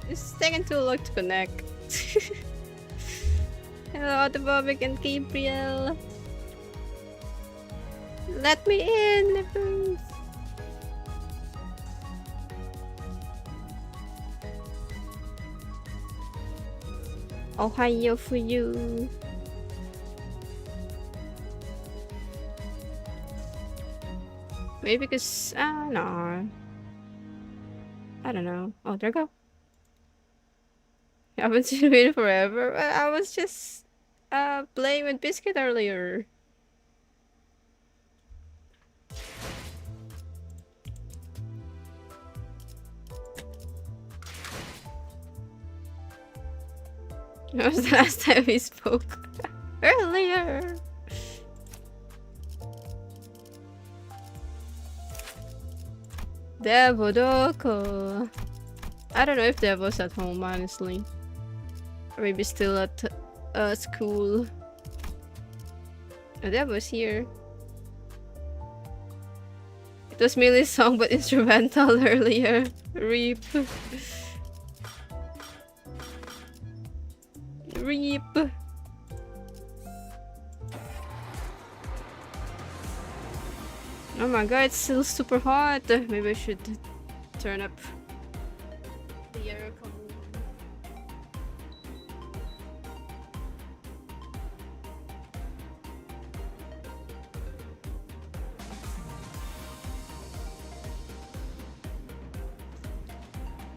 It's taking too long to connect. Hello, Autobobic and Gabriel. Let me in, please. Ohio for you. Maybe because no. I don't know. Oh, there you go. I haven't seen it forever. I was just playing with Biscuit earlier. That was the last time we spoke. Earlier. Devodoko. I don't know if Devo's at home, honestly. Or maybe still at school. Oh, Devo's here. It was Millie's song but instrumental earlier. Reap. Reap. Oh my god, it's still super hot. Maybe I should turn up the aircon.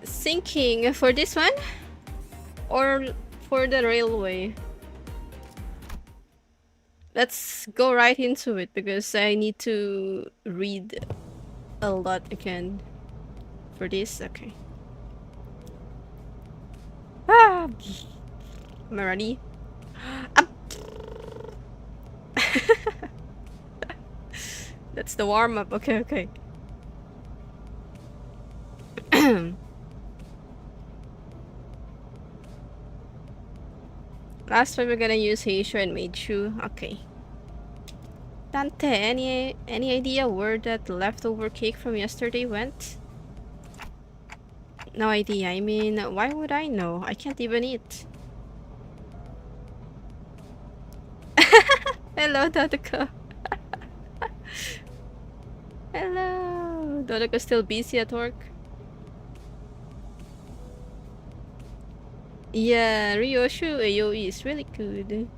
Sinking for this one? Or for the railway? Let's go right into it because I need to read a lot again for this. Okay. Ah! Am I ready? That's the warm-up. Okay, okay. Last time we're gonna use Heisho and Meiju. Okay. Dante, any idea where that leftover cake from yesterday went? No idea. I mean, why would I know? I can't even eat. Hello, Dodoko. Hello. Dodoko's still busy at work. Yeah, Ryoshu AoE is really good.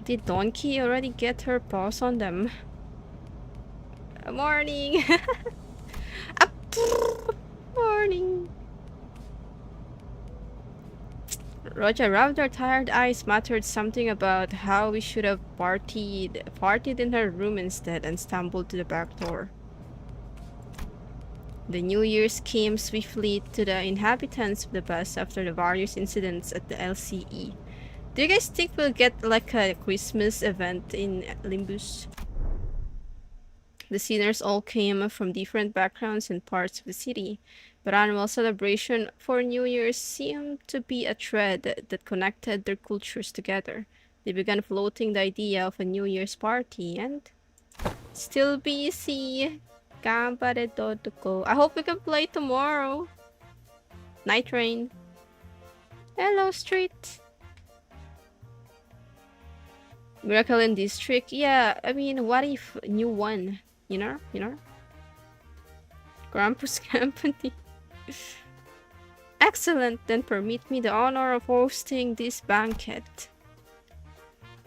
Did Donkey already get her paws on them? Morning! Morning! Roger rubbed her tired eyes, muttered something about how we should have partied in her room instead, and stumbled to the back door. The New Year's came swiftly to the inhabitants of the bus after the various incidents at the LCE. Do you guys think we'll get like a Christmas event in Limbus? The singers all came from different backgrounds and parts of the city, but annual celebration for New Year's seemed to be a thread that connected their cultures together. They began floating the idea of a New Year's party and still busy. Ganbare Dodoko. I hope we can play tomorrow. Night Rain. Hello, Street. Miracle in District. Yeah, I mean, what if new one? You know? Krampus Company. Excellent, then permit me the honor of hosting this banquet.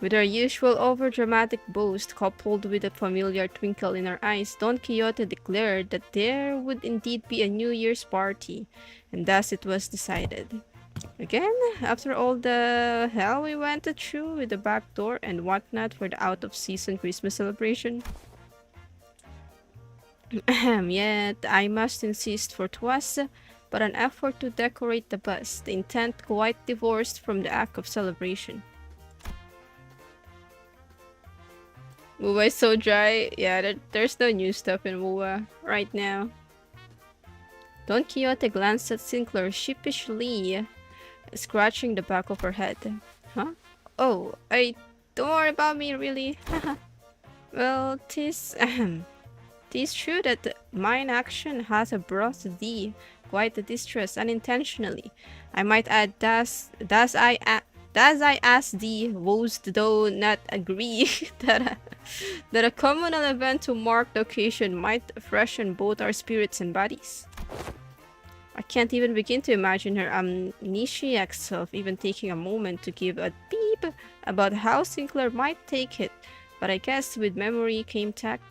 With her usual overdramatic boast, coupled with a familiar twinkle in her eyes, Don Quixote declared that there would indeed be a New Year's party, and thus it was decided. Again, after all the hell we went through with the back door and whatnot for the out-of-season Christmas celebration. Yet, I must insist, for 'twas but an effort to decorate the bus, the intent quite divorced from the act of celebration. MUA is so dry. Yeah, there's no new stuff in MUA right now. Don Quixote glanced at Sinclair sheepishly, scratching the back of her head. Huh? Oh, don't worry about me, really. Well, 'tis It is true that mine action has brought thee quite a distress unintentionally. I might add, does I ask thee, wouldst thou not agree that a communal event to mark the occasion might freshen both our spirits and bodies? I can't even begin to imagine her amnesiac self even taking a moment to give a beep about how Sinclair might take it, but I guess with memory came tech.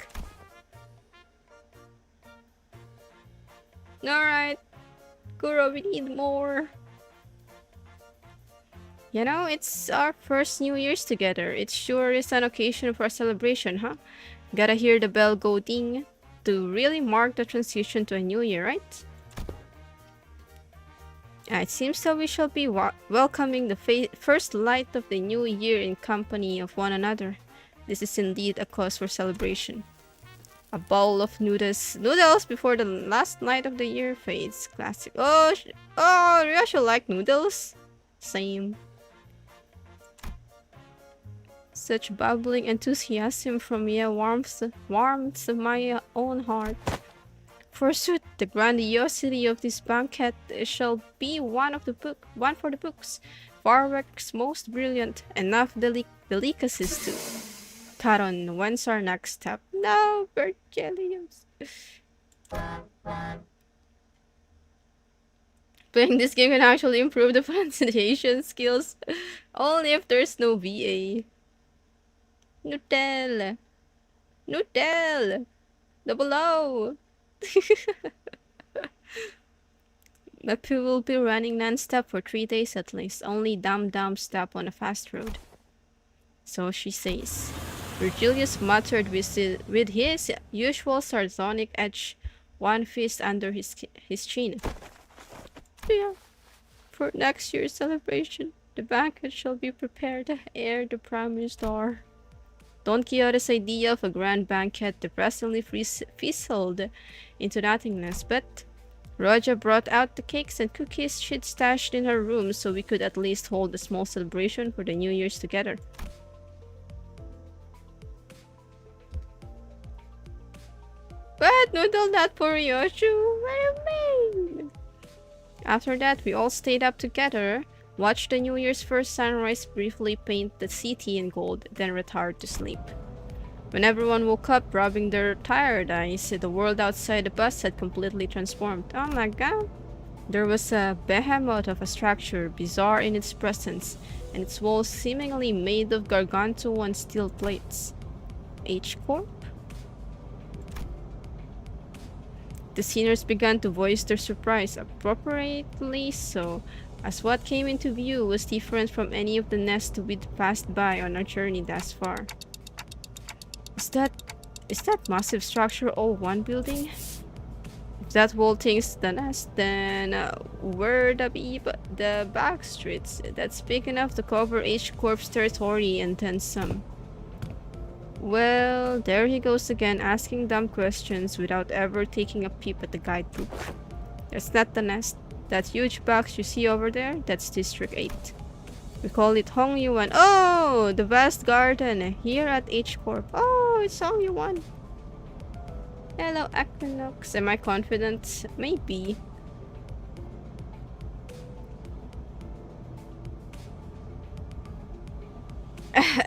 Alright, Kuro, we need more. You know, it's our first New Year's together. It sure is an occasion for a celebration, huh? Gotta hear the bell go ding to really mark the transition to a new year, right? It seems that we shall be welcoming the first light of the new year in company of one another. This is indeed a cause for celebration. A bowl of noodles before the last night of the year fades. Classic. Oh, you actually like noodles? Same. Such bubbling enthusiasm from me warms my own heart. Forsooth, the grandiosity of this banquet shall be one for the books. Fireworks most brilliant, enough delicacies too. Taron, when's our next step? No, Virgilius. Playing this game can actually improve the pronunciation skills. Only if there's no VA. Nutella. Double O. But we will be running non-stop for 3 days at least. Only dumb stop on a fast road. So she says. Virgilius muttered with his usual sardonic edge, one fist under his chin. Yeah. For next year's celebration, the banquet shall be prepared ere the promised hour. Don Quixote's idea of a grand banquet depressingly fizzled into nothingness, but Roja brought out the cakes and cookies she'd stashed in her room so we could at least hold a small celebration for the New Year's together. But noodle not for Yoshu, what do you mean? After that, we all stayed up together, watched the New Year's first sunrise briefly paint the city in gold, then retired to sleep. When everyone woke up, rubbing their tired eyes, the world outside the bus had completely transformed. Oh my god! There was a behemoth of a structure, bizarre in its presence, and its walls seemingly made of gargantuan steel plates. H-Corp? The seniors began to voice their surprise, appropriately so, as what came into view was different from any of the nests we'd passed by on our journey thus far. Is that massive structure all one building? If that whole thing's the nest, then where the back streets? That's big enough to cover H-Corp's territory and then some. Well, there he goes again, asking dumb questions without ever taking a peep at the guidebook. That's not the nest. That huge box you see over there, that's District 8. We call it Hongyuan. Oh, the vast garden here at H-Corp. Oh, it's Hongyuan. Hello, Equinox. Am I confident? Maybe.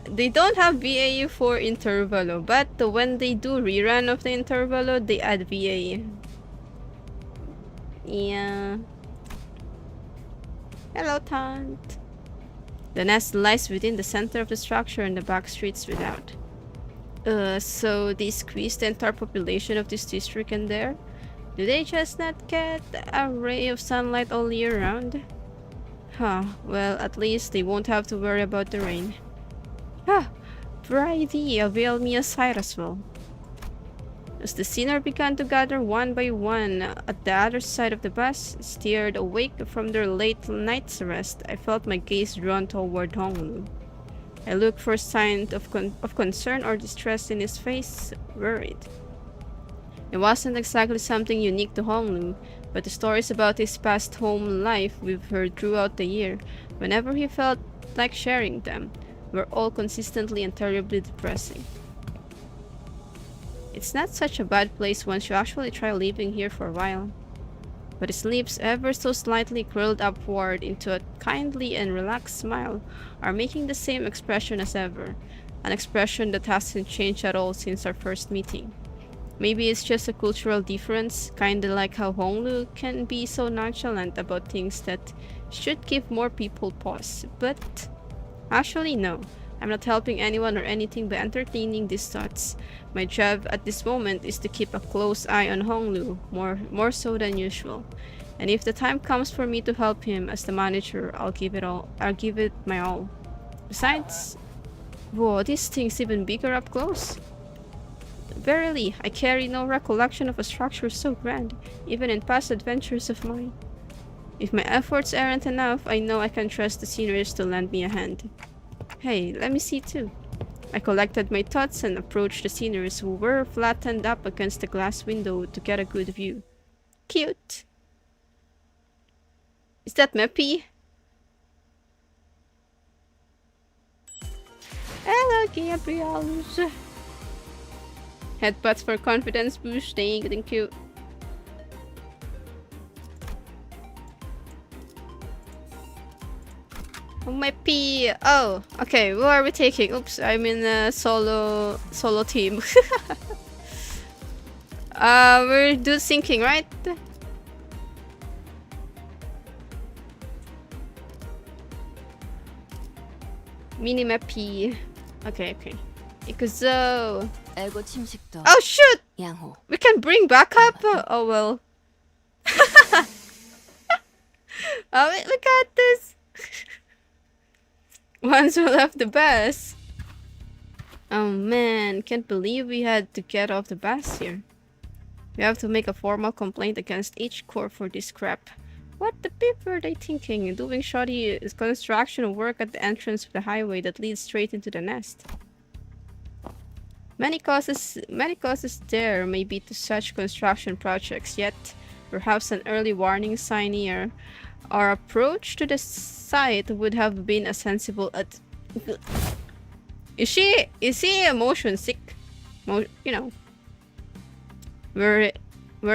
They don't have VA for Intervallo, but when they do rerun of the Intervallo, they add VA. Yeah. Hello, Tant. The nest lies within the center of the structure and the back streets without. So they squeeze the entire population of this district in there? Do they just not get a ray of sunlight all year round? Huh, well, at least they won't have to worry about the rain. Pray thee, avail me a sight as well. As the sinner began to gather one by one at the other side of the bus, steered awake from their late night's rest, I felt my gaze drawn toward Honglu. I looked for signs of concern or distress in his face, worried. It wasn't exactly something unique to Honglu, but the stories about his past home life we've heard throughout the year, whenever he felt like sharing them, were all consistently and terribly depressing. It's not such a bad place once you actually try living here for a while. But his lips, ever so slightly curled upward into a kindly and relaxed smile, are making the same expression as ever. An expression that hasn't changed at all since our first meeting. Maybe it's just a cultural difference, kinda like how Honglu can be so nonchalant about things that should give more people pause. But actually no, I'm not helping anyone or anything by entertaining these thoughts. My job at this moment is to keep a close eye on Honglu, more so than usual. And if the time comes for me to help him as the manager, I'll give it my all. Besides, whoa, this thing's even bigger up close. Verily, I carry no recollection of a structure so grand, even in past adventures of mine. If my efforts aren't enough, I know I can trust the seniors to lend me a hand. Hey, let me see too. I collected my thoughts and approached the seniors who were flattened up against the glass window to get a good view. Cute! Is that Meppy? Hello, Gabriels! Headbutts for confidence boost, thank you. Oh, my P. Oh, okay. Who are we taking? Oops, I'm in a solo team. We're do syncing, right? Minimap P. Okay. Ikuzo. Oh shoot! We can bring backup. Oh well. Oh, we got this. Once we left the bus. Oh man, can't believe we had to get off the bus here. We have to make a formal complaint against each corps for this crap. What the beep were they thinking? Doing shoddy construction work at the entrance of the highway that leads straight into the nest. Many causes there may be to such construction projects, yet perhaps an early warning sign here. Our approach to the site would have been a sensible Is he motion sick? You know. Were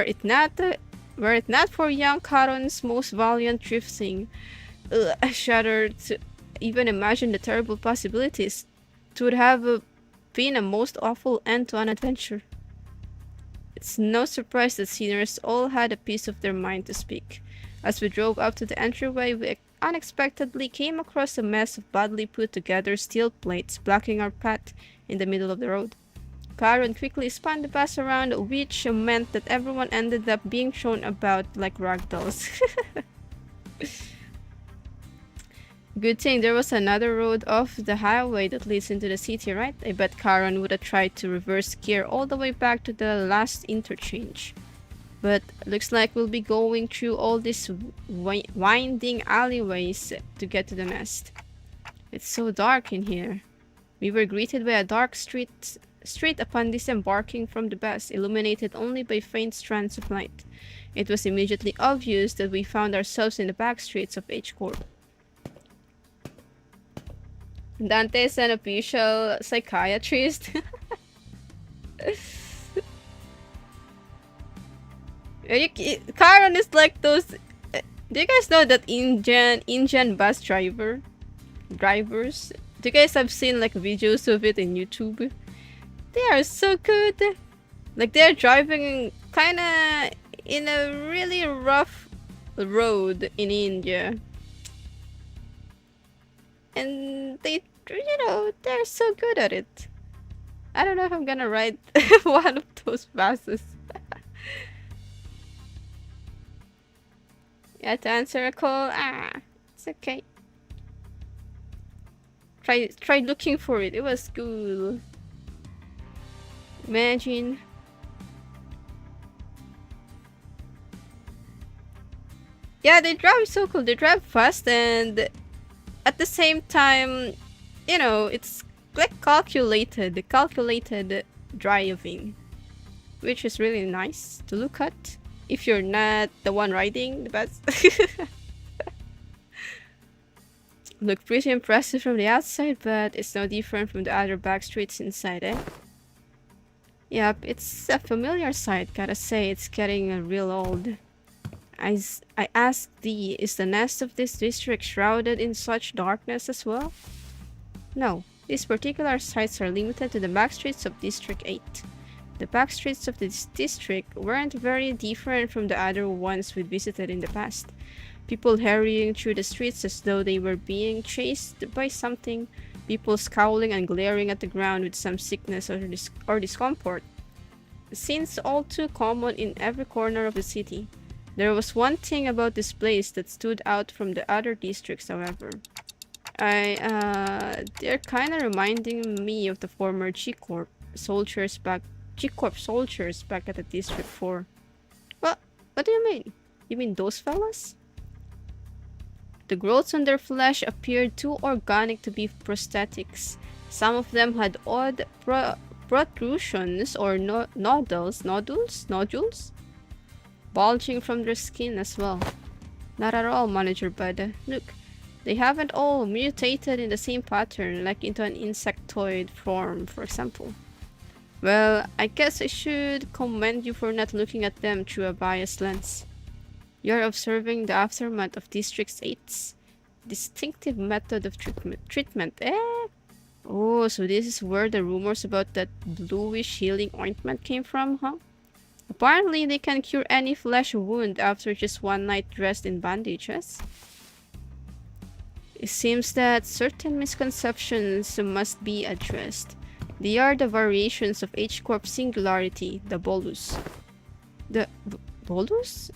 it not for young Karon's most valiant drifting, I shudder to even imagine the terrible possibilities. It would have been a most awful end to an adventure. It's no surprise that seniors all had a piece of their mind to speak. As we drove up to the entryway, we unexpectedly came across a mess of badly put together steel plates blocking our path in the middle of the road. Karon quickly spun the bus around, which meant that everyone ended up being thrown about like ragdolls. Good thing there was another road off the highway that leads into the city, right? I bet Karon would have tried to reverse gear all the way back to the last interchange. But looks like we'll be going through all these winding alleyways to get to the nest. It's so dark in here. We were greeted by a dark street upon disembarking from the bus, illuminated only by faint strands of light. It was immediately obvious that we found ourselves in the back streets of H Corp. Dante is an official psychiatrist. Karon is like those. Do you guys know that Indian bus drivers? Do you guys have seen like videos of it in YouTube? They are so good. Like they're driving kinda in a really rough road in India. And they, they're so good at it. I don't know if I'm gonna ride one of those buses. Yeah, to answer a call. It's okay. Try looking for it. It was cool. Imagine. Yeah, they drive so cool. They drive fast and at the same time, it's like calculated driving, which is really nice to look at if you're not the one riding the bus. Look pretty impressive from the outside, but it's no different from the other back streets inside, eh? Yep, it's a familiar sight, gotta say, it's getting real old. I asked thee, is the nest of this district shrouded in such darkness as well? No, these particular sites are limited to the back streets of District 8. The back streets of this district weren't very different from the other ones we'd visited in the past. People hurrying through the streets as though they were being chased by something, people scowling and glaring at the ground with some sickness or discomfort. Scenes all too common in every corner of the city. There was one thing about this place that stood out from the other districts, however. They're kinda reminding me of the former G-Corp soldiers back at the District 4. What? What do you mean? You mean those fellas? The growths on their flesh appeared too organic to be prosthetics. Some of them had odd protrusions or nodules, bulging from their skin as well. Not at all, Manager Bud. Look, they haven't all mutated in the same pattern, like into an insectoid form, for example. Well, I guess I should commend you for not looking at them through a biased lens. You're observing the aftermath of District 8's distinctive method of treatment. Oh, so this is where the rumors about that bluish healing ointment came from, huh? Apparently, they can cure any flesh wound after just one night dressed in bandages. It seems that certain misconceptions must be addressed. They are the variations of H-Corp singularity, the bolus. The bolus?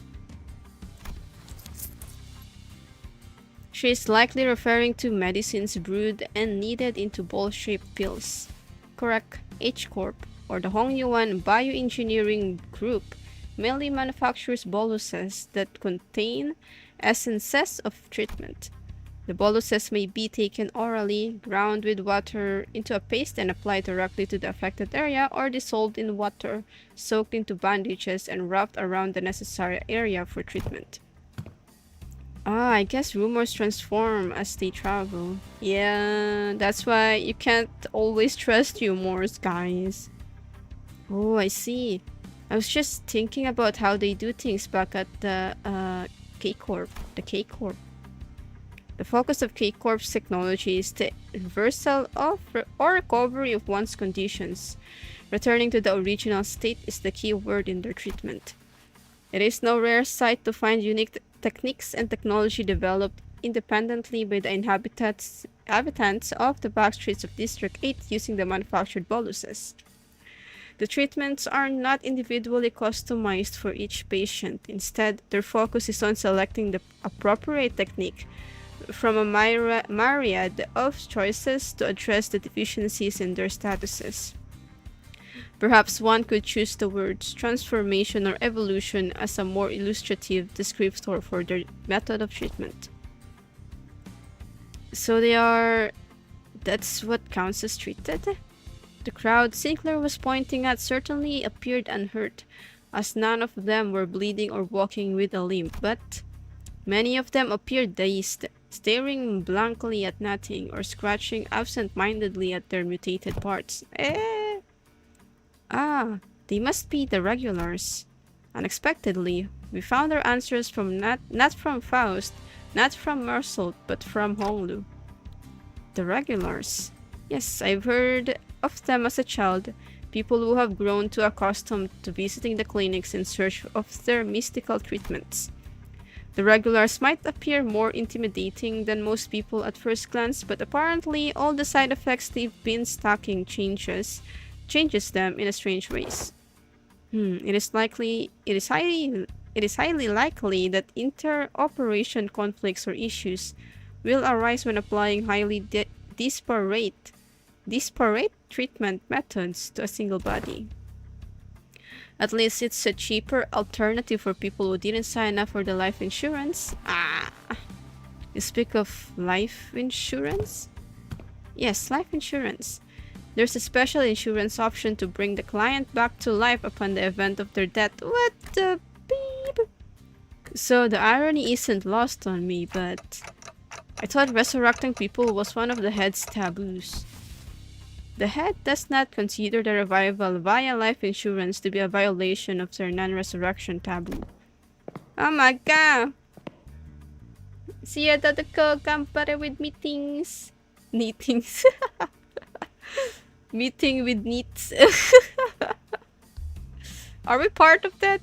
She is likely referring to medicines brewed and kneaded into ball-shaped pills. Correct. H-Corp, or the Hongyuan Bioengineering Group, mainly manufactures boluses that contain essences of treatment. The boluses may be taken orally, ground with water into a paste and applied directly to the affected area, or dissolved in water, soaked into bandages, and wrapped around the necessary area for treatment. Ah, I guess rumors transform as they travel. Yeah, that's why you can't always trust rumors, guys. Oh, I see. I was just thinking about how they do things back at the K-Corp. The K-Corp. The focus of K-Corp's technology is the reversal of or recovery of one's conditions. Returning to the original state is the key word in their treatment. It is no rare sight to find unique techniques and technology developed independently by the inhabitants of the backstreets of District 8 using the manufactured boluses. The treatments are not individually customized for each patient. Instead, their focus is on selecting the appropriate technique from a myriad of choices to address the deficiencies in their statuses. Perhaps one could choose the words transformation or evolution as a more illustrative descriptor for their method of treatment. So that's what counts as treated? The crowd Sinclair was pointing at certainly appeared unhurt, as none of them were bleeding or walking with a limp, but many of them appeared dazed, staring blankly at nothing or scratching absent-mindedly at their mutated parts. They must be the regulars. Unexpectedly, we found our answers from not from Faust, not from Mersault, but from Honglu. The regulars. Yes, I've heard of them as a child, people who have grown too accustomed to visiting the clinics in search of their mystical treatments. The regulars might appear more intimidating than most people at first glance, but apparently all the side effects they've been stacking changes them in a strange ways. It is highly likely that inter-operation conflicts or issues will arise when applying highly disparate treatment methods to a single body. At least it's a cheaper alternative for people who didn't sign up for the life insurance. You speak of life insurance? Yes, life insurance. There's a special insurance option to bring the client back to life upon the event of their death. What the beep? So the irony isn't lost on me, but I thought resurrecting people was one of the head's taboos. The head does not consider the revival via life insurance to be a violation of their non-resurrection taboo. Oh my god! Siya ko compare with meetings. Meetings. Meeting with needs. Are we part of that?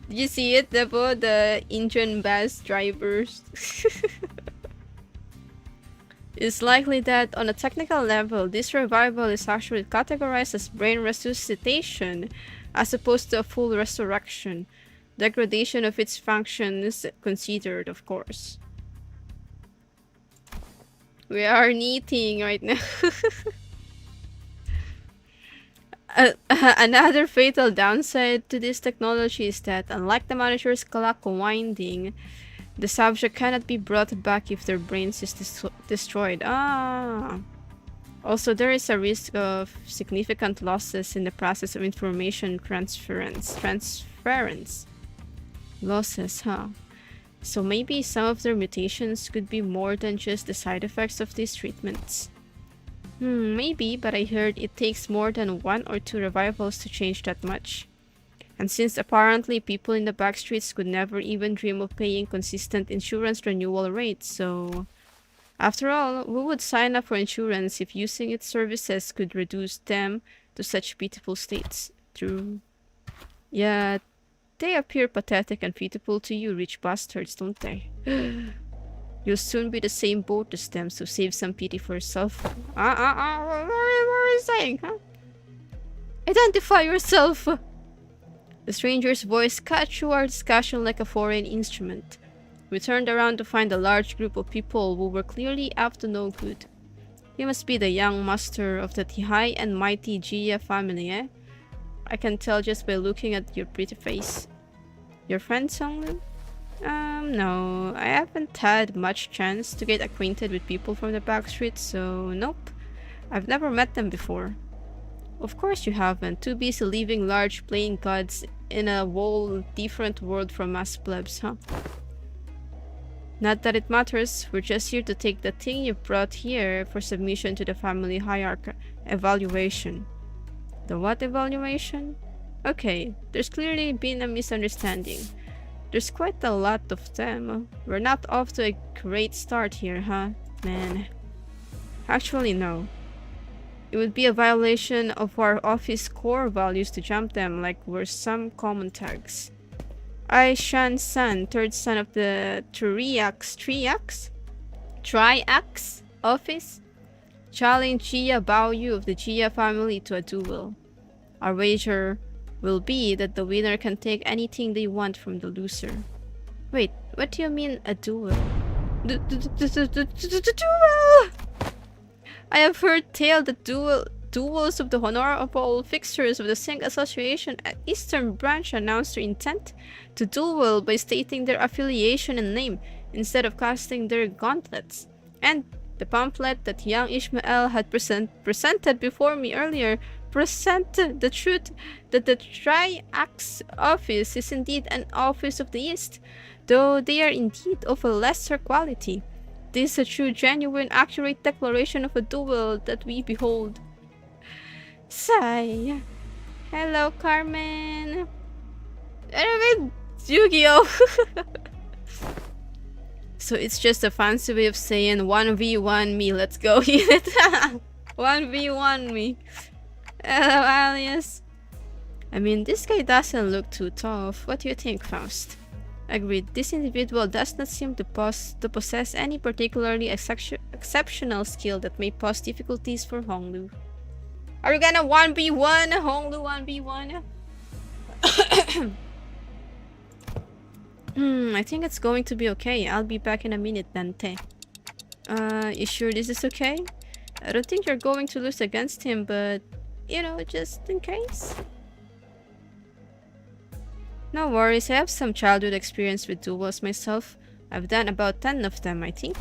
Did you see it, Debo? The Indian bus drivers. It's likely that, on a technical level, this revival is actually categorized as brain resuscitation, as opposed to a full resurrection. Degradation of its function is considered, of course. We are knitting right now. Another fatal downside to this technology is that, unlike the manager's clock winding, the subject cannot be brought back if their brains is destroyed. Also, there is a risk of significant losses in the process of information transference. Losses, huh? So maybe some of their mutations could be more than just the side effects of these treatments. Maybe, but I heard it takes more than 1 or 2 revivals to change that much. And since apparently people in the backstreets could never even dream of paying consistent insurance renewal rates, so... After all, who would sign up for insurance if using its services could reduce them to such pitiful states? True. Yeah, they appear pathetic and pitiful to you rich bastards, don't they? You'll soon be the same boat as them, so save some pity for yourself. What are you saying, huh? Identify yourself! The stranger's voice cut through our discussion like a foreign instrument. We turned around to find a large group of people who were clearly up to no good. You must be the young master of the high and mighty Gia family, eh? I can tell just by looking at your pretty face. Your friend, Songlu? No. I haven't had much chance to get acquainted with people from the backstreet, so nope. I've never met them before. Of course you haven't. Too busy living large playing gods in a whole different world from us plebs, huh? Not that it matters. We're just here to take the thing you brought here for submission to the family hierarchy evaluation. The what evaluation? Okay, there's clearly been a misunderstanding. There's quite a lot of them. We're not off to a great start here, huh, man? Actually, no. It would be a violation of our office core values to jump them like we're some common tags. I, Shan San, third son of the Triax office, challenge Jia Baoyu of the Jia family to a duel. Our wager will be that the winner can take anything they want from the loser. Wait, what do you mean a duel? Duel! I have heard tale that duels of the honorable fixtures of the Sing Association at Eastern Branch announced their intent to duel by stating their affiliation and name instead of casting their gauntlets. And the pamphlet that young Ishmael had presented before me earlier presented the truth that the Triax office is indeed an office of the East, though they are indeed of a lesser quality. This is a true, genuine, accurate declaration of a duel that we behold. Sigh. Hello, Carmen. Anyway, Yu-Gi-Oh! So it's just a fancy way of saying 1v1 me. Let's go hit it. 1v1 me. Hello, Alias. I mean, this guy doesn't look too tough. What do you think, Faust? Agreed. This individual does not seem to possess any particularly exceptional skill that may pose difficulties for Honglu. Are we gonna 1v1? Honglu 1v1? I think it's going to be okay. I'll be back in a minute, Dante. You sure this is okay? I don't think you're going to lose against him, but, you know, just in case. No worries, I have some childhood experience with duels myself. I've done about 10 of them, I think.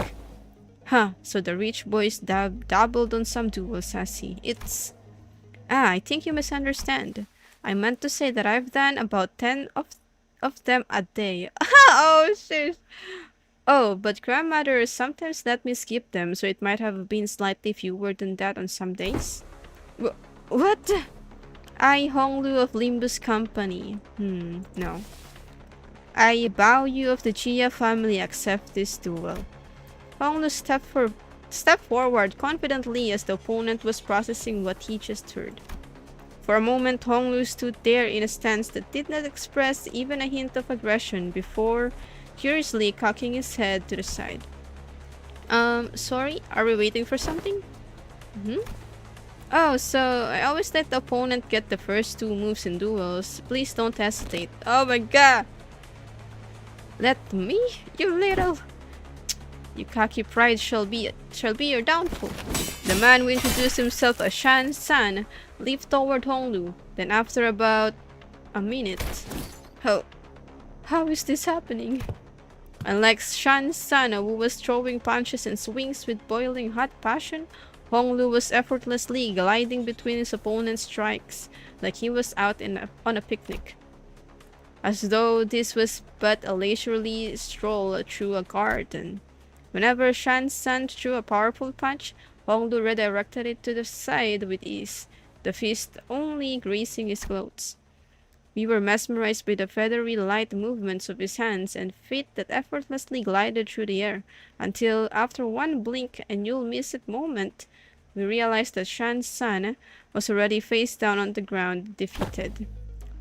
Huh, so the rich boys dabbled on some duels, has he? It's... I think you misunderstand. I meant to say that I've done about 10 of of them a day. Oh, shit. Oh, but grandmother sometimes let me skip them, so it might have been slightly fewer than that on some days. What? I, Honglu of Limbus Company. No. I, Bao Yu of the Jia family, accept this duel. Honglu stepped forward confidently as the opponent was processing what he just heard. For a moment, Honglu stood there in a stance that did not express even a hint of aggression before curiously cocking his head to the side. Sorry, are we waiting for something? Oh, so I always let the opponent get the first two moves in duels. Please don't hesitate. Oh my god! Let me? You little... Your cocky pride shall be your downfall. The man who introduced himself as Shan-san leaped toward Honglu. Then after about a minute... How is this happening? Unlike Shan-san, who was throwing punches and swings with boiling hot passion, Honglu was effortlessly gliding between his opponent's strikes, like he was out on a picnic. As though this was but a leisurely stroll through a garden. Whenever Shan-san threw a powerful punch, Honglu redirected it to the side with ease, the fist only grazing his clothes. We were mesmerized by the feathery light movements of his hands and feet that effortlessly glided through the air, until after one blink and you'll miss it moment, we realized that Shan-san was already face down on the ground, defeated.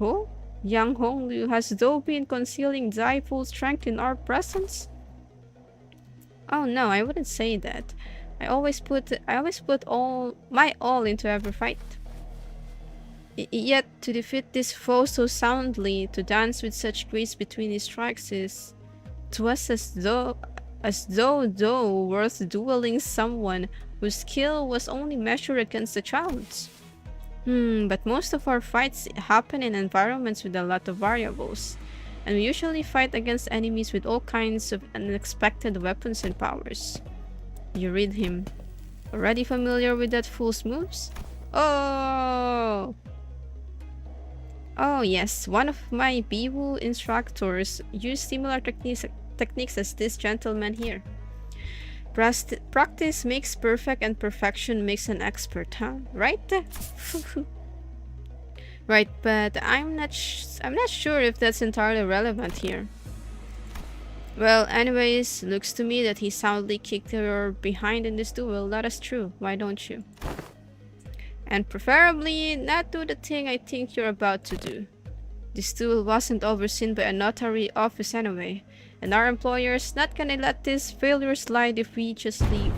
Oh? Young Honglu has though been concealing thy full strength in our presence? Oh no, I wouldn't say that. I always put all my all into every fight. Yet to defeat this foe so soundly, to dance with such grace between his strikes is... 'Twas as though worth dueling someone whose skill was only measured against a child's. But most of our fights happen in environments with a lot of variables, and we usually fight against enemies with all kinds of unexpected weapons and powers. You read him. Already familiar with that fool's moves? Oh! Oh yes, one of my Biwu instructors used similar techniques as this gentleman here. Practice makes perfect and perfection makes an expert, huh? Right? Right, but I'm not sure if that's entirely relevant here. Well, anyways, looks to me that he soundly kicked your behind in this duel. That is true. Why don't you? And preferably not do the thing I think you're about to do. This duel wasn't overseen by a notary office anyway, and our employer's not gonna let this failure slide if we just leave.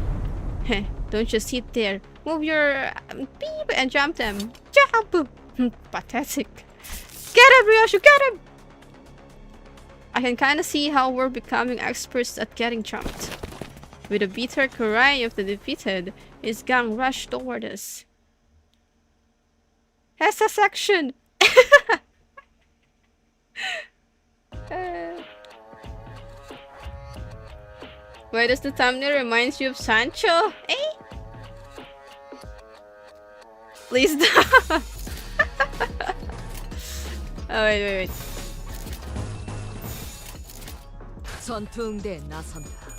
Heh, don't just sit there. Move your beep and jump them. Jump! Pathetic. Get him, Ryoshu, get him! I can kinda see how we're becoming experts at getting jumped. With a bitter cry of the defeated, his gang rushed toward us. SS action! Why does the thumbnail reminds you of Sancho? Eh? Please don't. Oh, wait.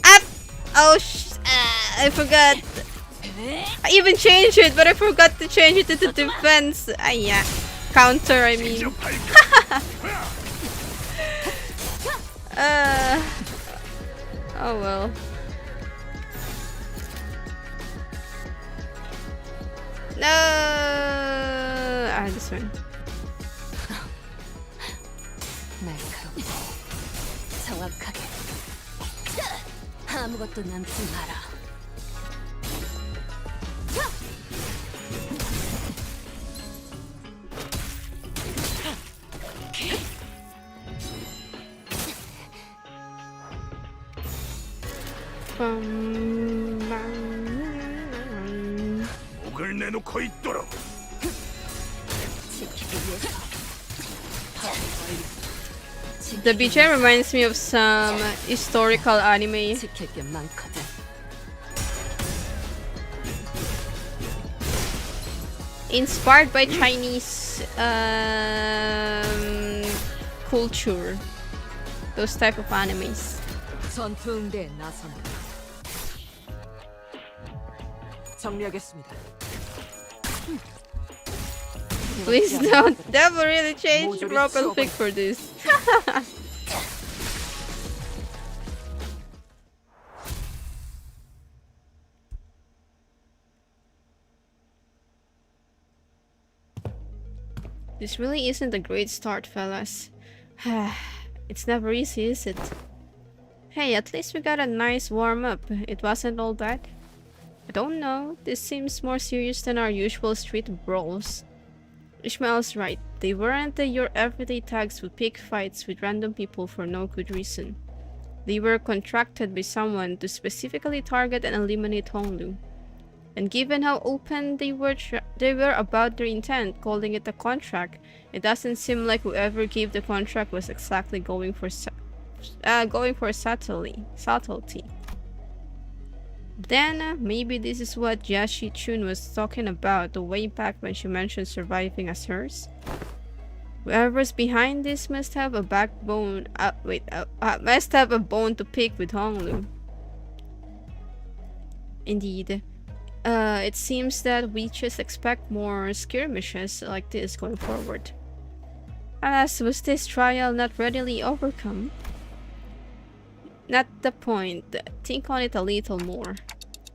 Up! Oh, I forgot. I even changed it, but I forgot to change it to the defense. Yeah. Counter, I mean. Oh well. No! This one. The BJ reminds me of some historical anime. Inspired by Chinese culture. Those type of animes. 전투응대에 나선다. 정리하겠습니다. Please don't. That will really change profile pic for this. This really isn't a great start, fellas. It's never easy, is it? Hey, at least we got a nice warm-up. It wasn't all bad. I don't know. This seems more serious than our usual street brawls. Ishmael's right. They weren't your everyday tags who pick fights with random people for no good reason. They were contracted by someone to specifically target and eliminate Honglu. And given how open they were about their intent, calling it a contract, it doesn't seem like whoever gave the contract was exactly going for subtlety. Then, maybe this is what Yashi Chun was talking about way back when she mentioned surviving as hers. Whoever's behind this must have a backbone. Must have a bone to pick with Honglu. Indeed. It seems that we just expect more skirmishes like this going forward. Alas, was this trial not readily overcome? Not the point. Think on it a little more.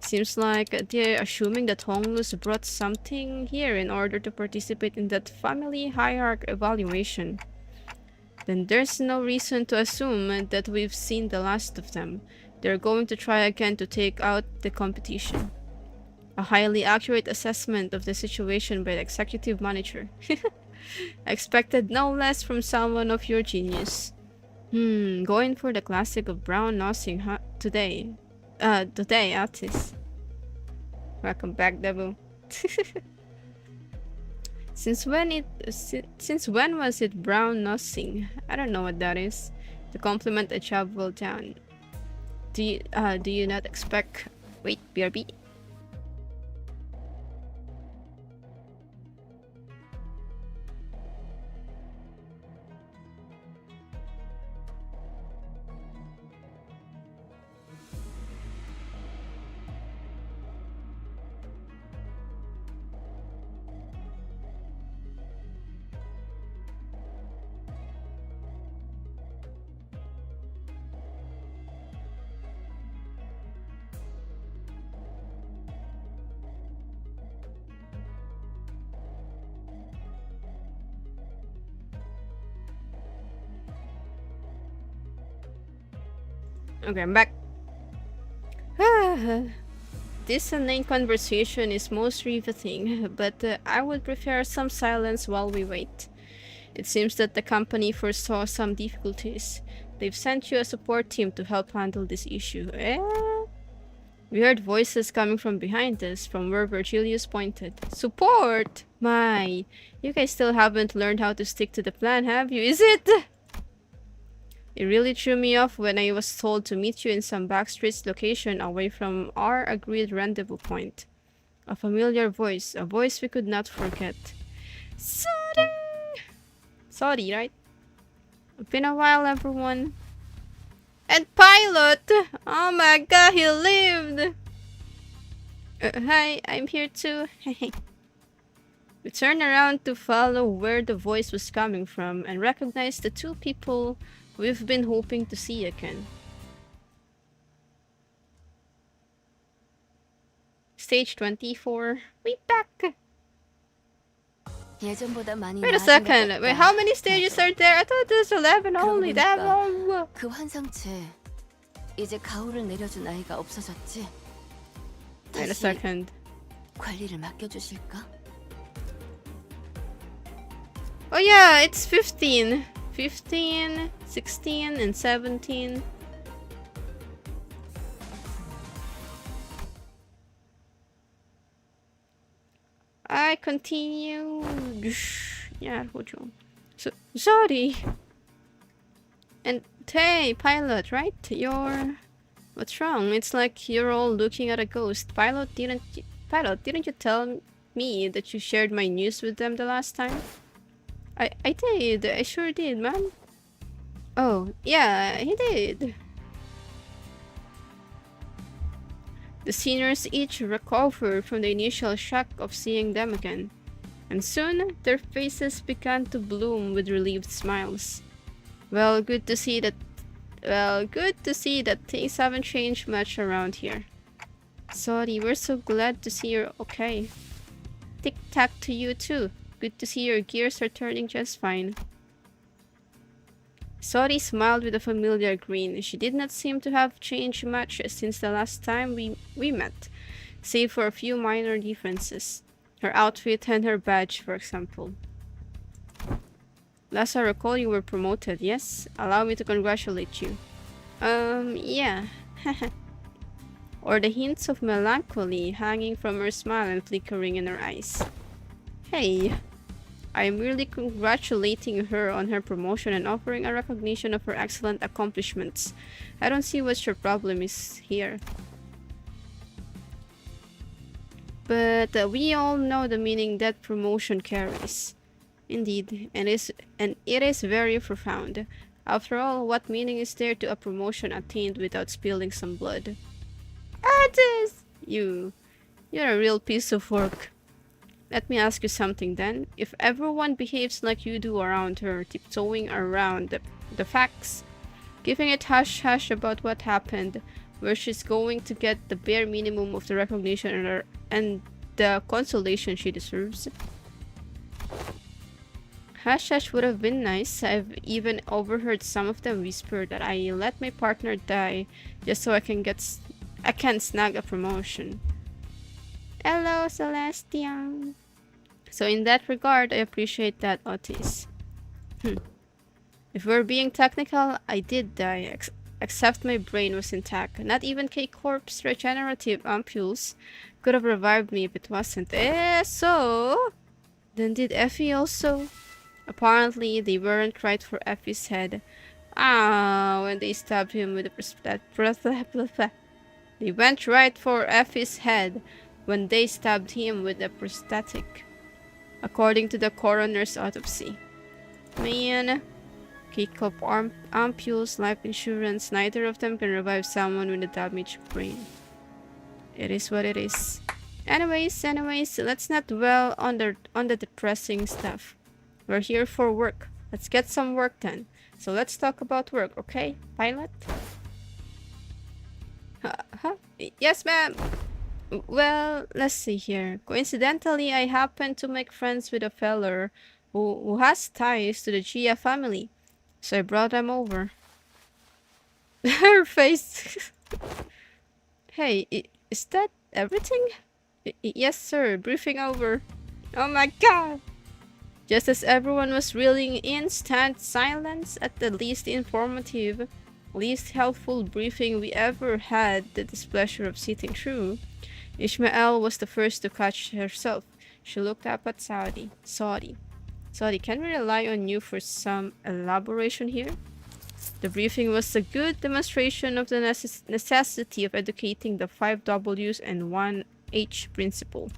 Seems like they're assuming that Honglu's brought something here in order to participate in that family hierarch evaluation. Then there's no reason to assume that we've seen the last of them. They're going to try again to take out the competition. A highly accurate assessment of the situation by the executive manager. I expected no less from someone of your genius. Going for the classic of brown nosing today. Today, Atis. Welcome back, Debu. Since when was it brown nosing? I don't know what that is. To compliment a job well done. Do you not expect? Wait, BRB. Okay, I'm back. This inane conversation is most riveting, but I would prefer some silence while we wait. It seems that the company foresaw some difficulties. They've sent you a support team to help handle this issue. We heard voices coming from behind us, from where Virgilius pointed. Support? My, you guys still haven't learned how to stick to the plan, have you? Is it? It really threw me off when I was told to meet you in some backstreets location away from our agreed rendezvous point. A familiar voice, a voice we could not forget. Sorry! Sorry, right? It's been a while, everyone. And Pilot! Oh my god, he lived! Hi, I'm here too. We turned around to follow where the voice was coming from and recognized the two people we've been hoping to see again. Stage 24. We back! Wait a second. Wait, how many stages are there? I thought there's 11 only. That long. 그 환상체 이제 가호를 내려준 아이가 없어졌지? Wait a second. 관리를 맡겨주실까? Oh yeah, it's 15. 15, 16, and 17. I continue. Yeah, so sorry. And hey, Pilot, right? What's wrong? It's like you're all looking at a ghost. Pilot, didn't you tell me that you shared my news with them the last time? I did. I sure did, man. Oh, yeah, he did. The seniors each recovered from the initial shock of seeing them again, and soon their faces began to bloom with relieved smiles. Well, good to see that. Well, good to see that things haven't changed much around here. Sorry, we're so glad to see you're okay. Tic-tac to you too. Good to see your gears are turning just fine. Sori smiled with a familiar grin. She did not seem to have changed much since the last time we met, save for a few minor differences. Her outfit and her badge, for example. Last I recall, you were promoted, yes? Allow me to congratulate you. Yeah. Or the hints of melancholy hanging from her smile and flickering in her eyes. Hey, I am merely congratulating her on her promotion and offering a recognition of her excellent accomplishments. I don't see what your problem is here. But we all know the meaning that promotion carries. Indeed, and it is very profound. After all, what meaning is there to a promotion attained without spilling some blood? Artist! You're a real piece of work. Let me ask you something then. If everyone behaves like you do around her, tiptoeing around the facts, giving it hush-hush about what happened, where she's going to get the bare minimum of the recognition and the consolation she deserves. Hush-hush would have been nice. I've even overheard some of them whisper that I let my partner die just so I can snag a promotion. Hello, Celestian. So in that regard, I appreciate that, Otis. If we're being technical, I did die, except my brain was intact. Not even K-Corp's regenerative ampules could have revived me if it wasn't. So... Then did Effie also? Apparently, they weren't right for Effie's head. When they stabbed him with a They went right for Effie's head when they stabbed him with a prosthetic, according to the coroner's autopsy. Man, K-Cup ampules, life insurance, neither of them can revive someone with a damaged brain. It is what it is. Anyways, let's not dwell on the depressing stuff. We're here for work. Let's get some work done. So let's talk about work, okay, pilot? Yes, ma'am. Well, let's see here. Coincidentally, I happened to make friends with a feller who has ties to the Gia family, so I brought them over. Her face. Hey, is that everything? Yes, sir. Briefing over. Oh my god! Just as everyone was reeling in stunned silence at the least informative, least helpful briefing we ever had the displeasure of sitting through, Ishmael was the first to catch herself. She looked up at Saudi. Saudi, can we rely on you for some elaboration here? The briefing was a good demonstration of the necessity of educating the 5 W's and 1 H principle.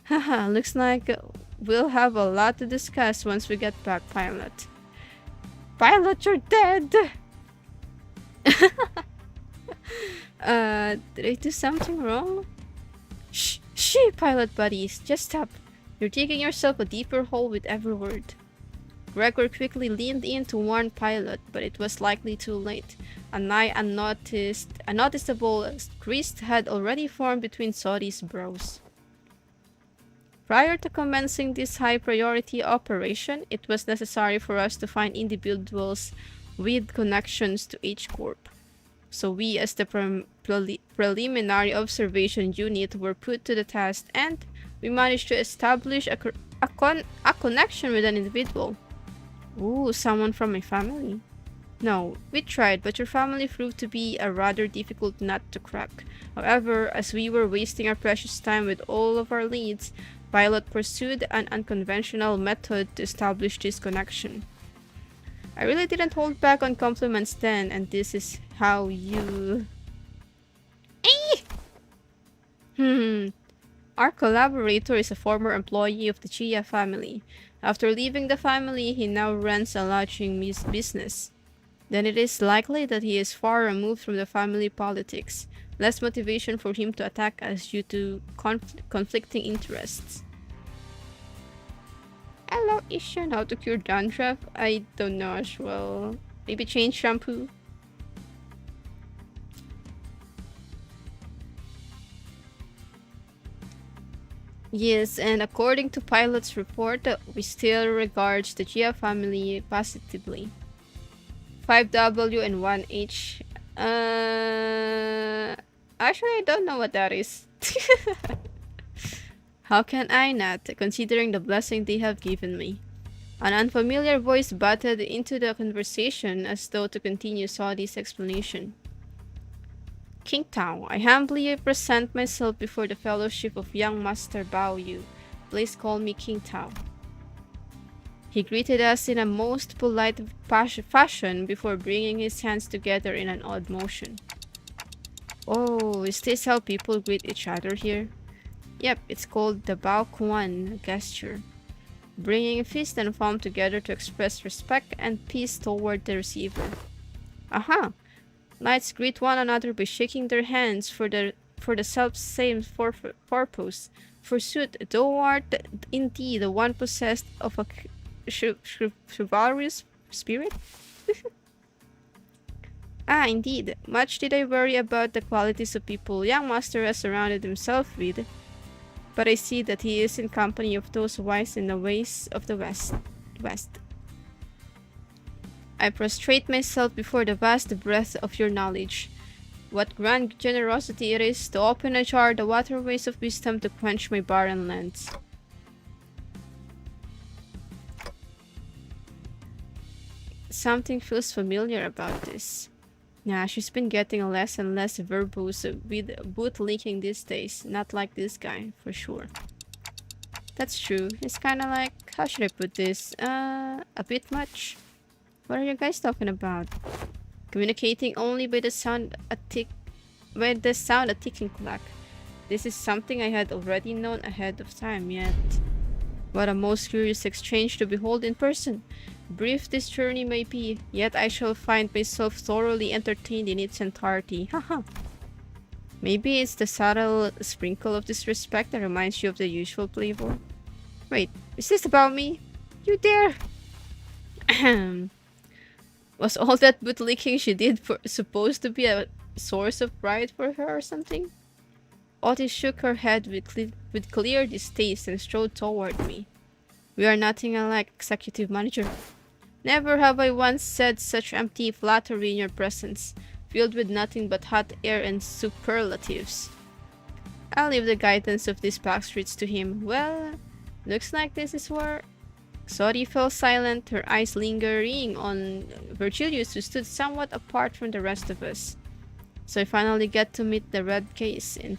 Haha, looks like we'll have a lot to discuss once we get back, Pilot. Pilot, you're dead! Did I do something wrong? Shh, Pilot buddies, just stop. You're digging yourself a deeper hole with every word. Gregor quickly leaned in to warn Pilot, but it was likely too late. A noticeable crease had already formed between Sodi's brows. Prior to commencing this high-priority operation, it was necessary for us to find individuals with connections to H-Corp. So we, as the preliminary observation unit, were put to the task, and we managed to establish a connection with an individual. Ooh, someone from my family. No, we tried, but your family proved to be a rather difficult nut to crack. However, as we were wasting our precious time with all of our leads, Pilot pursued an unconventional method to establish this connection. I really didn't hold back on compliments then, and this is how you... Our collaborator is a former employee of the Chia family. After leaving the family, he now runs a lodging business. Then it is likely that he is far removed from the family politics. Less motivation for him to attack us due to conflicting interests. Hello, Ishan. How to cure dandruff? I don't know as well. Maybe change shampoo? Yes, and according to pilot's report, we still regard the Gia family positively. 5W and 1H. Actually, I don't know what that is. How can I not, considering the blessing they have given me? An unfamiliar voice butted into the conversation as though to continue Saudi's explanation. King Tao, I humbly present myself before the fellowship of young Master Bao Yu. Please call me King Tao. He greeted us in a most polite fashion before bringing his hands together in an odd motion. Oh, is this how people greet each other here? Yep, it's called the Bao Kuan gesture. Bringing fist and palm together to express respect and peace toward the receiver. Aha! Knights greet one another by shaking their hands for the self-same purpose. Forsooth, thou art indeed the one possessed of a chivalrous spirit? Ah, indeed. Much did I worry about the qualities of people young master has surrounded himself with. But I see that he is in company of those wise in the ways of the West. I prostrate myself before the vast breadth of your knowledge. What grand generosity it is to open ajar the waterways of wisdom to quench my barren lands. Something feels familiar about this. Nah, she's been getting less and less verbose with bootlicking these days. Not like this guy, for sure. That's true. He's kinda like, how should I put this? A bit much. What are you guys talking about? Communicating only by the sound a ticking clock. This is something I had already known ahead of time, yet. What a most curious exchange to behold in person. Brief this journey may be, yet I shall find myself thoroughly entertained in its entirety. Haha. Maybe it's the subtle sprinkle of disrespect that reminds you of the usual playboy. Wait, is this about me? You dare! Ahem. Was all that bootlicking she did supposed to be a source of pride for her or something? Otis shook her head with clear distaste and strode toward me. We are nothing unlike executive manager. Never have I once said such empty flattery in your presence, filled with nothing but hot air and superlatives. I'll leave the guidance of these back streets to him. Well, looks like this is where... Sori fell silent, her eyes lingering on Virgilius, who stood somewhat apart from the rest of us. So I finally get to meet the red case in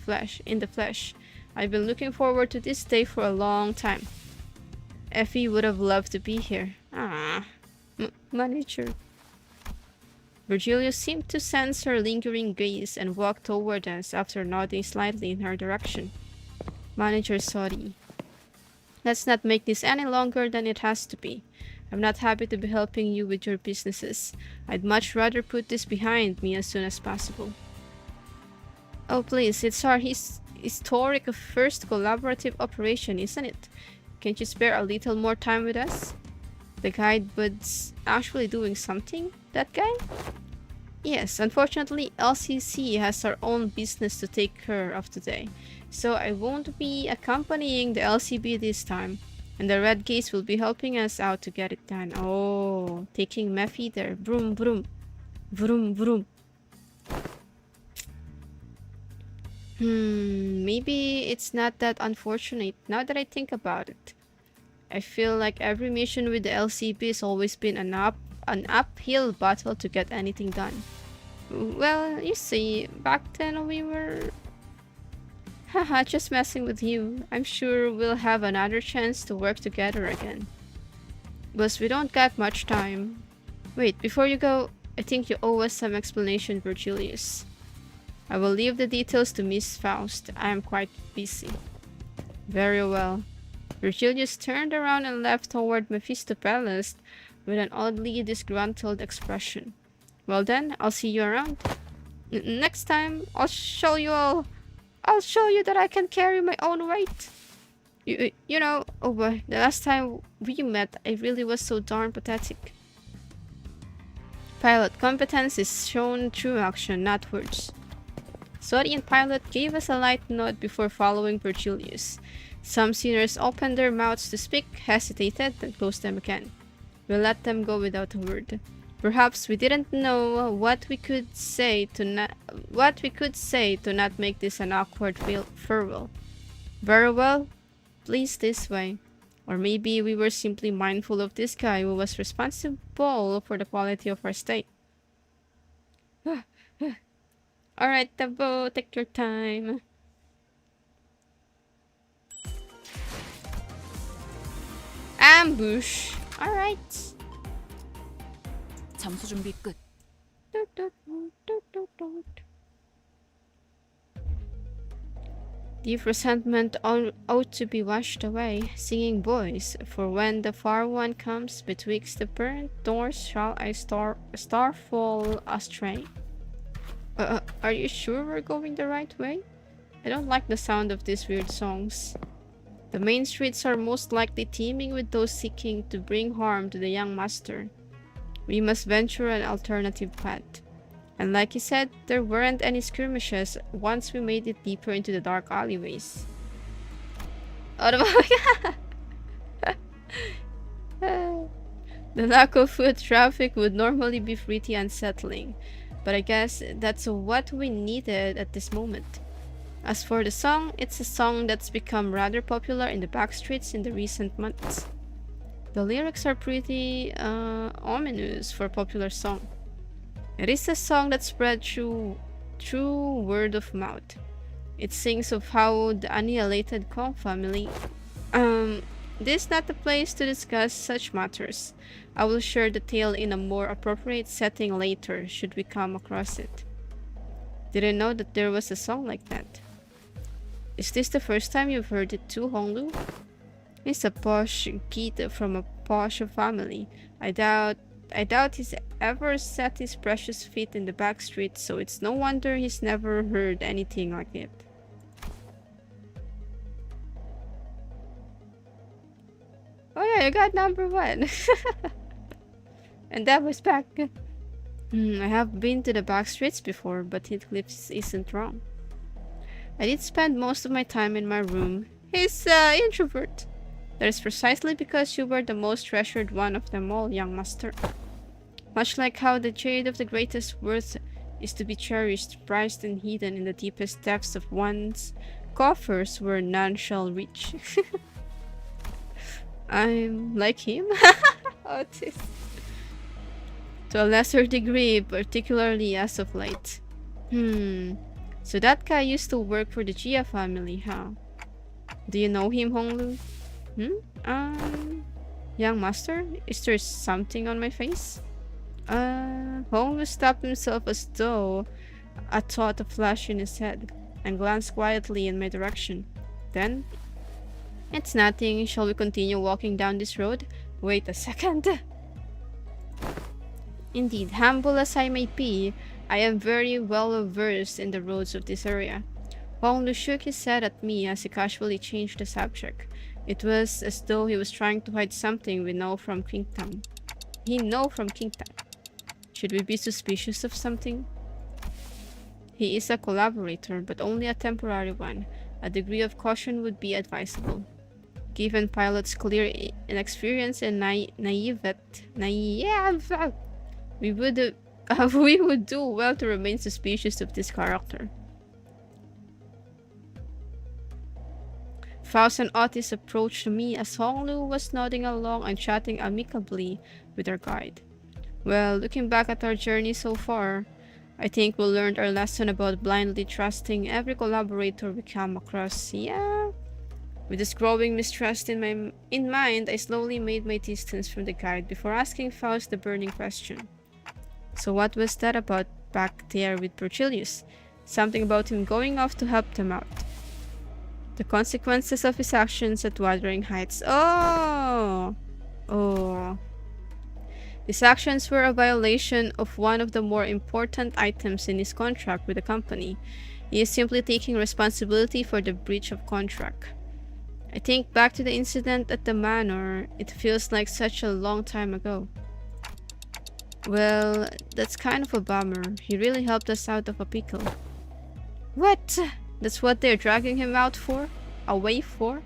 the flesh. I've been looking forward to this day for a long time. Effie would have loved to be here. Ah, manager. Virgilius seemed to sense her lingering gaze and walked toward us after nodding slightly in her direction. Manager, sorry. Let's not make this any longer than it has to be. I'm not happy to be helping you with your businesses. I'd much rather put this behind me as soon as possible. Oh please, it's our historic first collaborative operation, isn't it? Can't you spare a little more time with us? The guide bud's actually doing something? That guy? Yes, unfortunately LCC has our own business to take care of today. So I won't be accompanying the LCB this time. And the red case will be helping us out to get it done. Oh, taking Mephi there. Vroom, vroom. Vroom, vroom. Maybe it's not that unfortunate now that I think about it. I feel like every mission with the LCB has always been an uphill battle to get anything done. Well, you see, back then we were... Haha, just messing with you. I'm sure we'll have another chance to work together again. But we don't got much time. Wait, before you go, I think you owe us some explanation, Virgilius. I will leave the details to Miss Faust. I am quite busy. Very well. Virgilius turned around and left toward Mephistopheles with an oddly disgruntled expression. Well then, I'll see you around. Next time, I'll show you all. I'll show you that I can carry my own weight. You know, oh boy, the last time we met, I really was so darn pathetic. Pilot competence is shown through action, not words. Sodi and Pilot gave us a light nod before following Virgilius. Some seniors opened their mouths to speak, hesitated, then closed them again. We let them go without a word. Perhaps we didn't know what we could say to not make this an awkward farewell. Very well, please this way. Or maybe we were simply mindful of this guy who was responsible for the quality of our stay. Alright, Tabo, take your time. Ambush. Alright. 잠수 준비 끝. Deep resentment ought to be washed away, singing boys, for when the far one comes betwixt the burnt doors shall I starfall astray. Are you sure we're going the right way? I don't like the sound of these weird songs. The main streets are most likely teeming with those seeking to bring harm to the young master. We must venture an alternative path. And like he said, there weren't any skirmishes once we made it deeper into the dark alleyways. The lack of foot traffic would normally be pretty unsettling, but I guess that's what we needed at this moment. As for the song, it's a song that's become rather popular in the backstreets in the recent months. The lyrics are pretty ominous for a popular song. It is a song that spread through word of mouth. It sings of how the annihilated Kong family... This is not the place to discuss such matters. I will share the tale in a more appropriate setting later, should we come across it. Didn't know that there was a song like that. Is this the first time you've heard it too, Honglu? He's a posh kid from a posh family. I doubt he's ever set his precious feet in the back street, so it's no wonder he's never heard anything like it. Oh yeah, you got number 1. And that was back. I have been to the back streets before, but Heathcliff isn't wrong. I did spend most of my time in my room. He's introvert. That is precisely because you were the most treasured one of them all, young master. Much like how the jade of the greatest worth is to be cherished, prized, and hidden in the deepest depths of one's coffers where none shall reach. I'm like him? Autist. To a lesser degree, particularly as of late. So that guy used to work for the Jia family, huh? Do you know him, Honglu? Young master? Is there something on my face? Honglu stopped himself as though a thought flashed in his head, and glanced quietly in my direction. Then, it's nothing. Shall we continue walking down this road? Wait a second. Indeed, humble as I may be, I am very well versed in the roads of this area. Honglu shook his head at me as he casually changed the subject. It was as though he was trying to hide something we know from Kingtown. Should we be suspicious of something? He is a collaborator, but only a temporary one. A degree of caution would be advisable. Given Pilot's clear inexperience and naive, we would do well to remain suspicious of this character. Faust and Otis approached me as Honglu was nodding along and chatting amicably with our guide. Well, looking back at our journey so far, I think we learned our lesson about blindly trusting every collaborator we come across. Yeah. With this growing mistrust in mind, I slowly made my distance from the guide before asking Faust the burning question. So what was that about back there with Virgilius? Something about him going off to help them out. The consequences of his actions at Wuthering Heights. Oh! His actions were a violation of one of the more important items in his contract with the company. He is simply taking responsibility for the breach of contract. I think back to the incident at the manor. It feels like such a long time ago. Well, that's kind of a bummer. He really helped us out of a pickle. What? That's what they're dragging him out for? Away for?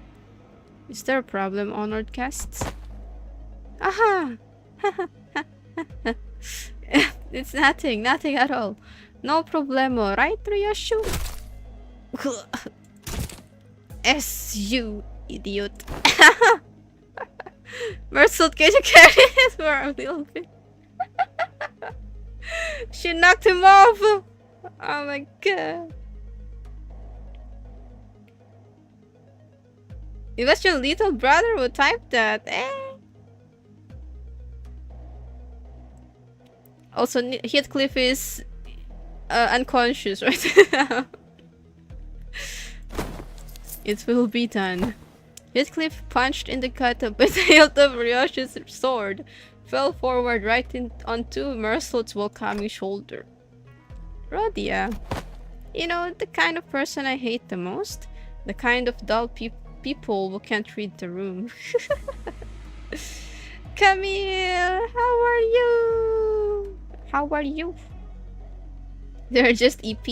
Is there a problem, honored guests? Aha! It's nothing at all. No problemo, right, Ryoshu? S, you idiot. Mersault, can you carry it for a little bit? She knocked him off! Oh my god. It was your little brother who typed that, eh? Also, Heathcliff is unconscious right now. It will be done. Heathcliff punched in the gut with the hilt of Ryoshi's sword, fell forward right onto Mersault's welcoming shoulder. Rhodia. You know, the kind of person I hate the most? The kind of dull people who can't read the room. Camille, how are you? How are you? They're just EP.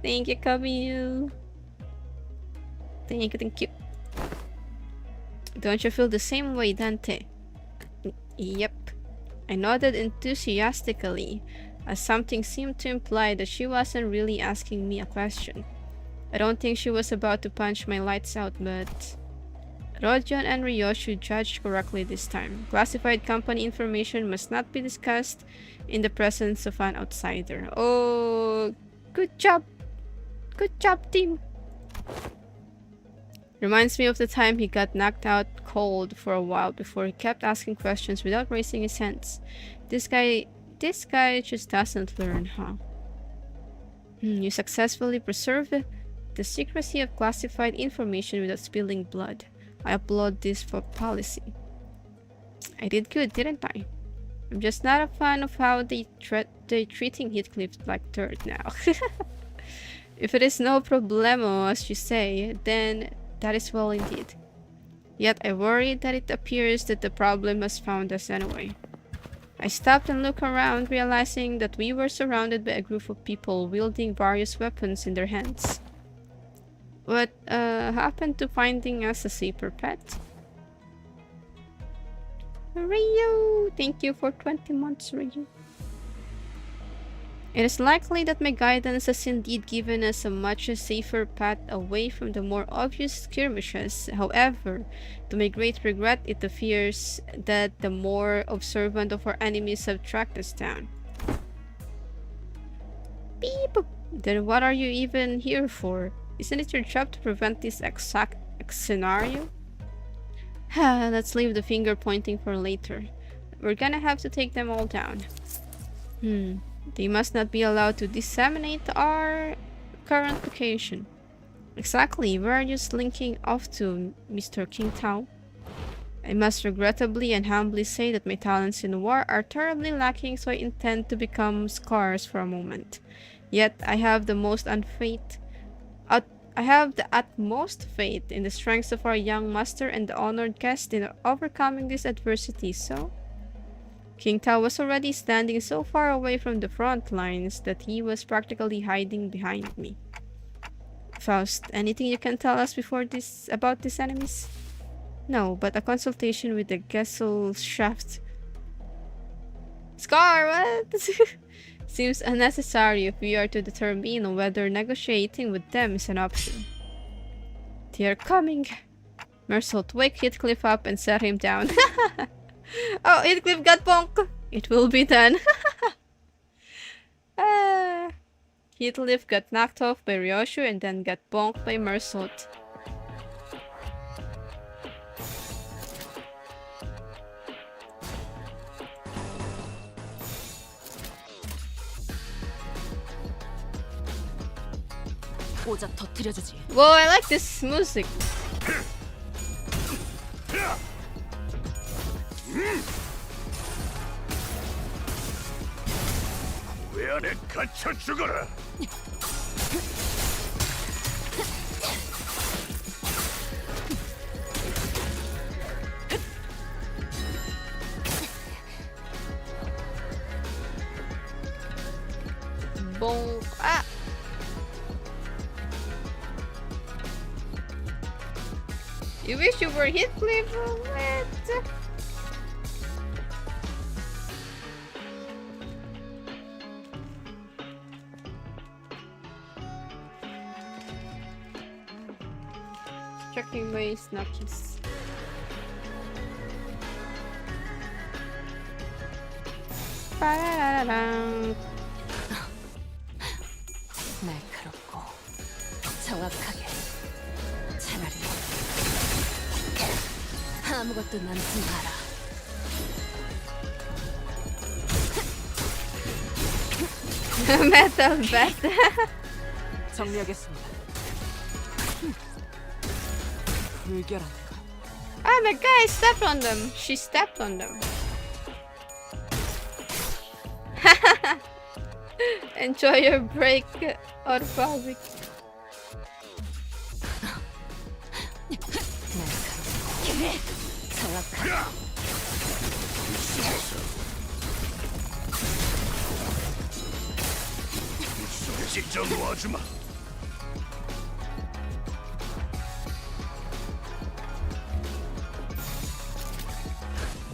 Thank you, Camille. Thank you. Don't you feel the same way, Dante? Yep. I nodded enthusiastically, as something seemed to imply that she wasn't really asking me a question. I don't think she was about to punch my lights out, but... Rodion and Ryoshu judged correctly this time. Classified company information must not be discussed in the presence of an outsider. Oh, good job! Good job, team! Reminds me of the time he got knocked out cold for a while before he kept asking questions without raising his hands. This guy just doesn't learn, huh? You successfully preserved the secrecy of classified information without spilling blood. I applaud this for policy. I did good, didn't I? I'm just not a fan of how they're treating Heathcliff like dirt now. If it is no problemo, as you say, then that is well indeed. Yet I worry that it appears that the problem has found us anyway. I stopped and looked around, realizing that we were surrounded by a group of people wielding various weapons in their hands. What happened to finding us a safer pet? Ryu! Thank you for 20 months, Ryu. It is likely that my guidance has indeed given us a much safer path away from the more obvious skirmishes. However, to my great regret, it appears that the more observant of our enemies have tracked us down. Beep! Then what are you even here for? Isn't it your job to prevent this exact scenario? Let's leave the finger pointing for later. We're gonna have to take them all down. They must not be allowed to disseminate our current location. Exactly, where are you slinking off to, Mr. King Tao? I must regrettably and humbly say that my talents in war are terribly lacking, so I intend to become scarce for a moment. Yet I have the utmost faith in the strength of our young master and the honored guest in overcoming this adversity, so... King Tao was already standing so far away from the front lines that he was practically hiding behind me. Faust, anything you can tell us about these enemies? No, but a consultation with the Gesellschaft. Scar, what? Seems unnecessary if we are to determine whether negotiating with them is an option. They are coming. Mersault, wake Heathcliff up and set him down. Oh, Heathcliff got bonk. It will be done. Heathcliff got knocked off by Ryoshu and then got bonked by Mersault. Whoa, I like this music. 그 안에 갇혀 죽어라. Bonk. Ah! You wish you were hit, Cleveland? Checking my snatches. Ba-da-da-da-dum. 날카롭고 정확하게 차라리 아무것도 남지 마라. Metal bat. 정리하겠습니다. 불결한 Ah, the guy stepped on them. She stepped on them. Enjoy your break, Orphavic. 정확하게 진짜 놓아주마.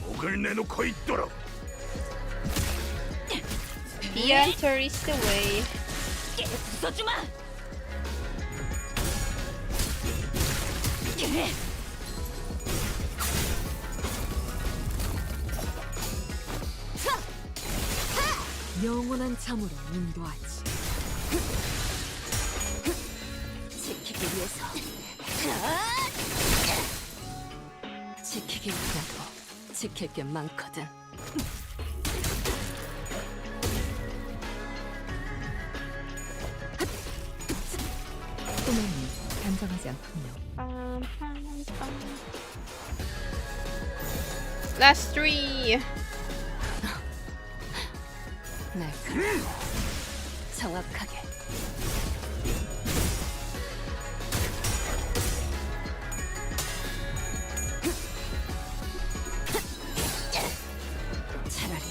목을 내놓고 있도록. The answer is the way. 부숴주마. 영원한 잠으로 인도하지. 지키기 위해서 지키기 위해서도 지킬 게 많거든. 소매는 단정하지 않군요. Last three. 날카롭고 정확하게 차라리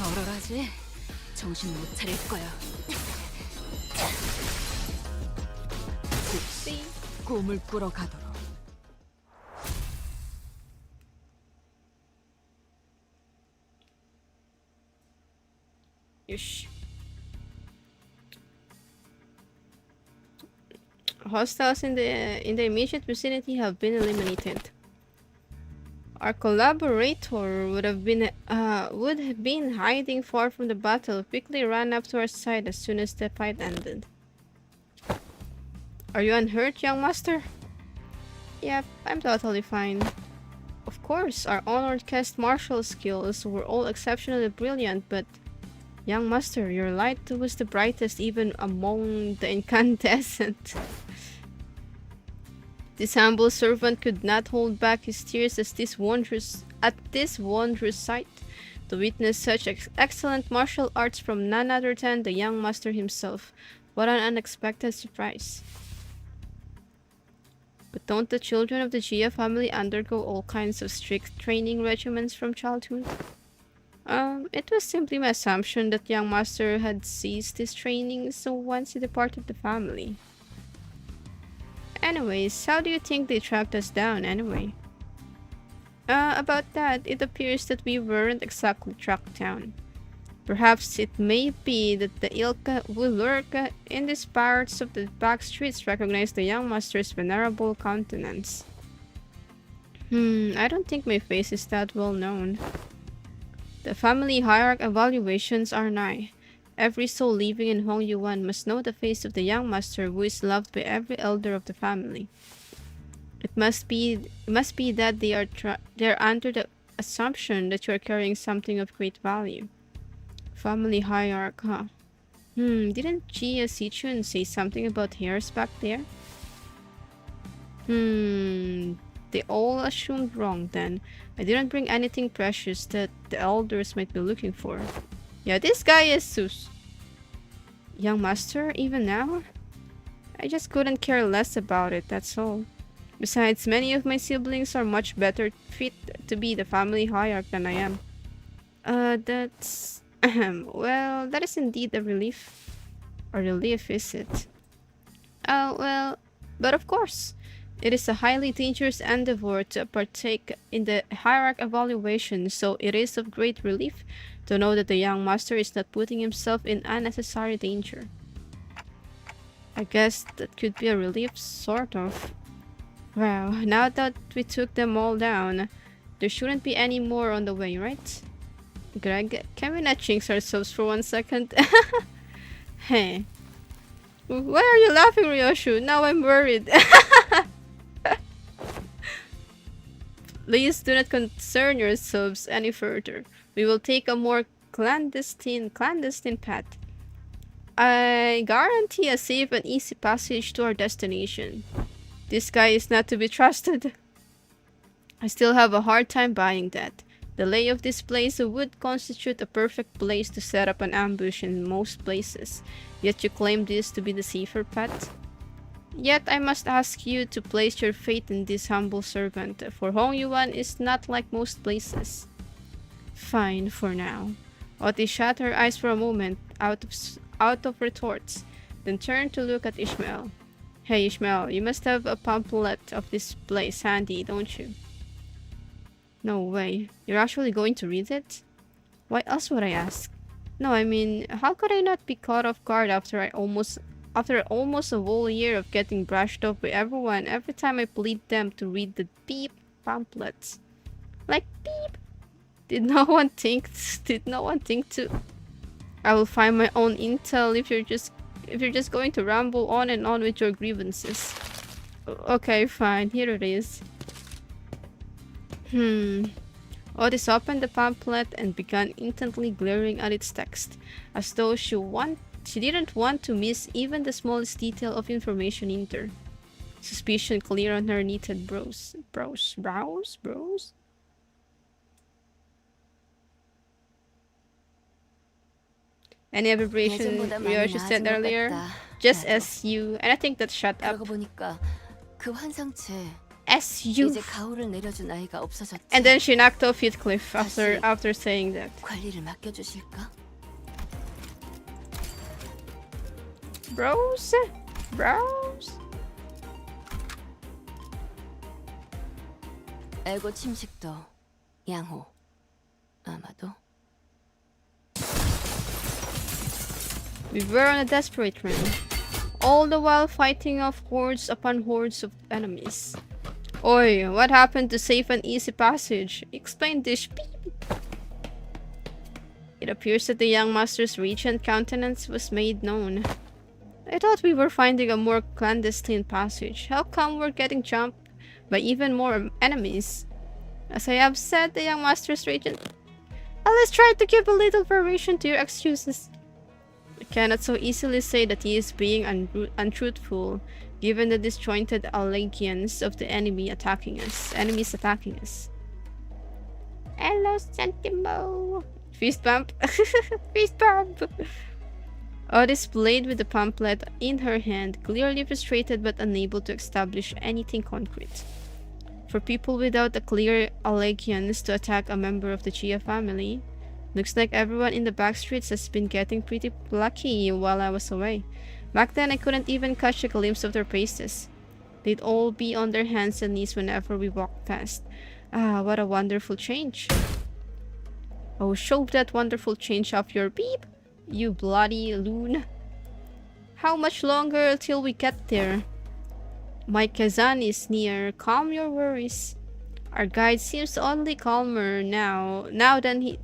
얼얼하지? 정신 못 차릴 거야. See. 꿈을 꾸러 가도록. Yush. Hostiles in the immediate vicinity have been eliminated. Our collaborator would have been hiding far from the battle, quickly ran up to our side as soon as the fight ended. Are you unhurt, young master? Yep, I'm totally fine. Of course, our honored cast martial skills were all exceptionally brilliant, but young master, your light was the brightest even among the incandescent. This humble servant could not hold back his tears at this wondrous sight, to witness such excellent martial arts from none other than the young master himself. What an unexpected surprise. But don't the children of the Gia family undergo all kinds of strict training regimens from childhood? It was simply my assumption that young master had ceased his training so once he departed the family. Anyways, how do you think they tracked us down anyway? About that, it appears that we weren't exactly tracked down. Perhaps it may be that the ilk who lurk in these parts of the back streets recognize the young master's venerable countenance. I don't think my face is that well known. The family hierarch evaluations are nigh. Every soul living in Hong Yuan must know the face of the young master who is loved by every elder of the family. It must be that they are under the assumption that you are carrying something of great value. Family hierarch, huh? Didn't Gia Sichun say something about hairs back there? They all assumed wrong then. I didn't bring anything precious that the elders might be looking for. Yeah, this guy is sus. Young master, even now? I just couldn't care less about it, that's all. Besides, many of my siblings are much better fit to be the family hierarch than I am. That's... well, that is indeed a relief. A relief, is it? Oh, well... But of course, it is a highly dangerous endeavor to partake in the hierarch evaluation, so it is of great relief to know that the young master is not putting himself in unnecessary danger. I guess that could be a relief, sort of. Well, now that we took them all down, there shouldn't be any more on the way, right? Greg, can we not jinx ourselves for 1 second? Hey. Why are you laughing, Ryoshu? Now I'm worried. Please do not concern yourselves any further. We will take a more clandestine path. I guarantee a safe and easy passage to our destination. This guy is not to be trusted. I still have a hard time buying that. The lay of this place would constitute a perfect place to set up an ambush in most places. Yet you claim this to be the safer path? Yet I must ask you to place your faith in this humble servant, for Hongyuan is not like most places. Fine, for now. Oti shut her eyes for a moment, out of retorts, then turned to look at Ishmael. Hey Ishmael, you must have a pamphlet of this place handy, don't you? No way. You're actually going to read it? Why else would I ask? No, I mean, how could I not be caught off guard after almost a whole year of getting brushed off by everyone every time I plead them to read the beep pamphlets? Like beep. Did no one think to? I will find my own intel if you're just going to ramble on and on with your grievances. Okay, fine. Here it is. Otis opened the pamphlet and began intently glaring at its text, as though she didn't want to miss even the smallest detail of information in there. Suspicion clear on her knitted brows. Brows? Any abbreviation Ryoshi said earlier? Just SU. And I think that's shut up. 그러고 보니까 그 환상체 SU. 이제 가오를 내려준 아이가 없어졌지. And then she knocked off Heathcliff after saying that. 관리를 맡겨주실까? Bros? 에고 침식도 양호. 아마도. We were on a desperate run, all the while fighting off hordes upon hordes of enemies. Oi, what happened to safe and easy passage? Explain this. It appears that the young master's radiant countenance was made known. I thought we were finding a more clandestine passage. How come we're getting jumped by even more enemies? As I have said, the young master's radiant... Let's try to give a little variation to your excuses. I cannot so easily say that he is being untruthful, given the disjointed allegiance of the enemies attacking us. Hello, Sentimo! Fist bump! Fist bump! Otis played with the pamphlet in her hand, clearly frustrated but unable to establish anything concrete. For people without a clear allegiance to attack a member of the Chia family, looks like everyone in the back streets has been getting pretty lucky while I was away. Back then, I couldn't even catch a glimpse of their faces. They'd all be on their hands and knees whenever we walked past. Ah, what a wonderful change. Oh, shove that wonderful change off your beep, you bloody loon. How much longer till we get there? My Kazan is near. Calm your worries. Our guide seems oddly calmer now than he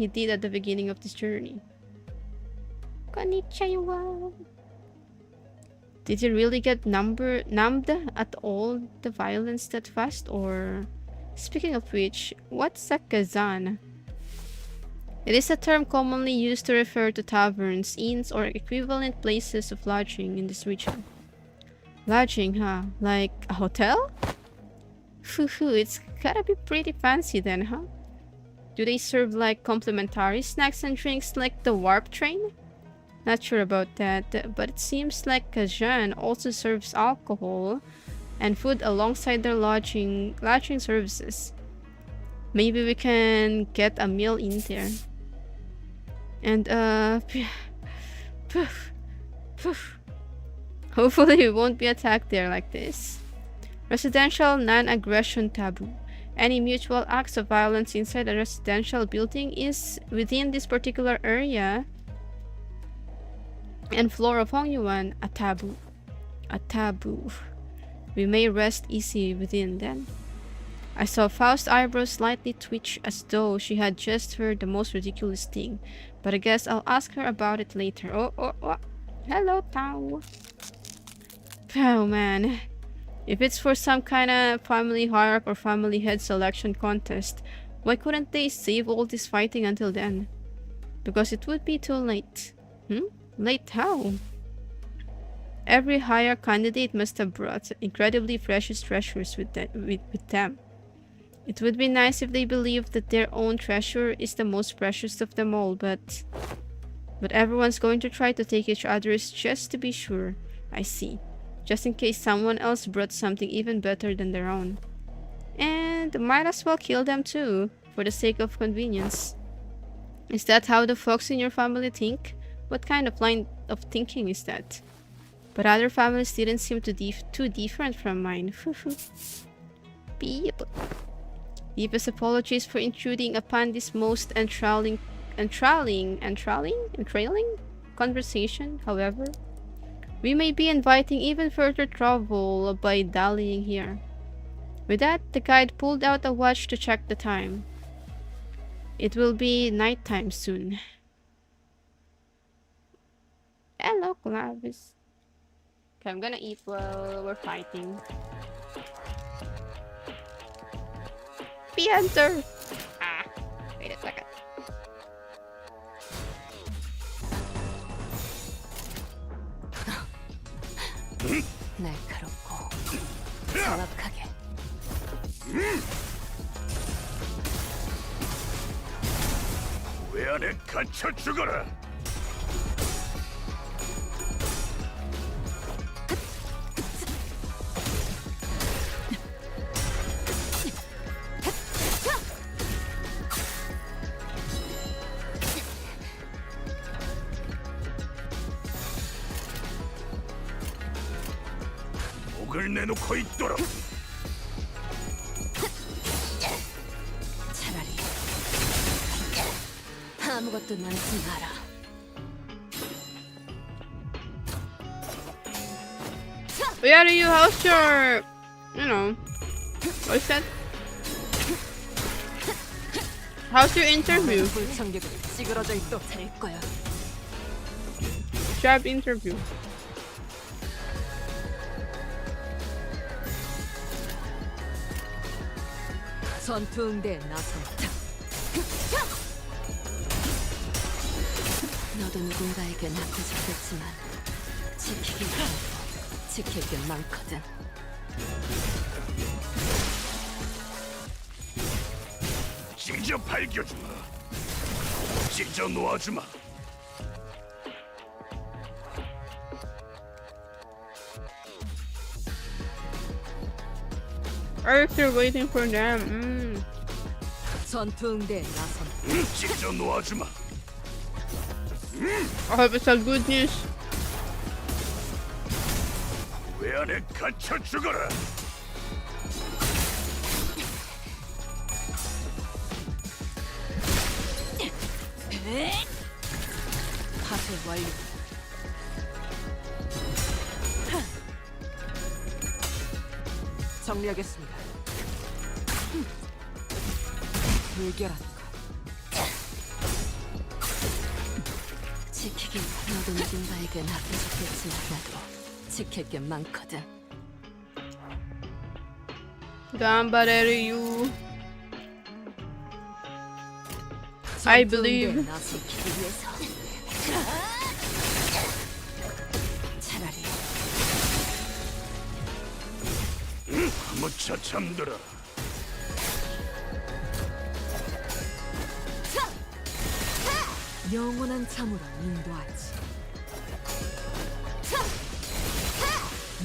did at the beginning of this journey. Konnichiwa. Did you really get numbed at all the violence that fast? Or, speaking of which, what's a Kazan? It is a term commonly used to refer to taverns, inns, or equivalent places of lodging in this region. Lodging, huh? Like a hotel? Hoo, it's gotta be pretty fancy then, huh? Do they serve like complimentary snacks and drinks like the warp train? Not sure about that, but it seems like Kazan also serves alcohol and food alongside their lodging services. Maybe we can get a meal in there. And hopefully we won't be attacked there like this. Residential non-aggression taboo. Any mutual acts of violence inside a residential building is within this particular area and floor of Hongyuan a taboo. A taboo. We may rest easy within then. I saw Faust's eyebrows slightly twitch as though she had just heard the most ridiculous thing, but I guess I'll ask her about it later. Oh. Hello, Tao. Oh man. If it's for some kind of family hierarch or family head selection contest, why couldn't they save all this fighting until then? Because it would be too late. Late how? Every higher candidate must have brought incredibly precious treasures with them. It would be nice if they believed that their own treasure is the most precious of them all, but everyone's going to try to take each other's just to be sure. I see. Just in case someone else brought something even better than their own. And might as well kill them too, for the sake of convenience. Is that how the folks in your family think? What kind of line of thinking is that? But other families didn't seem too different from mine. Beep. Deepest apologies for intruding upon this most entrailing conversation, however. We may be inviting even further trouble by dallying here. With that, the guide pulled out a watch to check the time. It will be nighttime soon. Hello, Clavis. Okay, I'm gonna eat while we're fighting. Enter. Wait a second. 날카롭고 정확하게. 왜 안에 갇혀 죽어라. 목을 내놓고 있도록. 차라리 아무것도 넣지 마라. Where do you house your, what's that? How's your interview? 불청객은 찌그러져 있도록 될 거야. Job interview. 전투 응대에 나선다. 너도 누군가에게 낳고 싶겠지만 지키기 어려워. 지킬 게 많거든. 찢어 발겨주마. 찢어 놓아주마. Are you still waiting for them? 전투 응대에 나선다. 찢어 놓아주마. I hope it's a good news. 왜 안에 갇혀 죽어라. 파쇄 완료. 정리하겠습니다. 불결한가. 지키긴 너도 누군가에게 낳고 싶겠지만 나도 지킬 게 많거든. Gambareru. I 전투응대에 believe. 나선 지키기 위해서 차라리 무차 잠들어. 영원한 잠으로 인도하지.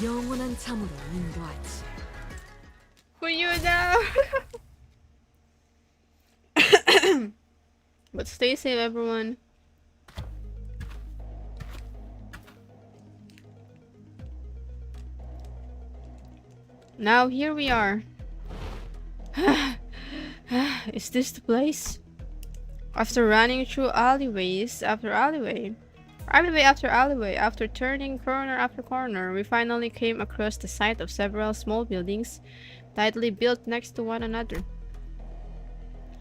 영원한 잠으로 인도하지. Who you now? But stay safe, everyone. Now here we are. Is this the place? After running through alleyways after alleyway, alleyway after alleyway, after turning corner after corner, we finally came across the site of several small buildings tightly built next to one another.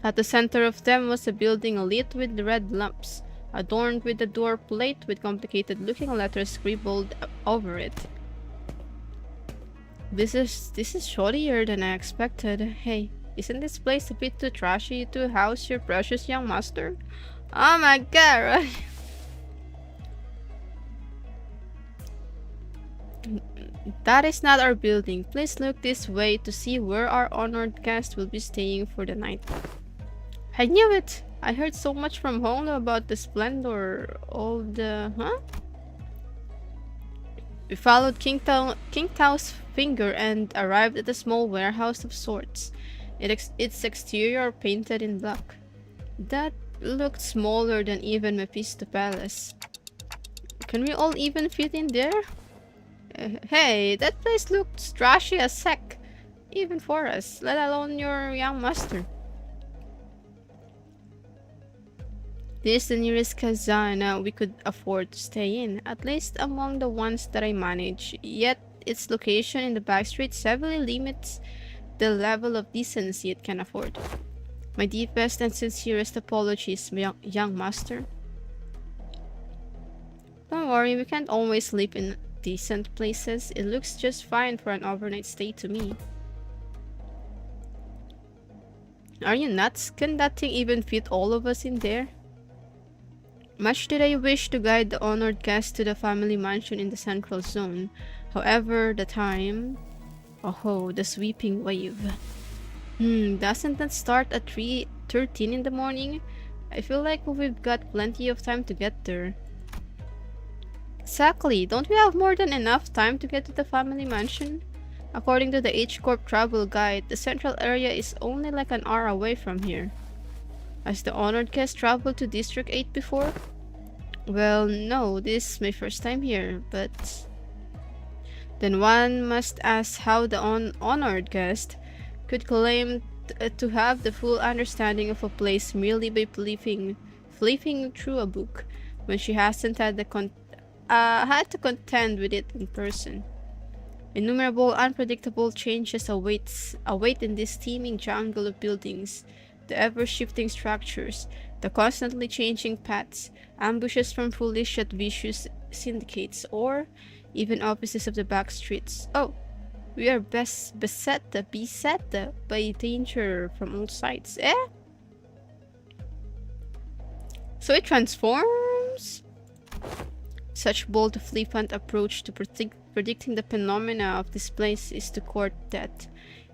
At the center of them was a building lit with red lamps, adorned with a door plate with complicated-looking letters scribbled over it. This is shoddier than I expected. Hey, isn't this place a bit too trashy to house your precious young master? Oh my god, right? That is not our building. Please look this way to see where our honored guest will be staying for the night. I knew it! I heard so much from home about the splendor of the... Huh? We followed King Tao's finger and arrived at a small warehouse of sorts. Its exterior painted in black. That looked smaller than even Mephisto Palace. Can we all even fit in there? Hey, that place looked trashy as heck. Even for us, let alone your young master. This is the nearest Kazana we could afford to stay in, at least among the ones that I manage, yet its location in the backstreets heavily limits the level of decency it can afford. My deepest and sincerest apologies, young master. Don't worry, we can't always sleep in decent places. It looks just fine for an overnight stay to me. Are you nuts? Can that thing even fit all of us in there? Much did I wish to guide the honored guest to the family mansion in the central zone. However, the time... Oh, the sweeping wave. Doesn't that start at 3:13 in the morning? I feel like we've got plenty of time to get there. Exactly, don't we have more than enough time to get to the family mansion? According to the H-Corp travel guide, the central area is only like an hour away from here. Has the honored guest traveled to District 8 before? Well, no, this is my first time here, but... Then one must ask how the honored guest could claim to have the full understanding of a place merely by flipping through a book when she hasn't had to contend with it in person. Innumerable unpredictable changes await in this teeming jungle of buildings. The ever-shifting structures, the constantly changing paths, ambushes from foolish yet vicious syndicates, or even offices of the back streets. Oh, we are beset by danger from all sides, eh? So it transforms? Such bold, flippant approach to predicting the phenomena of this place is to court death.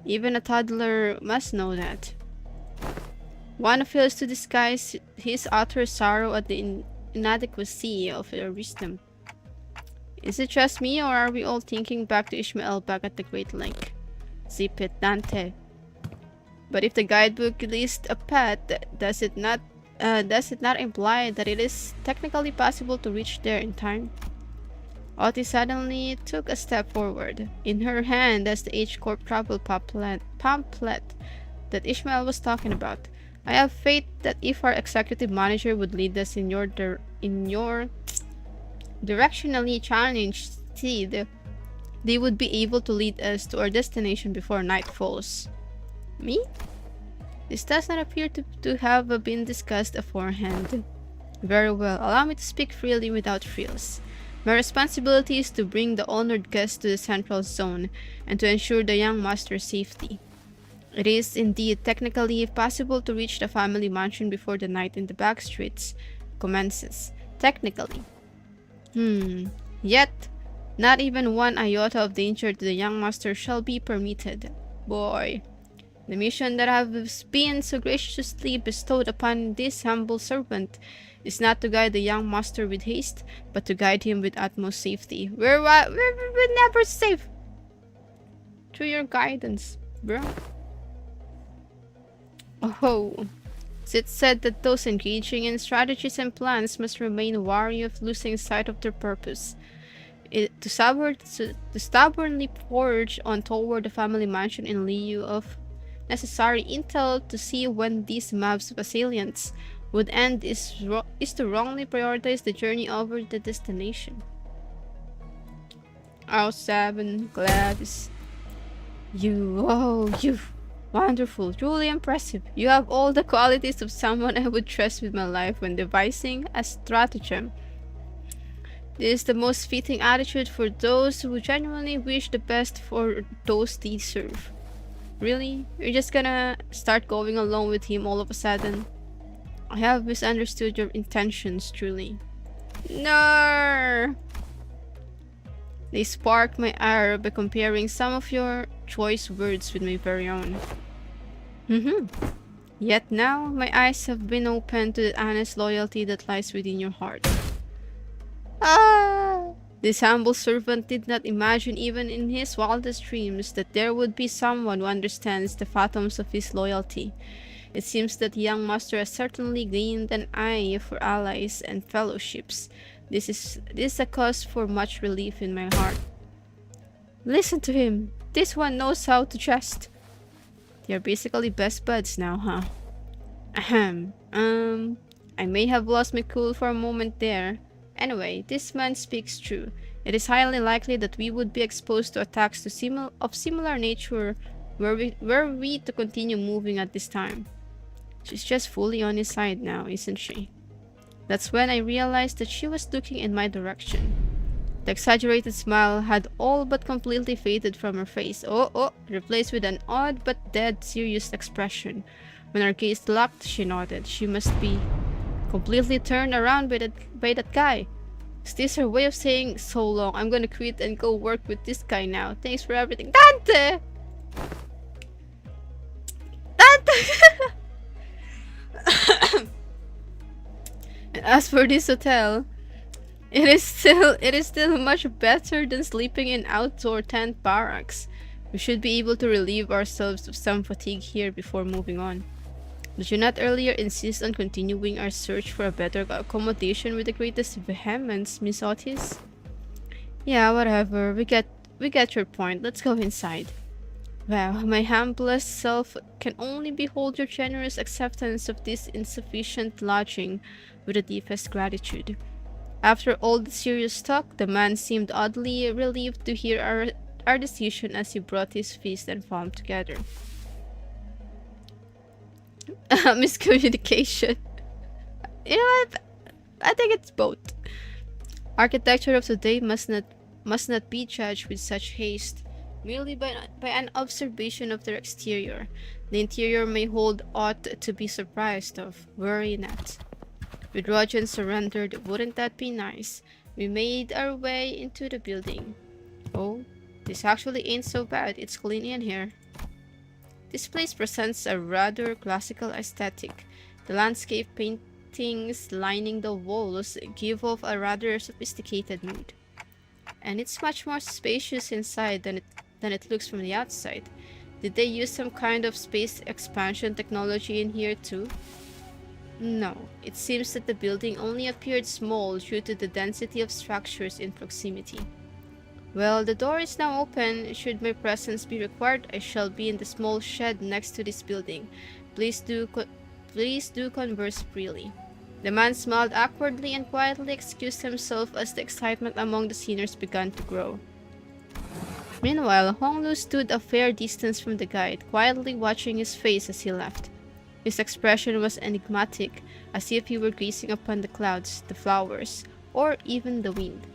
Even a toddler must know that. One fails to disguise his utter sorrow at the inadequacy of their wisdom. Is it just me, or are we all thinking back to Ishmael back at the Great Lake? Zip it, Dante. But if the guidebook lists a path, does it not imply that it is technically possible to reach there in time? Otis suddenly took a step forward. In her hand was the H-Corp travel pamphlet that Ishmael was talking about. I have faith that if our executive manager would lead us in your directionally challenged steed, they would be able to lead us to our destination before night falls. Me? This does not appear to have been discussed beforehand. Very well, allow me to speak freely without frills. My responsibility is to bring the honored guest to the central zone and to ensure the young master's safety. It is indeed technically possible to reach the family mansion before the night in the back streets commences. Technically. Yet, not even one iota of danger to the young master shall be permitted. Boy. The mission that has been so graciously bestowed upon this humble servant is not to guide the young master with haste, but to guide him with utmost safety. We're never safe through your guidance, bro. Oh, it's said that those engaging in strategies and plans must remain wary of losing sight of their purpose. To stubbornly forge on toward the family mansion in lieu of necessary intel to see when these mobs of assailants would end is to wrongly prioritize the journey over the destination. Oh, 7, Gladys. You wonderful, truly impressive. You have all the qualities of someone I would trust with my life when devising a stratagem. This is the most fitting attitude for those who genuinely wish the best for those they serve. Really? You're just gonna start going along with him all of a sudden? I have misunderstood your intentions, truly. No! They sparked my ire by comparing some of your choice words with my very own. Yet now, my eyes have been opened to the honest loyalty that lies within your heart. This humble servant did not imagine even in his wildest dreams that there would be someone who understands the phantoms of his loyalty. It seems that the young master has certainly gained an eye for allies and fellowships. This is a cause for much relief in my heart. Listen to him. This one knows how to jest. They're basically best buds now, huh? Ahem. I may have lost my cool for a moment there. Anyway, this man speaks true. It is highly likely that we would be exposed to attacks of similar nature were we to continue moving at this time. She's just fully on his side now, isn't she? That's when I realized that she was looking in my direction. The exaggerated smile had all but completely faded from her face. Replaced with an odd but dead serious expression. When our gaze locked, she nodded. She must be completely turned around by that guy. Is this her way of saying, so long, I'm gonna quit and go work with this guy now. Thanks for everything. Dante! Dante! And as for this hotel, it is still much better than sleeping in outdoor tent barracks. We should be able to relieve ourselves of some fatigue here before moving on. Did you not earlier insist on continuing our search for a better accommodation with the greatest vehemence, Miss Otis? Yeah, whatever. We get your point. Let's go inside. Wow, my humblest self can only behold your generous acceptance of this insufficient lodging with the deepest gratitude. After all the serious talk, the man seemed oddly relieved to hear our decision as he brought his fist and palm together. Miscommunication. You know what? I think it's both. Architecture of today must not be judged with such haste, merely by an observation of their exterior. The interior may hold aught to be surprised of. Worry not. With Rojan surrendered, wouldn't that be nice? We made our way into the building. Oh, this actually ain't so bad. It's clean in here. This place presents a rather classical aesthetic. The landscape paintings lining the walls give off a rather sophisticated mood. And it's much more spacious inside than it looks from the outside. Did they use some kind of space expansion technology in here too? No, it seems that the building only appeared small due to the density of structures in proximity. Well, the door is now open. Should my presence be required, I shall be in the small shed next to this building. Please do converse freely. The man smiled awkwardly and quietly excused himself as the excitement among the sinners began to grow. Meanwhile, Honglu stood a fair distance from the guide, quietly watching his face as he left. His expression was enigmatic, as if he were gazing upon the clouds, the flowers, or even the wind.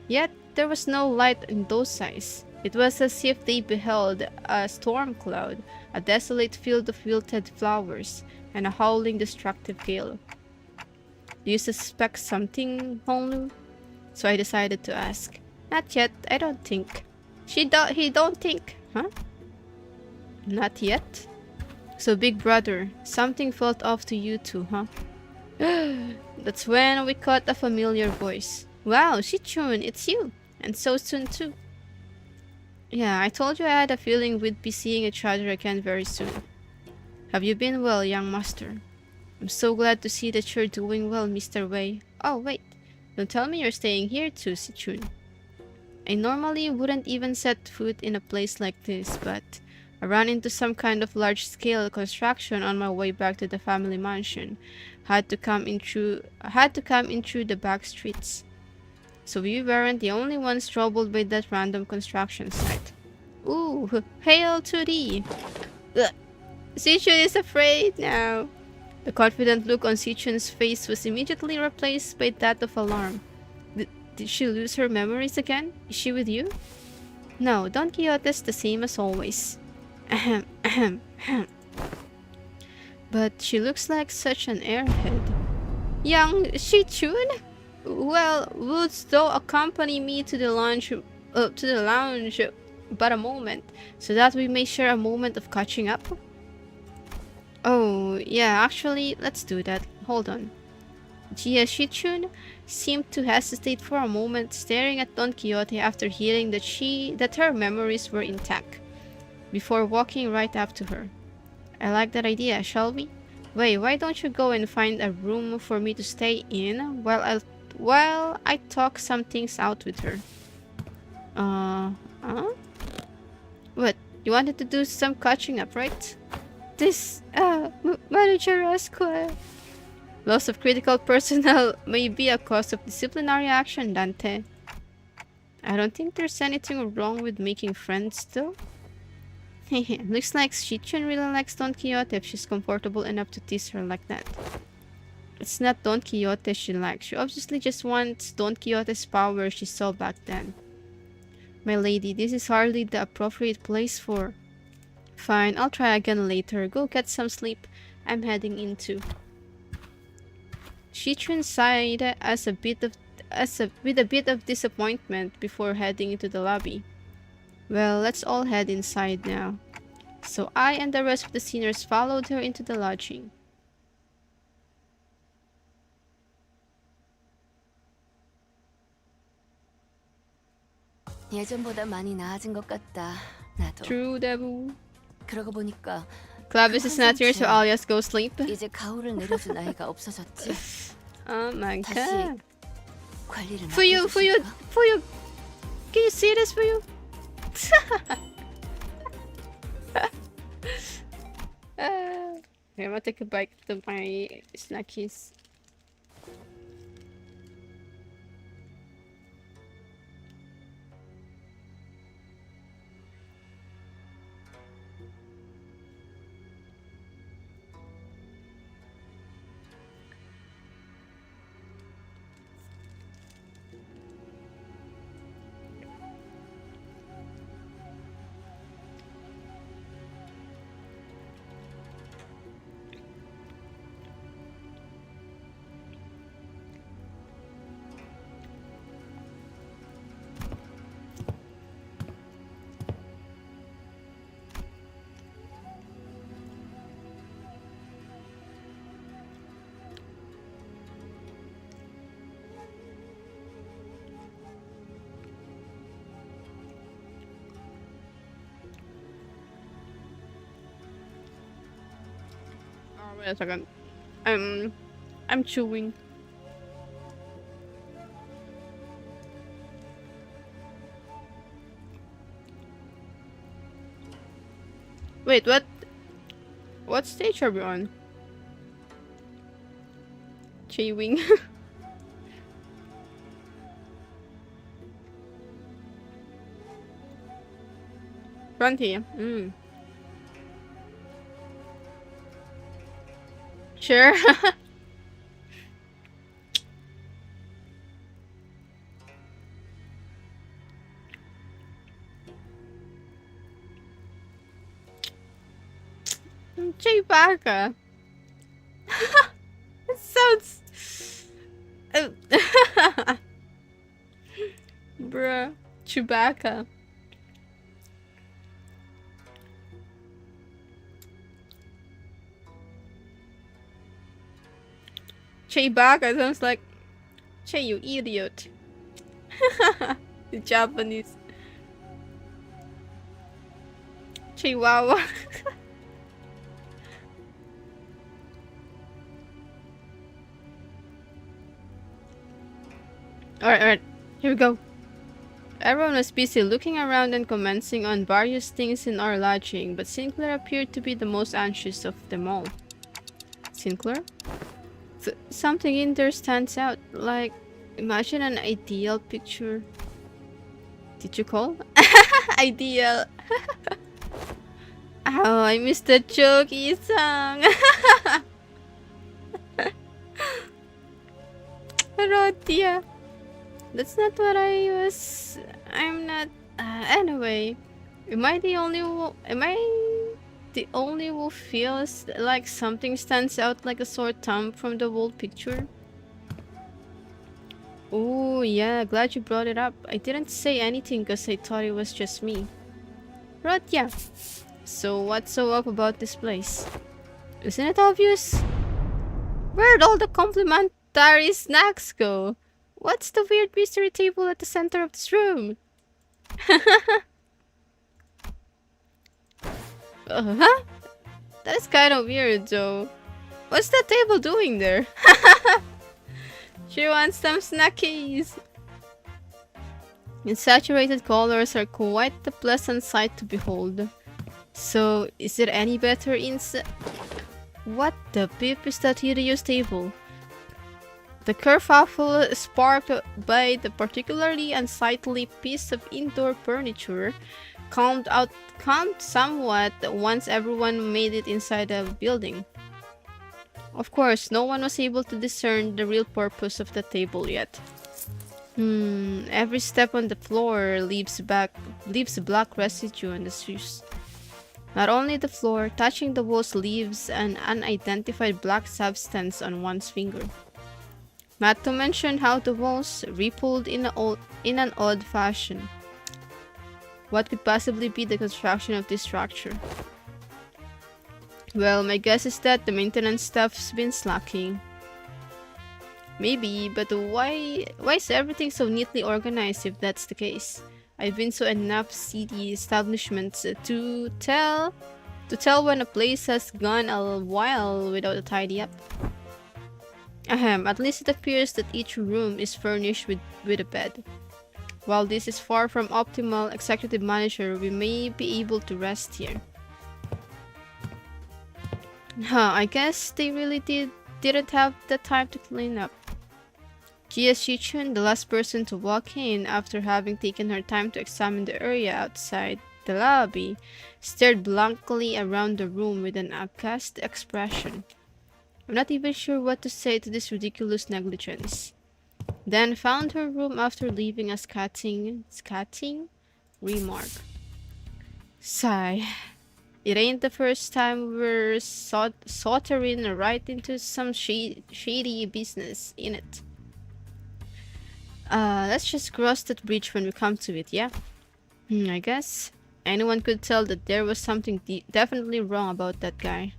Yet, there was no light in those eyes. It was as if they beheld a storm cloud, a desolate field of wilted flowers, and a howling destructive gale. Do you suspect something, Honglu? So I decided to ask. Not yet, I don't think. He don't think, huh? Not yet? So big brother, something felt off to you too, huh? That's when we caught a familiar voice. Wow, Shichun, it's you! And so soon too. Yeah, I told you I had a feeling we'd be seeing each other again very soon. Have you been well, young master? I'm so glad to see that you're doing well, Mr. Wei. Oh, wait. Don't tell me you're staying here too, Sichun. I normally wouldn't even set foot in a place like this, but I ran into some kind of large-scale construction on my way back to the family mansion. Had to come in through the back streets. So we weren't the only ones troubled by that random construction site. Ooh, hail to thee! Sichun is afraid now. The confident look on Sichun's face was immediately replaced by that of alarm. Did she lose her memories again? Is she with you? No, Don Quixote's the same as always. Ahem, ahem, ahem. But she looks like such an airhead. Young Shichun? Well, wouldst thou accompany me to the lounge but a moment, so that we may share a moment of catching up? Oh, yeah, actually, let's do that. Hold on. Jia Shichun seemed to hesitate for a moment, staring at Don Quixote after hearing that her memories were intact, before walking right up to her. I like that idea, shall we? Wait, why don't you go and find a room for me to stay in while I talk some things out with her? What? You wanted to do some catching up, right? This, Manager Rascal. Loss of critical personnel may be a cause of disciplinary action, Dante. I don't think there's anything wrong with making friends, though. Looks like Shichun really likes Don Quixote if she's comfortable enough to tease her like that. It's not Don Quixote she likes. She obviously just wants Don Quixote's power she saw back then. My lady, this is hardly the appropriate place for... Fine, I'll try again later. Go get some sleep. I'm heading in too. Shichun sighed with a bit of disappointment before heading into the lobby. Well, let's all head inside now. So I and the rest of the seniors followed her into the lodging. 예전보다 많이 나아진 것 같다. 나도. True, Debu. 그러고 보니까 Clavis is not here, so alias go sleep. 이제 가오를 내려줄 나이가 없어졌지. Oh my 다시 god. 관리를 Fuyu, Fuyu. Can you see this, Fuyu? Okay, I'm gonna take a bite of my snackies. Wait a second. I'm chewing. Wait, what? What stage are we on? Chewing. Frontier. Sure. Chewbacca. It sounds... Bruh. Chewbacca. Chewbacca sounds like... Che, you idiot. The Japanese. Chihuahua. Alright, here we go. Everyone was busy looking around and commenting on various things in our lodging, but Sinclair appeared to be the most anxious of them all. Sinclair? Something in there stands out, like, imagine an ideal picture. Did you call? Ideal. Oh, I missed the joke, Isang. Rodia. That's not what I was... I'm not... anyway. Am I the only who feels like something stands out like a sore thumb from the whole picture? Oh, yeah, glad you brought it up. I didn't say anything because I thought it was just me. Rodia. So what's so up about this place? Isn't it obvious? Where'd all the complimentary snacks go? What's the weird mystery table at the center of this room? Huh? That is kind of weird though. What's that table doing there? She wants some snackies. Insaturated colors are quite a pleasant sight to behold. So, is it any better What the beep is that hideous table? The kerfuffle sparked by the particularly unsightly piece of indoor furniture calmed somewhat once everyone made it inside the building. Of course, no one was able to discern the real purpose of the table yet. Every step on the floor leaves black residue on the shoes. Not only the floor, touching the walls leaves an unidentified black substance on one's finger. Not to mention how the walls rippled in an odd fashion. What could possibly be the construction of this structure? Well, my guess is that the maintenance staff's been slacking. Maybe, but why is everything so neatly organized if that's the case? I've been to enough city establishments to tell when a place has gone a while without a tidy up. At least it appears that each room is furnished with a bed. While this is far from optimal, executive manager, we may be able to rest here. I guess they really didn't have the time to clean up. Jia Shichun, the last person to walk in after having taken her time to examine the area outside the lobby, stared blankly around the room with an aghast expression. I'm not even sure what to say to this ridiculous negligence. Then found her room after leaving a scathing remark. Sigh. It ain't the first time we're sottering right into some shady business, innit? Let's just cross that bridge when we come to it, yeah? I guess. Anyone could tell that there was something definitely wrong about that guy.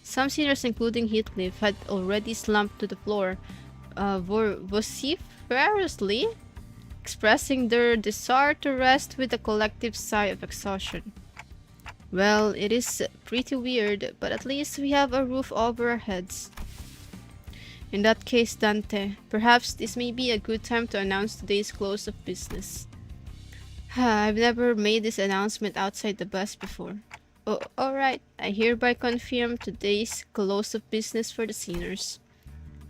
Some seniors, including Heathcliff, had already slumped to the floor, vociferously expressing their desire to rest with a collective sigh of exhaustion. Well, it is pretty weird, but at least we have a roof over our heads. In that case, Dante, perhaps this may be a good time to announce today's close of business. I've never made this announcement outside the bus before. Oh, alright, I hereby confirm today's close of business for the seniors.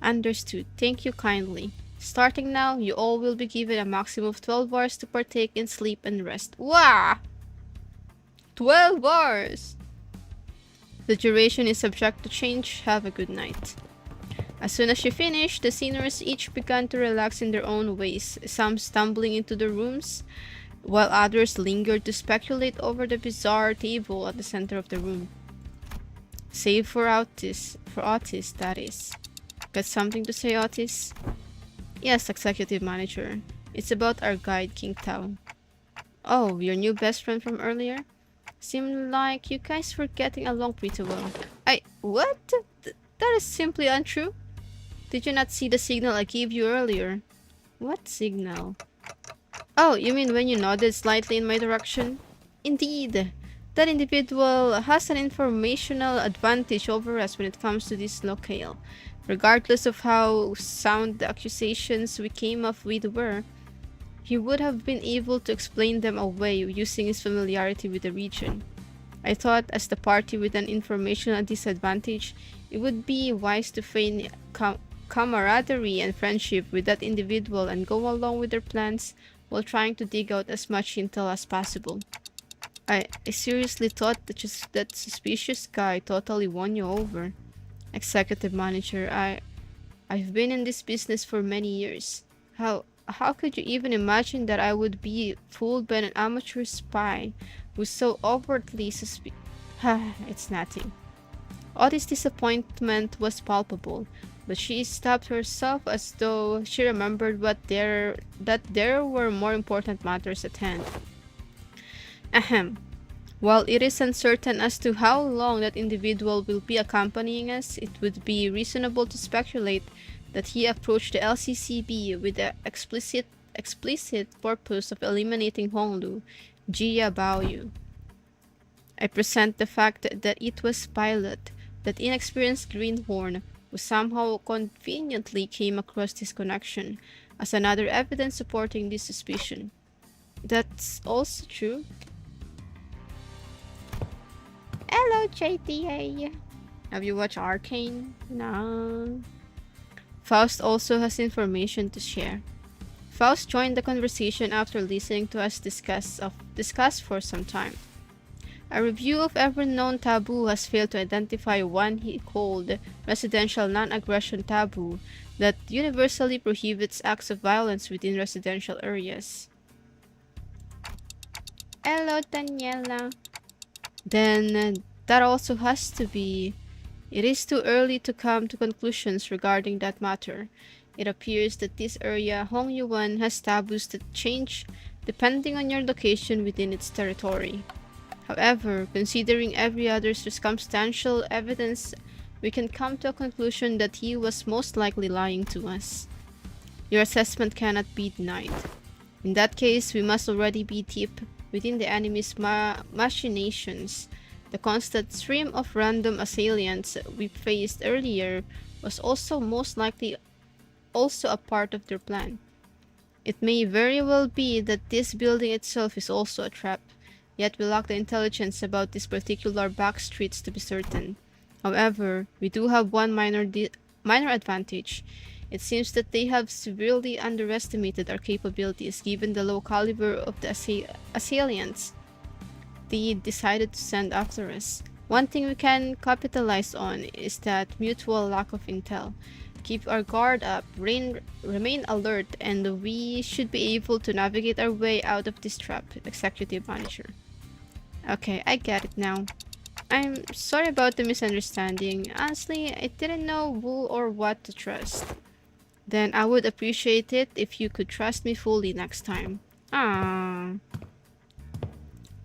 Understood, thank you kindly. Starting now, you all will be given a maximum of 12 hours to partake in sleep and rest. Wow! 12 hours! The duration is subject to change. Have a good night. As soon as she finished, the seniors each began to relax in their own ways, some stumbling into the rooms, while others lingered to speculate over the bizarre table at the center of the room. Save for Otis. For Otis, that is. Got something to say, Otis? Yes, Executive Manager. It's about our guide, King Tao. Oh, your new best friend from earlier? Seemed like you guys were getting along pretty well. What? That is simply untrue. Did you not see the signal I gave you earlier? What signal? Oh, you mean when you nodded slightly in my direction? Indeed. That individual has an informational advantage over us when it comes to this locale. Regardless of how sound the accusations we came up with were, he would have been able to explain them away using his familiarity with the region. I thought, as the party with an informational disadvantage, it would be wise to feign camaraderie and friendship with that individual and go along with their plans while trying to dig out as much intel as possible. I seriously thought that just that suspicious guy totally won you over. Executive Manager, I've been in this business for many years. How could you even imagine that I would be fooled by an amateur spy who's so overtly It's nothing. Otis' disappointment was palpable, but she stopped herself as though she remembered that there were more important matters at hand. Ahem. While it is uncertain as to how long that individual will be accompanying us, it would be reasonable to speculate that he approached the LCCB with the explicit purpose of eliminating Honglu, Jia Baoyu. I present the fact that it was Pilot, that inexperienced greenhorn, who somehow conveniently came across this connection, as another evidence supporting this suspicion. That's also true. Hello, JTA. Have you watched Arcane? No. Faust also has information to share. Faust joined the conversation after listening to us discuss for some time. A review of every known taboo has failed to identify one he called residential non-aggression taboo that universally prohibits acts of violence within residential areas. Hello, Daniela. Then that also has to be... It is too early to come to conclusions regarding that matter. It appears that this area, Hongyuan, has taboos that change depending on your location within its territory. However, considering every other circumstantial evidence, we can come to a conclusion that he was most likely lying to us. Your assessment cannot be denied. In that case, we must already be deep within the enemy's machinations. The constant stream of random assailants we faced earlier was also most likely also a part of their plan. It may very well be that this building itself is also a trap, yet we lack the intelligence about these particular back streets to be certain. However, we do have one minor advantage. It seems that they have severely underestimated our capabilities given the low caliber of the assailants they decided to send after us. One thing we can capitalize on is that mutual lack of intel. Keep our guard up, remain alert, and we should be able to navigate our way out of this trap, Executive Manager. Okay, I get it now. I'm sorry about the misunderstanding. Honestly, I didn't know who or what to trust. Then I would appreciate it if you could trust me fully next time. Ah.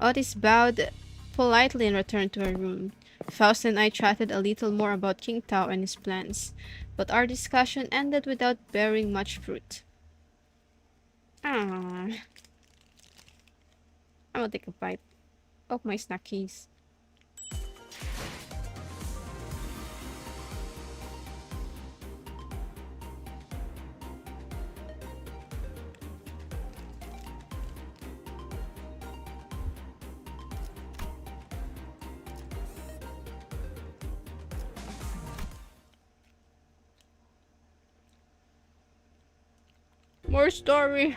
Otis bowed politely and returned to her room. Faust and I chatted a little more about King Tao and his plans, but our discussion ended without bearing much fruit. Ah. I'm gonna take a bite of my snackies. More story.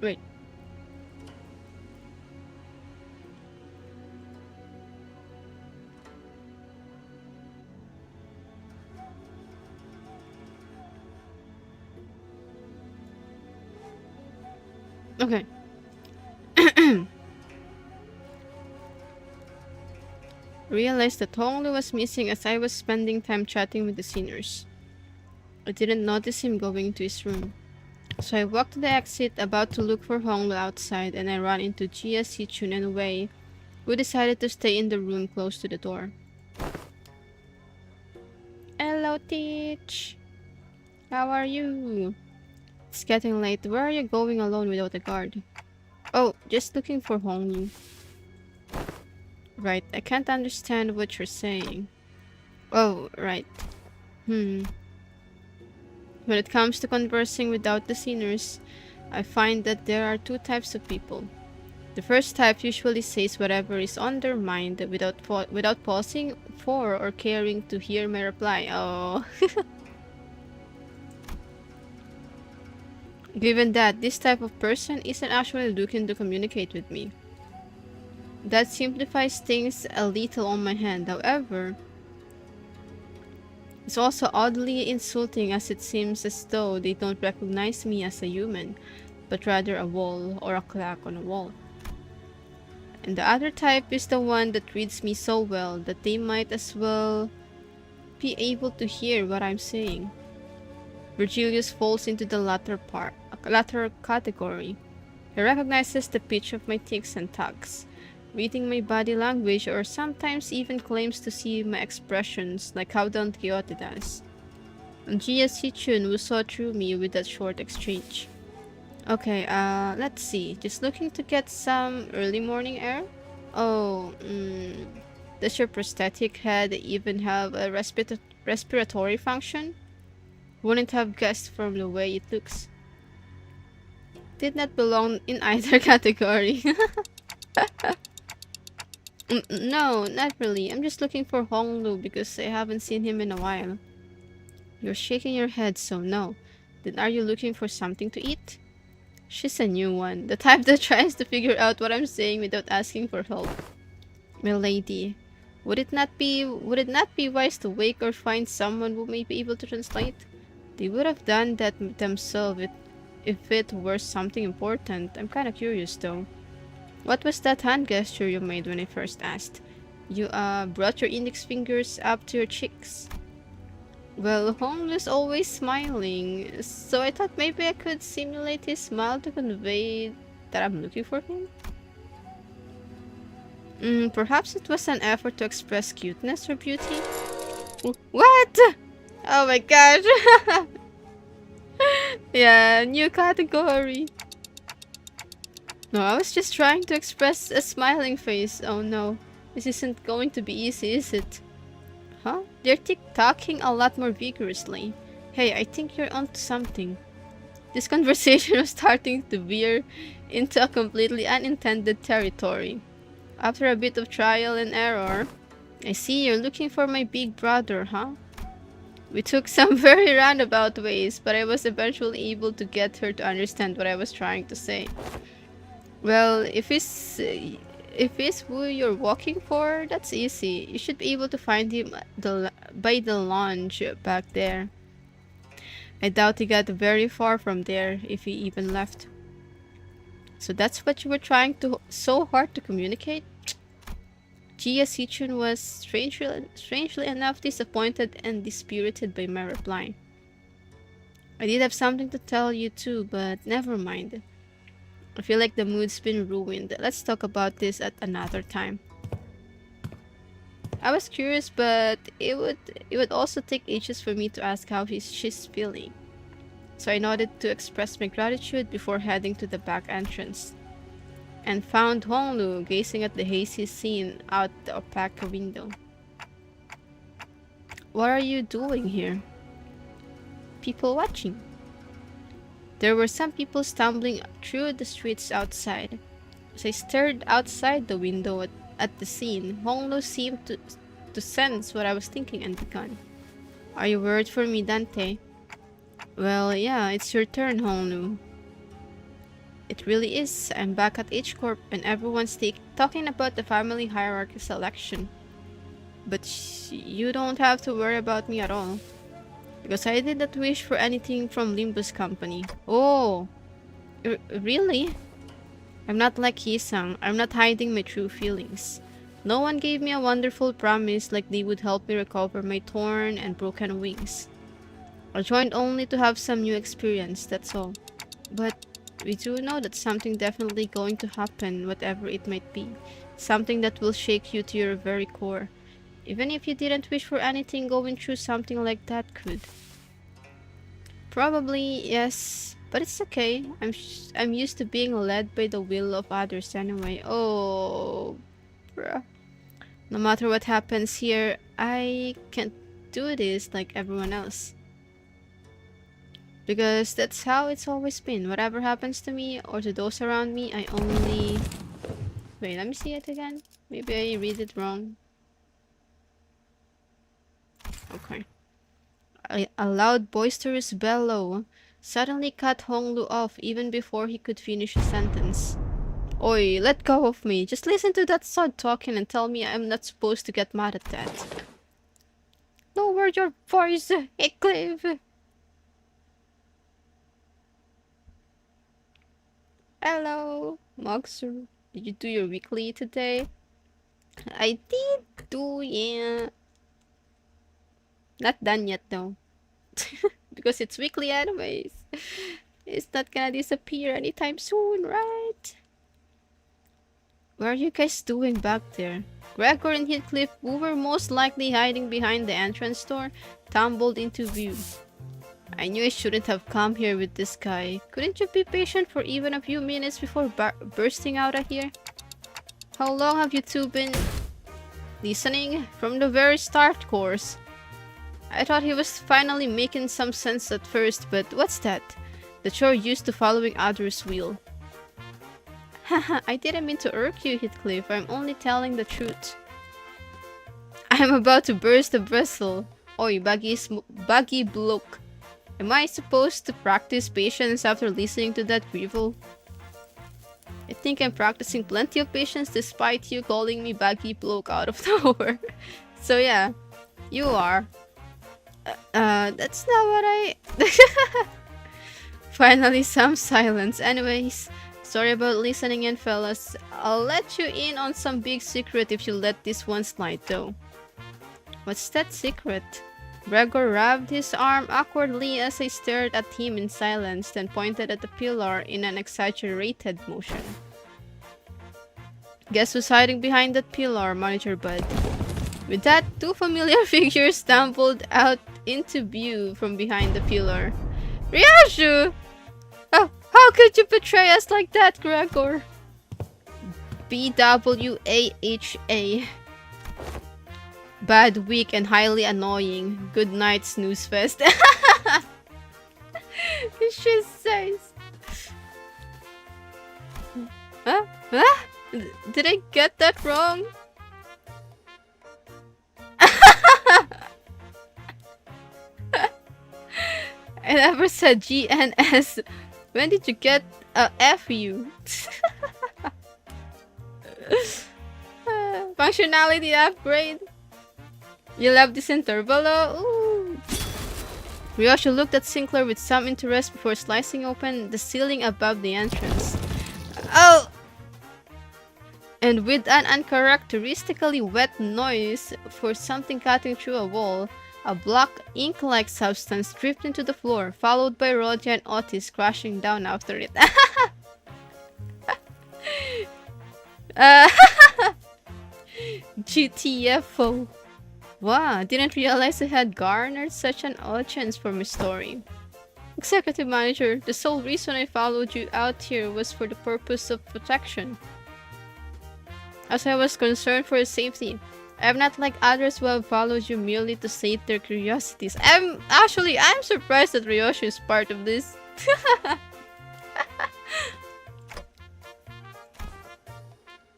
Wait. Okay. Realized that Honglu was missing as I was spending time chatting with the seniors. I didn't notice him going to his room. So I walked to the exit, about to look for Honglu outside, and I ran into Jia, Sichun, and Wei, who decided to stay in the room close to the door. Hello, Teach! How are you? It's getting late. Where are you going alone without a guard? Oh, just looking for Honglu. Right, I can't understand what you're saying. Oh, right. When it comes to conversing without the seniors, I find that there are two types of people. The first type usually says whatever is on their mind without pausing for or caring to hear my reply. Oh. Given that this type of person isn't actually looking to communicate with me. That simplifies things a little on my hand. However, it's also oddly insulting, as it seems as though they don't recognize me as a human, but rather a wall or a clock on a wall. And the other type is the one that reads me so well that they might as well be able to hear what I'm saying. Virgilius falls into the latter category. He recognizes the pitch of my ticks and tucks, reading my body language, or sometimes even claims to see my expressions like how Don Quixote does. And Jia Sichun, who saw through me with that short exchange. Okay, let's see. Just looking to get some early morning air? Oh, does your prosthetic head even have a respiratory function? Wouldn't have guessed from the way it looks. Did not belong in either category. No, not really. I'm just looking for Honglu because I haven't seen him in a while. You're shaking your head, so no. Then are you looking for something to eat? She's a new one, the type that tries to figure out what I'm saying without asking for help. My lady, would it not be wise to wake or find someone who may be able to translate? They would have done that themselves if it were something important. I'm kinda curious though. What was that hand gesture you made when I first asked? You, brought your index fingers up to your cheeks. Well, Holmes is always smiling, so I thought maybe I could simulate his smile to convey that I'm looking for him. Perhaps it was an effort to express cuteness or beauty? What? Oh my gosh! Yeah, new category. No, I was just trying to express a smiling face. Oh no, this isn't going to be easy, is it? Huh? They're tick-tocking a lot more vigorously. Hey, I think you're onto something. This conversation was starting to veer into a completely unintended territory. After a bit of trial and error, I see you're looking for my big brother, huh? We took some very roundabout ways, but I was eventually able to get her to understand what I was trying to say. Well, if it's who you're walking for, that's easy. You should be able to find him by the lounge back there. I doubt he got very far from there, if he even left. So that's what you were trying so hard to communicate? Jia Sichun was strangely enough disappointed and dispirited by my reply. I did have something to tell you too, but never mind. I feel like the mood's been ruined. Let's talk about this at another time. I was curious, but it would also take ages for me to ask how she's feeling. So I nodded to express my gratitude before heading to the back entrance. And found Honglu gazing at the hazy scene out the opaque window. What are you doing here? People watching. There were some people stumbling through the streets outside. As I stared outside the window at the scene, Honglu seemed to sense what I was thinking and began. Are you worried for me, Dante? Well, yeah, it's your turn, Honu. It really is. I'm back at H-Corp and everyone's talking about the family hierarchy selection. But you don't have to worry about me at all. Because I did not wish for anything from Limbus Company. Oh! Really? I'm not like Hisang. I'm not hiding my true feelings. No one gave me a wonderful promise like they would help me recover my torn and broken wings. I joined only to have some new experience, that's all. But we do know that something definitely going to happen, whatever it might be. Something that will shake you to your very core. Even if you didn't wish for anything, going through something like that could. Probably, yes. But it's okay. I'm used to being led by the will of others anyway. Oh, bruh. No matter what happens here, I can't do this like everyone else. Because that's how it's always been. Whatever happens to me or to those around me, I only... Wait, let me see it again. Maybe I read it wrong. Okay. A loud, boisterous bellow suddenly cut Honglu off even before he could finish a sentence. Oi, let go of me. Just listen to that sod talking and tell me I'm not supposed to get mad at that. Lower your voice, Heathcliff. Hello, Moxer. Did you do your weekly today? I did do, yeah. Not done yet though. Because it's weekly anyways. It's not gonna disappear anytime soon, right? What are you guys doing back there? Gregor and Heathcliff, who were most likely hiding behind the entrance door, tumbled into view. I knew I shouldn't have come here with this guy. Couldn't you be patient for even a few minutes before bursting out of here? How long have you two been listening? From the very start, course. I thought he was finally making some sense at first, but what's that? That you're used to following others' will. Haha, I didn't mean to irk you, Heathcliff. I'm only telling the truth. I'm about to burst the vessel. Oi, buggy bloke. Am I supposed to practice patience after listening to that drivel? I think I'm practicing plenty of patience despite you calling me baggy bloke out of nowhere. So yeah, you are. That's not what I... Finally, some silence. Anyways, sorry about listening in, fellas. I'll let you in on some big secret if you let this one slide, though. What's that secret? Gregor rubbed his arm awkwardly as I stared at him in silence, then pointed at the pillar in an exaggerated motion. Guess who's hiding behind that pillar, Manager Bud? With that, two familiar figures stumbled out into view from behind the pillar. Ryoshu! Oh, how could you betray us like that, Gregor? BWAHA. Bad, weak, and highly annoying. Good night, snooze fest. She says. Huh? Huh? Did I get that wrong? I never said GNS. When did you get a FU? Functionality upgrade. You love this Intervallo? Ooh. Ryoshu looked at Sinclair with some interest before slicing open the ceiling above the entrance. Oh! And with an uncharacteristically wet noise for something cutting through a wall, a black ink-like substance dripped into the floor, followed by Rodia and Otis crashing down after it. GTFO. Wow, didn't realize I had garnered such an audience for my story. Executive Manager, the sole reason I followed you out here was for the purpose of protection. As I was concerned for your safety. I am not like others who have followed you merely to sate their curiosities. I'm surprised that Ryoshu is part of this.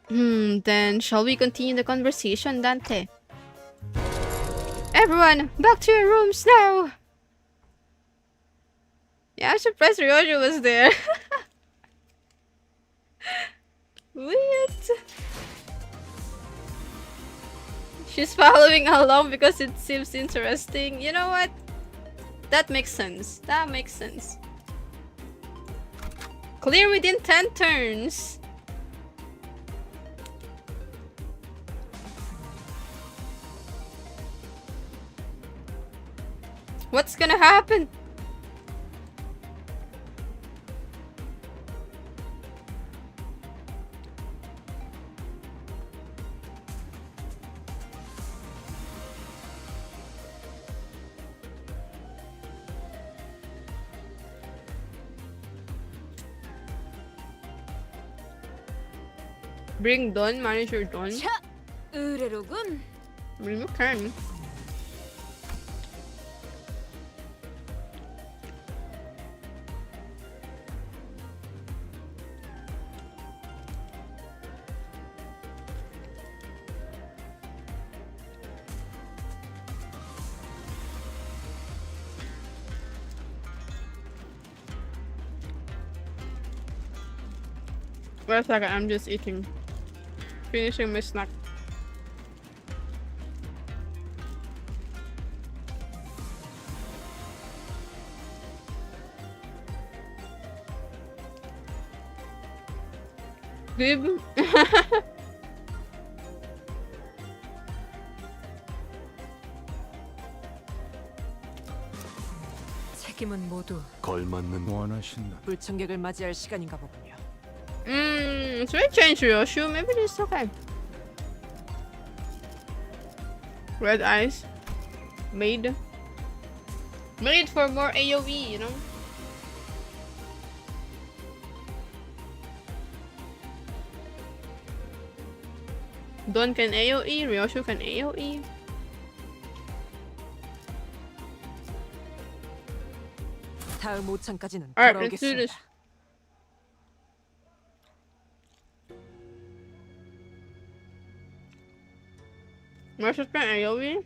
Then shall we continue the conversation, Dante? Everyone, back to your rooms now! Yeah, I'm surprised Ryojo was there. What? She's following along because it seems interesting. You know what? That makes sense. That makes sense. Clear within 10 turns. What's gonna happen? Bring Dawn, manager Dawn. 차! 의뢰로군. Bring can. Wait a second, I'm just eating. Finishing my snack. Bib. 책임은 모두 걸맞는 원하신다. 불청객을 맞이할 시간인가 보군요. Should I change your shoe? Maybe it's okay. Red eyes. Made for more AoE, you know? Don can AoE, Ryoshu can AoE. 다음 5창까지는 Alright, let's do this. 돌아오겠습니다. Ryoshu can AoE?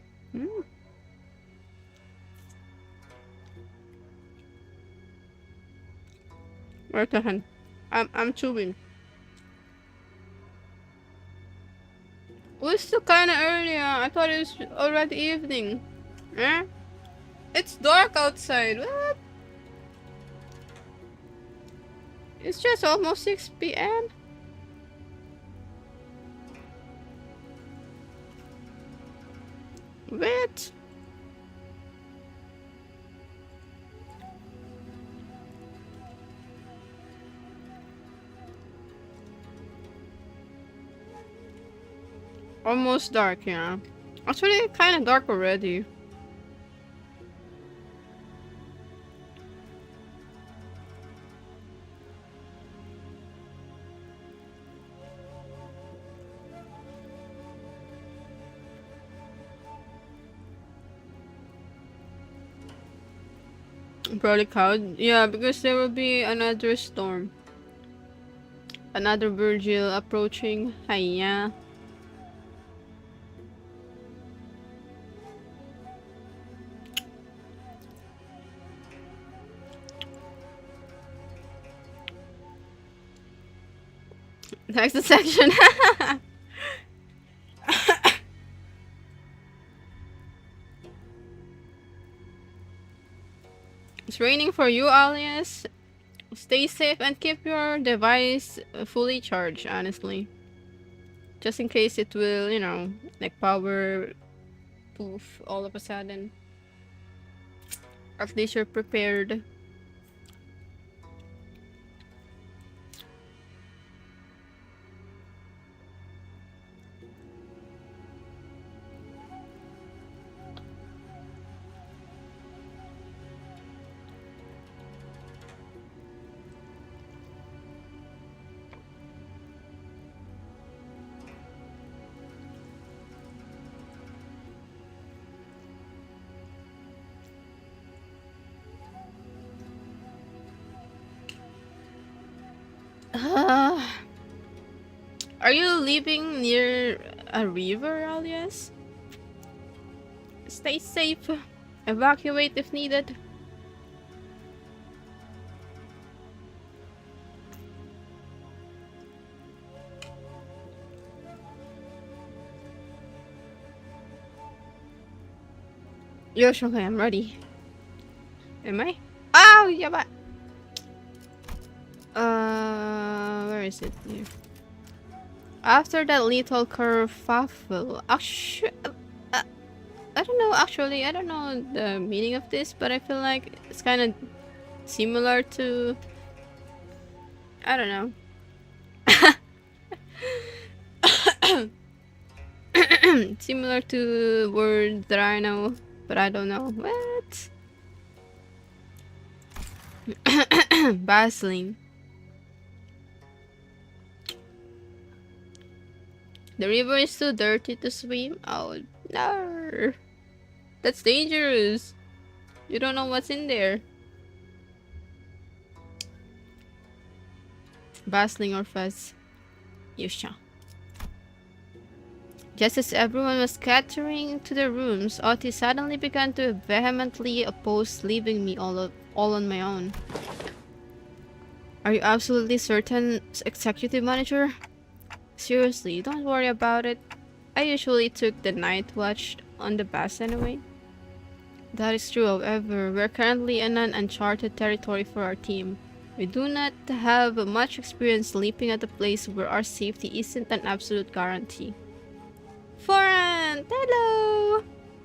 Wait a second. I'm chewing. Oh, it's still kinda early. I thought it was already evening. Eh? It's dark outside. What? It's just almost 6 p.m. What? Almost dark, yeah. Actually, kind of dark already. Probably cloud. Yeah, because there will be another storm. Another Virgil approaching. Hiya. Next section. It's raining for you, alias. Stay safe and keep your device fully charged, honestly. Just in case it will, you know, like power poof all of a sudden. At least you're prepared. Are you living near a river, alias? Stay safe. Evacuate if needed. Yosh, okay, I'm ready. Am I? Oh, yeah, but... where is it? Here. After that little kerfuffle... Actually, I don't know, actually, I don't know the meaning of this, but I feel like it's kind of similar to... I don't know. Similar to words that I know, but I don't know. What? Bustling. The river is too dirty to swim. Oh no, that's dangerous. You don't know what's in there. Bustling or fuzz. Yusha. Just as everyone was scattering to their rooms, Otis suddenly began to vehemently oppose leaving me all on my own. Are you absolutely certain, Executive Manager? Seriously, don't worry about it. I usually took the night watch on the bus anyway. That is true, however, we're currently in an uncharted territory for our team. We do not have much experience sleeping at a place where our safety isn't an absolute guarantee. Forant! Hello!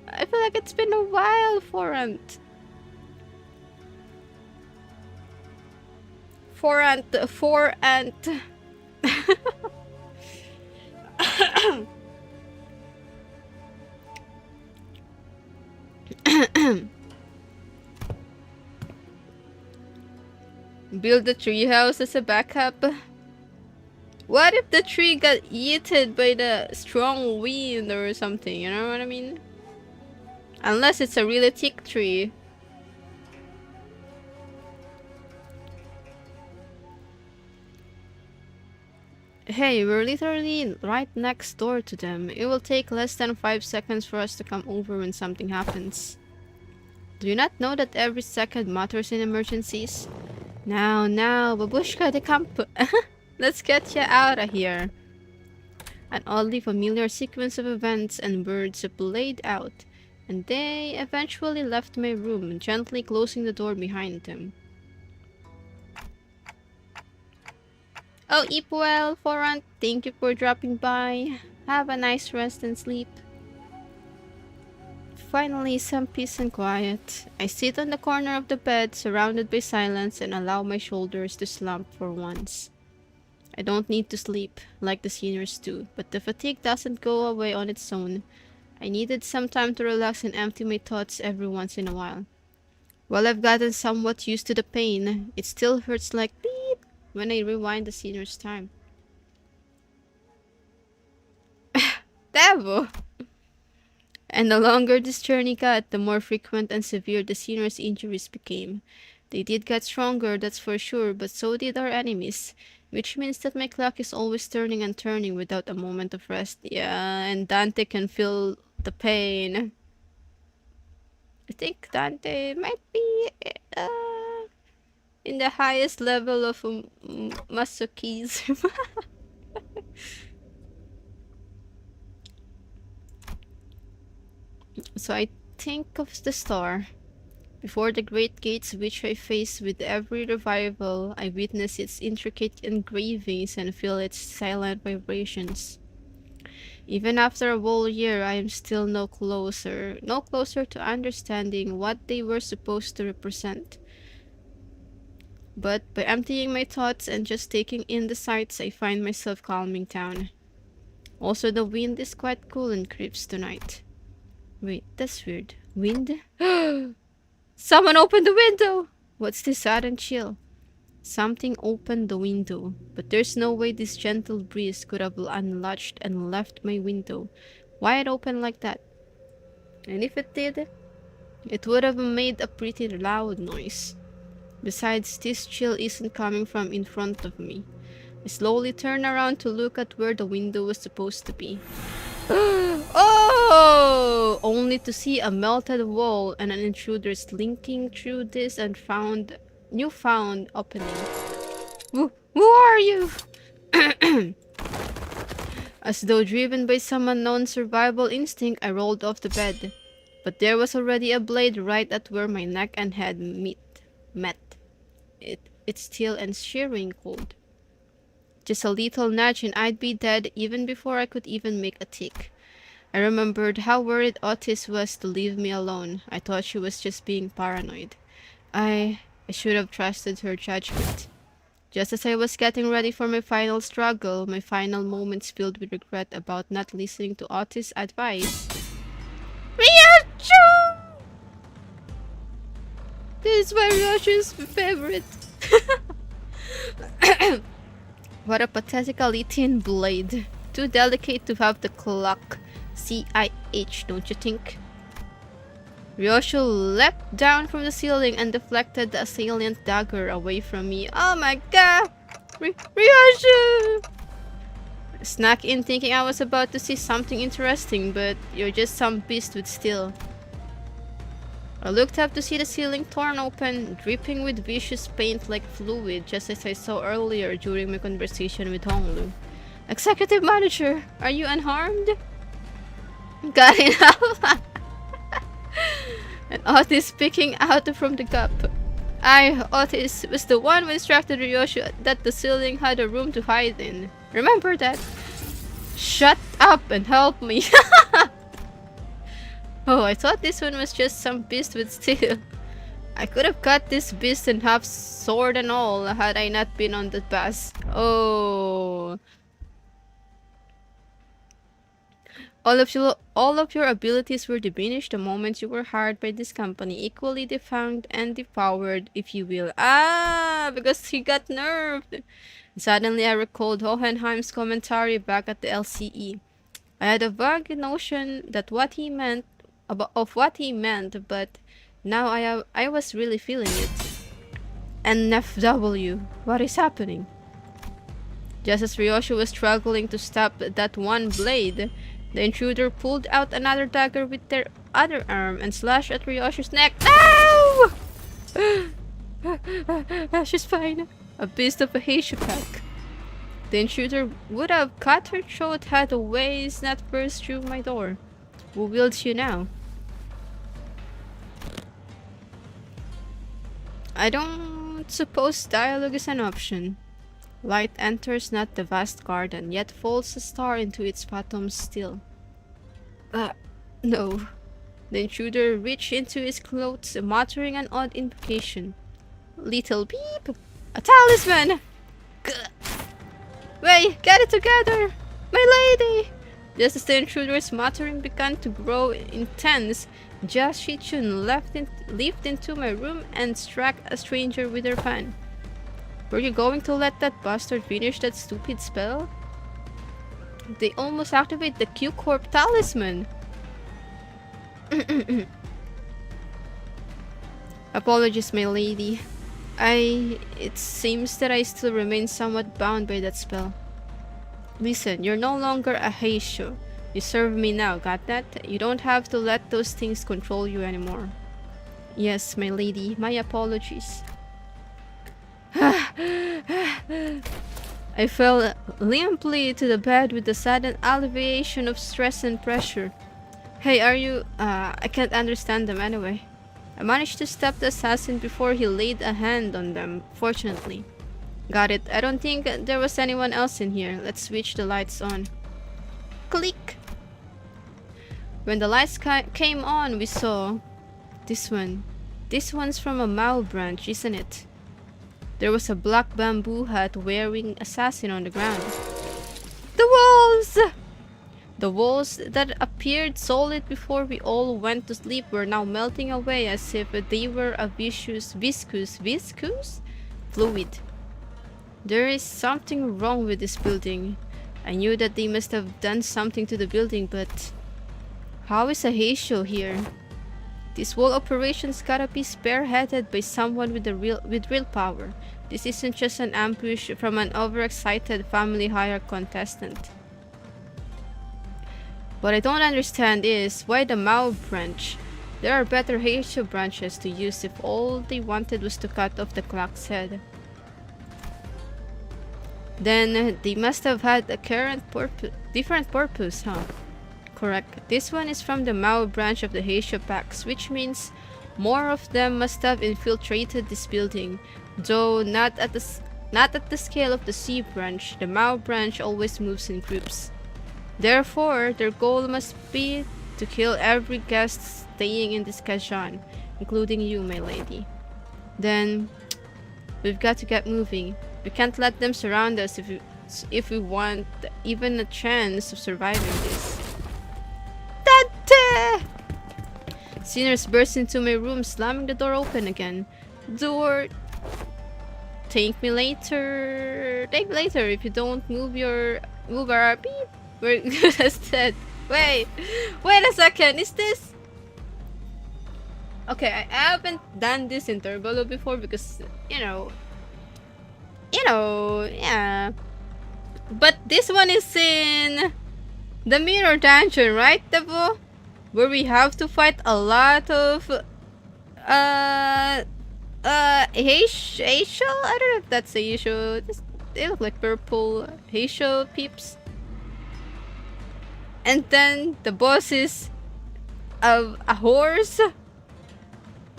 I feel like it's been a while, Forant. Forant. Build the treehouse as a backup. What if the tree got eaten by the strong wind or something, you know what I mean? Unless it's a really thick tree. Hey, we're literally right next door to them. It will take less than 5 seconds for us to come over when something happens. Do you not know that every second matters in emergencies? Now, babushka de camp. Let's get ya out of here. An oddly familiar sequence of events and words played out, and they eventually left my room, gently closing the door behind them. Oh, Ipwell, Forant, thank you for dropping by. Have a nice rest and sleep. Finally, some peace and quiet. I sit on the corner of the bed, surrounded by silence, and allow my shoulders to slump for once. I don't need to sleep, like the seniors do, but the fatigue doesn't go away on its own. I needed some time to relax and empty my thoughts every once in a while. While I've gotten somewhat used to the pain, it still hurts like beep when I rewind the seniors' time. Devo! And the longer this journey got, the more frequent and severe the seniors' injuries became. They did get stronger, that's for sure, but so did our enemies. Which means that my clock is always turning and turning without a moment of rest. Yeah, and Dante can feel the pain. I think Dante might be in the highest level of masochism. So I think of the star. Before the great gates which I face with every revival, I witness its intricate engravings and feel its silent vibrations. Even after a whole year, I am still no closer to understanding what they were supposed to represent. But by emptying my thoughts and just taking in the sights, I find myself calming down. Also, the wind is quite cool and crisp tonight. Wait, that's weird. Wind? Someone opened the window! What's this sudden chill? Something opened the window, but there's no way this gentle breeze could have unlatched and left my window wide open like that. And if it did, it would have made a pretty loud noise. Besides, this chill isn't coming from in front of me. I slowly turn around to look at where the window was supposed to be. Oh! Only to see a melted wall and an intruder slinking through this and newfound opening. Who are you? As though driven by some unknown survival instinct, I rolled off the bed. But there was already a blade right at where my neck and head met. It's still and shearing cold. Just a little nudge and I'd be dead even before I could even make a tick. I remembered how worried Otis was to leave me alone. I thought she was just being paranoid. I should have trusted her judgment. Just as I was getting ready for my final struggle, my final moments filled with regret about not listening to Otis' advice. Ryacho! This is my Ryacho's favorite. What a pathetically thin blade. Too delicate to have the clock CIH, don't you think? Ryacho leapt down from the ceiling and deflected the assailant dagger away from me. Oh my god! Ryacho! Snuck in thinking I was about to see something interesting, but you're just some beast with steel. I looked up to see the ceiling torn open, dripping with vicious paint-like fluid, just as I saw earlier during my conversation with Honglu. Executive Manager, are you unharmed? Got it out. And Otis peeking out from the gap. Otis, was the one who instructed Ryacho that the ceiling had a room to hide in. Remember that? Shut up and help me. Oh, I thought this one was just some beast with steel. I could have cut this beast in half, sword and all, had I not been on the bus. Oh. All of your abilities were diminished the moment you were hired by this company, equally defanged and devoured, if you will. Ah, because he got nerfed. Suddenly I recalled Hohenheim's commentary back at the LCE. I had a vague notion that what he meant, but now I was really feeling it. NFW, what is happening? Just as Ryacho was struggling to stop that one blade, the intruder pulled out another dagger with their other arm and slashed at Ryacho's neck. Ow! She's fine. A beast of a Heishu pack. The intruder would have cut her throat had the ways not burst through my door. Who wields you now? I don't suppose dialogue is an option. Light enters not the vast garden, yet falls a star into its bottom still. No. The intruder reached into his clothes, muttering an odd invocation. Little beep! A talisman! Wait, get it together! My lady! Just as the intruder's muttering began to grow intense, Jia Shichun leaped into my room and struck a stranger with her fan. Were you going to let that bastard finish that stupid spell? They almost activate the Q-Corp talisman! Apologies, my lady. It seems that I still remain somewhat bound by that spell. Listen, you're no longer a Heisho. You serve me now, got that? You don't have to let those things control you anymore. Yes, my lady, my apologies. I fell limply to the bed with a sudden alleviation of stress and pressure. Hey, are you... I can't understand them anyway. I managed to stop the assassin before he laid a hand on them, fortunately. Got it. I don't think there was anyone else in here. Let's switch the lights on. Click! When the lights came on, we saw... this one. This one's from a Mao branch, isn't it? There was a black bamboo hat wearing assassin on the ground. The walls! The walls that appeared solid before we all went to sleep were now melting away as if they were a viscous fluid. There is something wrong with this building. I knew that they must have done something to the building, but how is a Heisho here? This whole operation's gotta be spearheaded by someone with real power. This isn't just an ambush from an overexcited family hire contestant. What I don't understand is why the Mao branch. There are better Heisho branches to use if all they wanted was to cut off the clock's head. Then they must have had a different purpose, huh? Correct. This one is from the Mao branch of the Heisho packs, which means more of them must have infiltrated this building, though not at the scale of the C branch. The Mao branch always moves in groups. Therefore, their goal must be to kill every guest staying in this Kajan, including you, my lady. Then, we've got to get moving. We can't let them surround us if we want even a chance of surviving this. Dante! Sinners burst into my room, slamming the door open again. Door... Thank me later. Thank me later if you don't move our beep. We're good as dead. Wait a second. Is this? Okay, I haven't done this in Intervallo before because yeah. But this one is in the mirror dungeon, right, Devo? Where we have to fight a lot of Heisho? I don't know if that's a Heisho. They look like purple Heisho peeps. And then the boss is a horse,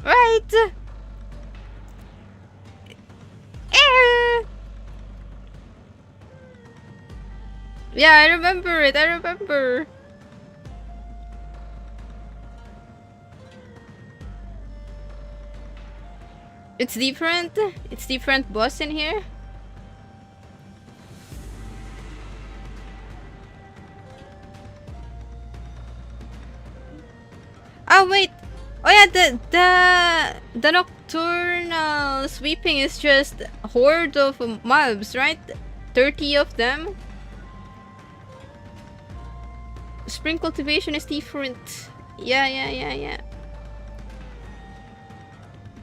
right? Yeah, I remember it. I remember. It's different. It's different boss in here. Oh wait. Oh yeah, the nocturnal sweeping is just a horde of mobs, right? 30 of them. Spring cultivation is different. Yeah.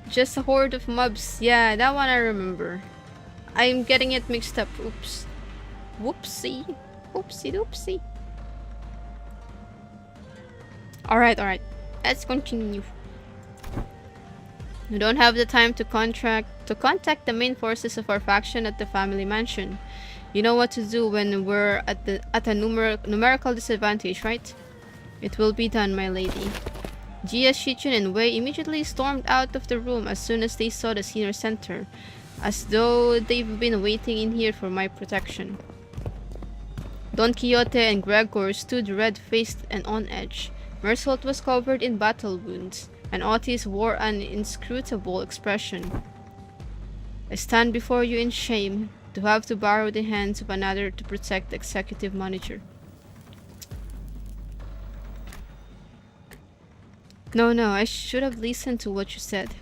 Just a horde of mobs. Yeah, that one I remember. I'm getting it mixed up. Oops. Whoopsie. Oopsie doopsie. Alright. Let's continue. We don't have the time to contact the main forces of our faction at the family mansion. You know what to do when we're at a numerical disadvantage, right? It will be done, my lady. Jia, Shichun, and Wei immediately stormed out of the room as soon as they saw the senior center, as though they've been waiting in here for my protection. Don Quixote and Gregor stood red-faced and on edge. Mersault was covered in battle wounds, and Otis wore an inscrutable expression. I stand before you in shame, to have to borrow the hands of another to protect the executive manager. No, I should have listened to what you said.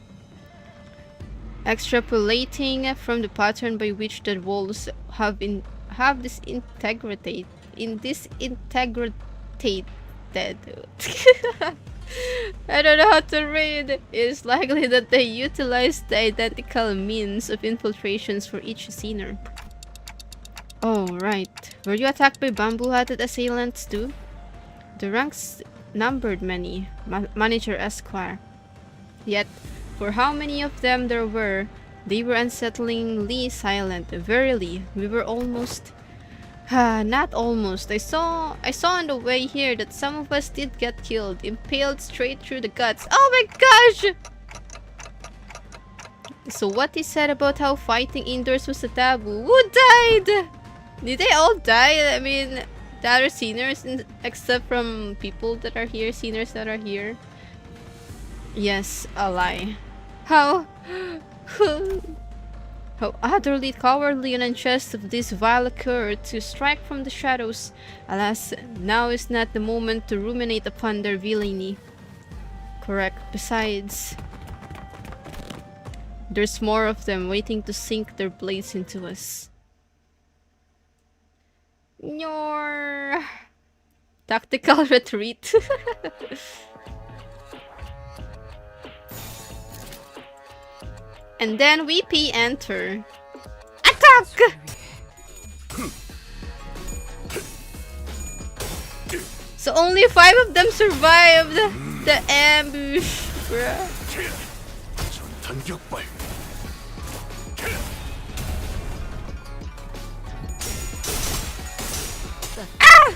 Extrapolating from the pattern by which the walls have disintegrated. I don't know how to read. It's likely that they utilized the identical means of infiltrations for each scener. Oh, right. Were you attacked by bamboo-hatted assailants too? The ranks numbered many, Manager Esquire. Yet, for how many of them there were, they were unsettlingly silent. Verily, we were almost... not almost. I saw on the way here that some of us did get killed, impaled straight through the guts. Oh my gosh! So what he said about how fighting indoors was a taboo. Who died? Did they all die? I mean, the other seniors, except from people that are here, seniors that are here. Yes, a lie. How utterly cowardly and unjust of this vile cur to strike from the shadows. Alas, now is not the moment to ruminate upon their villainy. Correct. Besides, there's more of them waiting to sink their blades into us. Your tactical retreat. And then we enter. Attack! So only 5 of them survived the ambush, bruh. 전탄 격발.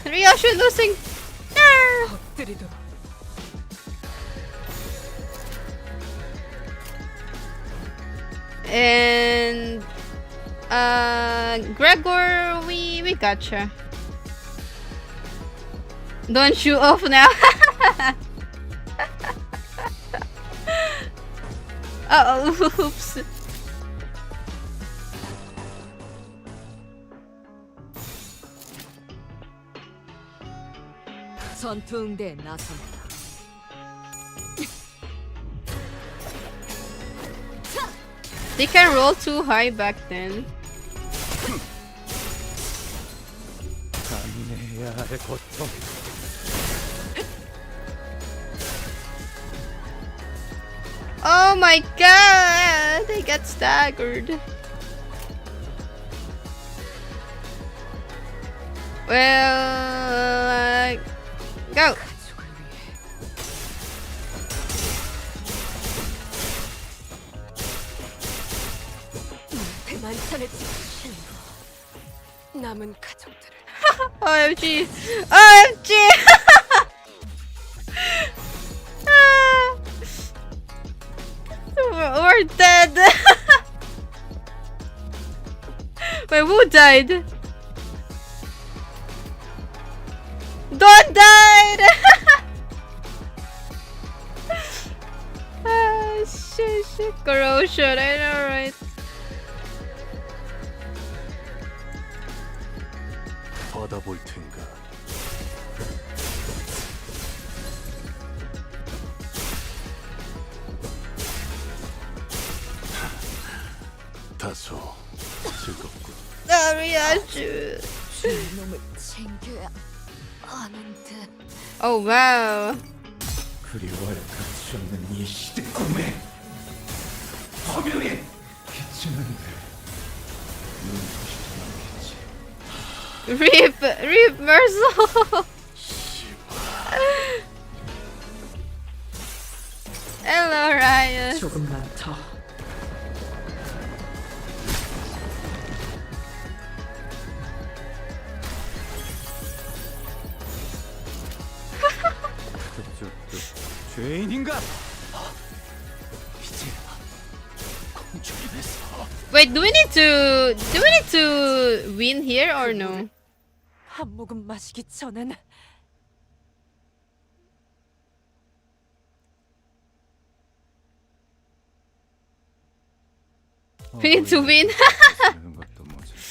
Ryoshi losing. No. 엎드리도록. And Gregor, we gotcha. Don't shoot off now. Uh-oh, oops. 전투응대에 나섭니다. They can roll too high back then. 감내해야 할 고통. Oh my god! They got staggered. Well, go! 만찬에 지친 남은 가족들을 OMG! OMG! We're dead! Wait, who died? Don't died! Ah, shit. Corrosion, I know, right? 받아볼 텐가. 다소 즐겁군. Ryoshi. 놈을 챙겨야 하는데. Oh wow. 그리워야 가치 없는 이 시대 꿈에 허명에 비치는데 눈부시지 않겠지. Rip Merzel. Hello, Ryan. 조금만 더 그쪽도 죄인인가? 이제 공주긴 했어. Wait, do we need to win here or no? 한 모금 마시기 전엔 We need to win. 하는 것도 모자라.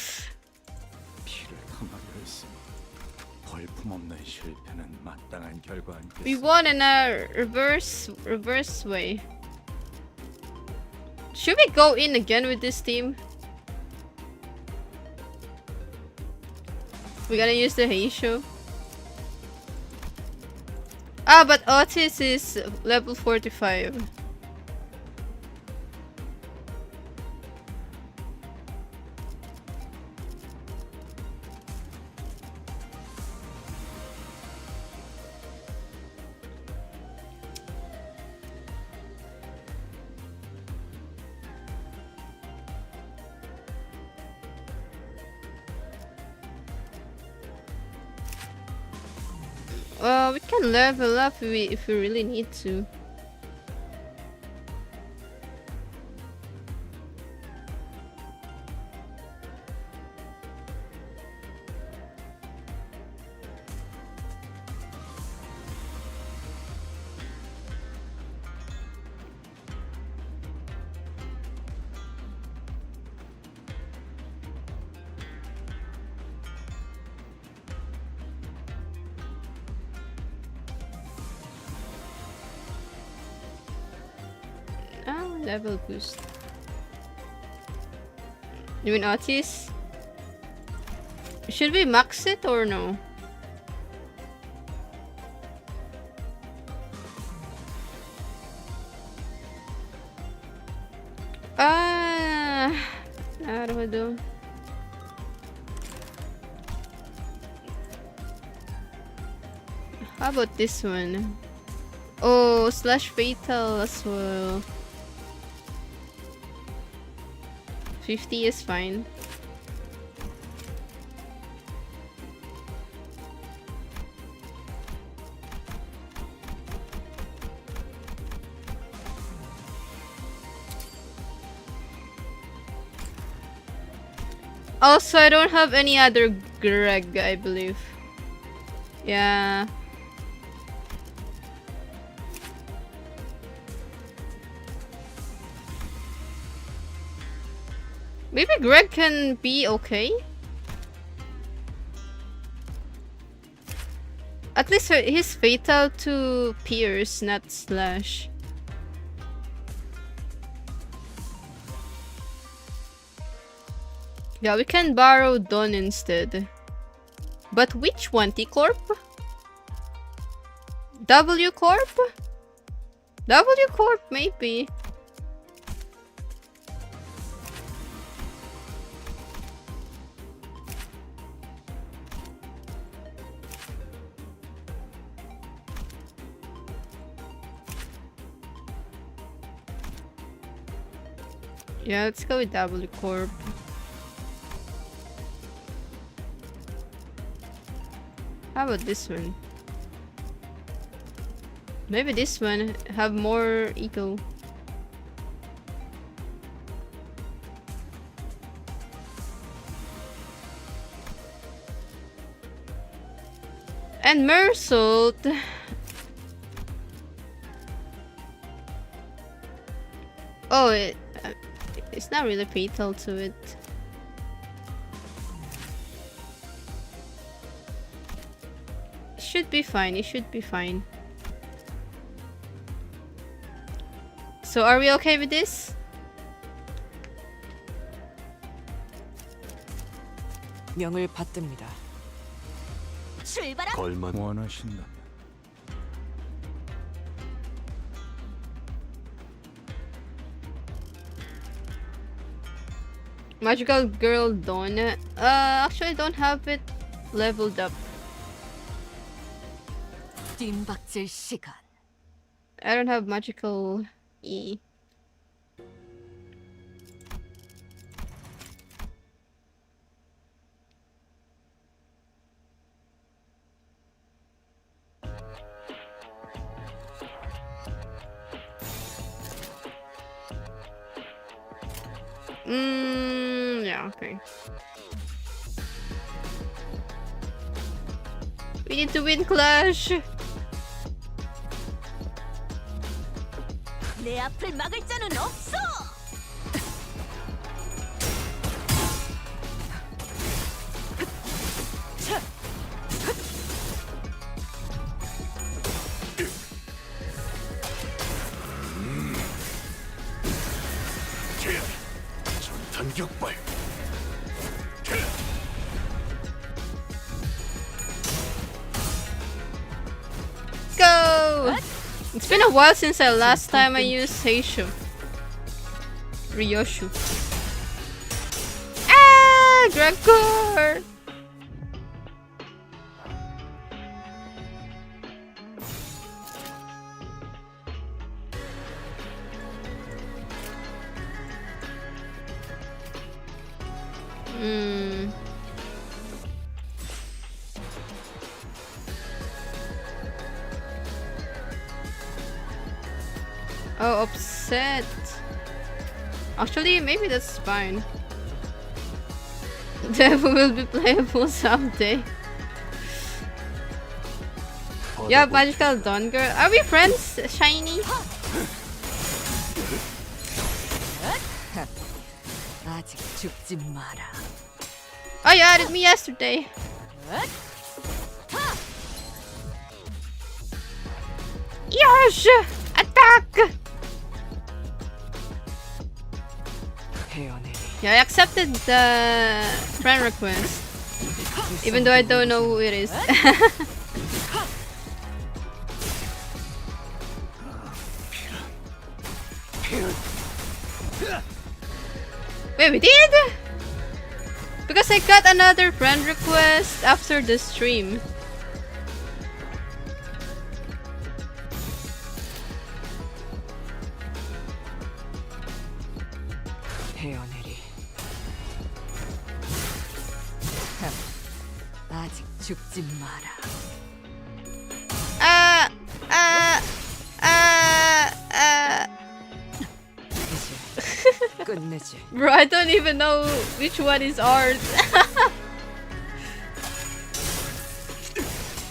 피를 탐하려 했으니 벌품없는 실패는 마땅한 결과 We 아니겠어. won in a reverse way. Should we go in again with this team? We gotta use the Heisho. Ah, but Otis is level 45. We can level up if we really need to. Level boost. You mean Otis? Should we max it or no? Naruhodo. How about this one? Oh, slash fatal as well. 50 is fine. Also, I don't have any other Greg, I believe. Yeah. Maybe Greg can be okay? At least he's fatal to Pierce, not Slash. Yeah, we can borrow Dawn instead. But which one? T-Corp? W-Corp? W-Corp, maybe. Yeah, let's go with W-Corp. How about this one? Maybe this one have more ego. And Mersault. Oh, it's not really fatal to it. Should be fine. It should be fine. So are we okay with this? 명을 받듭니다. 출발함. 걸만 원하신다. Magical Girl Dawn. Actually don't have it leveled up. 뜀박질 시간. I don't have magical E. Yeah, okay. We need to win Clash! 내 앞을 막을 자는 없어. 전탄격발. Go! It's been a while since the last time I used Seishu. Ryoshu. Ah! Gregor! Oh, upset. Actually, maybe that's fine. Devil will be playable someday. Yeah, Magical Dawn Girl. Are we friends, Shiny? 아직 죽지 마라. Oh, you added me yesterday. Yes! Attack! Yeah, I accepted the friend request. Even though I don't know who it is. Wait, we did? Because I got another friend request after the stream. 헤어내리. 아직 죽지 마라. Ah! Ah! Ah! Ah! 이제 끝내지. Bro, I don't even know which one is ours.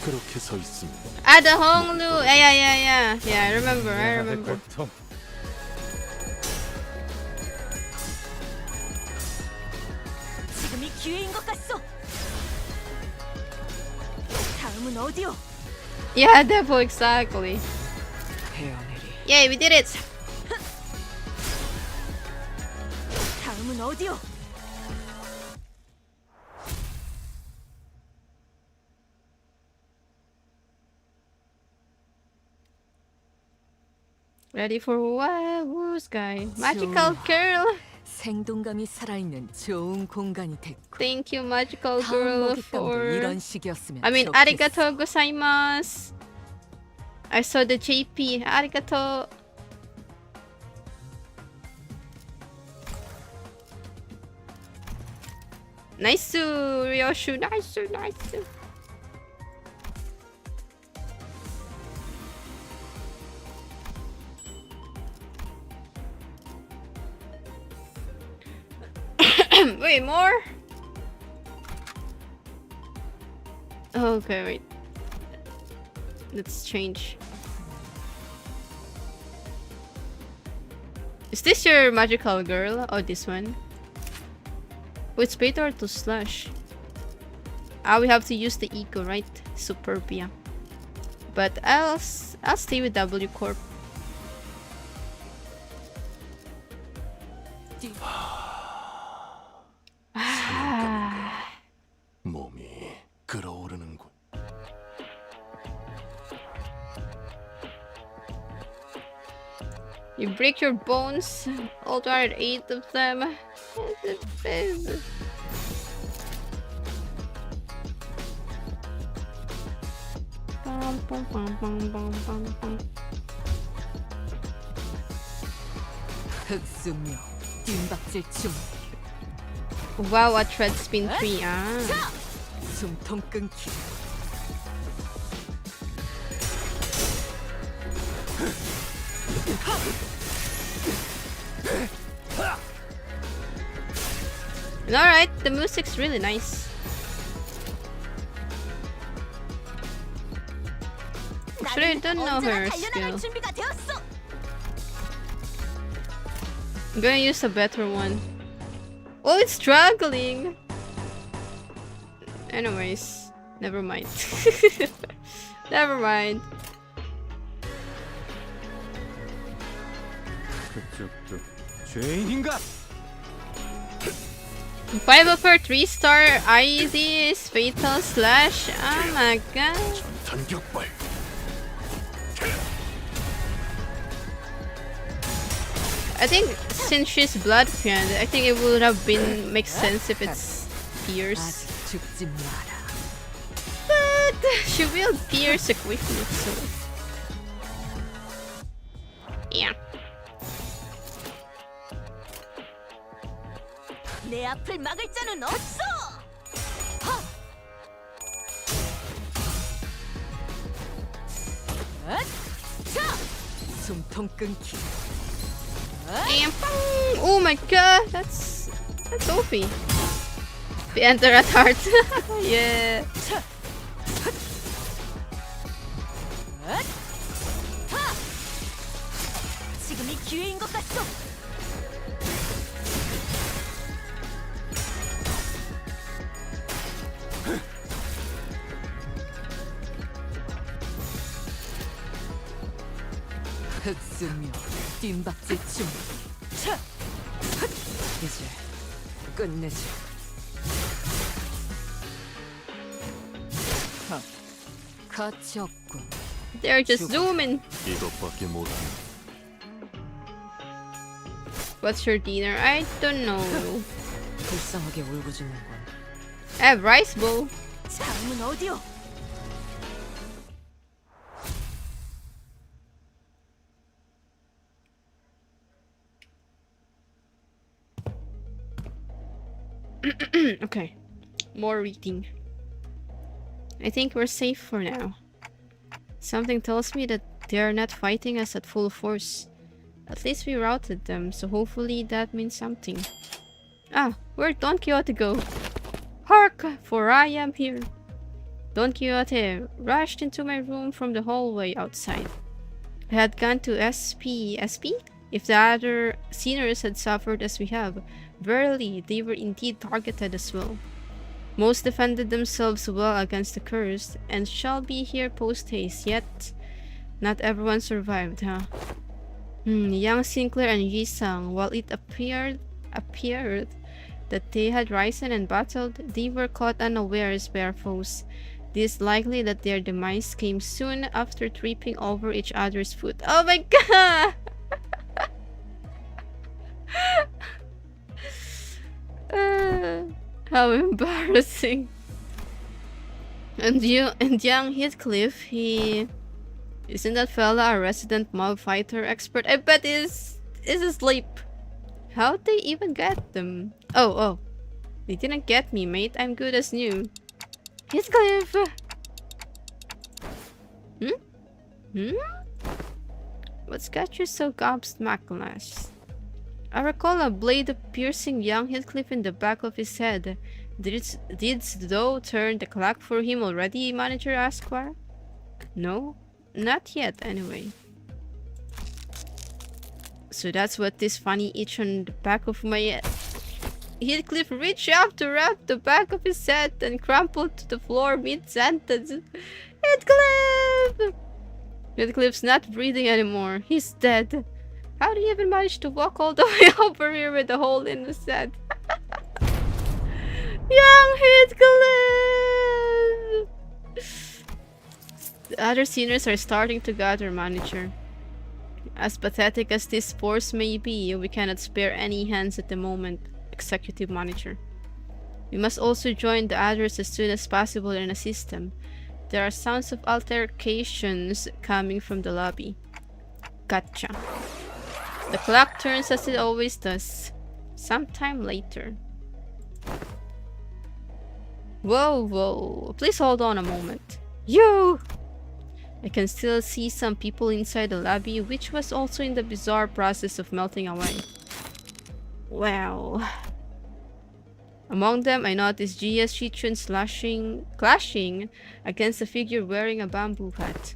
그렇게 서 있습니다. Ah, the Honglu. Yeah. Yeah, I remember. 고통. 지금이 기회인 것 같소. 다음은 어디요? Yeah, Devil, exactly. 헤어내리. Yay, we did it. 다음은 어디요? Ready for what? Who's guy? Magical girl. 생동감이 살아있는 좋은 공간이 됐고. Thank you, magical 다음 girl, 먹잇감도 for. 이런 식이었으면 I mean, 좋겠어. arigato gozaimasu. I saw the JP. Arigato. Nice, Ryoshu. Nice. Wait, more? Okay, wait. Let's change. Is this your magical girl or this one? Oh, it's better to slash. Ah, we have to use the eco, right? Superbia. But I'll stay with W Corp. 몸이 끓어오르는군. You break your bones. All 208 of them. 흑수며 뒷박질 중. Wow, a tread spin 3. Ah. 숨통 끊기. Alright, the music's really nice. Actually, I don't know her skill. 준비가 되었어. I'm gonna use a better one. Oh, it's struggling! Anyways, never mind. Never mind. 그쪽도 죄인인가? 5 of her 3-star IED is fatal slash. Oh my god. 전탄격발. I think since she's blood pien, I think it would have been makes sense if it's pierce. 아직 죽지 마라. But she will pierce quickly, so yeah. 내 앞을 막을 자는 없어. 숨통 끊기. And oh my god, that's OP. The enter at heart. Yeah. 지금이 기회인 것 같소. 흑수며 뒷박질 중. 이제 끝내지. 가치 없군. They're just zooming. 이것밖에 못하네. What's your dinner? I don't know. 불쌍하게 울부짖는군. I have rice bowl. 다음은 어디요? Okay, more reading. I think we're safe for now. Something tells me that they're not fighting us at full force. At least we routed them, so hopefully that means something. Ah, where'd Don Quixote go? Hark! For I am here. Don Quixote rushed into my room from the hallway outside. I had gone to SP. If the other sinners had suffered as we have, verily they were indeed targeted as well. Most defended themselves well against the cursed, and shall be here post-haste, yet not everyone survived, huh? Young Sinclair and Yisang, while it appeared that they had risen and battled, they were caught unawares by our foes. It is likely that their demise came soon after tripping over each other's foot. Oh my god! How embarrassing. And young Heathcliff, isn't that fella a resident mob fighter expert? I bet is asleep. How'd they even get them? Oh. They didn't get me, mate. I'm good as new. Heathcliff! What's got you so gobsmacked? I recall a blade piercing young Heathcliff in the back of his head. Didst thou turn the clock for him already, Manager Asquire? No, not yet, anyway. So that's what this funny itch on the back of my head. Heathcliff reached up to wrap the back of his head and crumpled to the floor mid-sentence. Heathcliff! Heathcliff's not breathing anymore. He's dead. How do you even manage to walk all the way over here with a hole in his head? Young Heathcliff! The other sinners are starting to gather, Manager. As pathetic as this force may be, we cannot spare any hands at the moment, Executive Manager. We must also join the others as soon as possible and assist them. There are sounds of altercations coming from the lobby. Gotcha. The clock turns as it always does. Sometime later. Whoa. Please hold on a moment. Yo! I can still see some people inside the lobby, which was also in the bizarre process of melting away. Wow. Among them, I noticed Gia's Shichun clashing against a figure wearing a bamboo hat.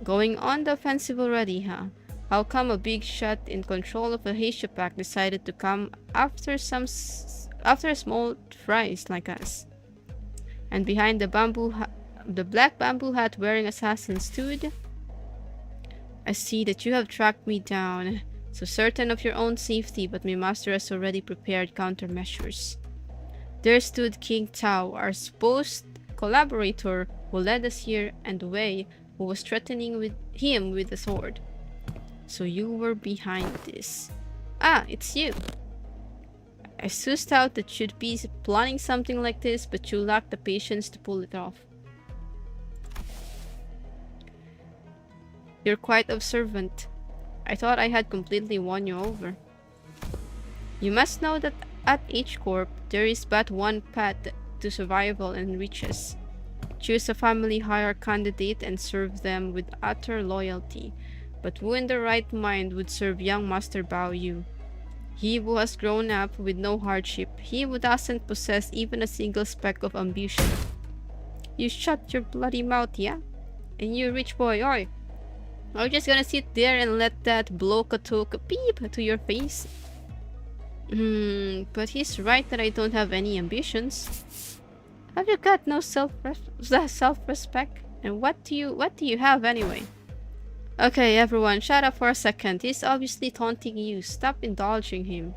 Going on the offensive already, huh? How come a big shot in control of a Heisha pack decided to come after a small fries like us? And behind the black bamboo hat wearing assassin stood. I see that you have tracked me down, so certain of your own safety, but my master has already prepared countermeasures. There stood King Tao, our supposed collaborator who led us here, and Wei, who was threatening him with a sword. So you were behind this. Ah, it's you. I sussed out that you'd be planning something like this, but you lacked the patience to pull it off. You're quite observant. I thought I had completely won you over. You must know that at H Corp, there is but one path to survival and riches. Choose a family hire candidate and serve them with utter loyalty. But who in the right mind would serve young Master Bao Yu? He who has grown up with no hardship, he who doesn't possess even a single speck of ambition. You shut your bloody mouth, yeah? And you rich boy, oi! Are you just gonna sit there and let that bloke talk peep to your face? But he's right that I don't have any ambitions. Have you got no self-respect? And what do you have anyway? Okay, everyone, shut up for a second. He's obviously taunting you. Stop indulging him.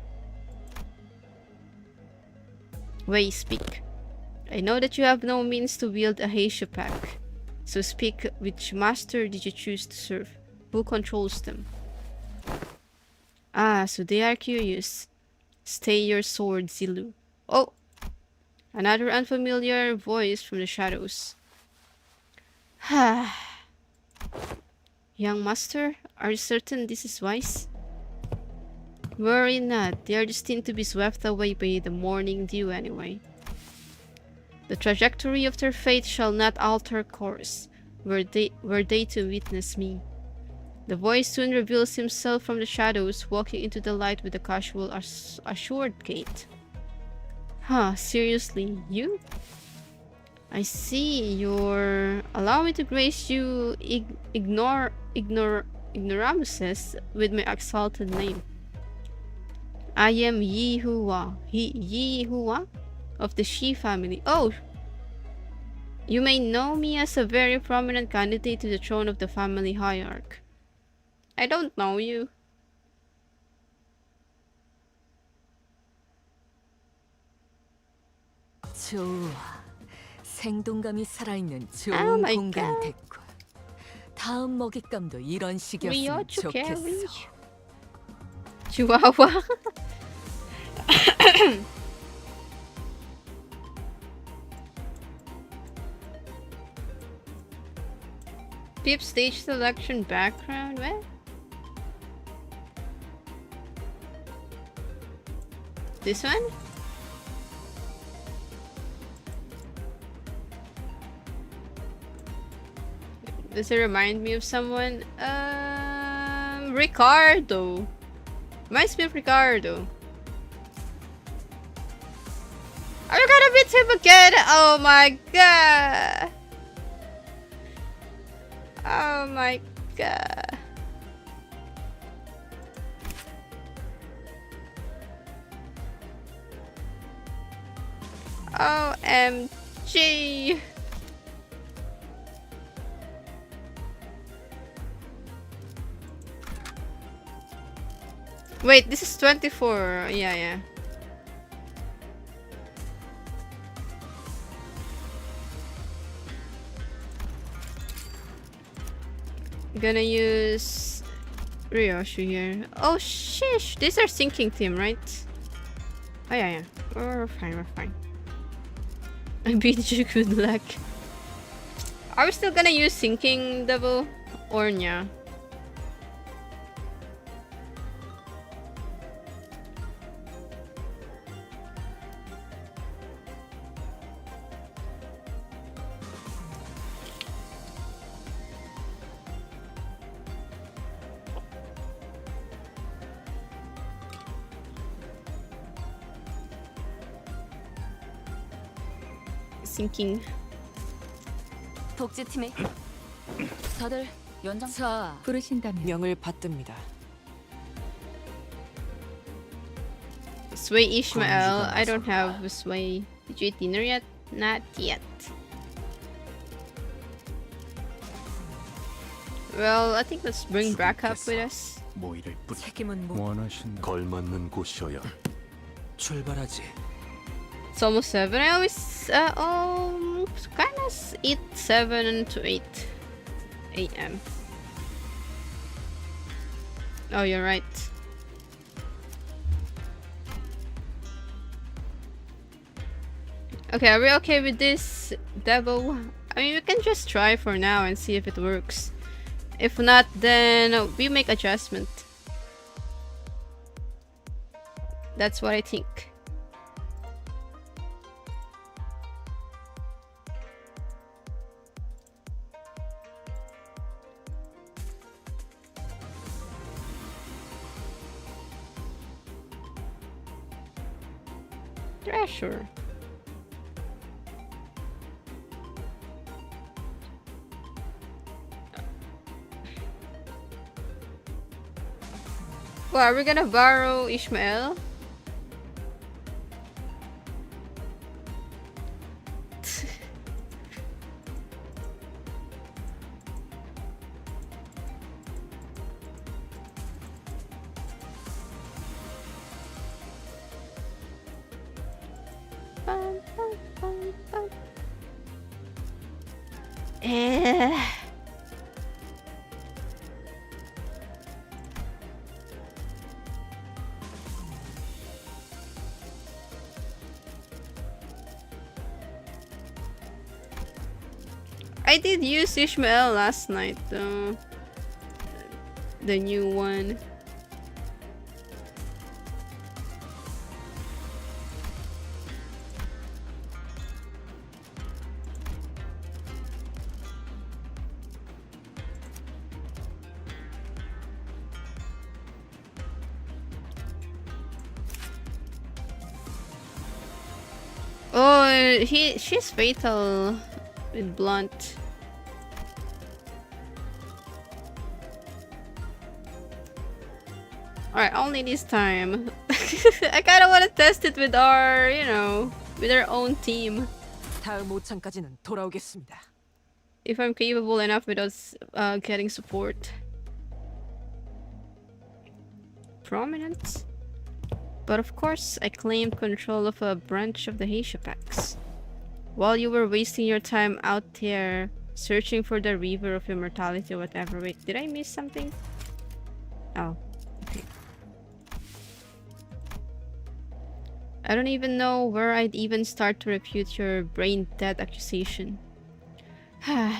Wei, speak. I know that you have no means to wield a Heisha pack. So speak, which master did you choose to serve? Who controls them? Ah, so they are curious. Stay your sword, Zilu. Oh! Another unfamiliar voice from the shadows. Young master, are you certain this is wise? Worry not, they are destined to be swept away by the morning dew anyway. The trajectory of their fate shall not alter course, were they to witness me. The voice soon reveals himself from the shadows, walking into the light with a casual, assured gait. Huh, seriously, you? I see you're... Allow me to grace you ignoramuses with my exalted name. I am Yihua of the Shi family. Oh! You may know me as a very prominent candidate to the throne of the family hierarch. I don't know you. 좋아. 생동감이 살아있는 Oh 좋은 my 공간이 God. 됐군. 다음 먹잇감도 이런 We 식이었으면 ought to carry. 좋겠어. Chihuahua. Deep stage selection background, what? This one? Does it remind me of someone? Ricardo. Reminds me of Ricardo. Are you gonna beat him again? Oh my god. Oh my god. OMG. Wait, this is 24. Yeah. Gonna use Ryoshu here. Oh shish! These are sinking team, right? Oh yeah. We're fine. I beat you, good luck. Are we still gonna use sinking devil? Or yeah? Sinking. 독재팀에 다들 연장 자, 부르신다면 명을 받듭니다. Sway Ishmael. I don't have Sway. Did you eat dinner yet? Not yet. Well, I think let's bring back up with us. 모이를 뿌리 책임은 원하신 걸맞는 곳이어야 출발하지. It's almost 7. I always kind of eat 7 to 8 a.m. Oh, you're right. Okay, are we okay with this devil? I mean, we can just try for now and see if it works. If not, then we make adjustment. That's what I think. Treasure. Well, are we gonna borrow Ishmael? I did use Ishmael last night though. The new one. Oh, she's fatal with blunt. Alright, only this time. I kinda wanna test it with our, you know, with our own team. 다음 5창까지는 돌아오겠습니다. If I'm capable enough without getting support. Prominent. But of course, I claimed control of a branch of the Haitiapax. While you were wasting your time out there searching for the river of immortality or whatever. Wait, did I miss something? Oh, okay. I don't even know where I'd even start to refute your brain-dead accusation.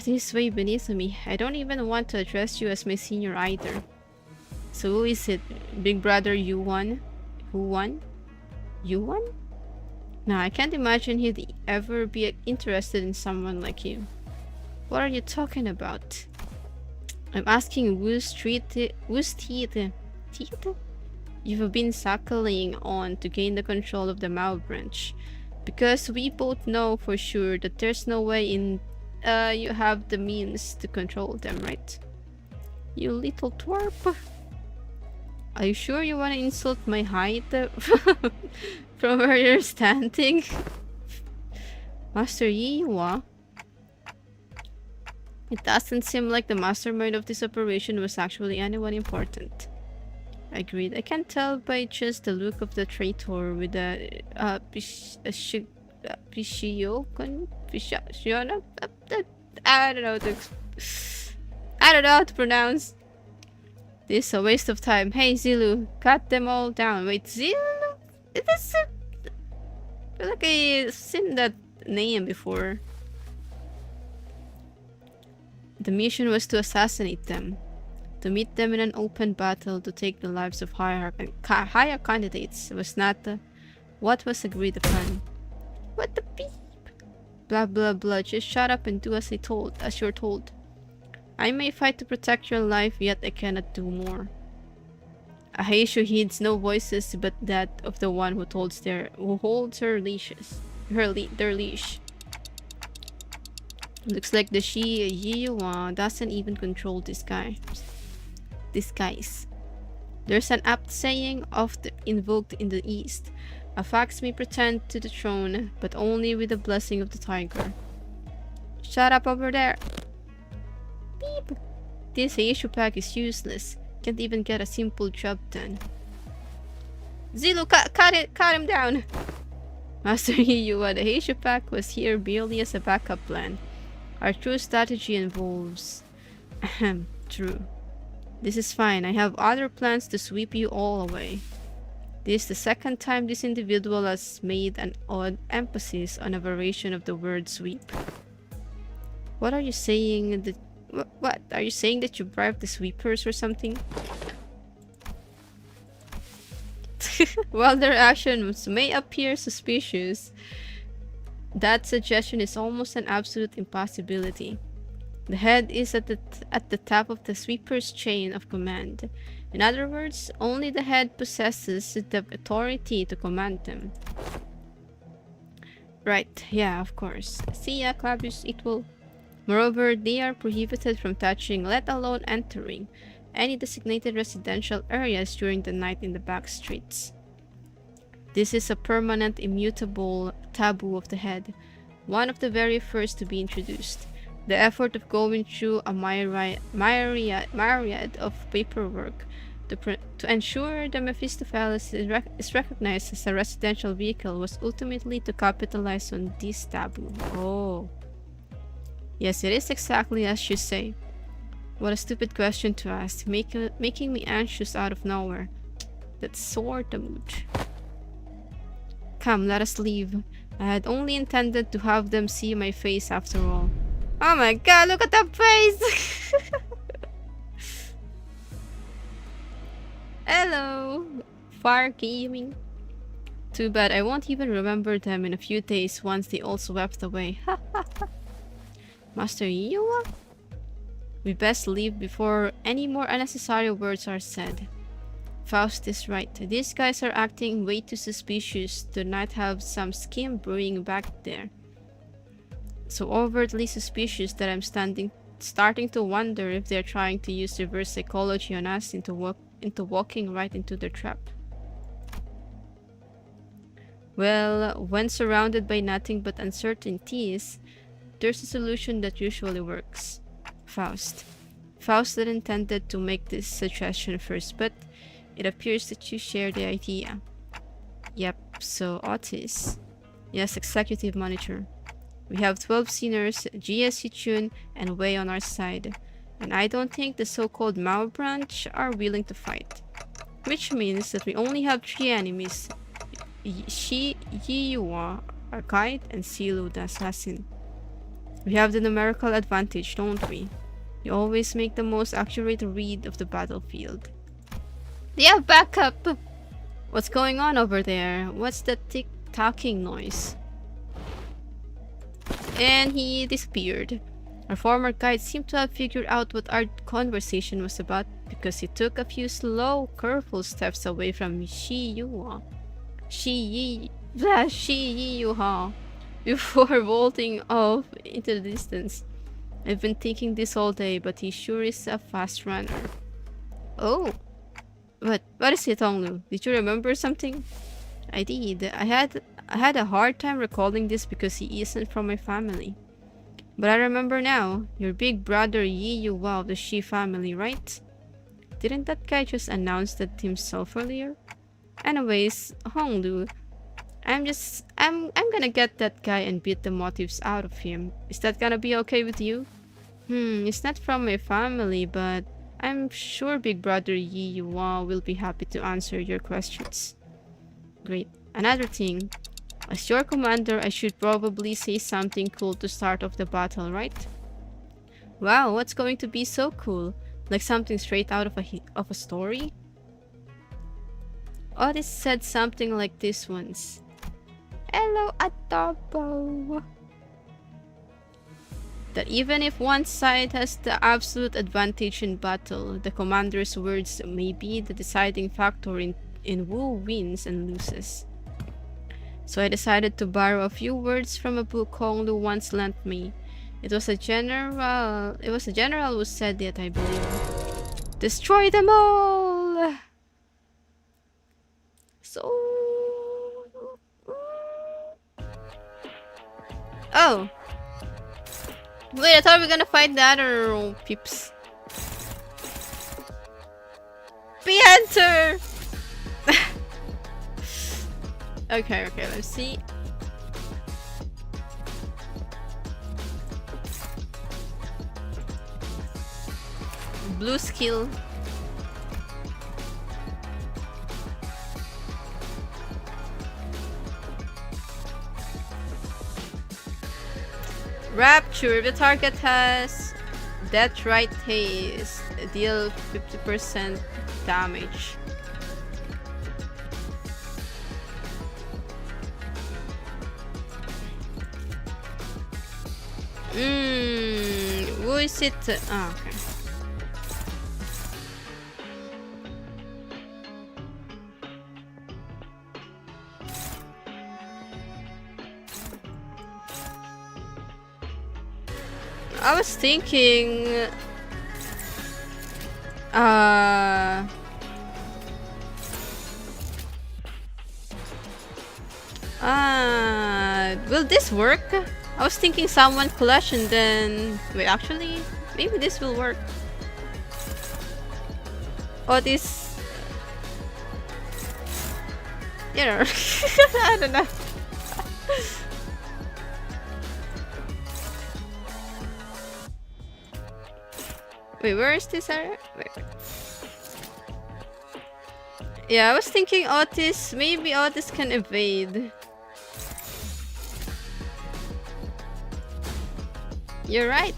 This is way beneath me. I don't even want to address you as my senior either. So who is it? Big brother you won? Who won? You won? Nah, I can't imagine he'd ever be interested in someone like you. What are you talking about? I'm asking whose teeth you've been suckling on to gain the control of the Mao branch. Because we both know for sure that there's no way in you have the means to control them, right? You little twerp. Are you sure you want to insult my height from where you're standing? Master Yiwa? It doesn't seem like the mastermind of this operation was actually anyone important. Agreed. I can tell by just the look of the traitor with the I don't know how to pronounce. This is a waste of time. Hey Zilu, cut them all down. Wait, Zilu? I feel like I've seen that name before. The mission was to assassinate them. To meet them in an open battle to take the lives of higher candidates was not what was agreed upon. What the beep? Blah blah blah. Just shut up and do as you're told. I may fight to protect your life, yet I cannot do more. Aheishu heeds no voices but that of the one who holds her leashes. Their leash. Looks like the Yiyuwa doesn't even control this guy. Disguise. There's an apt saying invoked in the East. A fox may pretend to the throne, but only with the blessing of the tiger. Shut up over there! Beep! This Aishu pack is useless. Can't even get a simple job done. Zilu, cut him down! Master Hiyua, the Aishu pack was here merely as a backup plan. Our true strategy involves... Ahem, true. This is fine. I have other plans to sweep you all away. This is the second time this individual has made an odd emphasis on a variation of the word sweep. What are you saying? What? Are you saying that you bribed the sweepers or something? While their actions may appear suspicious, that suggestion is almost an absolute impossibility. The head is at the top of the sweeper's chain of command. In other words, only the head possesses the authority to command them. Right, yeah, of course. See ya, Clavius, it will... Moreover, they are prohibited from touching, let alone entering, any designated residential areas during the night in the back streets. This is a permanent, immutable taboo of the head, one of the very first to be introduced. The effort of going through a myriad of paperwork to ensure the Mephistopheles is recognized as a residential vehicle was ultimately to capitalize on this taboo. Oh. Yes, it is exactly as you say. What a stupid question to ask, making me anxious out of nowhere. That's sort the mood. Come, let us leave. I had only intended to have them see my face after all. Oh my god, look at that face! Hello! Fire gaming. Too bad I won't even remember them in a few days once they all swept away. Master Iyuwa? We best leave before any more unnecessary words are said. Faust is right. These guys are acting way too suspicious to not have some scheme brewing back there. So overtly suspicious that I'm starting to wonder if they're trying to use reverse psychology on us into walking right into the trap. Well, when surrounded by nothing but uncertainties, there's a solution that usually works. Faust. Faust had intended to make this suggestion first, but it appears that you share the idea. Yep, so Otis. Yes, executive manager. We have 12 seniors, GSC Tune, and Wei on our side. And I don't think the so-called Mao branch are willing to fight. Which means that we only have 3 enemies. Yi Yuwa, our guide, and Silu, the assassin. We have the numerical advantage, don't we? You always make the most accurate read of the battlefield. They have backup! What's going on over there? What's that tick-tocking noise? And he disappeared. Our former guide seemed to have figured out what our conversation was about because he took a few slow, careful steps away from Shi Yuha before vaulting off into the distance. I've been thinking this all day, but he sure is a fast runner. Oh! What is it, Tonglu? Did you remember something? I did. I had a hard time recalling this because he isn't from my family. But I remember now. Your big brother Yi Yuwa of the Shi family, right? Didn't that guy just announce that himself earlier? Anyways, Honglu, I'm gonna get that guy and beat the motives out of him. Is that gonna be okay with you? It's not from my family, but I'm sure Big Brother Yi Yuwa will be happy to answer your questions. Great. Another thing. As your commander, I should probably say something cool to start off the battle, right? Wow, what's going to be so cool? Like something straight out of a story? Otis said something like this once. Hello, Adobo. That even if one side has the absolute advantage in battle, the commander's words may be the deciding factor in who wins and loses. So I decided to borrow a few words from a book Honglu once lent me. It was a general who said it, I believe. Destroy them all! So... Oh! Wait, I thought we were gonna fight the other peeps. Be-Hunter! Okay, let's see. Blue skill. Rapture. The target has Death Right Haste. Deal 50% damage. Who is it? Oh, okay. I was thinking will this work? I was thinking someone clash and then wait, actually maybe this will work. Oh, this, you know. I don't know. Wait, where is this area? Wait. Yeah, I was thinking Otis. Maybe Otis can evade. You're right.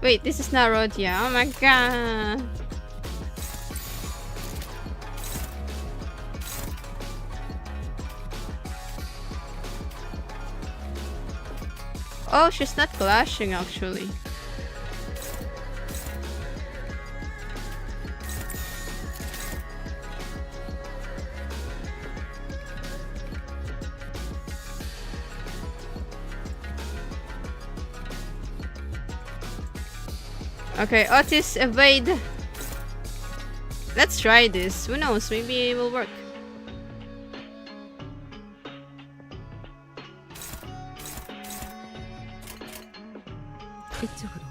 Wait, this is not Rodia. Oh my god. Oh, she's not clashing actually. Okay, Otis, evade. Let's try this. Who knows? Maybe it will work. 이쪽으로.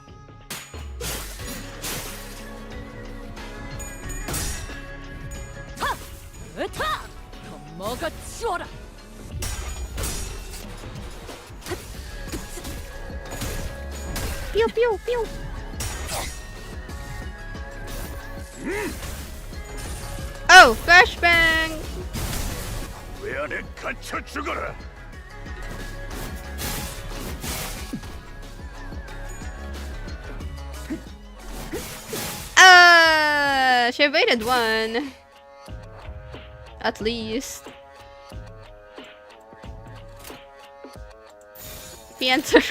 으타! 더 먹어 치워라. Pew pew pew. Oh, flashbang! 왜 안에 갇혀 죽어라. She evaded one. At least. He entered.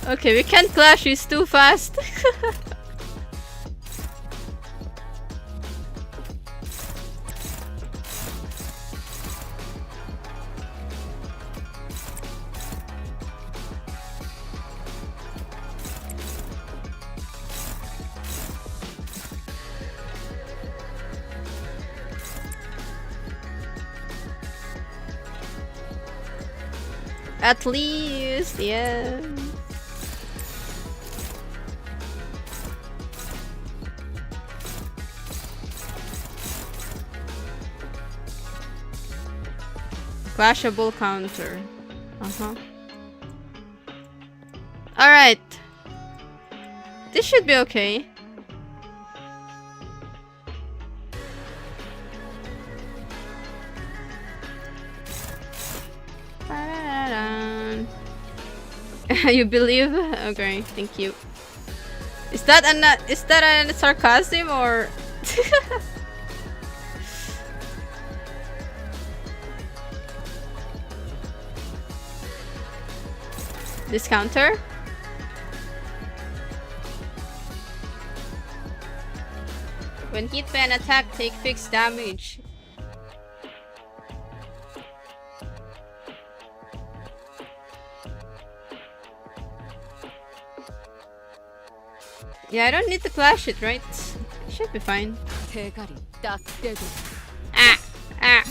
Okay, we can't clash, he's too fast. At least, yeah. Clashable counter. Alright. This should be okay. You believe? Okay, thank you. Is that a sarcasm or? This counter? When hit by an attack, take fixed damage. Yeah, I don't need to clash it, right? It should be fine. 대가리 딱 떼고. Ah! Ah!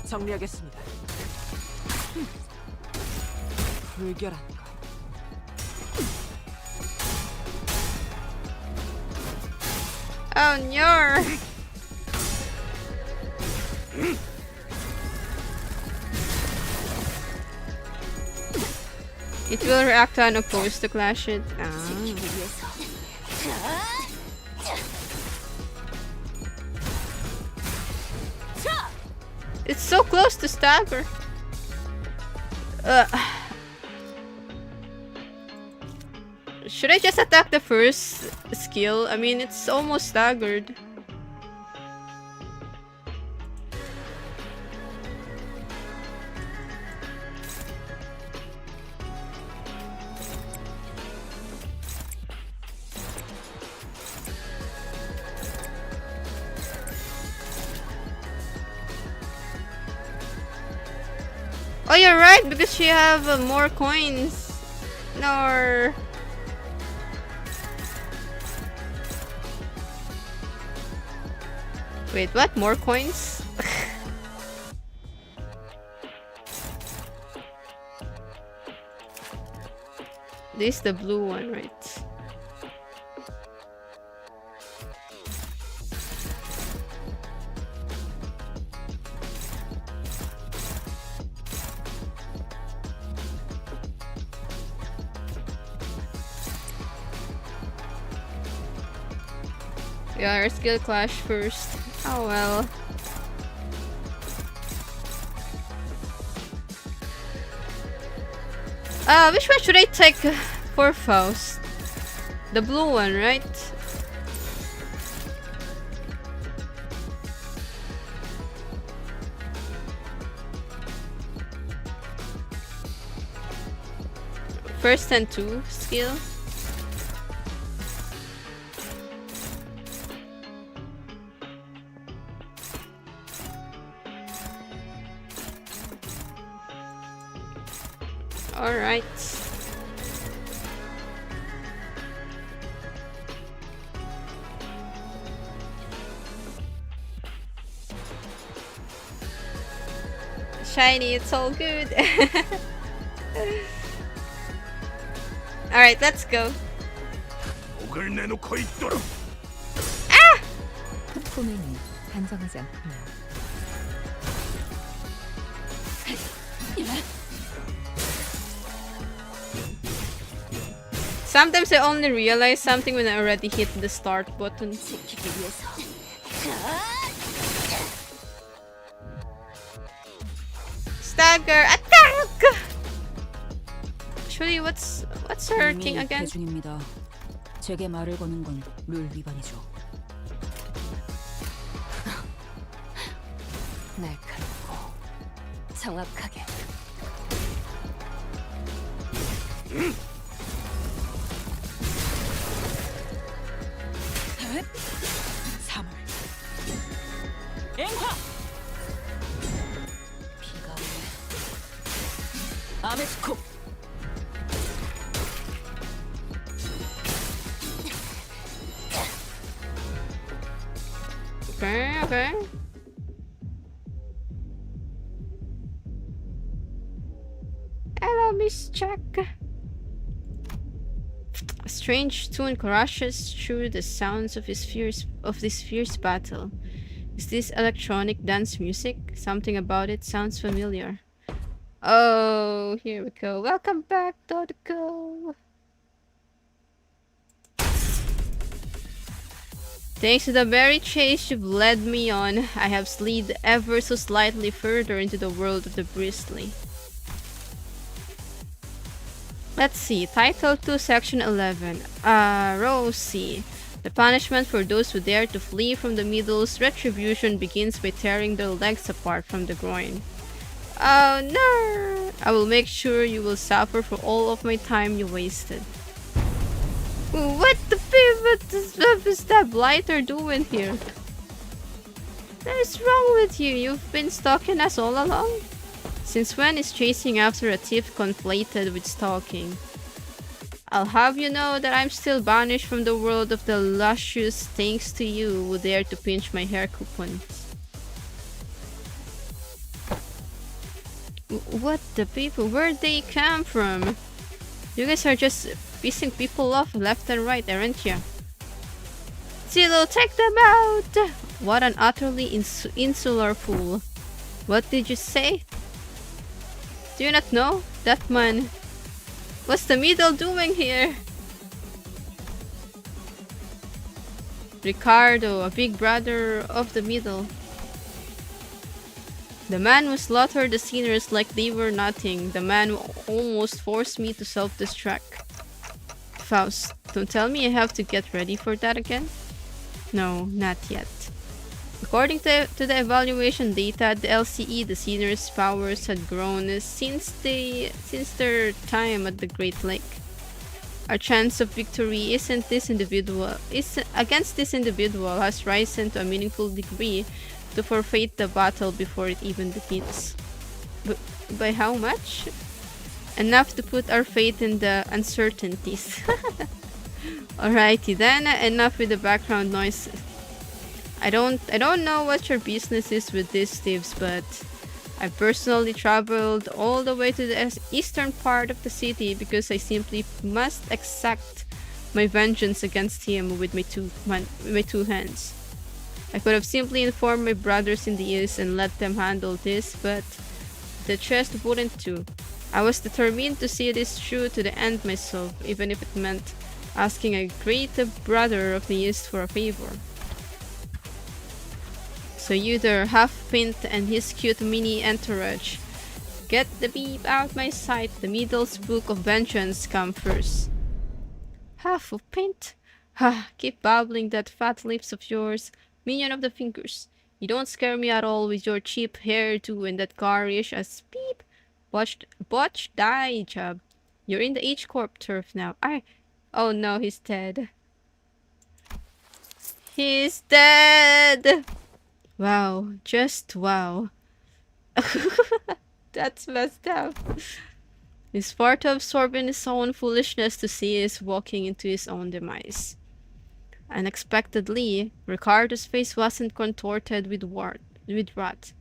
정리하겠습니다. 불결한 거. Oh no! It will react to unopposed to clash it. Ah. It's so close to stagger. Should I just attack the first skill? I mean, it's almost staggered. Oh, you're right, because she have more coins. No. Wait, what? More coins? This is the blue one, right? Yeah, our skill clash first. Oh well. Which one should I take for Faust? The blue one, right? First and two skill. Alright. Shiny, it's all good. Alright, let's go. 포맨이 단정하지 않군요. Sometimes I only realize something when I already hit the start button. 지키기 위해서. Stagger attack! Actually, what's hurting 이미 again? 대중입니다. 제게 말을 거는 건 룰 위반이죠. 날카롭고 정확하게. 사물. 앵화. 비가 오네. 아메스코. Okay, okay. Hello, Miss Jack. A strange tune crashes through the sounds of this fierce battle. Is this electronic dance music? Something about it sounds familiar. Oh, here we go. Welcome back, Dodoko. Thanks to the very chase you've led me on, I have slid ever so slightly further into the world of the Bristly. Let's see, Title 2, Section 11. Row C. The punishment for those who dare to flee from the Middle's retribution begins by tearing their legs apart from the groin. Oh no! I will make sure you will suffer for all of my time you wasted. What the what is that blighter doing here? What is wrong with you? You've been stalking us all along? Since when is chasing after a thief conflated with stalking? I'll have you know that I'm still banished from the world of the luscious thanks to you who dare to pinch my hair coupons. What the people? Where'd they come from? You guys are just pissing people off left and right, aren't you? Zillow, take them out! What an utterly insular fool. What did you say? Do you not know? That man. What's the Middle doing here? Ricardo, a big brother of the Middle. The man who slaughtered the sinners like they were nothing. The man who almost forced me to self-destruct. Faust, don't tell me I have to get ready for that again? No, not yet. According to the evaluation data at the LCE, the sinners' powers had grown since their time at the Great Lake. Our chance of victory against this individual has risen to a meaningful degree to forfeit the battle before it even begins. By how much? Enough to put our faith in the uncertainties. Alrighty then, enough with the background noise. I don't know what your business is with these thieves, but I personally traveled all the way to the eastern part of the city because I simply must exact my vengeance against him with my two hands. I could have simply informed my brothers in the east and let them handle this, but the chest wouldn't do. I was determined to see this through to the end myself, even if it meant asking a great brother of the east for a favor. So you there, Half-Pint and his cute mini entourage. Get the beep out my sight, the Middle's book of vengeance come first. Half-Pint? Ha, keep babbling that fat lips of yours, minion of the fingers. You don't scare me at all with your cheap hairdo and that garish as beep. Botch die job. You're in the H-Corp turf now. Oh no, he's dead. He's dead! Wow, just wow. That's messed up. He's far too absorbed in his own foolishness to see he is walking into his own demise. Unexpectedly, Ricardo's face wasn't contorted with wrath.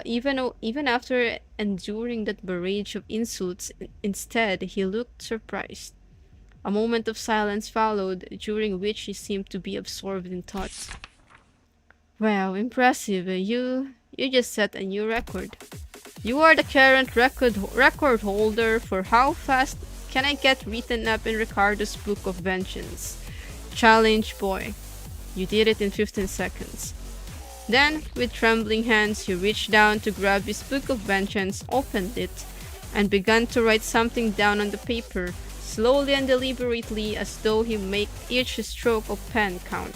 Even after enduring that barrage of insults, instead he looked surprised. A moment of silence followed, during which he seemed to be absorbed in thought. Wow, impressive. You just set a new record. You are the current record holder for how fast can I get written up in Ricardo's Book of Vengeance. Challenge boy. You did it in 15 seconds. Then, with trembling hands, he reached down to grab his Book of Vengeance, opened it, and began to write something down on the paper, slowly and deliberately as though he made each stroke of pen count.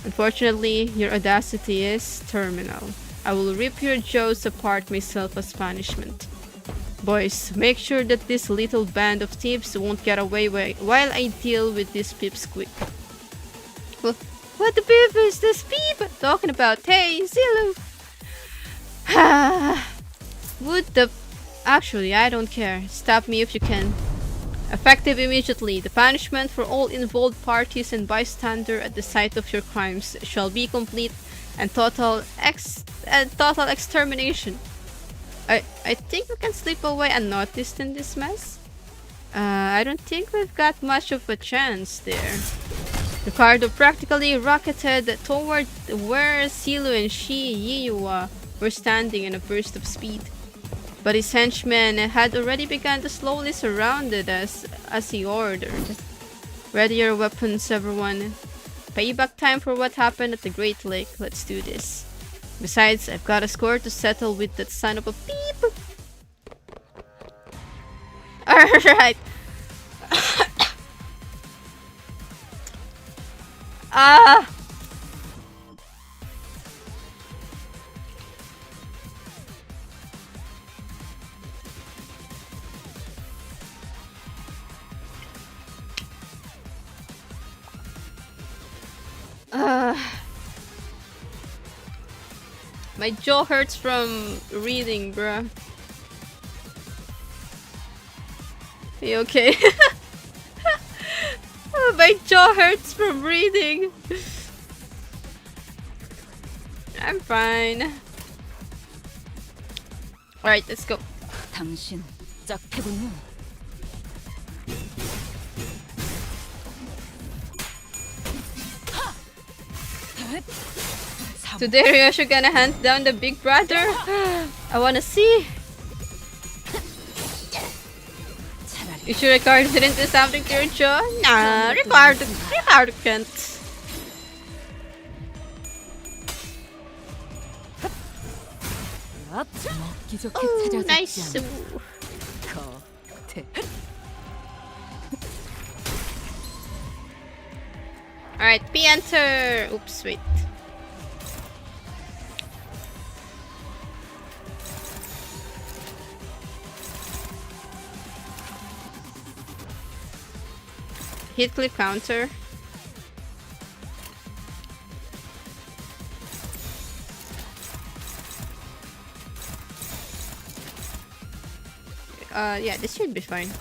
Unfortunately, your audacity is terminal. I will rip your jaws apart myself as punishment. Boys, make sure that this little band of thieves won't get away while I deal with this pipsqueak. What the beef is this beef talking about? Hey, Zilu! Would the... Actually, I don't care. Stop me if you can. Effective immediately, the punishment for all involved parties and bystander at the site of your crimes shall be complete and total extermination. I think we can slip away unnoticed in this mess. I don't think we've got much of a chance there. Ricardo practically rocketed toward where Silu and Yiyuwa were standing in a burst of speed. But his henchmen had already begun to slowly surround us as he ordered. Ready your weapons, everyone. Payback time for what happened at the Great Lake. Let's do this. Besides, I've got a score to settle with that son of a beep. Alright. My jaw hurts from reading, bruh. Are you okay? My jaw hurts from reading. I'm fine. Alright, let's go. 당신 짝패군요. Today Ryoshi gonna hunt down the big brother? I wanna see. You sure Ricardo didn't do something to your jaw? Nah, Ricardo can't. Oh, nice. Alright, enter. Oops, wait. Hit click counter. Yeah, this should be fine.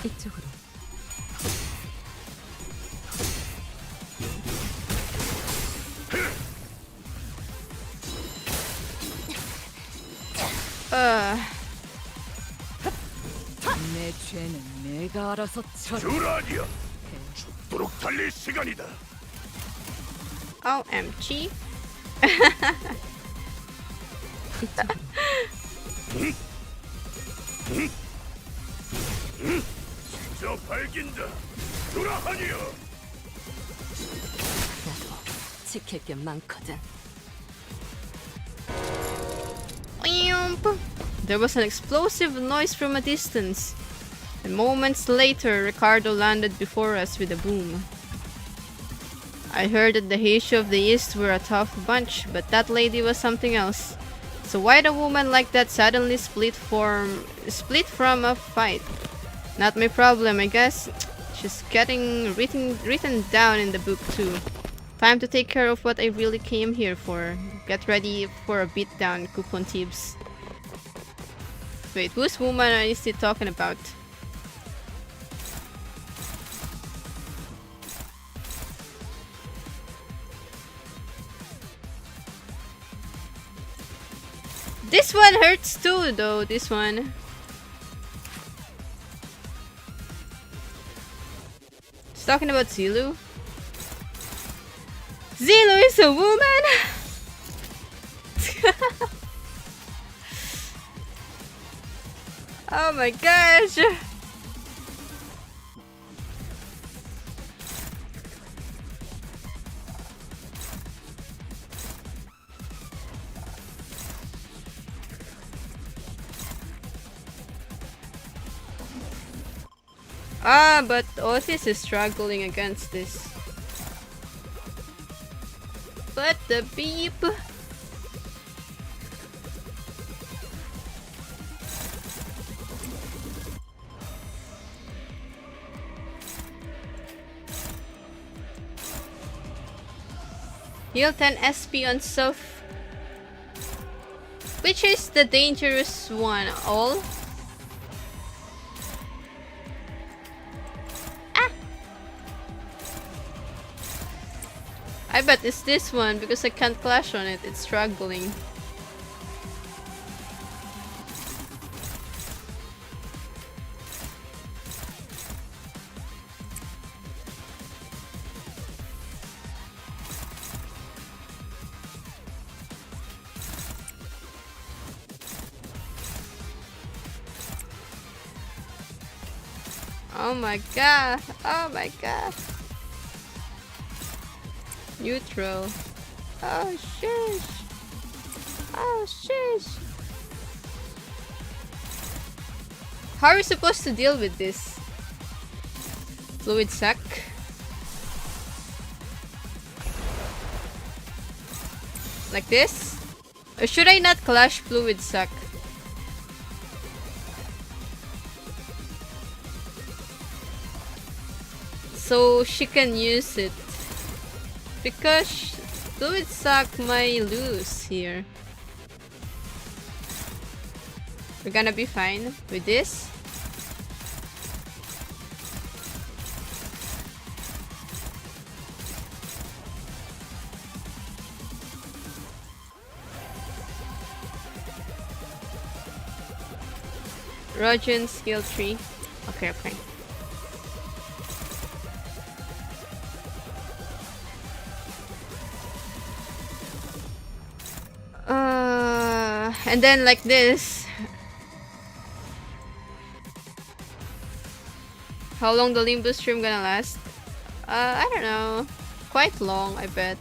이쪽으로. 내 죄는 내가 알아서 처리. 주라니야. 죽도록 달릴 시간이다. OMG. 저 발긴다. 주라하니여. 지킬 게 많거든. There was an explosive noise from a distance, and moments later, Ricardo landed before us with a boom. I heard that the Heishu of the East were a tough bunch, but that lady was something else. So why'd a woman like that suddenly split from a fight? Not my problem, I guess. She's getting written down in the book too. Time to take care of what I really came here for. Get ready for a beatdown, coupon tips. Wait, whose woman is he talking about? This one hurts too, though, this one. He's talking about Zilu. Zilu is a woman! Oh my gosh! Ah, but Otis is struggling against this. But the beep. Heal 10 SP on Soph. Which is the dangerous one? All? I bet it's this one because I can't clash on it. It's struggling. Oh my god. Oh my god. Neutral. Oh shish. Oh shish. How are we supposed to deal with this? Fluid sac. Like this? Or should I not clash fluid sac? So she can use it. Because fluid sac might lose here. We're gonna be fine with this. Rogen skill tree. Okay, okay. And then like this. How long the Limbus stream gonna last? I don't know. Quite long, I bet.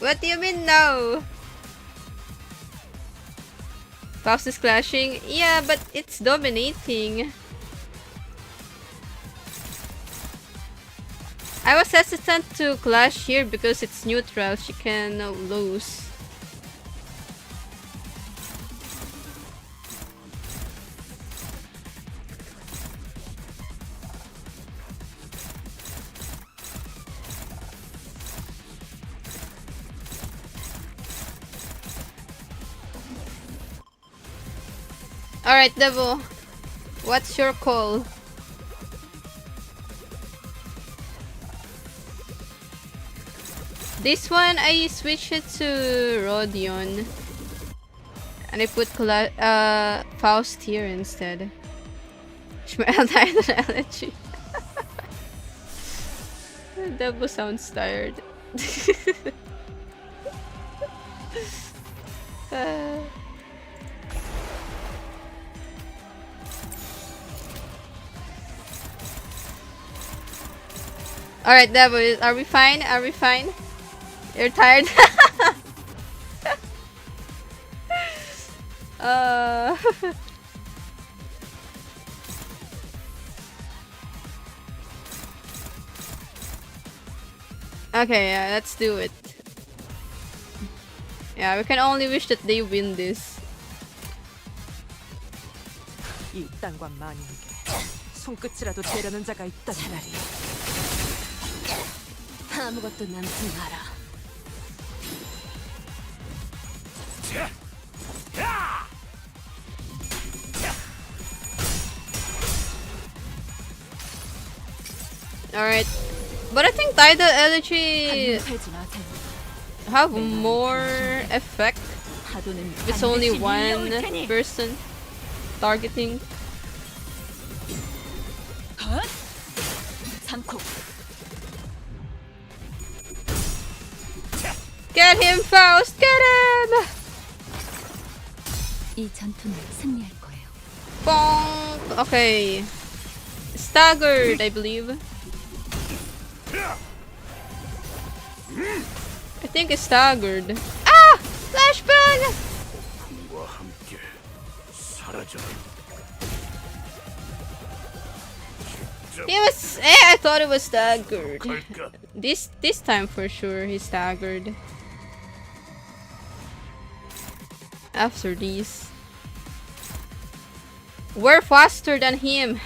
What do you mean no? Faust is clashing? Yeah, but it's dominating. I was hesitant to clash here because it's neutral. She can lose. Alright, Devil. What's your call? This one, I switched it to Rodion. And I put Faust here instead. Shmael died on allergy. Devil sounds tired. Alright, Devil, are we fine? Are we fine? You're tired? Okay, yeah, let's do it. Yeah, we can only wish that they win this. 이 땅과 만인에게 손끝이라도 재려는 자가 있다. 차라리 아무것도 남지 마라. Alright. But I think Tidal Elegy 팔지 마세요. have more effect 파도는 if it's only 반드시 one 밀려올 테니. person targeting. 헛! 삼코. Get him, Faust! Get him! 이 전투는 승리할 거예요. Bonk! Okay. Staggered, I believe. I think it's staggered. Ah! Flashbang! 와 함께 사라져. He was. I thought it was staggered. 갈까? This time for sure he's staggered. After these, we're faster than him.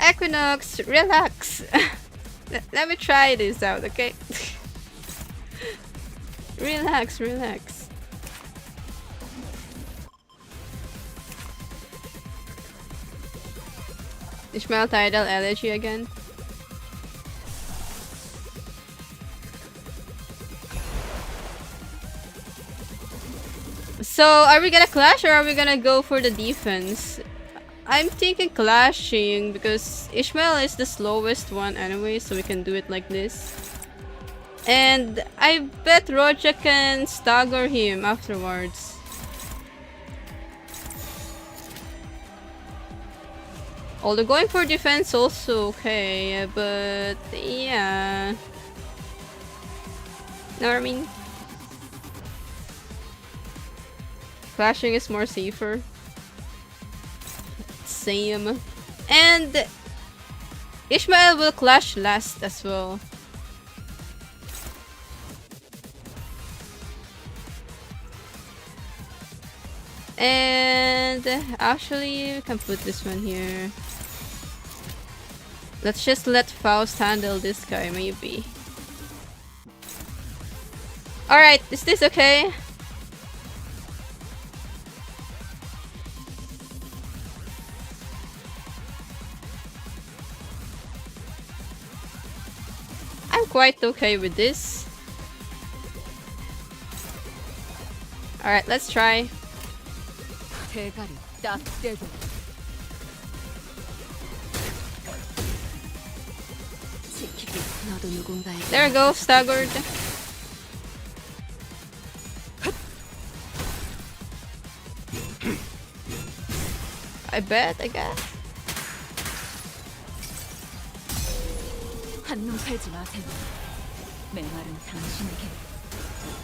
Equinox, relax. Let me try this out, okay? Relax, relax. Ishmael Tidal Elegy again. So, are we gonna clash or are we gonna go for the defense? I'm thinking clashing because Ishmael is the slowest one anyway, so we can do it like this. And I bet Roja can stagger him afterwards. Although going for defense also okay, but yeah. Know what I mean? Clashing is more safer. Same. And Ishmael will clash last as well. And actually, we can put this one here. Let's just let Faust handle this guy, maybe. Alright, is this okay? I'm quite okay with this. Alright, let's try. 대가리 딱 떼고. 지키기 너도 누군가에게 There we go, staggered. I bet, I guess. 한눈 팔지 마세요. 메마른 당신에게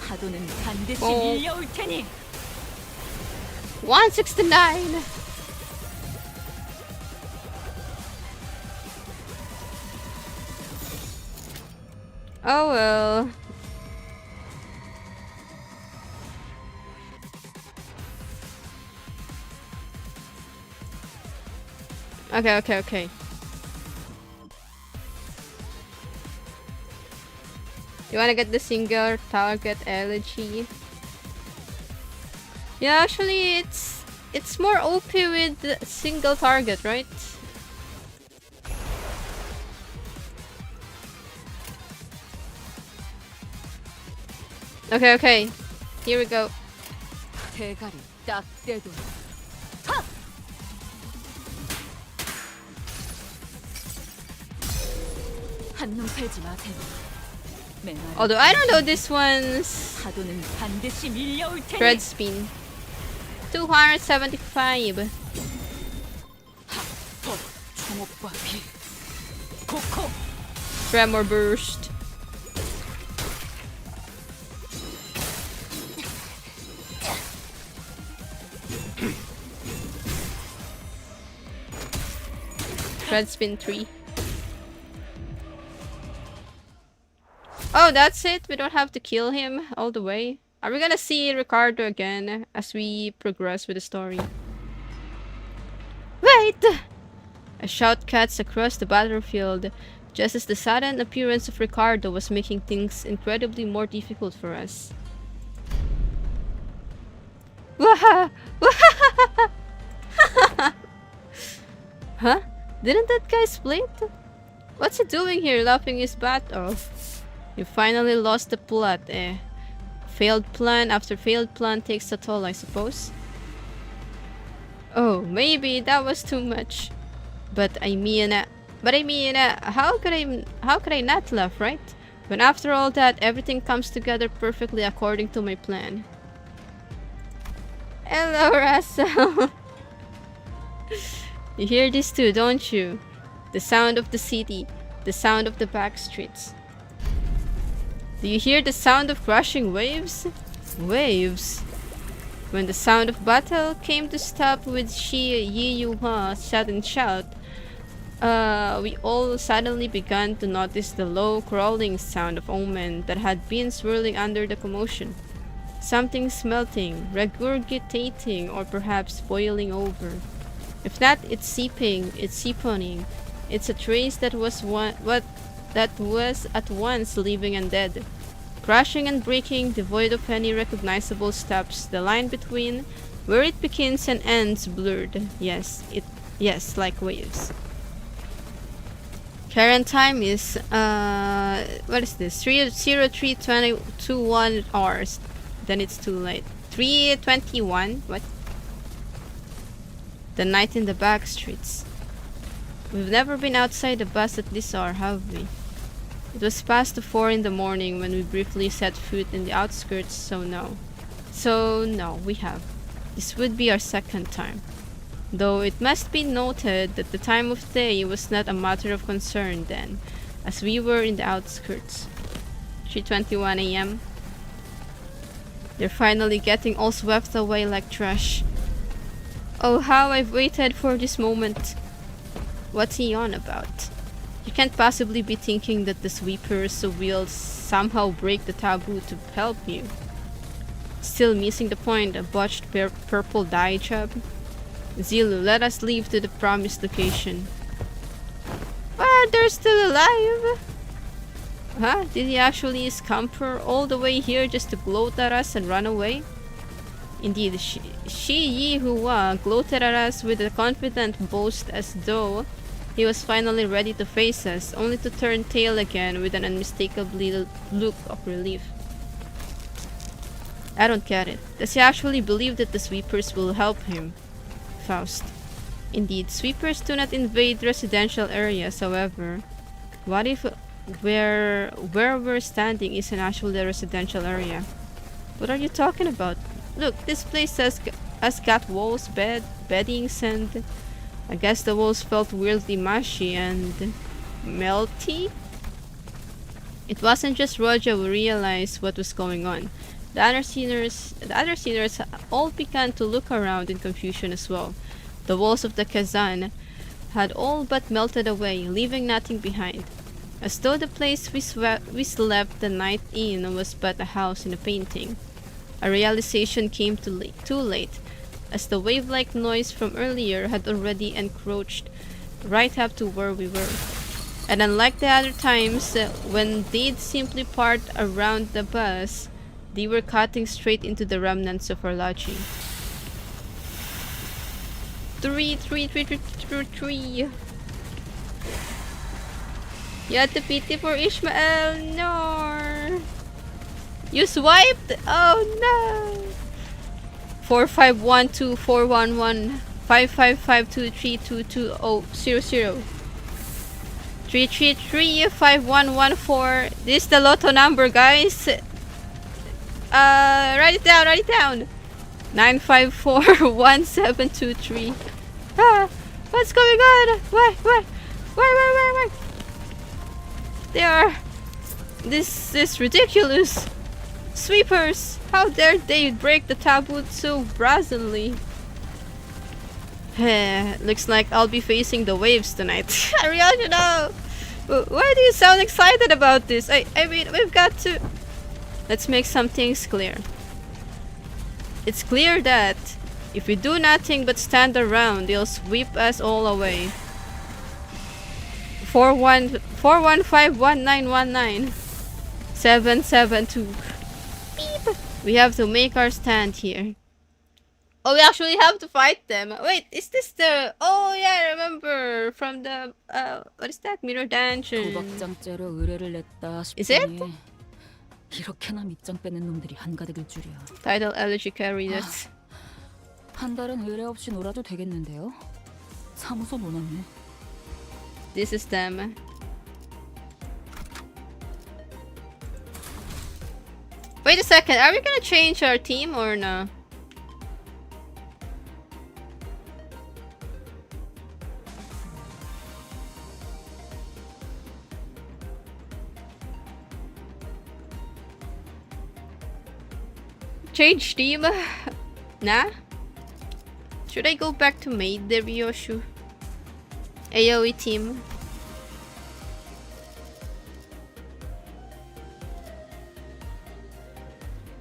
파도는 반드시 어. 밀려올 테니. 169. Oh well. Okay. You wanna get the single target elegy? Yeah, actually, it's more OP with the single target, right? Okay. Here we go. 대가리 딱 떼고. 한눈 팔지 마세요. 메마른 Although I don't know this one's 파도는 반드시 밀려올 테니. thread spin. 275. 주목과 비. 코코. Tremor burst. Red spin 3. Oh, that's it? We don't have to kill him all the way? Are we gonna see Ricardo again as we progress with the story? Wait! A shout cuts across the battlefield, just as the sudden appearance of Ricardo was making things incredibly more difficult for us. Waha! Huh? Didn't that guy split? What's he doing here, laughing his butt off? You finally lost the plot, eh? Failed plan after failed plan takes a toll, I suppose. Oh, maybe that was too much. But I mean, how could I not laugh, right? When after all that, everything comes together perfectly according to my plan. Hello, Russell. You hear this too, don't you? The sound of the city, the sound of the back streets. Do you hear the sound of crashing waves? Waves? When the sound of battle came to stop with Shi Yi Yuha sudden shout, we all suddenly began to notice the low crawling sound of omen that had been swirling under the commotion. Something smelting, regurgitating, or perhaps boiling over. If not, it's seeping, it's seeponing. It's a trace that was at once living and dead. Crashing and breaking, devoid of any recognizable steps, the line between where it begins and ends blurred. Yes, like waves. Current time is what is this? 3:03:21 hours. Then it's too late. 3:21. What? The night in the back streets. We've never been outside the bus at this hour, have we? It was past 4 in the morning when we briefly set foot in the outskirts, so no, we have. This would be our second time. Though it must be noted that the time of day was not a matter of concern then, as we were in the outskirts. 3:21 a.m. They're finally getting all swept away like trash. Oh, how I've waited for this moment. What's he on about? You can't possibly be thinking that the sweepers will somehow break the taboo to help you. Still missing the point, a botched purple dye job? Zilu, let us leave to the promised location. Ah, they're still alive! Huh? Did he actually scamper all the way here just to gloat at us and run away? Indeed, Shi Yi Hua gloated at us with a confident boast as though he was finally ready to face us, only to turn tail again with an unmistakable look of relief. I don't get it. Does he actually believe that the sweepers will help him? Faust. Indeed, sweepers do not invade residential areas, however. What if where we're standing isn't actually a residential area? What are you talking about? Look, this place has got walls, beddings, and I guess the walls felt weirdly mushy and melty? It wasn't just Roger who realized what was going on. The other seniors all began to look around in confusion as well. The walls of the Kazan had all but melted away, leaving nothing behind. As though the place we slept the night in was but a house in a painting. A realization came too late, as the wave-like noise from earlier had already encroached right up to where we were. And unlike the other times, when they'd simply part around the bus, they were cutting straight into the remnants of our lodging. 3. You had to pity for Ishmael. No. You swiped? Oh no. 451241155523222000. 3335114. This is the lotto number, guys. Write it down. 9541723. Ah, what's going on? Why? They are. This is ridiculous. Sweepers, how dare they break the taboo so brazenly? Looks like I'll be facing the waves tonight. Ariel, you know. Why do you sound excited about this? I mean, we've got to... Let's make some things clear. It's clear that if we do nothing but stand around, they'll sweep us all away. 4151919 772. Beep. We have to make our stand here. Oh, we actually have to fight them. Wait, is this the... Oh yeah, I remember from the... what is that? Mirror Dungeon. 도박장죄로 의뢰를 냈다 Is it? 싶더니 이렇게나 밑장 빼는 놈들이 한가득일 줄이야. Title Elegy Carriers. 한 달은 의뢰 없이 놀아도 되겠는데요? 사무소 노놨네. This is them. Wait a second, are we gonna change our team or no? Change team? Nah? Should I go back to Maid the Ryoshu? AoE team.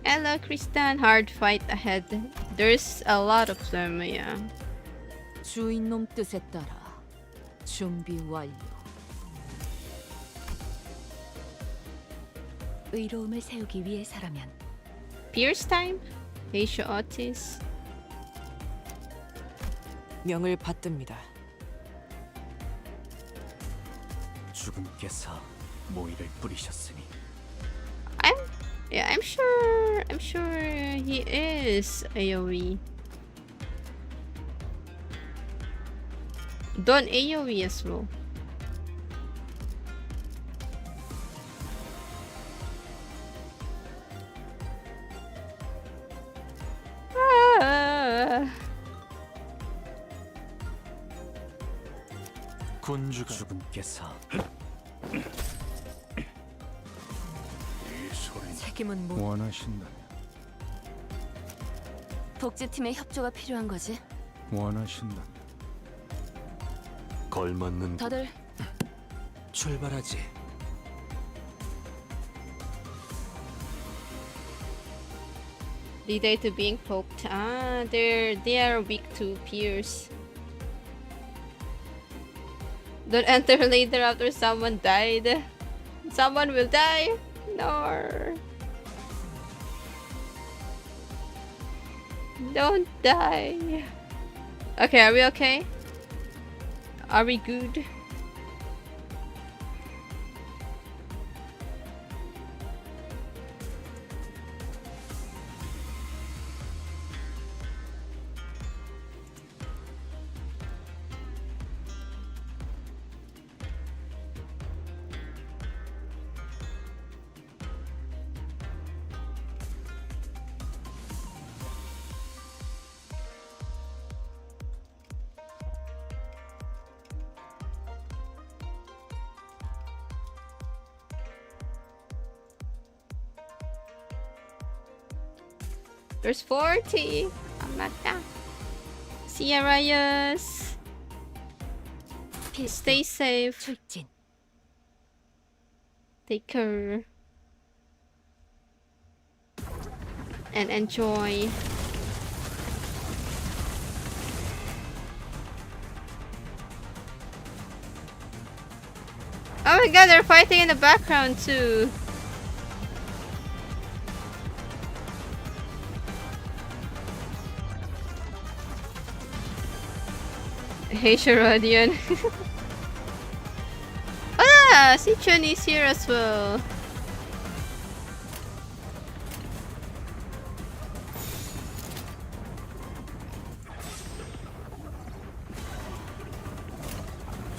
Hello, Kristan. Hard fight ahead. There's a lot of them, yeah. 주인놈 뜻에 따라 준비 완료. 의로움을 세우기 위해서라면. Pierce time? Asia Otis. 명을 받듭니다. 죽음께서 모이를 뿌리셨으니 I'm sure he is AoE. Done AoE as well. 군주가 죽음께서 책임은 뭐? 원하신다면 복지팀의 협조가 필요한 거지. 원하신다면 걸맞는 다들 출발하지. Lead they to being poked. Ah, they are weak to Pierce. Don't enter later after someone died. Someone will die. No. Don't die. Okay, are we okay? Are we good? There's 40. I'm not down. See ya, Reyes. Stay safe. 출진. Take care. And enjoy. Oh my god, they're fighting in the background too. Hey Sharodian. Ah, Sichun is here as well.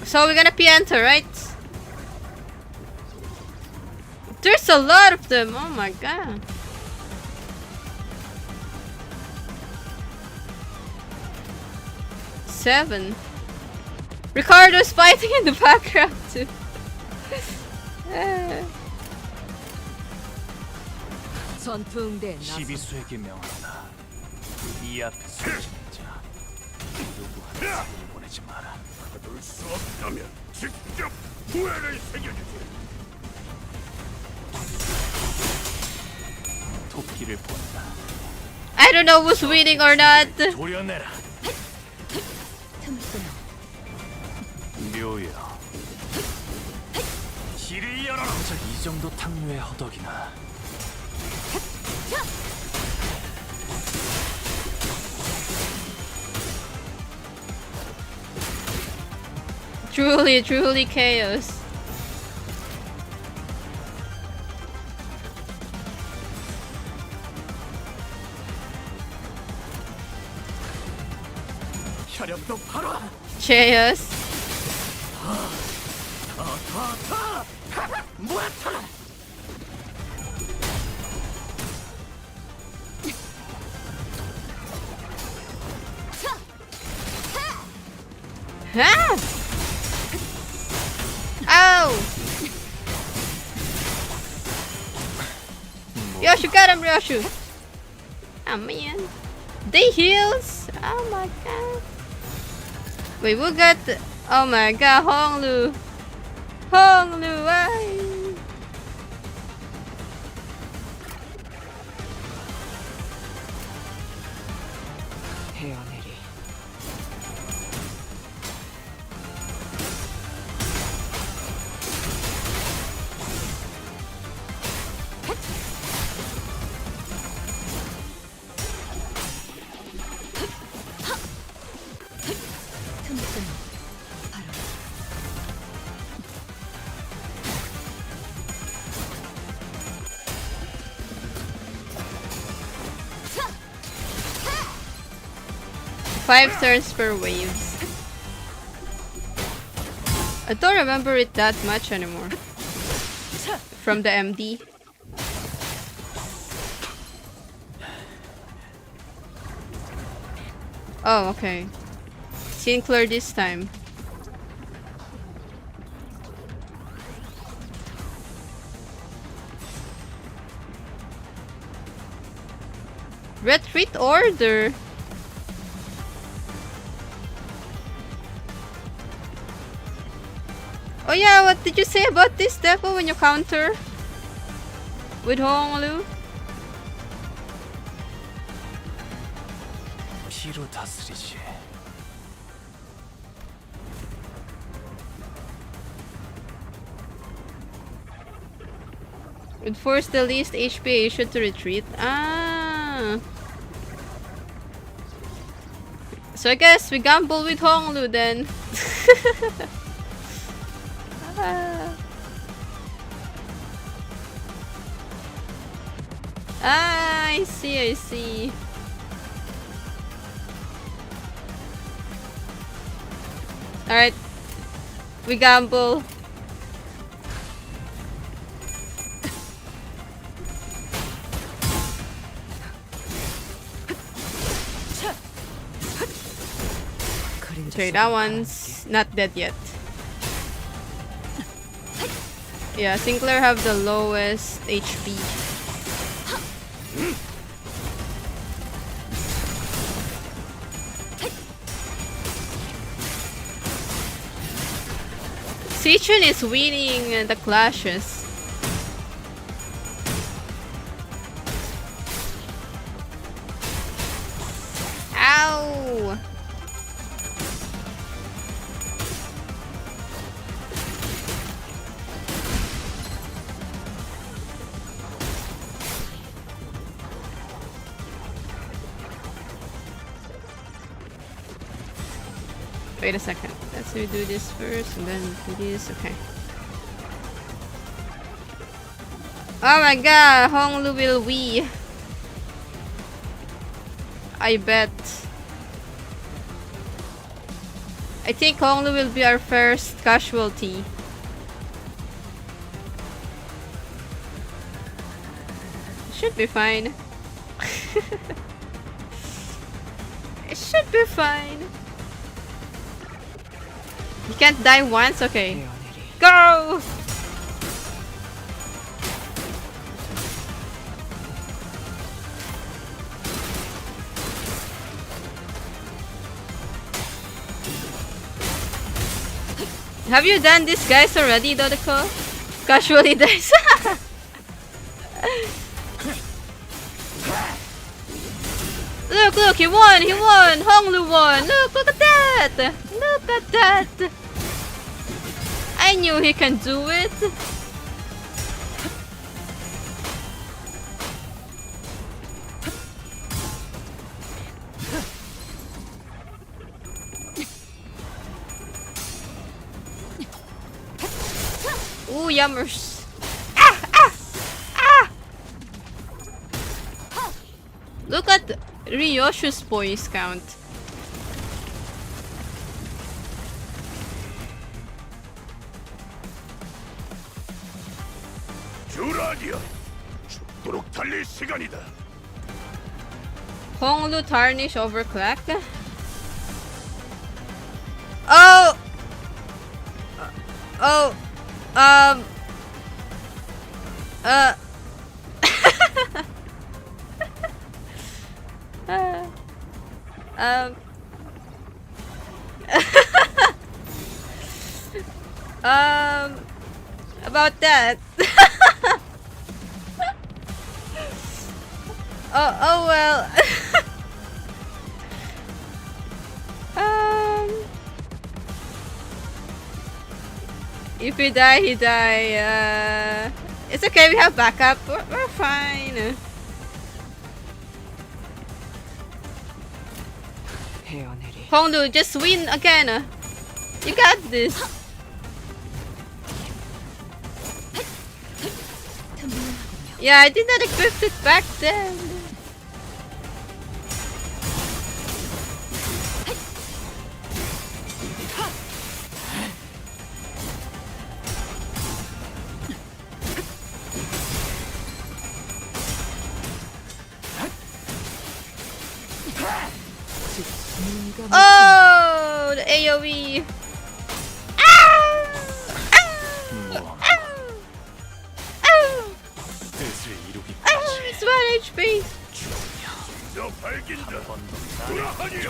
So we're gonna Pianta, right? There's a lot of them. Oh my god. 7. Ricardo's fighting in the background too. 전투 응대에 나서 시비수에게 명한다. 이 앞에 서지는 자 누구한테 보내지 마라. 가둘 수 없다면 직접 후회를 새겨주지. 토끼를 본다. I don't know who's winning or not. 도려내라. 틈을 끊어. 묘여. 길을 열어라. 정작 이 정도 탕류의 허덕이나. Truly chaos. 혈압도 바로. Chaos. Ah! Ow! Yoshu, got him, Yoshu! Oh man. They heals? Oh my god. Wait, we got the... Oh my god, Honglu! Honglu, why? 헤어내리. 틈을 끊어. 바로. 5 turns per waves. I don't remember it that much anymore. From the MD. Oh, okay. Sinclair this time. Retreat order. Oh yeah, what did you say about this depot when you counter with Honglu? 피로 다스리지. Would force the least HP Asian to retreat. Ah. So I guess we gamble with Honglu then. Ah, I see, I see. Alright. We gamble. Okay, that one's not dead yet. Yeah, Sinclair have the lowest HP. Sichun is winning the clashes. Ow! Wait a second. Let's do this first and then do this. Okay. Oh my god, Honglu will win. I bet. I think Honglu will be our first casualty. Should be fine. It should be fine. You can't die once? Okay. Go! Have you done this guys already, Dodeko? Casually dies. Look, he won! Honglu won! Look at that! Look at that! I knew he can do it! Ooh, yummers! Look at Ryoshu's poise count. 듀라디아, 죽도록 달릴 시간이다. Honglu tarnish overclock. Oh! Oh! Um... About that. Oh well. If he die, he die. It's okay, we have backup. We're fine. Hongdu, just win again. You got this. Yeah, I did not equip it back then. Oh, the AoE. It's 1 HP. 저 발긴다. 돌아하니요.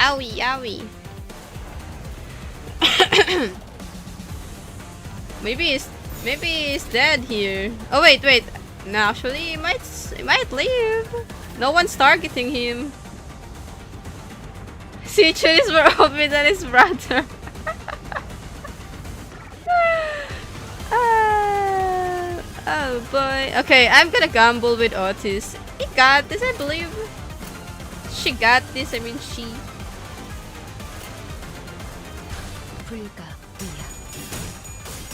Owie, owie. Maybe he's dead here. Oh wait. No, actually he might leave. No one's targeting him. Sichu is more OP than his brother. Oh boy. Okay, I'm gonna gamble with Otis. He got this, I believe. She got this, I mean she. 불가 위야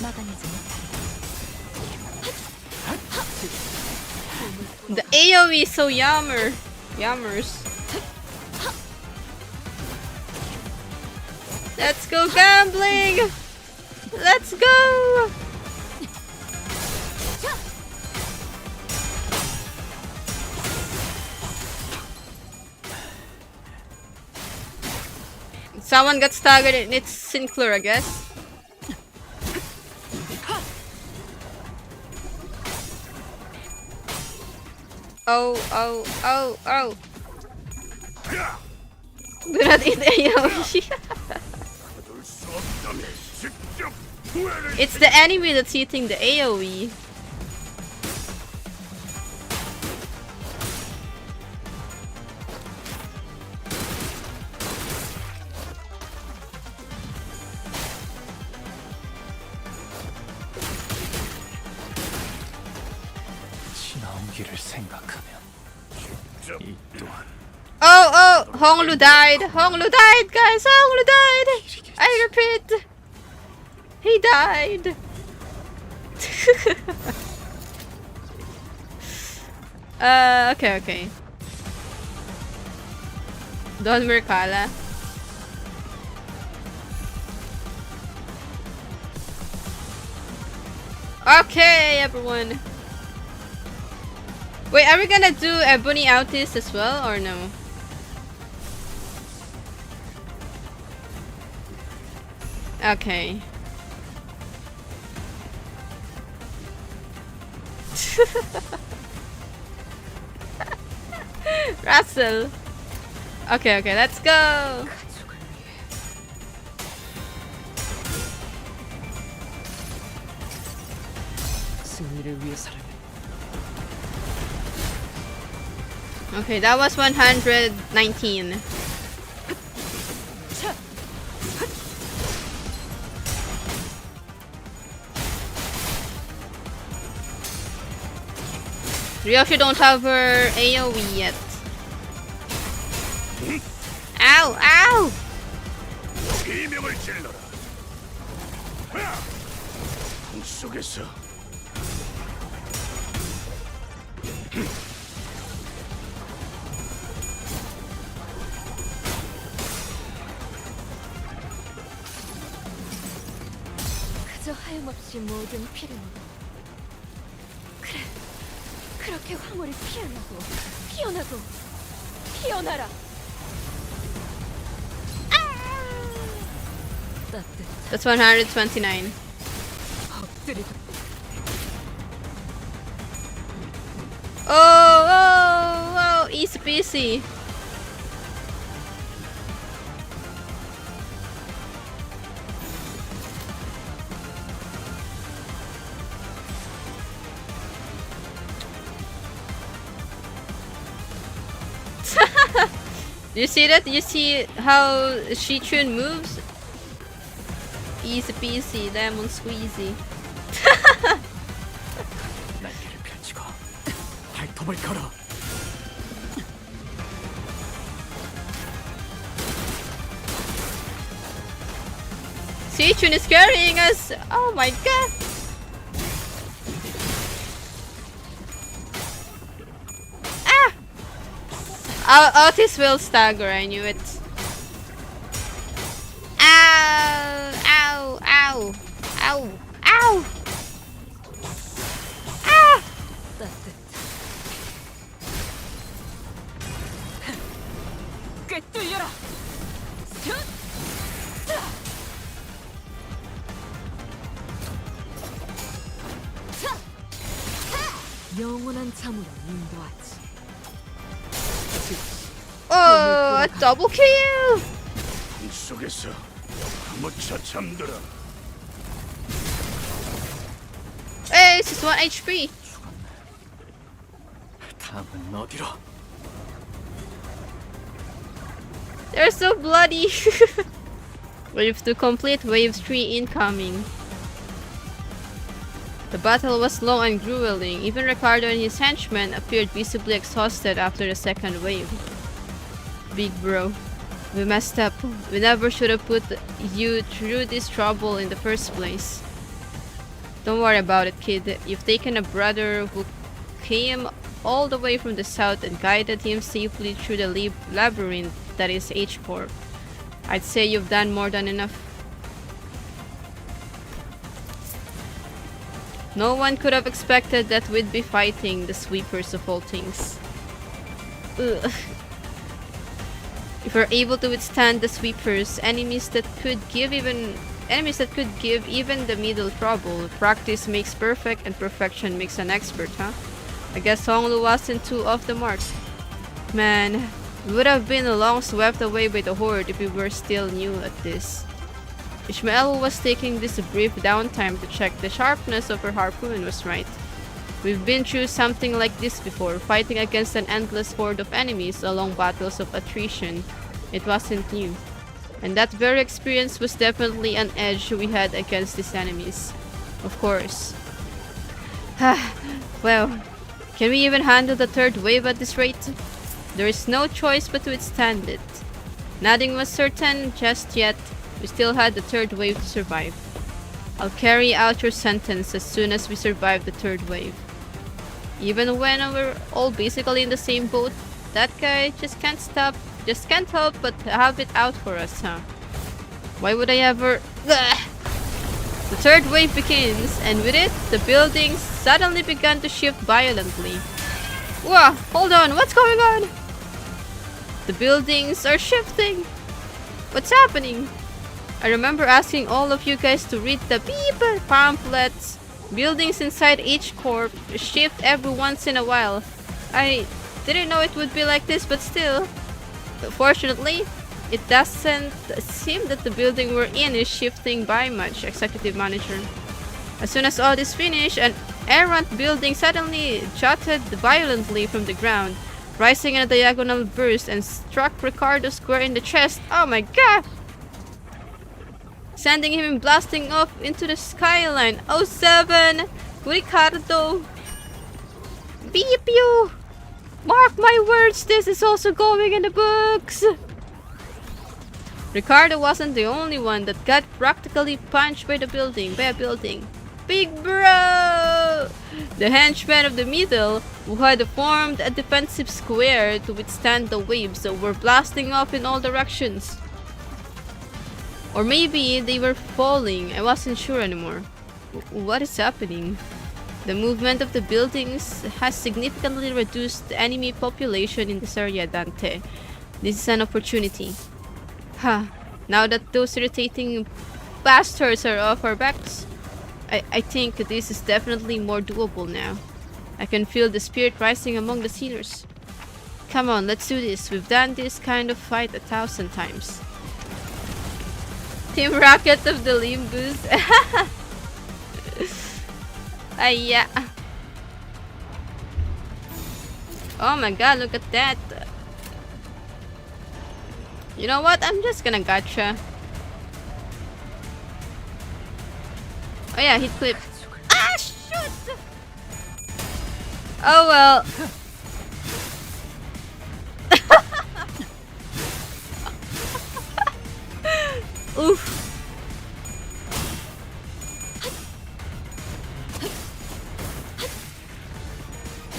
막아내지 못하리. The AoE is so yummers. Let's go gambling! Let's go! Someone got staggered and it's Sinclair, I guess. Oh. Do not eat AoE. It's the enemy that's eating the AoE. 지나오기를 생각하면 이 또한 Oh, Honglu died, guys, Honglu died! I repeat, he died. Okay. Don Mercala. Okay, everyone. Wait, are we gonna do Ebony Autis as well, or no? Okay. Russell. Okay, let's go. 승리를 위해서라면. Okay, that was 119. Ryoshi don't have her AoE yet. Ow! Ow! 비명을 질러라. 속에서 그저 하염없이 모든 피를 먹어. 그래, 그렇게 황홀히 피어나고 피어나고 피어나라. 따뜻. That's 129. 엎드리고 Oh, easy peasy. You see that? You see how Shichun moves? Easy peasy, lemon squeezy. 날개를 펼치고 발톱을 걸어. Shichun is carrying us! Oh my god! Otis will stagger, I knew it. Ow! Ow! Ow! Ow! Ow! Ah! 꿰뚫려라. 영원한 잠으로 인도하지. Oh, a double kill! 속에서 묻혀 잠들어. Hey, this is 1 HP. 다음은 어디로? They're so bloody. Wave 2 complete, wave 3 incoming. The battle was long and grueling. Even Ricardo and his henchmen appeared visibly exhausted after the second wave. Big bro, we messed up. We never should have put you through this trouble in the first place. Don't worry about it, kid. You've taken a brother who came all the way from the south and guided him safely through the labyrinth that is H-Corp. I'd say you've done more than enough. No one could have expected that we'd be fighting the sweepers of all things. Ugh. If we're able to withstand the sweepers, enemies that could give even the middle trouble, practice makes perfect and perfection makes an expert, huh? I guess Honglu wasn't too off the mark. Man, we would have been long swept away by the horde if we were still new at this. Ishmael, who was taking this brief downtime to check the sharpness of her harpoon, was right. We've been through something like this before, fighting against an endless horde of enemies along battles of attrition. It wasn't new. And that very experience was definitely an edge we had against these enemies. Of course. Well, can we even handle the third wave at this rate? There is no choice but to withstand it. Nothing was certain just yet. We still had the third wave to survive. I'll carry out your sentence as soon as we survive the third wave. Even when we're all basically in the same boat, that guy just can't stop Just can't help but have it out for us, huh? Why would I ever... Ugh. The third wave begins, and with it, the buildings suddenly began to shift violently. Whoa, hold on, what's going on? The buildings are shifting. What's happening? I remember asking all of you guys to read the beep pamphlets. Buildings inside each corp shift every once in a while. I didn't know it would be like this, but still. Fortunately, it doesn't seem that the building we're in is shifting by much, Executive Manager. As soon as all is finished, an errant building suddenly jutted violently from the ground, rising in a diagonal burst and struck Ricardo square in the chest. Oh my god! Sending him blasting off into the skyline. Oh 07! Ricardo! Beep you! Mark my words, this is also going in the books! Ricardo wasn't the only one that got practically punched by a building. Big bro! The henchmen of the middle, who had formed a defensive square to withstand the waves, were blasting off in all directions. Or maybe they were falling. I wasn't sure anymore. What is happening? The movement of the buildings has significantly reduced the enemy population in this area, Dante. This is an opportunity. Huh. Now that those irritating bastards are off our backs, I think this is definitely more doable now. I can feel the spirit rising among the Sealers. Come on, let's do this. We've done this kind of fight 1,000 times. Team Rocket of the Limbus. Yeah. Oh my god, look at that. You know what? I'm just gonna gotcha. Oh yeah, hit clip. Ah, shoot! Oh well. Oof.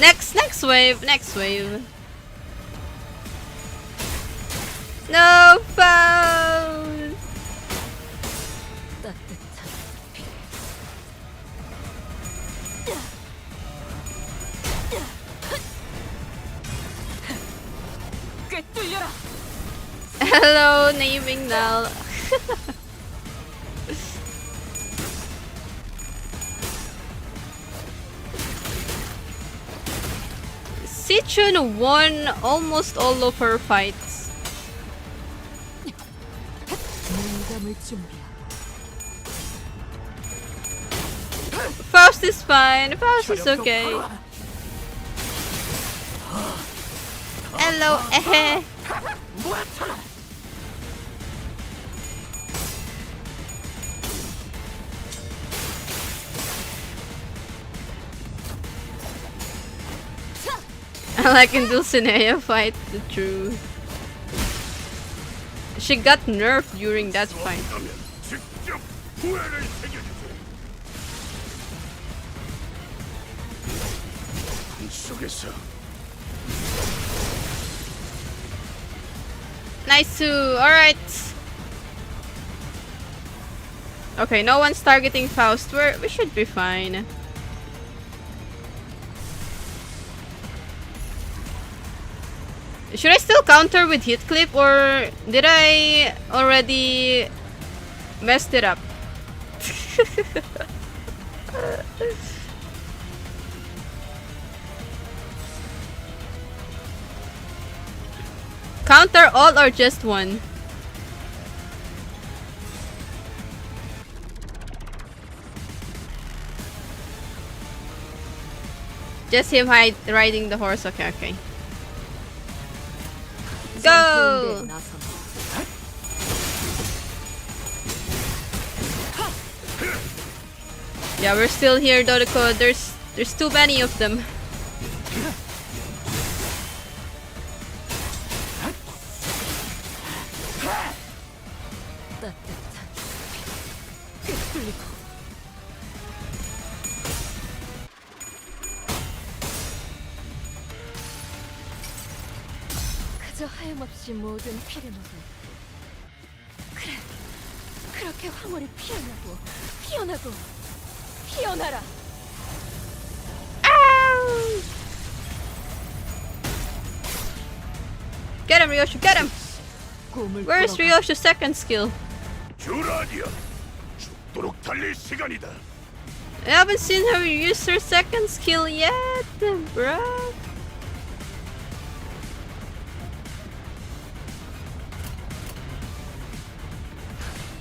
Next wave. No fouls. Hello, naming Nal. Sichun won almost all of her fights. Faust is fine. Faust is okay. Hello, eh. I like in Dulcinea fight, the true. She got nerfed during that fight. Nice too. Alright. Okay, no one's targeting Faust. We should be fine. Should I still counter with hit clip, or did I already messed it up? Counter all or just one? Just him riding the horse. Okay, okay. Go! Yeah, we're still here, Dodoko. There's too many of them. 그저 하염없이 모든 피를 먹어. 그래, 그렇게 황홀히 피어나고 피어나고 피어나라. Get him, Ryoshi, get him! 꿈을 Where's 꾸러가. Ryoshi's second skill? 듀라디아, 죽도록 달릴 시간이다. I haven't seen her use her second skill yet, bruh.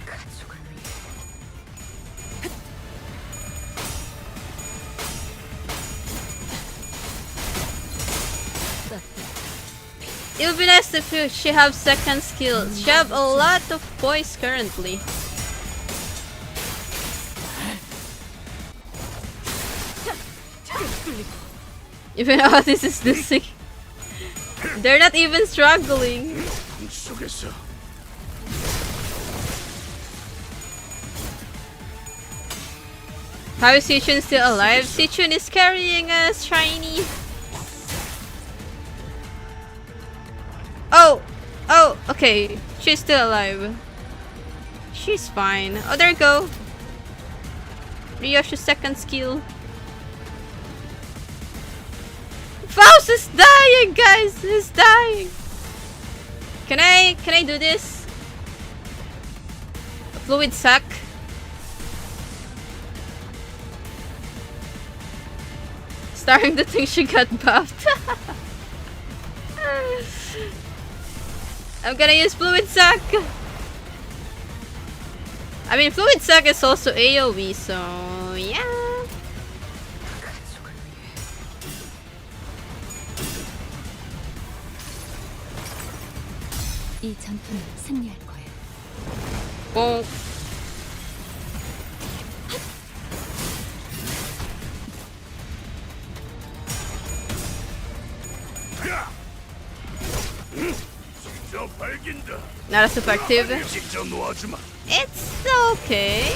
가족을 위해. It would be nice if she have second skills. She have a lot of boys currently. Even though this is the thing. They're not even struggling. 속에서 How is Sichun still alive? Sichun is carrying us, Shiny. Oh, okay. She's still alive. She's fine. Oh, there you go. Ryoshi's second skill. Faust is dying, guys. He's dying. Can I do this? A fluid sac. Starting to think she got buffed. I'm gonna use fluid sac. I mean, fluid sac is also AoE, so yeah. 가족을 위해. 이 전투는 승리할 거야. Bonk. 저 발긴다. Not as effective. 직접 놓아주마. It's okay.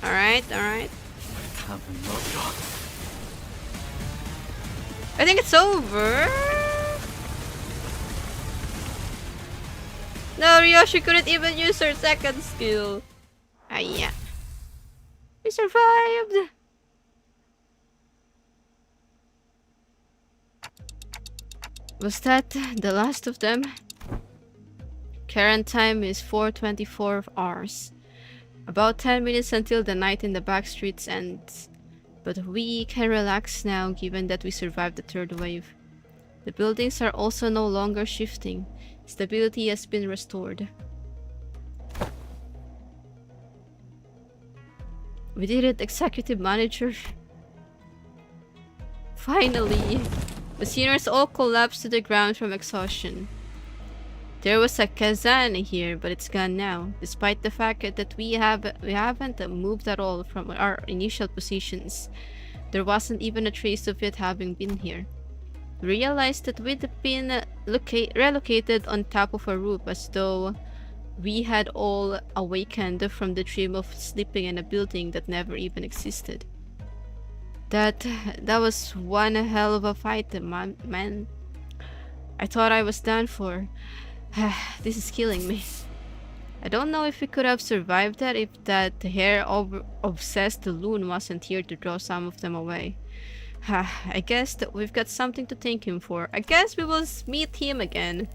Alright. I think it's over. No, Ryoshi couldn't even use her second skill. Ah, yeah. We survived! Was that the last of them? Current time is 4:24 hours. About 10 minutes until the night in the back streets ends. But we can relax now given that we survived the third wave. The buildings are also no longer shifting. Stability has been restored. We did it, Executive Manager. Finally! Machiners all collapsed to the ground from exhaustion. There was a kazan here, but it's gone now, despite the fact that we haven't moved at all from our initial positions. There wasn't even a trace of it having been here. We realized that we'd been relocated on top of a roof, as though we had all awakened from the dream of sleeping in a building that never even existed. That was one hell of a fight, man. I thought I was done for. This is killing me. I don't know if we could have survived that if that hair-obsessed loon wasn't here to draw some of them away. I guess that we've got something to thank him for. I guess we will meet him again.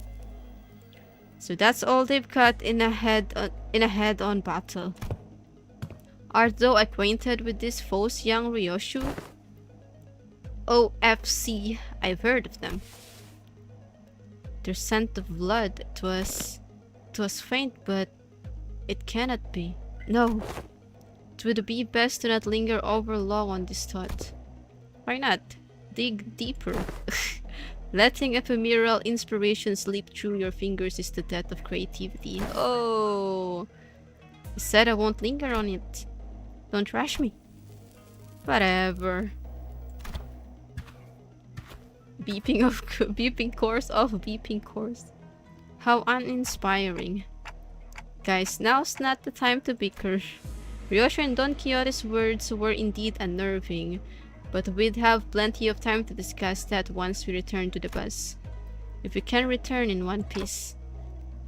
So that's all they've got in a head-on battle. Art thou acquainted with this foes, young Ryoshu? OFC, I've heard of them. Their scent of blood, it was faint, but it cannot be. No, it would be best to not linger over long on this thought. Why not? Dig deeper. Letting ephemeral inspiration slip through your fingers is the death of creativity. Oh, I said I won't linger on it. Don't trash me. Whatever. Beeping course. How uninspiring. Guys, now's not the time to bicker. Ryosho and Don Quixote's words were indeed unnerving, but we'd have plenty of time to discuss that once we return to the bus. If we can return in one piece.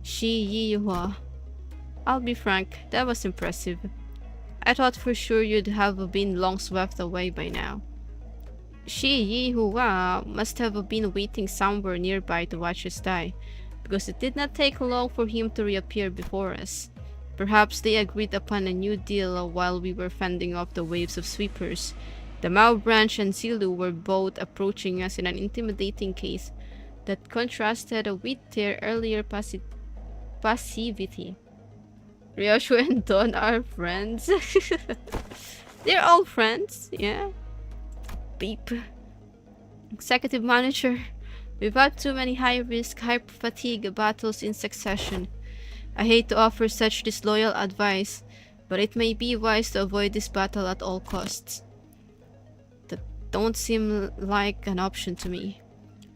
Shi Yi Hua. I'll be frank, that was impressive. I thought for sure you'd have been long swept away by now. Shi Yi Hua must have been waiting somewhere nearby to watch us die, because it did not take long for him to reappear before us. Perhaps they agreed upon a new deal while we were fending off the waves of sweepers. The Mao branch and Zilu were both approaching us in an intimidating case that contrasted with their earlier passivity. Ryosho and Don are friends. They're all friends, yeah. Beep. Executive Manager, we've had too many high-risk, high-fatigue battles in succession. I hate to offer such disloyal advice, but it may be wise to avoid this battle at all costs. That don't seem like an option to me.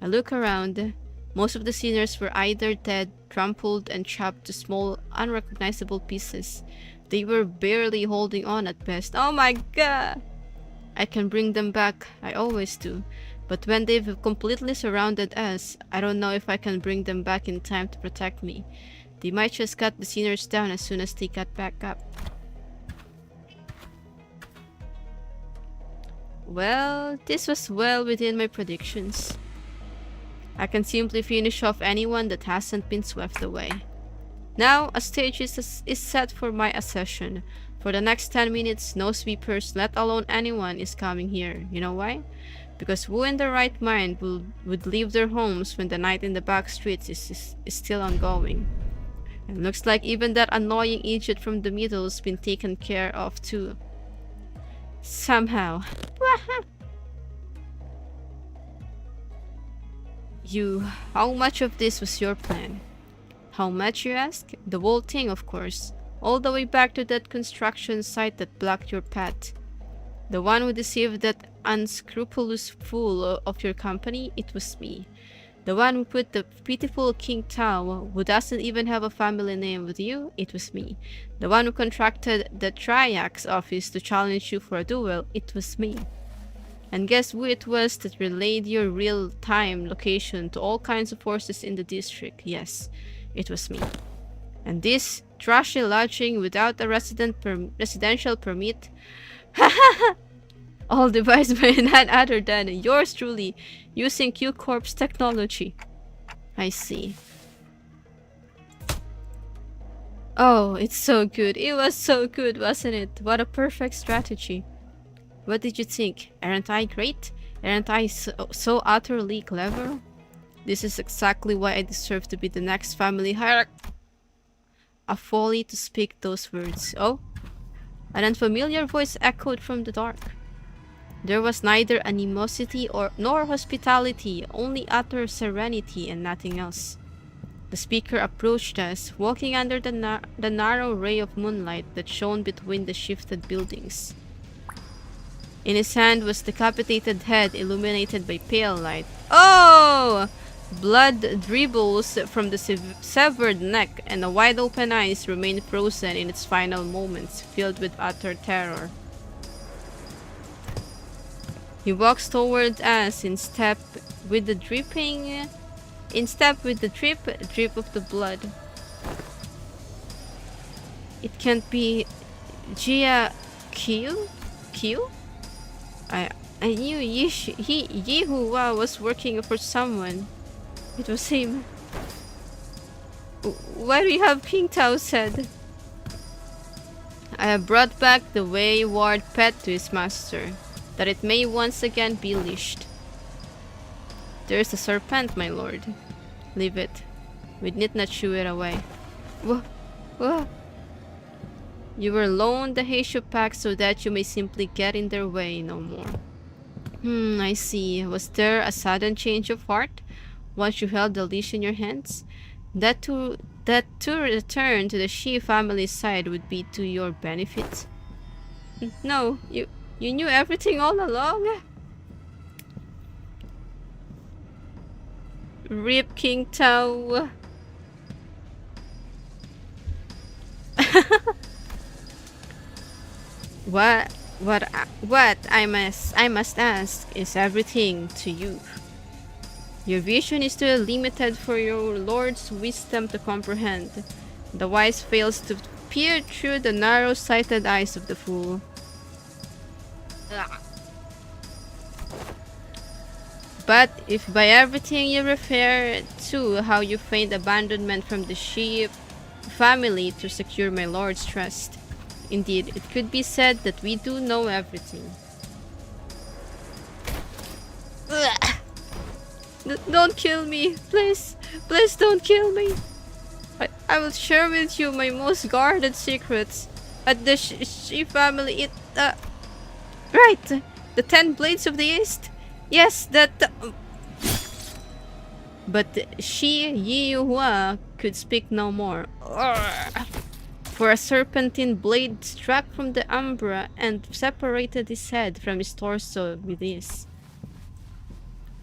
I look around. Most of the sinners were either dead, trampled, and chopped to small, unrecognizable pieces. They were barely holding on at best. Oh my god! I can bring them back. I always do. But when they've completely surrounded us, I don't know if I can bring them back in time to protect me. They might just cut the sinners down as soon as they got back up. Well, this was well within my predictions. I can simply finish off anyone that hasn't been swept away. Now, a stage is set for my accession. For the next 10 minutes, no sweepers, let alone anyone, is coming here. You know why? Because who in their right mind would leave their homes when the night in the back streets is still ongoing? And looks like even that annoying idiot from the middle's been taken care of too. Somehow. How much of this was your plan? How much, you ask? The whole thing, of course. All the way back to that construction site that blocked your path. The one who deceived that unscrupulous fool of your company, it was me. The one who put the pitiful King Tao, who doesn't even have a family name, with you, it was me. The one who contracted the Triax office to challenge you for a duel, it was me. And guess who it was that relayed your real-time location to all kinds of forces in the district? Yes, it was me. And this trashy lodging without a residential permit? All devised by none other than yours truly, using Q-Corp's technology. I see. Oh, it's so good. It was so good, wasn't it? What a perfect strategy. What did you think? Aren't I great? Aren't I so utterly clever? This is exactly why I deserve to be the next family hierarch. A folly to speak those words. Oh? An unfamiliar voice echoed from the dark. There was neither animosity nor hospitality, only utter serenity and nothing else. The speaker approached us, walking under the narrow ray of moonlight that shone between the shifted buildings. In his hand was decapitated head illuminated by pale light. Oh! Blood dribbles from the severed neck, and the wide-open eyes remain frozen in its final moments, filled with utter terror. He walks toward us in step with the drip of the blood. It can't be Jia Q? I knew Yihua was working for someone. It was him. Why do you have King Tao said? I have brought back the wayward pet to his master, that it may once again be leashed. There is a serpent, my lord. Leave it. We need not shoo it away. Whoa. You were loaned the Heishu pack so that you may simply get in their way no more. I see. Was there a sudden change of heart once you held the leash in your hands? That to return to the Shi family's side would be to your benefit? No, you knew everything all along? Rip King Tao. What? What I must ask is everything to you. Your vision is too limited for your Lord's wisdom to comprehend. The wise fails to peer through the narrow-sighted eyes of the fool. Ugh. But if by everything you refer to how you feigned abandonment from the sheep family to secure my Lord's trust, indeed, it could be said that we do know everything. Ugh. Don't kill me, please. Please don't kill me. I will share with you my most guarded secrets. At the Shi family, right, the 10 Blades of the East. Yes, that. But Shi Yihua could speak no more. Urgh. For a serpentine blade struck from the umbra and separated his head from his torso with ease.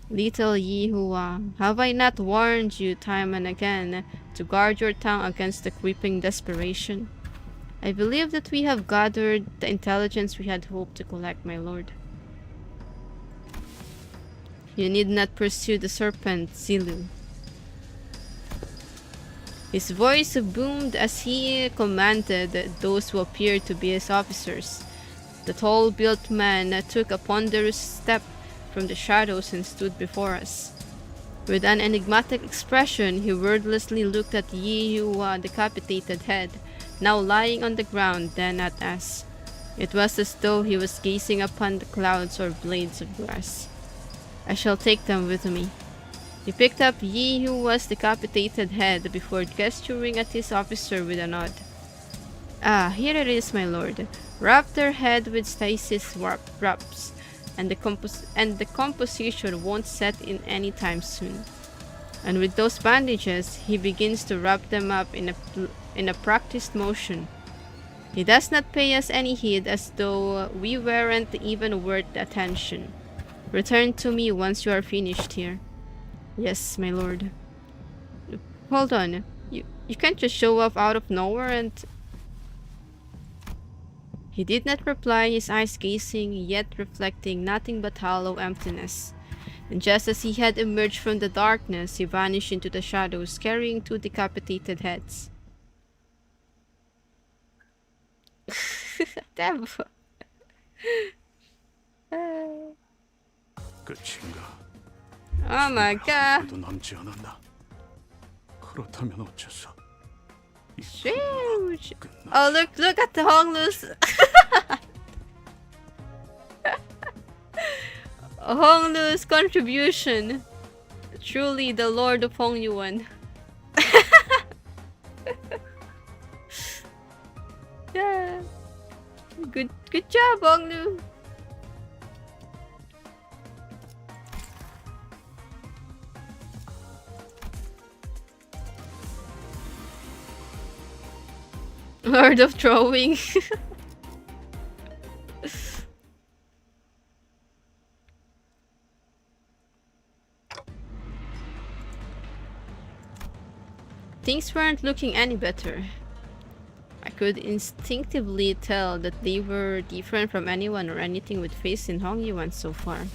Little Yihua, have I not warned you time and again to guard your tongue against the creeping desperation? I believe that we have gathered the intelligence we had hoped to collect, my lord. You need not pursue the serpent, Zilu. His voice boomed as he commanded those who appeared to be his officers. The tall-built man took a ponderous step from the shadows and stood before us. With an enigmatic expression, he wordlessly looked at Yihua, decapitated head, now lying on the ground, then at us. It was as though he was gazing upon the clouds or blades of grass. I shall take them with me. He picked up Yihua's decapitated head before gesturing at his officer with a nod. Ah, here it is, my lord. Wrap their head with stasis wraps, and the composition won't set in any time soon. And with those bandages, he begins to wrap them up in a practiced motion. He does not pay us any heed, as though we weren't even worth the attention. Return to me once you are finished here. Yes, my lord. Hold on. You can't just show up out of nowhere and... He did not reply, his eyes gazing, yet reflecting nothing but hollow emptiness. And just as he had emerged from the darkness, he vanished into the shadows, carrying 2 decapitated heads. Damn. 끝인가? Oh my god. 도 남지 않았나? 그렇다면 어째서 Huge. Oh, look at the Honglu's. Honglu's contribution. Truly the Lord of Hongyuan. Yeah. Good job, Honglu. Lord of Throwing. Things weren't looking any better. I could instinctively tell that they were different from anyone or anything we'd faced in Hongyuan so far.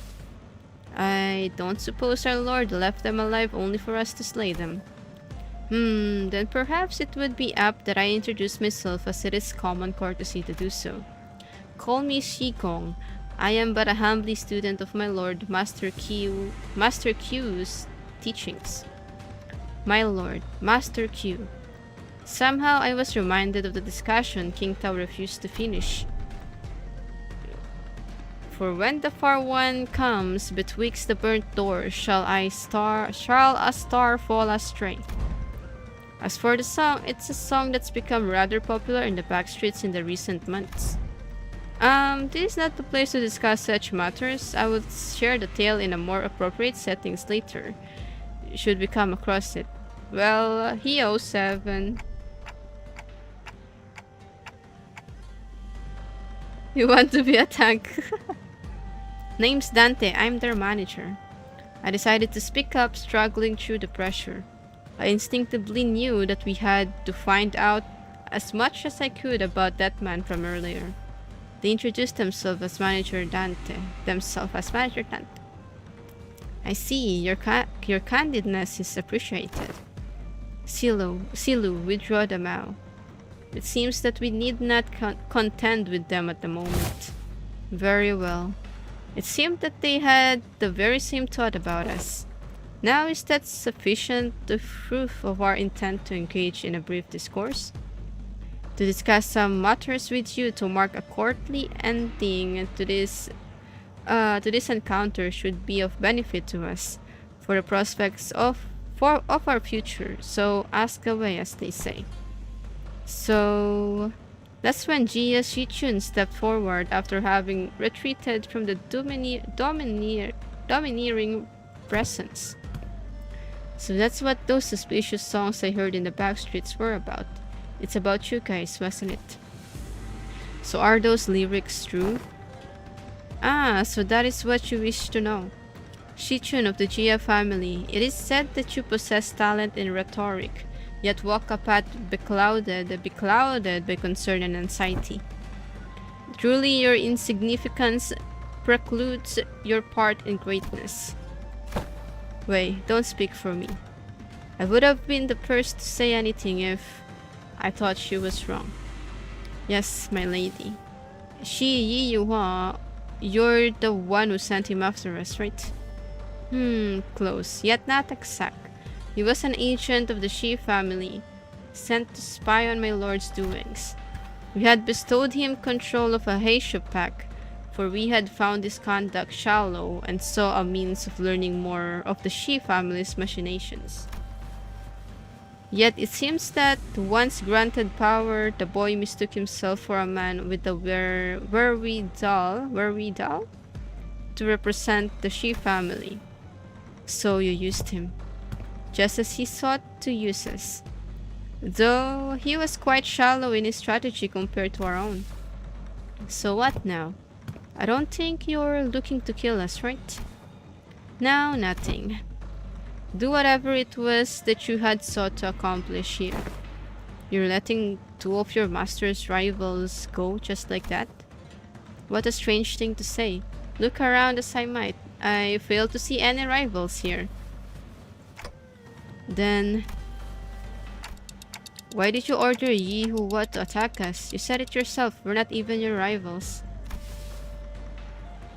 I don't suppose our lord left them alive only for us to slay them. Then perhaps it would be apt that I introduce myself, as it is common courtesy to do so. Call me Shigong. I am but a humbly student of my lord Master Q's teachings. My lord, Master Q. Somehow I was reminded of the discussion King Tao refused to finish. For when the far one comes betwixt the burnt doors, shall a star fall astray. As for the song, it's a song that's become rather popular in the backstreets in the recent months. This is not the place to discuss such matters. I will share the tale in a more appropriate settings later, should we come across it. Well, he owes 7. You want to be a tank? Name's Dante, I'm their manager. I decided to speak up, struggling through the pressure. I instinctively knew that we had to find out as much as I could about that man from earlier. They introduced themselves as Manager Dante. I see, your candidness is appreciated. Silu, withdraw the Mao. It seems that we need not contend with them at the moment. Very well. It seemed that they had the very same thought about us. Now is that sufficient proof of our intent to engage in a brief discourse? To discuss some matters with you to mark a courtly ending to this encounter should be of benefit to us for the prospects of our future. So ask away, as they say. So that's when Jia Shichun stepped forward after having retreated from the domineering presence. So that's what those suspicious songs I heard in the back streets were about. It's about you guys, wasn't it? So are those lyrics true? Ah, so that is what you wish to know. Shichun of the Jia family, it is said that you possess talent in rhetoric, yet walk a path beclouded by concern and anxiety. Truly, your insignificance precludes your part in greatness. Wait, don't speak for me. I would have been the first to say anything if I thought she was wrong. Yes, my lady. Yi Yuhua, you're the one who sent him after us, right? Close, yet not exact. He was an agent of the Shi family, sent to spy on my lord's doings. We had bestowed him control of a Heishu pack, for we had found his conduct shallow and saw a means of learning more of the Shi family's machinations. Yet it seems that, once granted power, the boy mistook himself for a man with a wherewithal to represent the Shi family. So you used him, just as he sought to use us. Though he was quite shallow in his strategy compared to our own. So what now? I don't think you're looking to kill us, right? No, nothing. Do whatever it was that you had sought to accomplish here. You're letting two of your master's rivals go just like that? What a strange thing to say. Look around as I might, I fail to see any rivals here. Then, why did you order Yi Hua to attack us? You said it yourself, we're not even your rivals.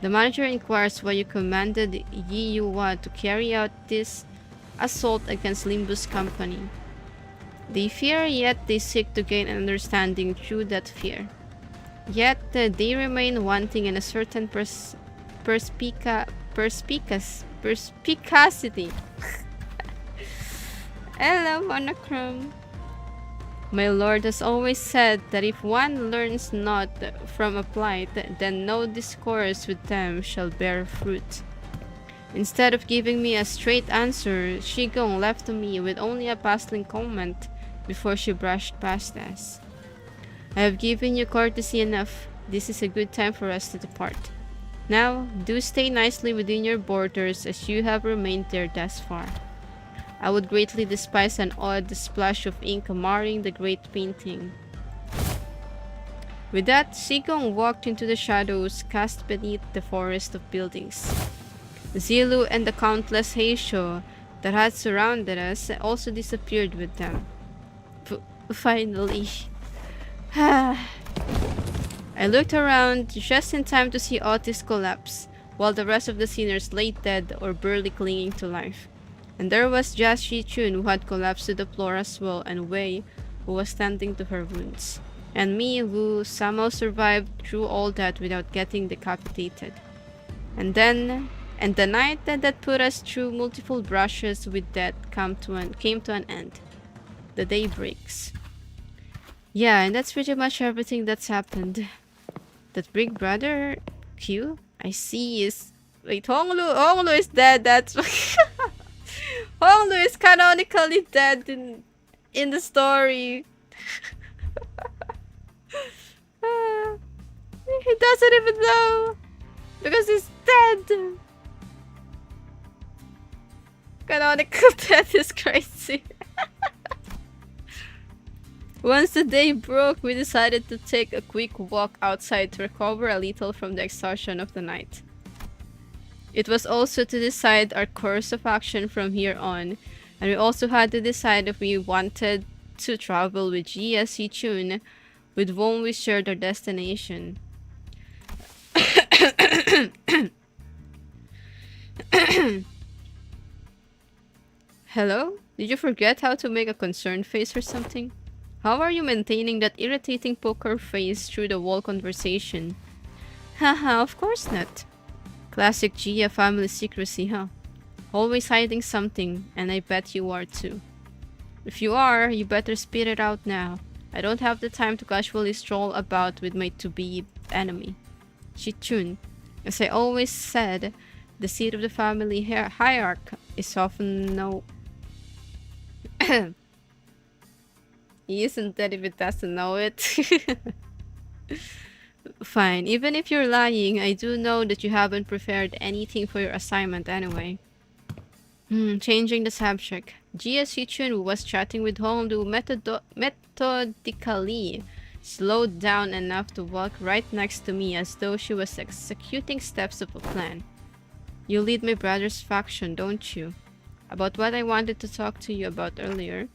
The manager inquires why you commanded Yi Hua to carry out this assault against Limbus company. They fear, yet they seek to gain an understanding through that fear. Yet they remain wanting in a certain perspicacity. Hello, Monochrome. My lord has always said that if one learns not from a plight, then no discourse with them shall bear fruit. Instead of giving me a straight answer, Shigong left me with only a passing comment before she brushed past us. I have given you courtesy enough. This is a good time for us to depart. Now, do stay nicely within your borders as you have remained there thus far. I would greatly despise an odd splash of ink marring the great painting. With that, Shigong walked into the shadows cast beneath the forest of buildings. Zilu and the countless Heisho that had surrounded us also disappeared with them. Finally. I looked around just in time to see Otis collapse, while the rest of the sinners lay dead or barely clinging to life. And there was Jia Shichun, who had collapsed to the floor as well, and Wei, who was tending to her wounds. And me, who somehow survived through all that without getting decapitated. And the night that put us through multiple brushes with death came to an end. The day breaks. Yeah, and that's pretty much everything that's happened. That big brother, Q, I see is... Wait, Honglu is dead, that's... Honglu is canonically dead in the story. He doesn't even know. Because he's dead. Canonical death is crazy. Once the day broke, we decided to take a quick walk outside to recover a little from the exhaustion of the night. It was also to decide our course of action from here on, and we also had to decide if we wanted to travel with GSC Chun, with whom we shared our destination. Hello? Did you forget how to make a concerned face or something? How are you maintaining that irritating poker face through the whole conversation? Haha, of course not. Classic Gia family secrecy, huh? Always hiding something, and I bet you are too. If you are, you better spit it out now. I don't have the time to casually stroll about with my to-be enemy. Shichun. As I always said, the seat of the family hierarchy is often no... He isn't dead if it doesn't know it. Fine, even if you're lying, I do know that you haven't prepared anything for your assignment anyway. Changing the subject. GSC Chun, who was chatting with Hongdu methodically, slowed down enough to walk right next to me as though she was executing steps of a plan. You lead my brother's faction, don't you? About what I wanted to talk to you about earlier.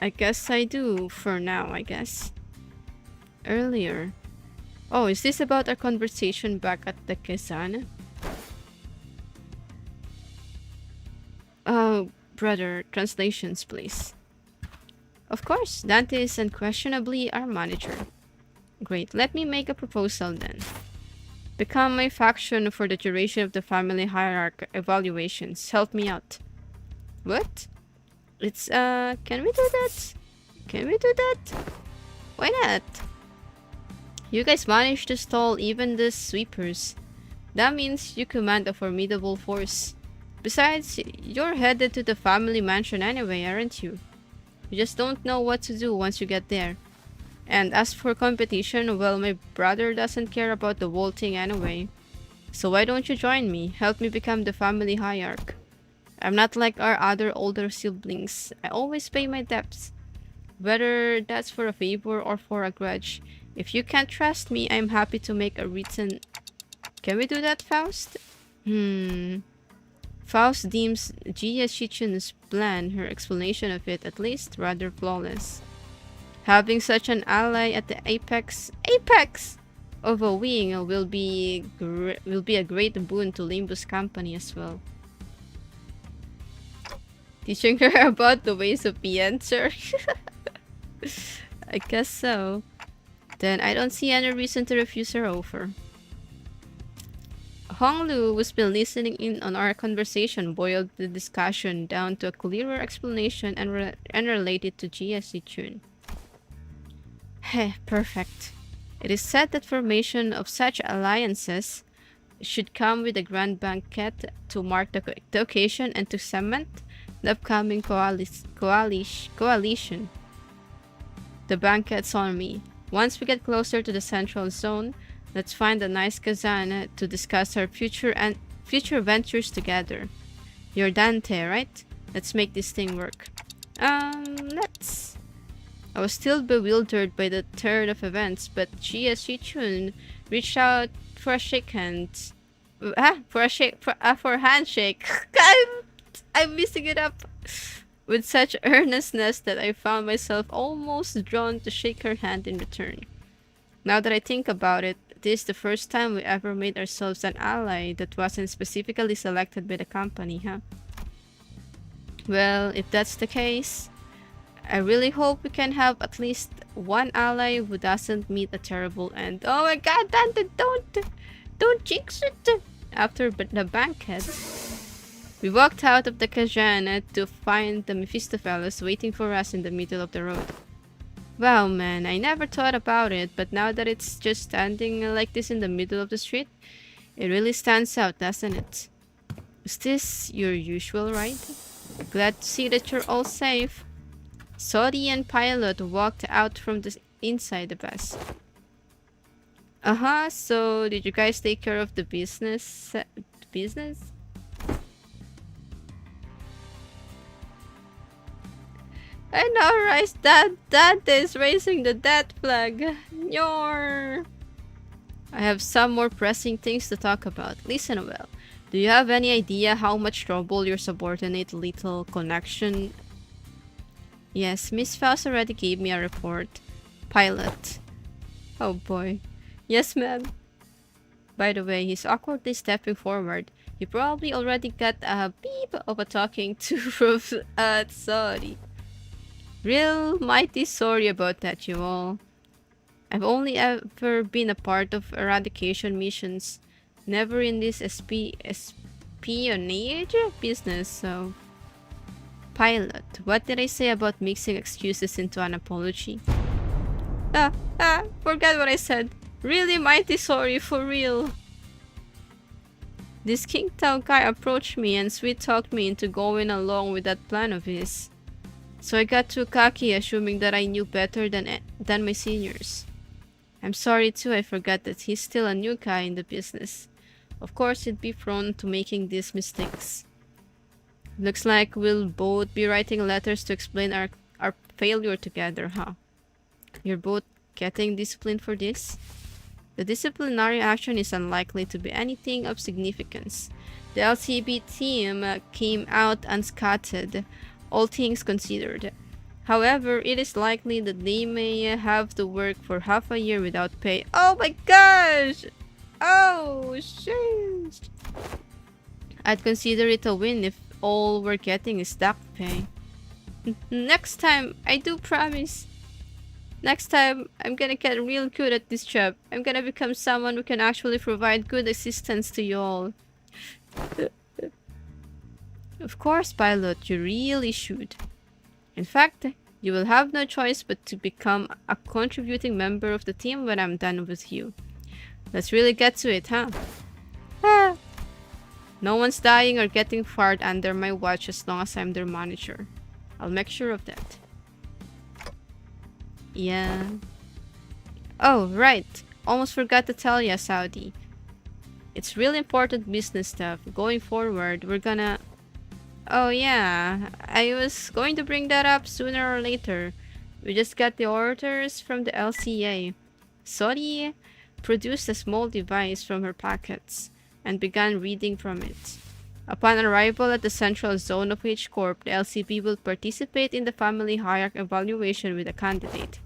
I guess I do, for now, I guess. Earlier. Oh, is this about our conversation back at the Kazan? Oh, brother, translations, please. Of course, Dante is unquestionably our manager. Great, let me make a proposal then. Become my faction for the duration of the family hierarchy evaluations. Help me out. What? It's, can we do that? Can we do that? Why not? You guys managed to stall even the sweepers. That means you command a formidable force. Besides, you're headed to the family mansion anyway, aren't you? You just don't know what to do once you get there. And as for competition, well, my brother doesn't care about the whole thing anyway. So why don't you join me? Help me become the family hierarch. I'm not like our other older siblings. I always pay my debts. Whether that's for a favor or for a grudge. If you can't trust me, I'm happy to make a written... Can we do that, Faust? Faust deems Gia Shichun's plan, her explanation of it at least, rather flawless. Having such an ally at the apex of a wing will be a great boon to Limbus company as well. Teaching her about the ways of pien, sir? I guess so. Then I don't see any reason to refuse her offer. Honglu, who's been listening in on our conversation, boiled the discussion down to a clearer explanation and related to GSC Chun. Heh, perfect. It is said that formation of such alliances should come with a grand banquet to mark the occasion and to cement the upcoming coalition. The banquet's on me. Once we get closer to the central zone, let's find a nice Kazan to discuss our future ventures together. You're Dante, right? Let's make this thing work. Let's... I was still bewildered by the turn of events, but GSC Chun reached out for a handshake. I'm messing it up. With such earnestness that I found myself almost drawn to shake her hand in return. Now that I think about it, this is the first time we ever made ourselves an ally that wasn't specifically selected by the company, huh? Well, if that's the case, I really hope we can have at least one ally who doesn't meet a terrible end. Oh my god, Dante, don't jinx it! After the banquet, we walked out of the Kazan to find the Mephistopheles waiting for us in the middle of the road. Wow, man, I never thought about it, but now that it's just standing like this in the middle of the street, it really stands out, doesn't it? Is this your usual ride? Glad to see that you're all safe. Sodi and Pilot walked out from the inside the bus. So did you guys take care of the business? I know, right? That is raising the death flag. Your. I have some more pressing things to talk about. Listen well. Do you have any idea how much trouble your subordinate little connection? Yes, Miss Faust already gave me a report. Pilot. Oh boy. Yes, ma'am. By the way, he's awkwardly stepping forward. He probably already got a beep of a talking to from sorry. Real mighty sorry about that, you all. I've only ever been a part of eradication missions. Never in this espionage business, so... Pilot, what did I say about mixing excuses into an apology? Forget what I said. Really mighty sorry, for real. This King Tao guy approached me and sweet-talked me into going along with that plan of his. So I got too cocky, assuming that I knew better than my seniors. I'm sorry too, I forgot that he's still a new guy in the business. Of course, he'd be prone to making these mistakes. Looks like we'll both be writing letters to explain our failure together, huh? You're both getting disciplined for this? The disciplinary action is unlikely to be anything of significance. The LCB team came out unscathed, all things considered. However, it is likely that they may have to work for half a year without pay. Oh my gosh! Oh, shit! I'd consider it a win if all we're getting is duck pay. Next time, I do promise. Next time, I'm gonna get real good at this job. I'm gonna become someone who can actually provide good assistance to you all. Of course, pilot, you really should. In fact, you will have no choice but to become a contributing member of the team when I'm done with you. Let's really get to it, huh? No one's dying or getting fired under my watch as long as I'm their manager. I'll make sure of that. Yeah. Oh, right. Almost forgot to tell ya, Saudi. It's really important business stuff. Going forward, we're gonna... Oh yeah, I was going to bring that up sooner or later. We just got the orders from the LCA. Saudi produced a small device from her pockets and began reading from it. Upon arrival at the central zone of H Corp, the LCB will participate in the family hierarchy evaluation with a candidate.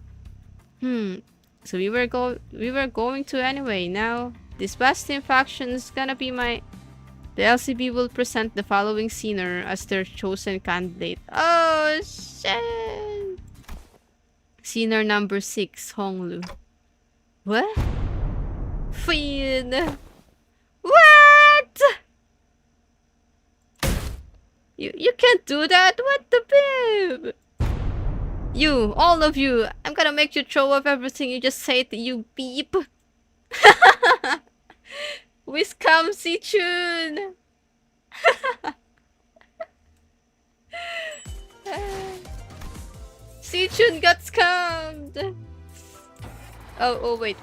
So we were going to anyway. Now this Bastion faction is gonna be my... The LCB will present the following senior as their chosen candidate. Oh shit! Senior number 6, Honglu. What? Fiend. What? You can't do that. What the bib? You, all of you, I'm gonna make you throw up everything you just said, you beep. Wiscom Si-chun. Si-chun got scammed. Oh, wait.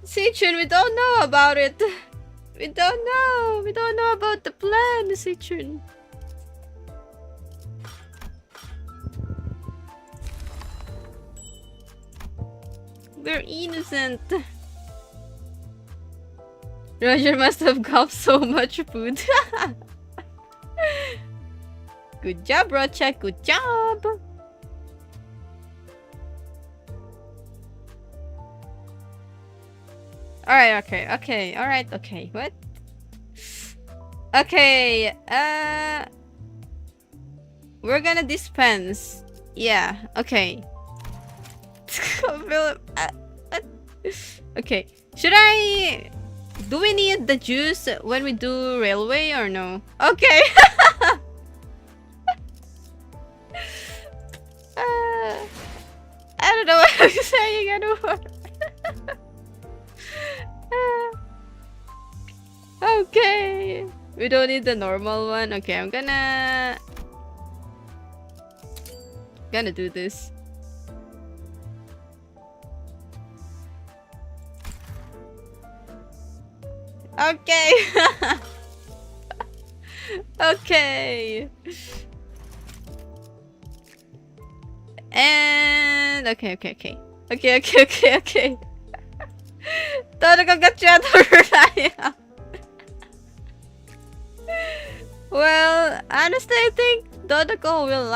Si-chun, we don't know about it. We don't know about the plan, Si-chun. We're innocent. Roger must have gulped so much food. Good job, Rocha. Good job. Alright, okay. Alright, okay. What? Okay, we're gonna dispense. Yeah, okay. Okay. Should I... Do we need the juice when we do railway or no? Okay. I don't know what I'm saying anymore. Okay. We don't need the normal one. Okay, I'm gonna do this. Okay. Okay. And okay. Talagang gatcha. Well, honestly, I think Dodoko will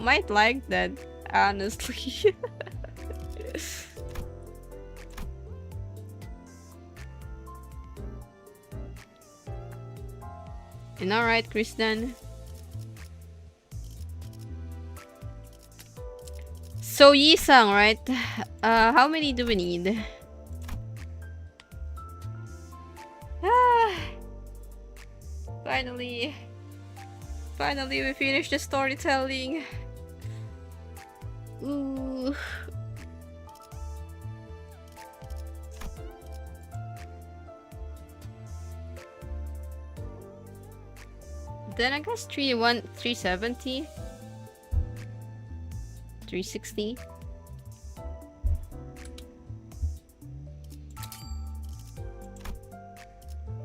might like that. Honestly. And alright, Kristen. So Yi-sang, right? How many do we need? Finally. Finally, we finished the storytelling. Ooh. Then I guess 370. 360.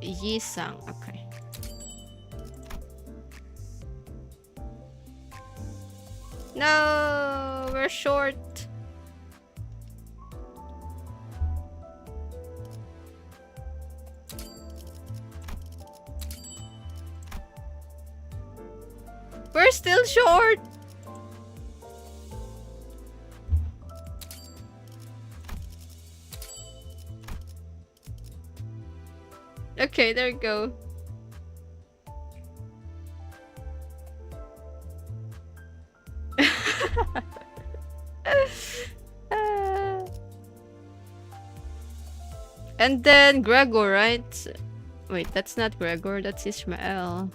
Yi-sang, okay. No, we're short. We're still short. Okay, there we go. And then Gregor, right? Wait, that's not Gregor, that's Ishmael.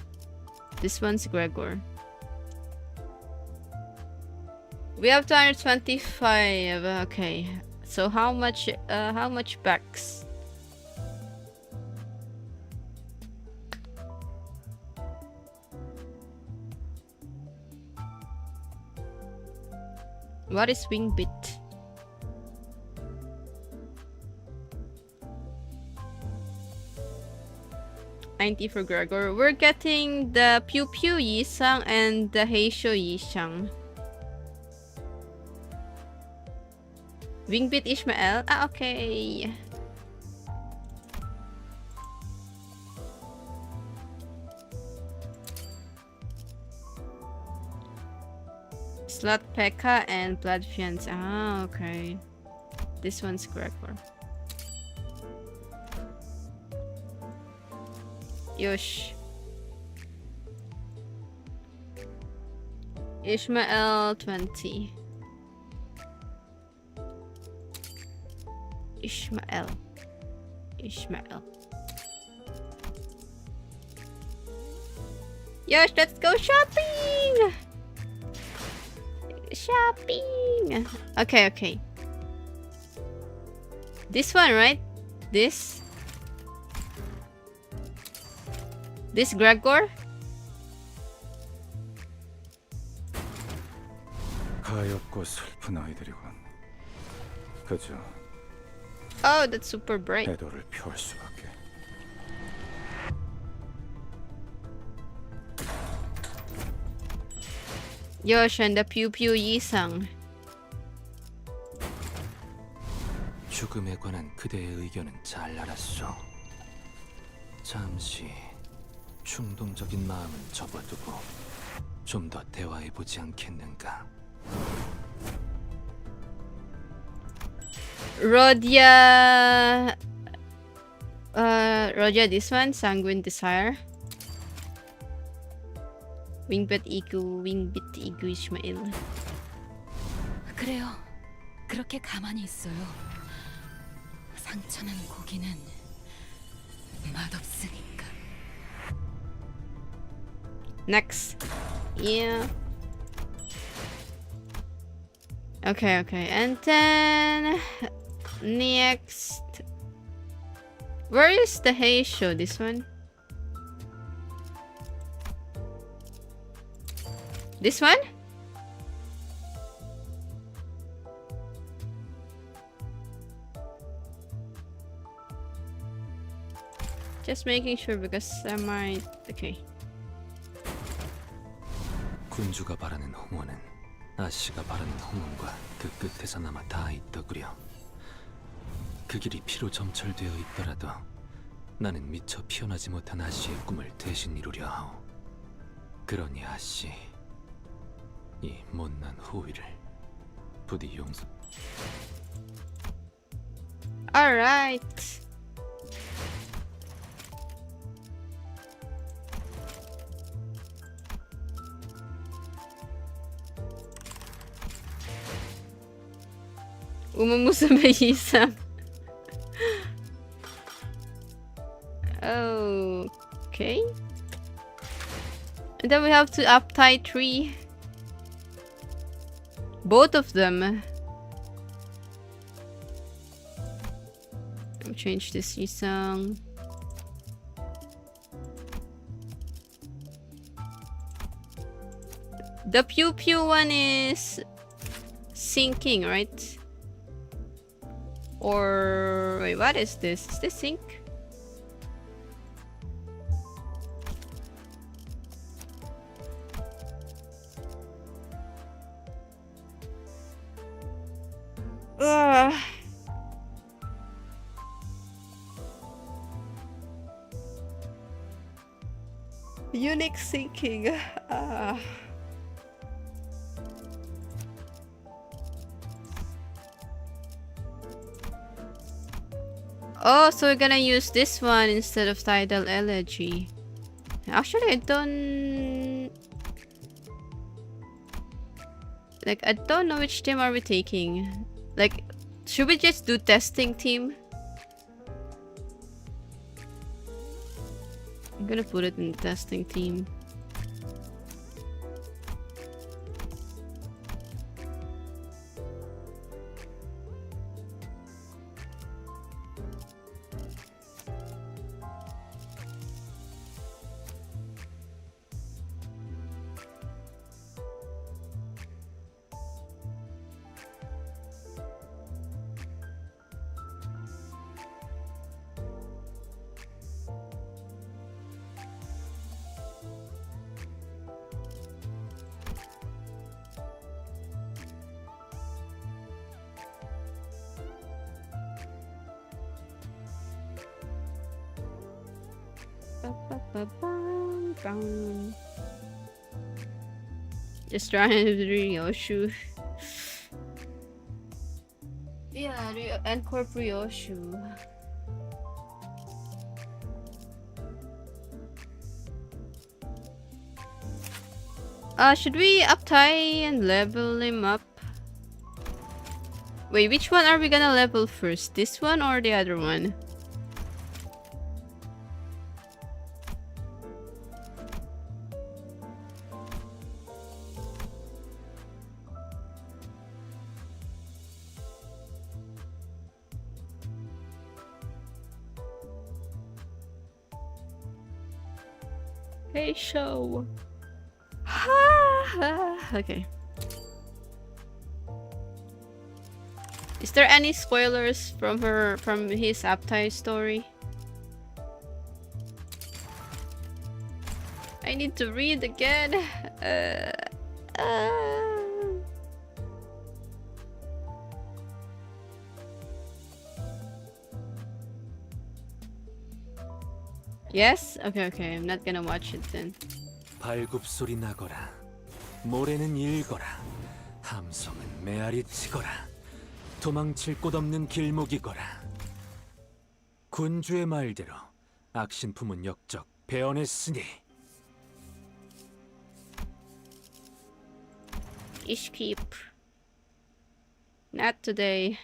This one's Gregor. We have 225. Okay. So how much backs? What is wing bit? $90 for Gregor. We're getting the Pew Pew Yi-sang and the Heisho Yi-sang. Wingbit Ishmael? Ah, okay. Slot Pekka and Blood Fiance. Ah, okay. This one's Gregor. Yosh. Ishmael 20. Ishmael. Yosh, let's go shopping! Shopping! Okay. This one, right? This Gregor? 가엾고 슬픈 아이들이군. 그저 Oh, that's super bright. 애도를 표할 수밖에. Yosh and the Pew Pew Yi-sang. 죽음에 관한 그대의 의견은 잘 알았소. 잠시 충동적인 마음은 접어두고 좀 더 대화해보지 않겠는가? Rodia, this one, Sanguine Desire. Wingbit Igu Ishmael. 그래요. 그렇게 가만히 있어요. 상처난 고기는 맛없으니까. Next. Yeah. Okay. And then next. Where is the Heisho? This one? This one? Just making sure because I might. Okay. 군주가 바라는 홍원은 아씨가 바라는 홍원과 그 끝에서 남아 다 있더구려. 그 길이 피로 점철되어 있더라도 나는 미처 피어나지 못한 아씨의 꿈을 대신 이루려 하오. 그러니 아씨, 이 못난 호의를 부디 용서. Alright. 무슨 이상. Okay. And then we have to uptie 3. Both of them. I'll change this isang. The pew pew one is sinking, right? Or wait, what is this? Is this sink? Ugh. Unique sinking. Oh, so we're gonna use this one instead of Tidal Elegy. Actually, I don't know which team are we taking. Like, should we just do testing team? I'm gonna put it in the testing team. Just trying to do Ryoshu. Yeah, and Corp Ryoshu. Should we uptie and level him up? Wait, which one are we gonna level first? This one or the other one? Hey, show. Okay. Is there any spoilers from his uptie story? I need to read again. Yes? Okay, I'm not gonna watch it then. 발굽소리 나거라. 모래는 일거라. 함성은 메아리 치거라. 도망칠 곳 없는 길목이거라. 군주의 말대로 악신품은 역적 배언했으니. Ishkeep. Not today.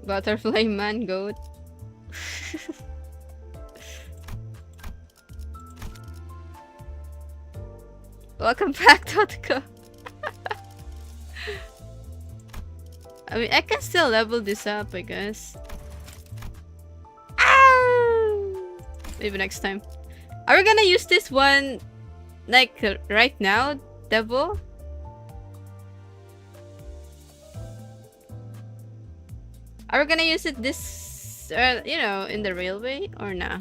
Butterfly man goat. Welcome back, Totko. I mean, I can still level this up, I guess. Maybe next time. Are we gonna use this one, like, right now, Devil? Are we gonna use it this, you know, in the railway or nah?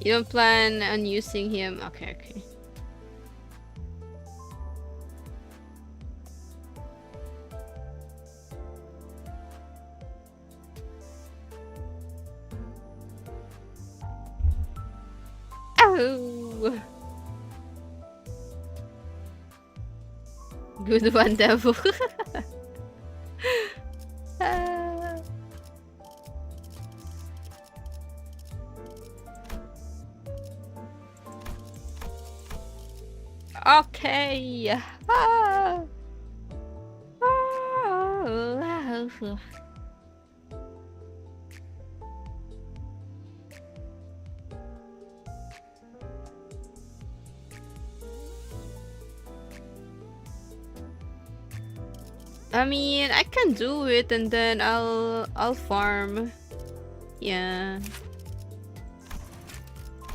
You don't plan on using him? Okay, okay. Oh! Good one, devil. Ah. Okay. Ah. Ah. I mean, I can do it and then I'll farm. Yeah.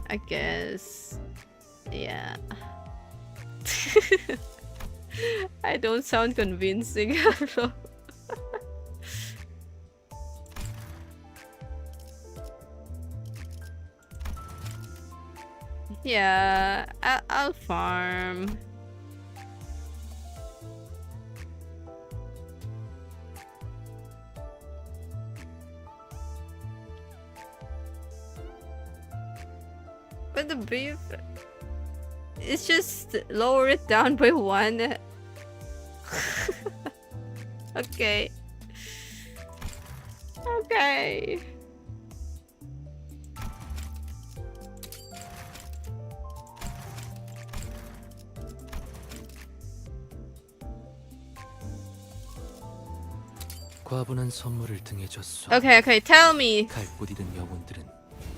I guess. Yeah. I don't sound convincing at all. Yeah, I'll farm. But the beef, it's just lower it down by 1. Okay. Okay. 과분한 선물을 등에 졌소. Okay, okay, tell me. 갈곳 잃은 영혼들은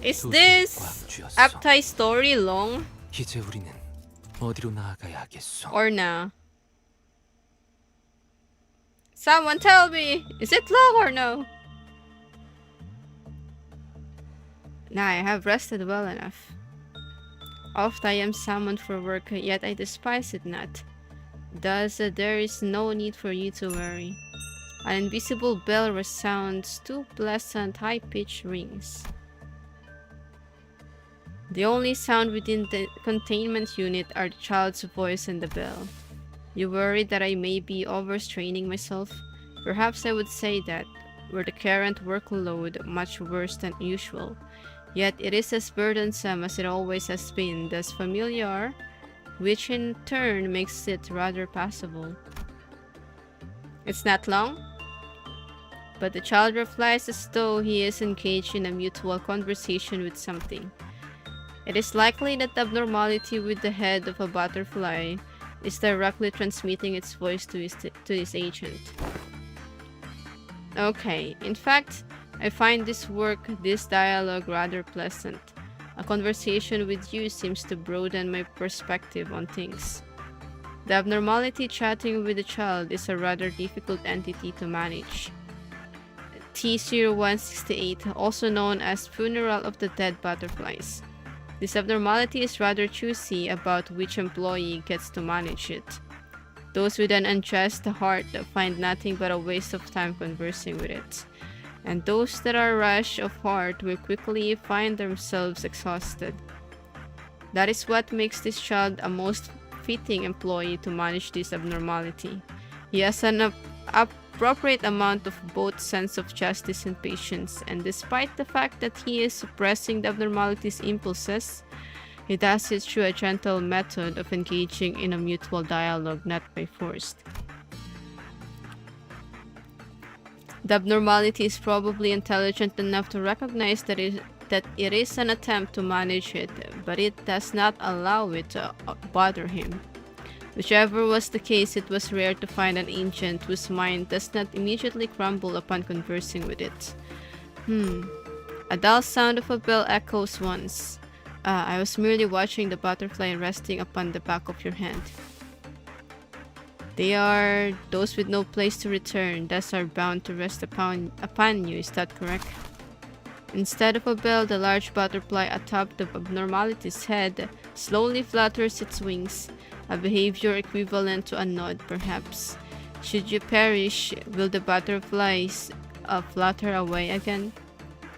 Is 두 this 꽉 쥐었어. Aptai story long 이제 우리는 어디로 나아가야 하겠소? or no? Someone tell me. Is it long or no? Now I have rested well enough. Oft I am summoned for work, yet I despise it not. Thus there is no need for you to worry. An invisible bell resounds 2 pleasant high-pitched rings. The only sound within the containment unit are the child's voice and the bell. You worry that I may be overstraining myself? Perhaps I would say that, were the current workload much worse than usual. Yet it is as burdensome as it always has been, thus familiar, which in turn makes it rather passable. It's not long? But the child replies as though he is engaged in a mutual conversation with something. It is likely that the abnormality with the head of a butterfly is directly transmitting its voice to his agent. Okay, in fact, I find this dialogue rather pleasant. A conversation with you seems to broaden my perspective on things. The abnormality chatting with the child is a rather difficult entity to manage. T0168, also known as Funeral of the Dead Butterflies. This abnormality is rather choosy about which employee gets to manage it. Those with an unjust heart find nothing but a waste of time conversing with it. And those that are rash of heart will quickly find themselves exhausted. That is what makes this child a most fitting employee to manage this abnormality. He has an appropriate amount of both sense of justice and patience, and despite the fact that he is suppressing the abnormality's impulses, he does it through a gentle method of engaging in a mutual dialogue, not by force. The abnormality is probably intelligent enough to recognize that it is an attempt to manage it, but it does not allow it to bother him. Whichever was the case, it was rare to find an ancient whose mind does not immediately crumble upon conversing with it. A dull sound of a bell echoes once. I was merely watching the butterfly resting upon the back of your hand. They are those with no place to return, thus are bound to rest upon you, is that correct? Instead of a bell, the large butterfly atop the abnormality's head slowly flutters its wings, a behavior equivalent to a nod, perhaps. Should you perish, will the butterflies flutter away again,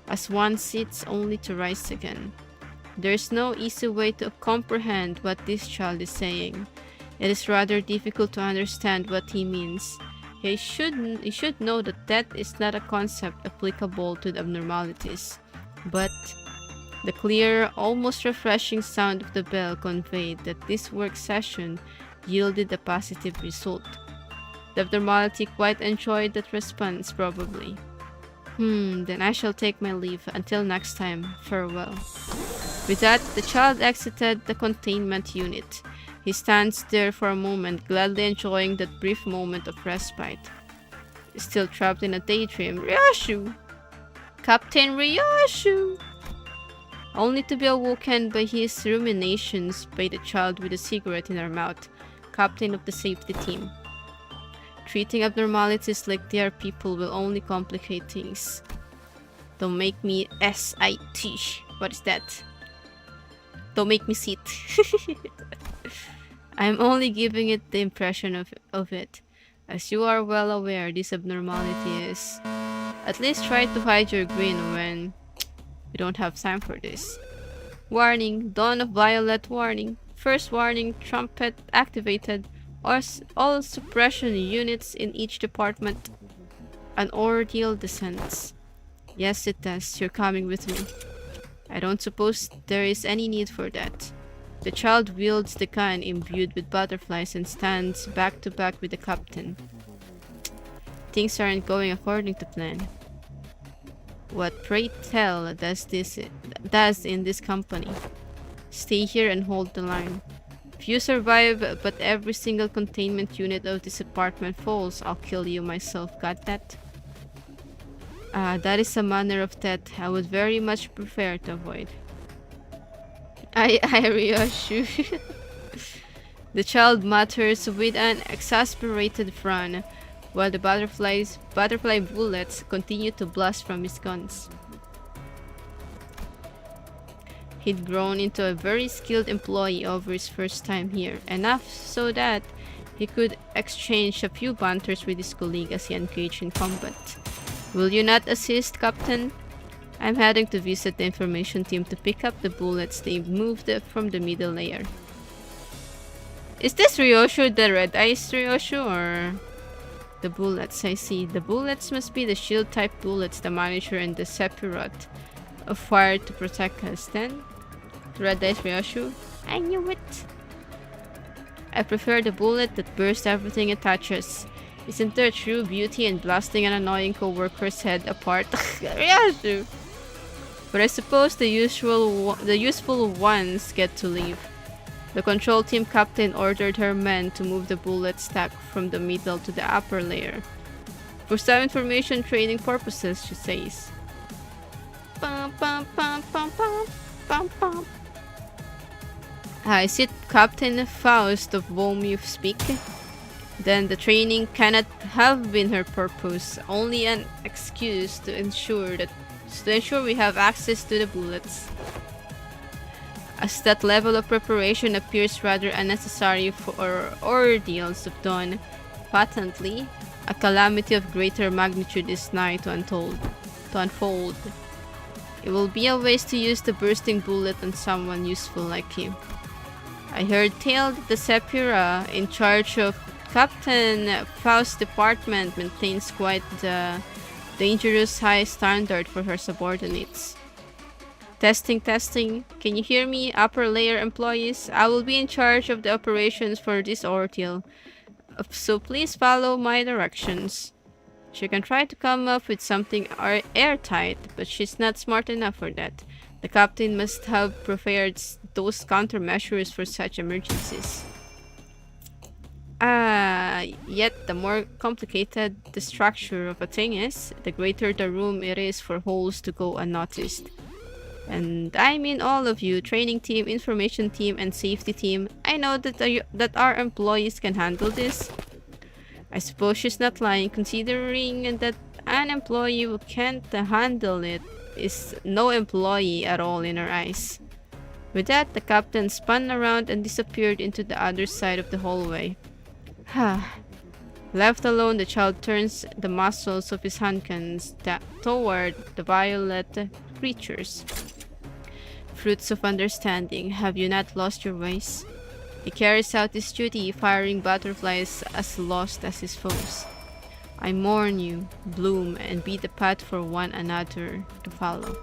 as one sits only to rise again? There's no easy way to comprehend what this child is saying. It is rather difficult to understand what he means. He should know that death is not a concept applicable to the abnormalities, but the clear, almost refreshing sound of the bell conveyed that this work session yielded a positive result. The abnormality quite enjoyed that response, probably. Then I shall take my leave. Until next time, farewell. With that, the child exited the containment unit. He stands there for a moment, gladly enjoying that brief moment of respite. Still trapped in a daydream, Ryoshu! Captain Ryoshu! Only to be awoken by his ruminations by the child with a cigarette in her mouth, captain of the safety team. Treating abnormalities like they are people will only complicate things. Don't make me S-I-T. What is that? Don't make me sit. I'm only giving it the impression of it. As you are well aware, this abnormality is. At least try to hide your grin when we don't have time for this. Warning, dawn of violet warning. First warning, trumpet activated. All suppression units in each department. An ordeal descends. Yes, it does. You're coming with me. I don't suppose there is any need for that. The child wields the gun imbued with butterflies and stands back to back with the captain. Things aren't going according to plan. What, pray tell, does in this company? Stay here and hold the line. If you survive, but every single containment unit of this apartment falls, I'll kill you myself. Got that? That is a manner of death I would very much prefer to avoid. I reassure you. The child mutters with an exasperated frown, while the butterfly bullets continue to blast from his guns. He'd grown into a very skilled employee over his first time here, enough so that he could exchange a few banters with his colleague as he engaged in combat. Will you not assist, Captain? I'm heading to visit the information team to pick up the bullets they moved from the middle layer. Is this Ryoshu the red-eyes Ryoshu, or the bullets? I see. The bullets must be the shield-type bullets the manager and the Sephiroth fired to protect us. Then, red-eyes Ryoshu? I knew it. I prefer the bullet that bursts everything it touches. Isn't there true beauty in blasting an annoying co-worker's head apart? Ryoshu! But I suppose the useful ones get to leave. The control team captain ordered her men to move the bullet stack from the middle to the upper layer. For some information training purposes, she says. Is it Captain Faust of whom you speak? Then the training cannot have been her purpose, only an excuse to ensure we have access to the bullets. As that level of preparation appears rather unnecessary for ordeals of dawn, patently, a calamity of greater magnitude is nigh to unfold. It will be a waste to use the bursting bullet on someone useful like you. I heard tell that the Sephiroth in charge of Captain Faust's department maintains quite the dangerous high standard for her subordinates. Testing. Can you hear me, upper layer employees? I will be in charge of the operations for this ordeal, so please follow my directions. She can try to come up with something airtight, but she's not smart enough for that. The captain must have prepared those countermeasures for such emergencies. Yet the more complicated the structure of a thing is, the greater the room it is for holes to go unnoticed. And I mean all of you, training team, information team, and safety team, I know that our employees can handle this. I suppose she's not lying, considering that An employee who can't handle it is no employee at all in her eyes. With that, the captain spun around and disappeared into the other side of the hallway. Left alone, the child turns the muscles of his handguns toward the violet creatures. Fruits of understanding, have you not lost your ways? He carries out his duty, firing butterflies as lost as his foes. I mourn you, bloom, and be the path for one another to follow.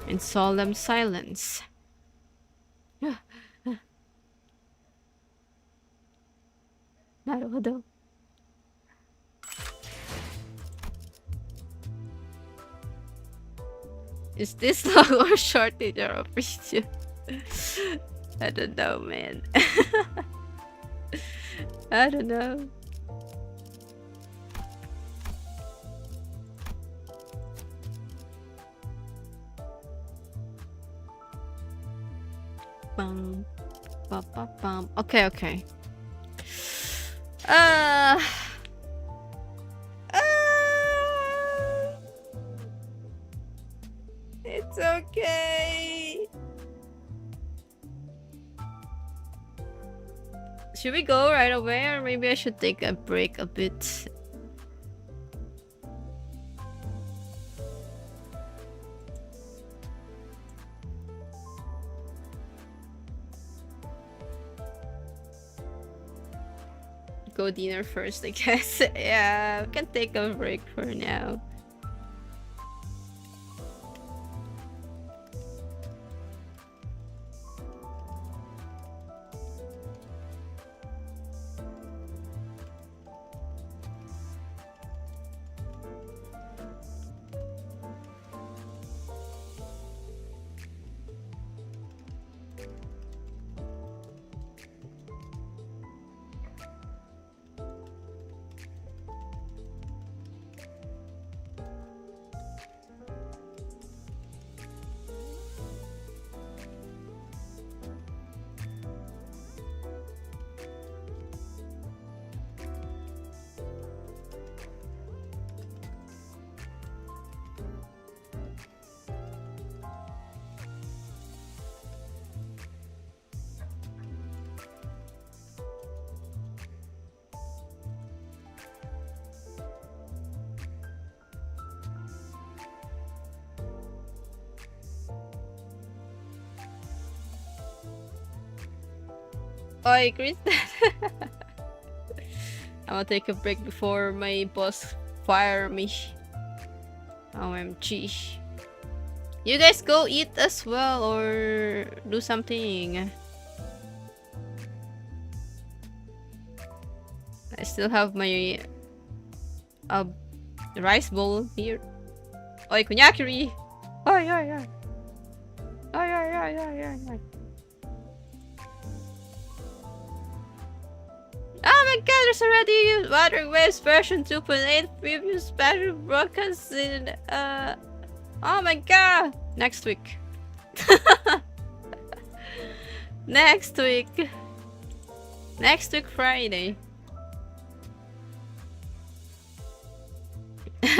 In solemn silence. Naruhodo. Is this long or short in your opinion? I don't know, man. I don't know. Bum, bum, bum, bum. Okay, okay. Uh, it's okay. Should we go right away, or maybe I should take a break a bit? Go dinner first, I guess. Yeah, we can take a break for now. Oi, Kristen. I'm gonna take a break before my boss fire me. OMG. You guys go eat as well or do something. I still have my rice bowl here. Oi, kunyakiri. Oi, oi, oi. Oi, oi, oi, oi, oi, oi. Oh my god, there's already Wuthering Waves version 2.8 previous special broadcasts in oh my god! Next week. Next week. Next week Friday.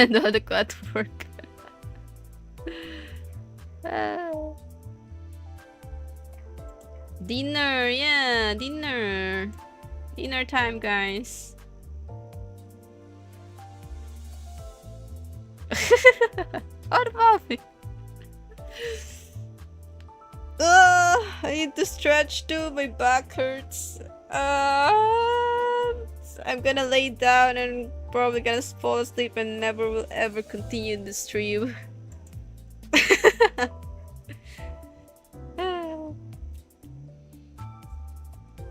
No, the cut work. Dinner, yeah, dinner. Dinner time, guys. What about me? I need to stretch too. My back hurts. I'm gonna lay down and probably gonna fall asleep and never will ever continue the stream.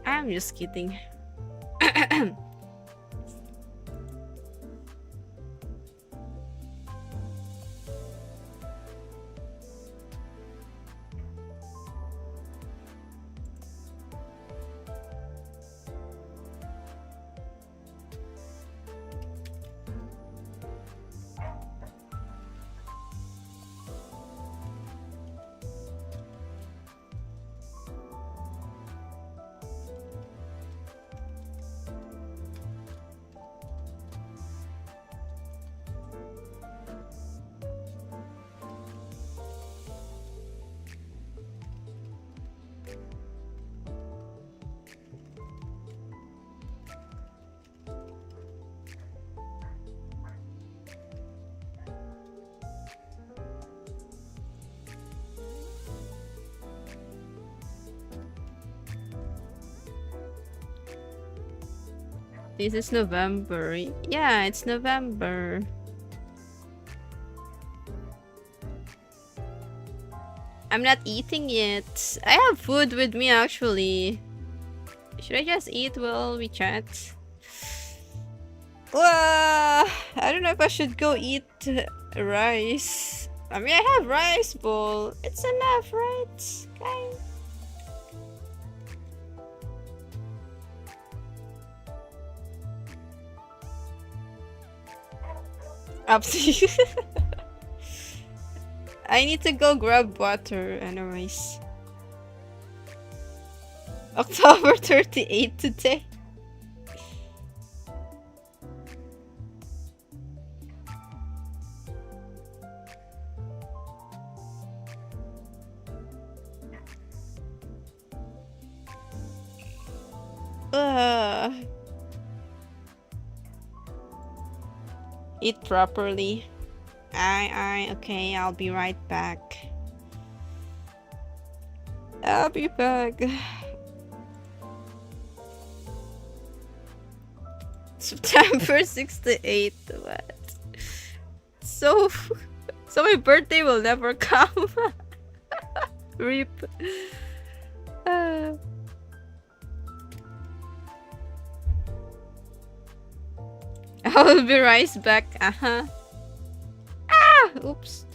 I'm just kidding. This is November. Yeah, it's November. I'm not eating yet. I have food with me actually. Should I just eat while we chat? I don't know if I should go eat rice. I mean, I have rice bowl. It's enough, right? Okay. Up to you. I need to go grab water anyways. October 38 today. Eat properly. Okay, I'll be right back. I'll be back. September 68. What? So my birthday will never come. Rip. I'll be right back. Oops.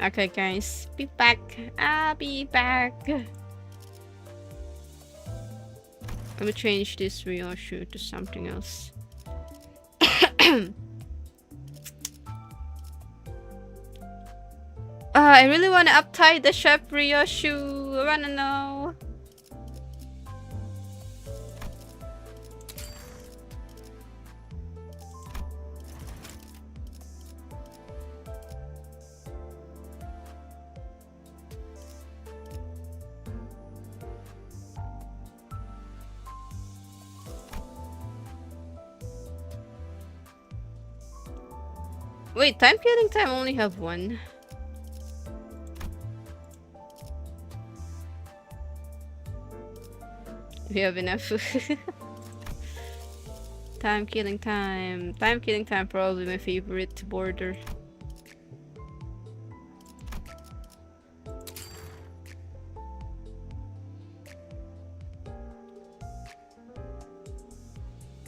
Okay, guys, be back. I'll be back. Let me change this Ryoshu to something else. I really want to uptie the Chef Ryoshu. I wanna know. Wait, time killing time only have one. We have enough. Time killing time. Time killing time probably my favorite border.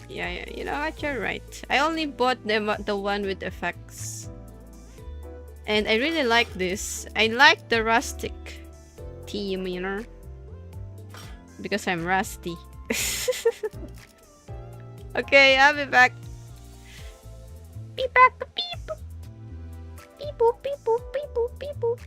Yeah, you know what, you're right. I only bought the one with effects. And I really like this. I like the rustic theme, you know? Because I'm rusty. Okay, I'll be back. Be back, beep. Beep boop, beep boop, beep boop, beep boop.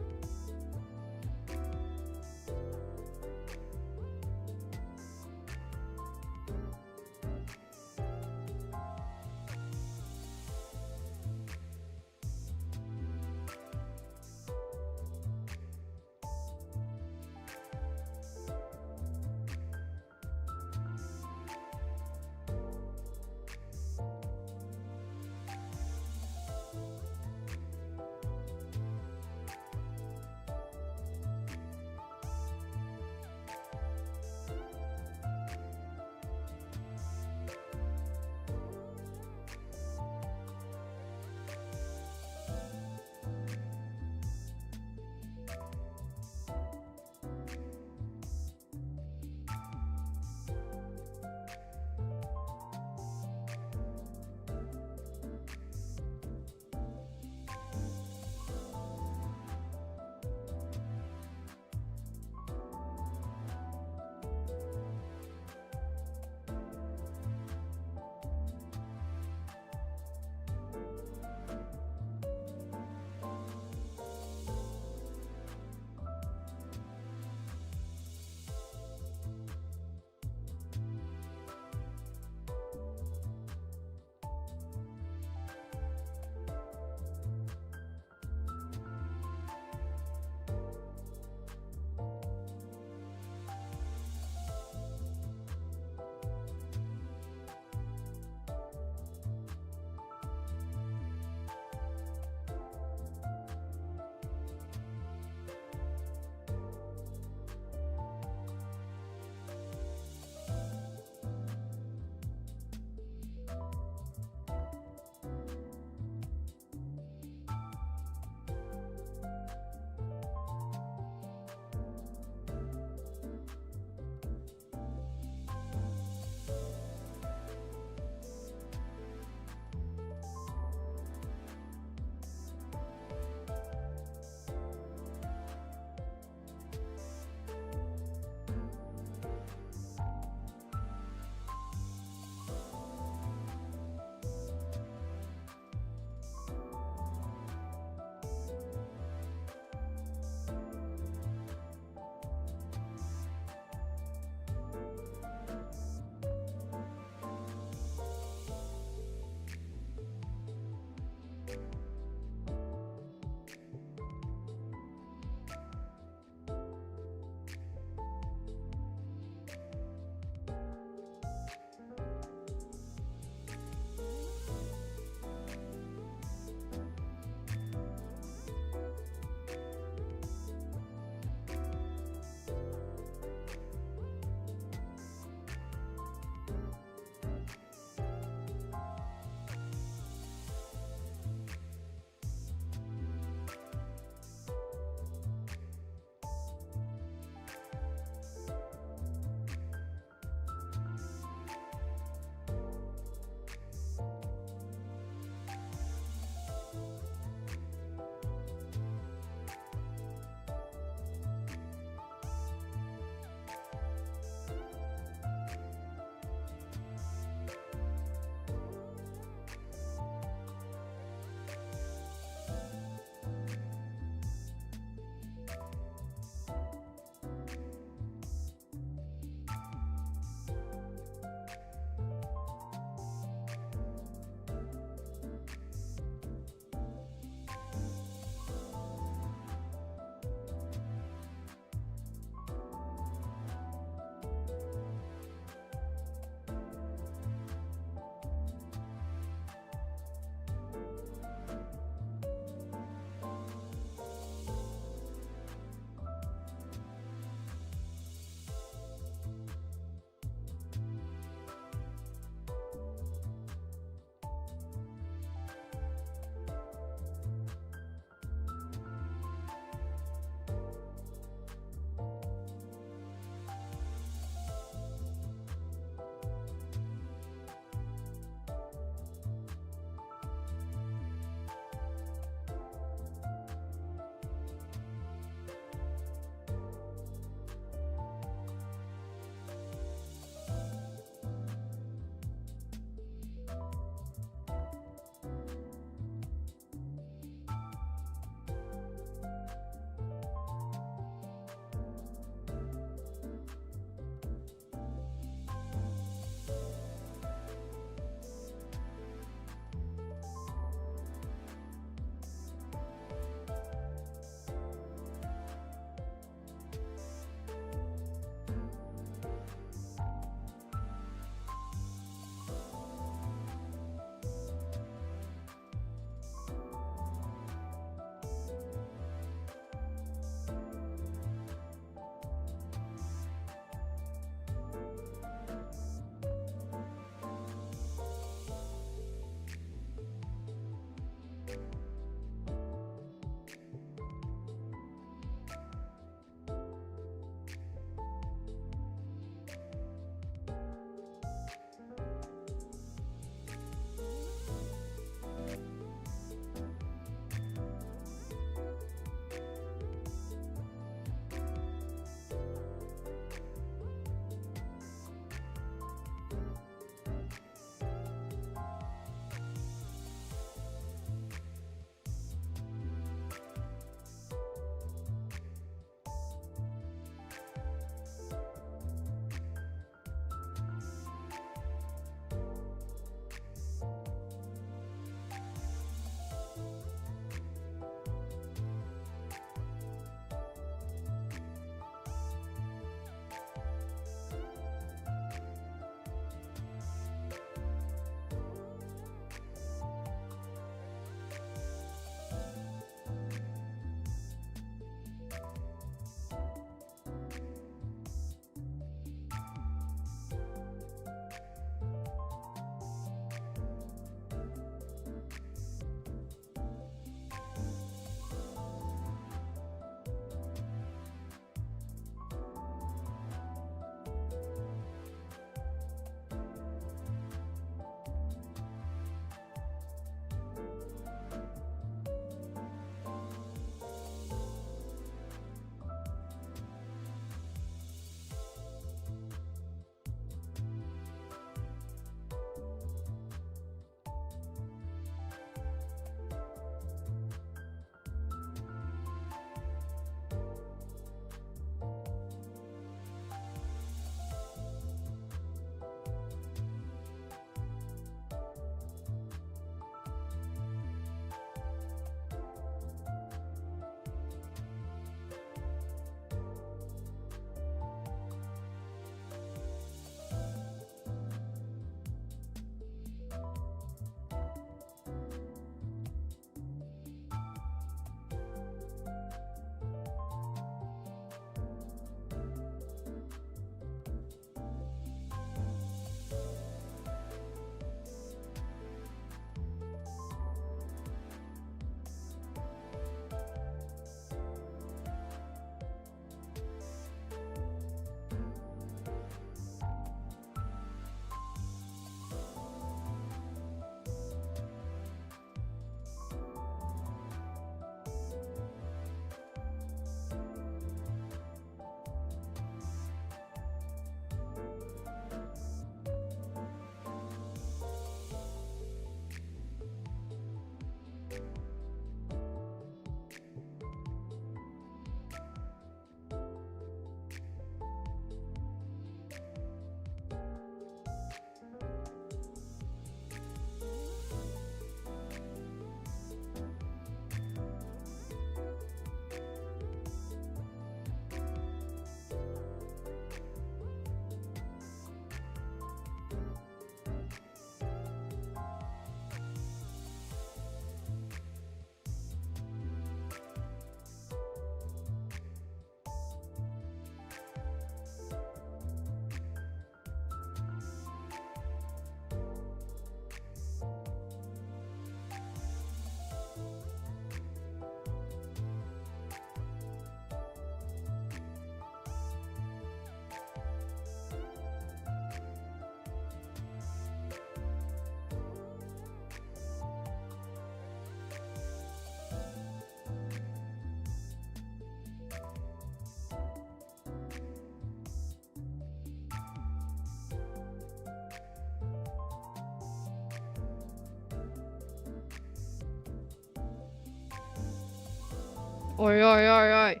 Oi, oi, oi, oi.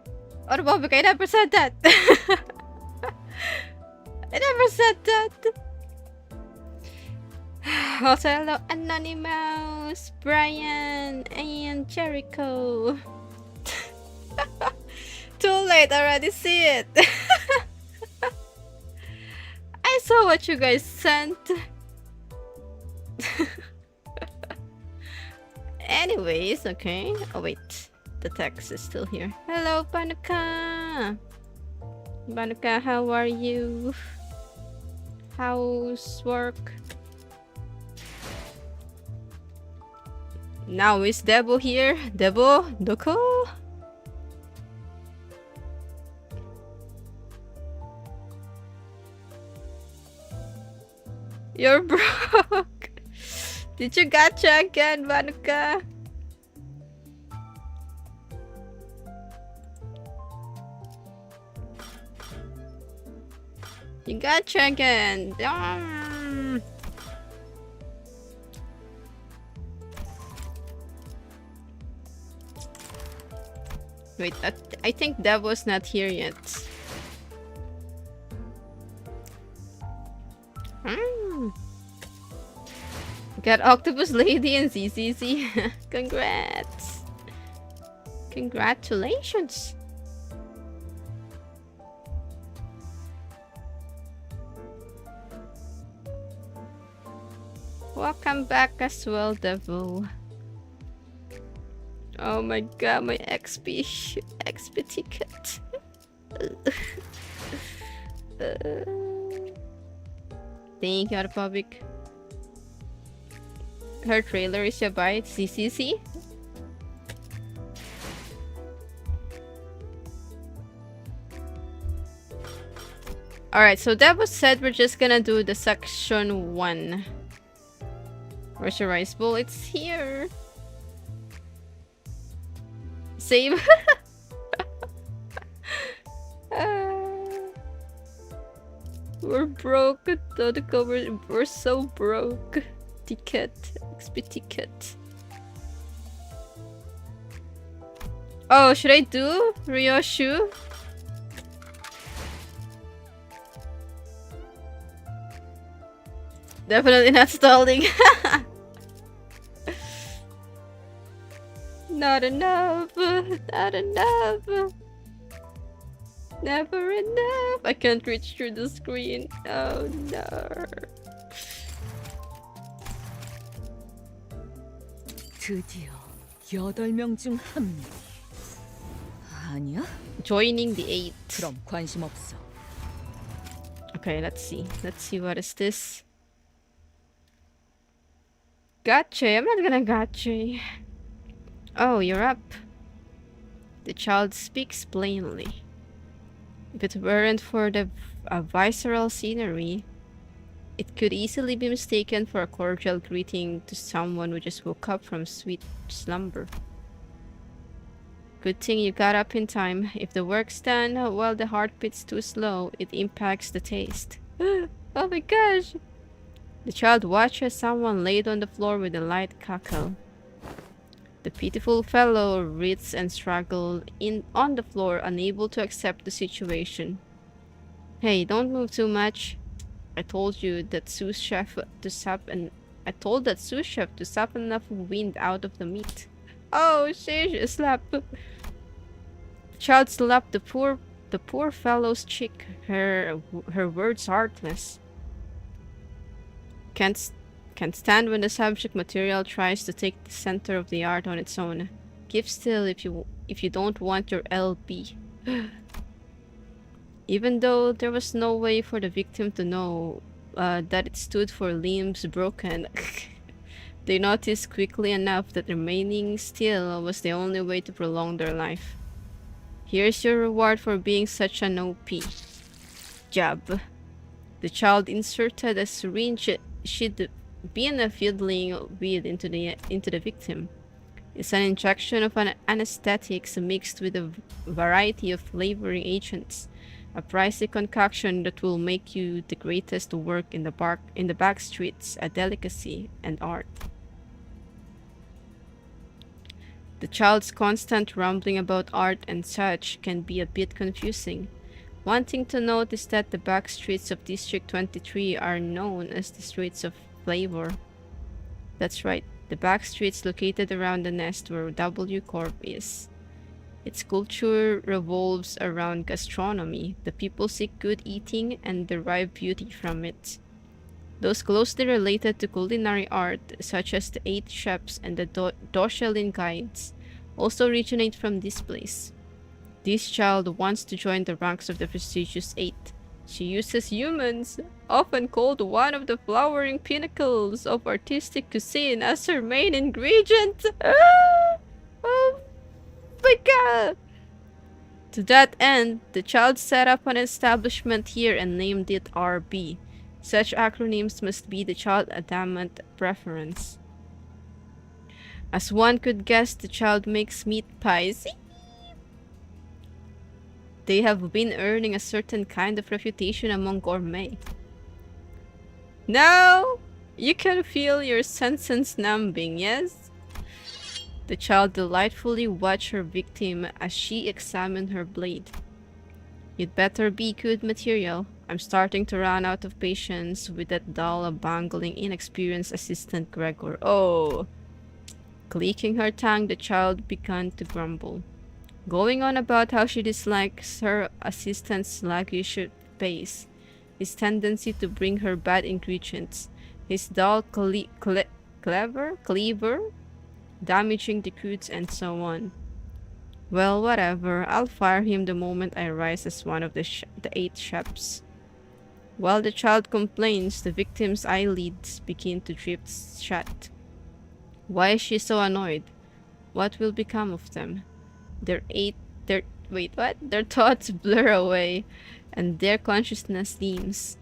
Autobombic, I never said that. I never said that. Also, hello, Anonymous, Brian, and Jericho. Too late, I already see it. I saw what you guys sent. Anyways, okay. Oh wait, the text is still here. Hello, Banuka. Banuka, how are you? How's work? Now is Debo here? Debo? Doko? You're broke. Did you gacha again, Vanuka? You gacha again. Wait, I think Devo's not here yet. Got Octopus Lady and ZZZ. Congrats. Congratulations. Welcome back as well, Devil. Oh my god, my XP ticket. Thank you, Republic. Her trailer is your bite, CCC. Alright, so Devil said we're just gonna do the section 1. Where's your rice bowl? It's here. Same. We're broke. We're so broke. Ticket. XP ticket. Oh, should I do Ryoshu? Definitely not stalling. Not enough. Not enough. Never enough. I can't reach through the screen. Oh no. 드디어 8명 중 1명. 아니야? Joining the 8. 그럼 관심 없어. Okay, let's see. Let's see, what is this? Gotcha. I'm not gonna gotcha. Oh, you're up. The child speaks plainly. If it weren't for the visceral scenery, it could easily be mistaken for a cordial greeting to someone who just woke up from sweet slumber. Good thing you got up in time. If the work's done while the heartbeat's too slow, it impacts the taste. Oh my gosh! The child watches someone laid on the floor with a light cackle. The pitiful fellow writhes and struggles on the floor, unable to accept the situation. Hey, don't move too much. I told that sous chef to sap enough wind out of the meat. Oh, sheesh! Slap. The child slapped the poor fellow's cheek. Her words heartless. Can't stand when the subject material tries to take the center of the art on its own. Keep still if you don't want your LB. Even though there was no way for the victim to know that it stood for limbs broken, they noticed quickly enough that remaining still was the only way to prolong their life. Here's your reward for being such an OP. Jab. The child inserted a syringe she'd been fiddling with into the victim. It's an injection of an anesthetics mixed with a variety of flavoring agents. A pricey concoction that will make you the greatest work in the back streets, a delicacy and art. The child's constant rambling about art and such can be a bit confusing. One thing to note is that the back streets of District 23 are known as the Streets of Flavor. That's right, the back streets located around the nest where W Corp is. Its culture revolves around gastronomy. The people seek good eating and derive beauty from it. Those closely related to culinary art, such as the 8 chefs and the Doshelin guides, also originate from this place. This child wants to join the ranks of the prestigious 8. She uses humans, often called one of the flowering pinnacles of artistic cuisine, as her main ingredient. Oh my god! To that end, the child set up an establishment here and named it RB. Such acronyms must be the child's adamant preference. As one could guess, the child makes meat pies. They have been earning a certain kind of reputation among gourmet. Now, you can feel your senses numbing, yes? The child delightfully watched her victim as she examined her blade. You'd better be good material. I'm starting to run out of patience with that dull, bungling, inexperienced assistant Gregor. Oh! Clicking her tongue, the child began to grumble, going on about how she dislikes her assistant's sluggish pace, his tendency to bring her bad ingredients, his dull cleaver, damaging the goods, and so on. Well, whatever. I'll fire him the moment I rise as one of the 8 chefs. While the child complains, the victim's eyelids begin to drift shut. Why is she so annoyed? What will become of them? Their thoughts blur away, and their consciousness dims.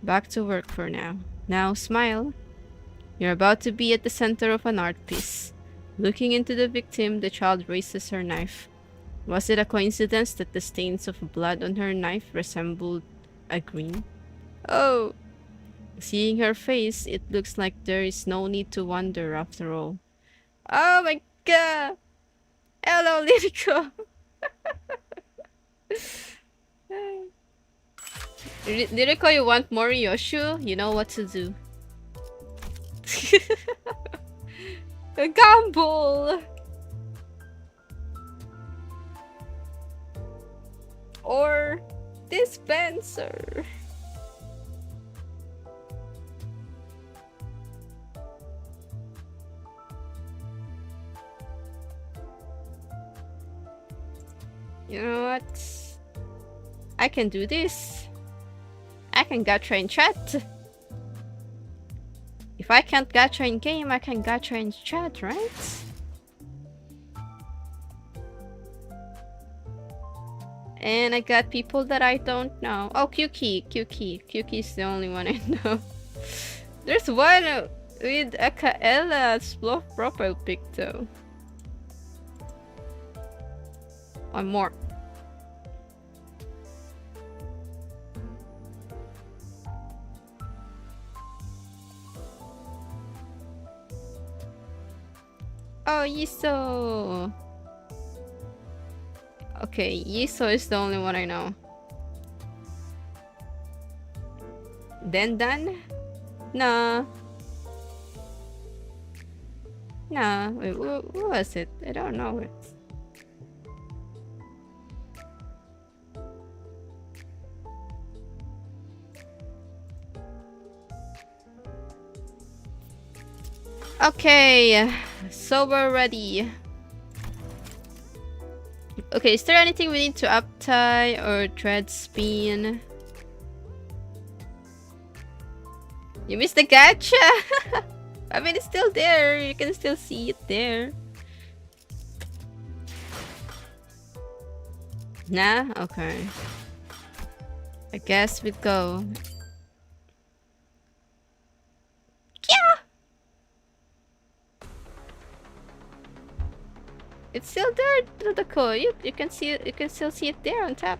Back to work for now. Now smile. You're about to be at the center of an art piece. Looking into the victim, the child raises her knife. Was it a coincidence that the stains of blood on her knife resembled a green? Oh! Seeing her face, it looks like there is no need to wonder after all. Oh my god! Hello, Lyrico! Lyrico, you want more Yoshu? You know what to do. A gamble! Or dispenser. You know what? I can do this. I can gacha in chat. If I can't gacha in game, I can gacha in chat, right? And I got people that I don't know. Oh, QK is the only one I know. There's one with a Kaela's profile pic though. One more. Oh, Yiso! Okay, Yiso is the only one I know. Dendan? Nah. Nah, wait, who was it? I don't know it. Okay, so we're ready. Okay, is there anything we need to uptie or thread spin? You missed the gacha! I mean, it's still there. You can still see it there. Nah? Okay. I guess we'd go. Yeah! It's still there, Rudako. You can see it. You can still see it there on top.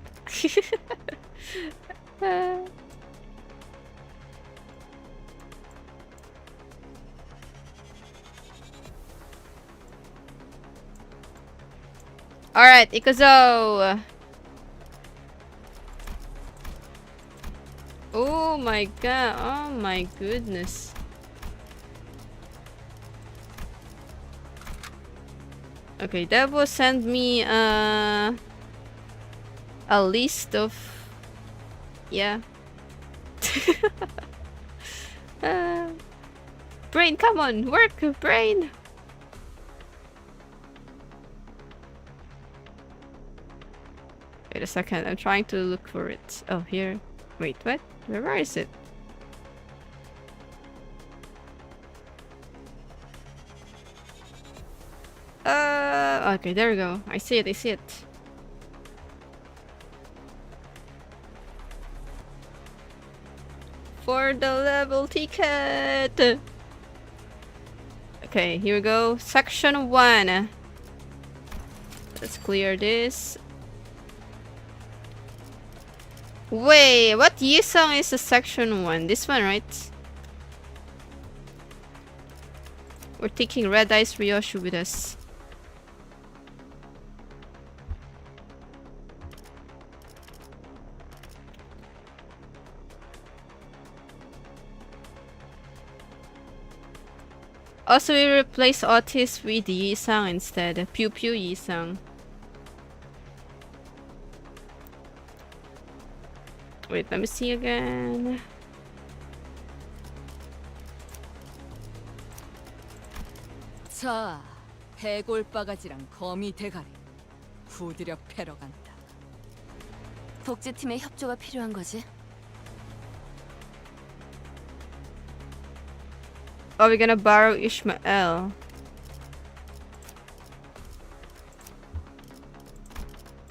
Alright, Ikuzo! Oh my god, oh my goodness. Okay, that will send me a list of... Yeah. Brain, come on, work, brain! Wait a second, I'm trying to look for it. Oh, here. Wait, what? Where is it? Okay, there we go. I see it, I see it. For the level ticket! Okay, here we go. Section 1. Let's clear this. Wait, what Yisung is the section 1? This one, right? We're taking Red Eyes Ryoshu with us. Also, we replace Otis with Yisung instead. Pew Pew Yisung. Wait, let me see again. 자, 해골바가지랑 거미 대가리 후드려 패러 간다. 복제팀의 협조가 필요한 거지. Are we gonna borrow Ishmael?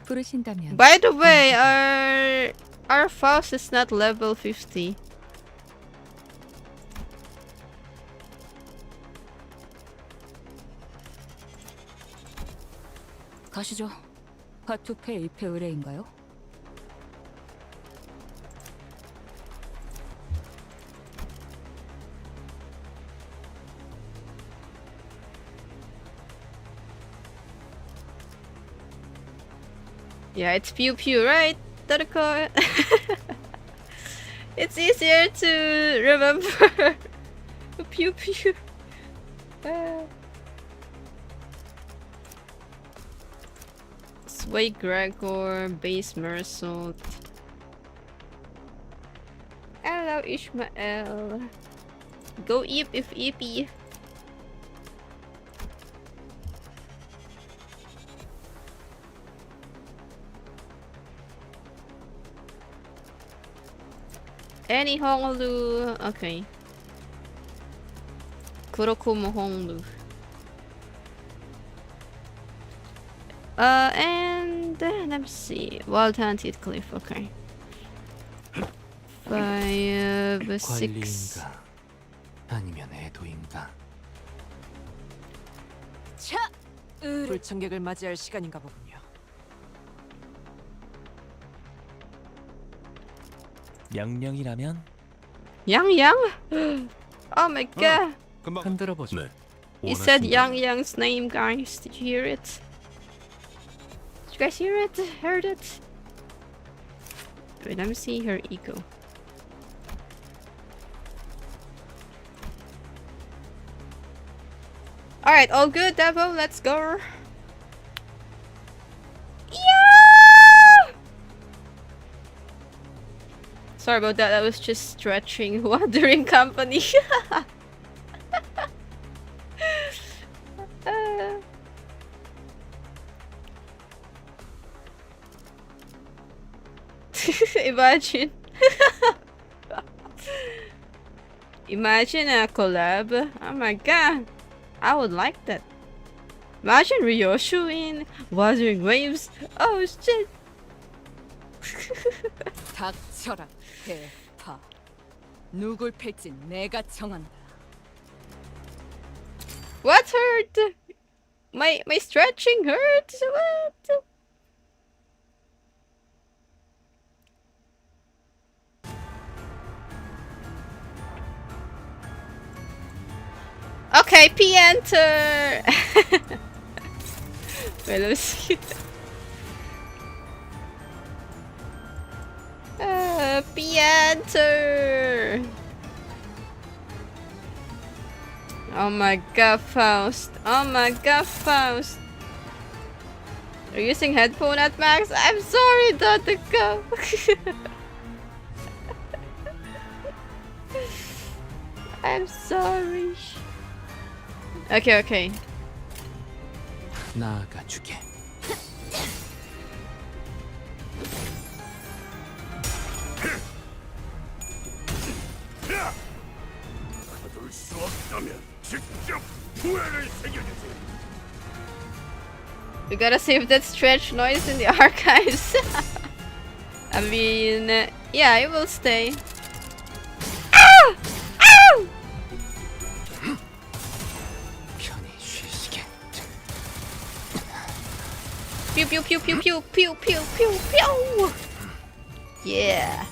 부르신다면. By the way, our Faust is not level 50. 가시죠. 파투페 입회 의뢰인가요? Yeah, it's Pew Pew, right? Taruko. It's easier to remember. Pew Pew. Sway Gregor, Base Mersault. Hello, Ishmael. Go eep if eepy. Any Honolulu. Okay. Kurokumo Honolulu. And let me see. Wild Hunted Cliff, okay. 5, 6. 관리인가 아니면 애도인가. 차! 불청객을 맞이할 시간인가 보군요. 명령이라면 Yang Yang? Oh my god. 흔들어 보죠. 네. He said 원하신다면. Yang Yang's name, guys. Did you hear it? Did you guys hear it? Heard it? Wait, let me see her ego. Alright, all good, Devo. Let's go. Yeah! Sorry about that. I was just stretching Wandering Company. Imagine. Imagine a collab. Oh my god. I would like that. Imagine Ryoshu in Wuthering Waves. Oh shit. 닥쳐라, 대파. 누굴 팰지 내가 정한다. What hurt? My stretching hurts. What? Okay, P enter. Wait, let me see. Pianter! Oh my god, Faust. Oh my god, Faust. You're using headphone at max? I'm sorry, Dotaka. I'm sorry. Okay, okay. 나아가주게. 가둘 수 없다면 직접 후회를 새겨주지. We gotta save that stretch noise in the archives. I mean, yeah, it will stay. Ow! Ow! 편히 쉬시게. Pew pew pew pew pew pew pew pew pew. Yeah.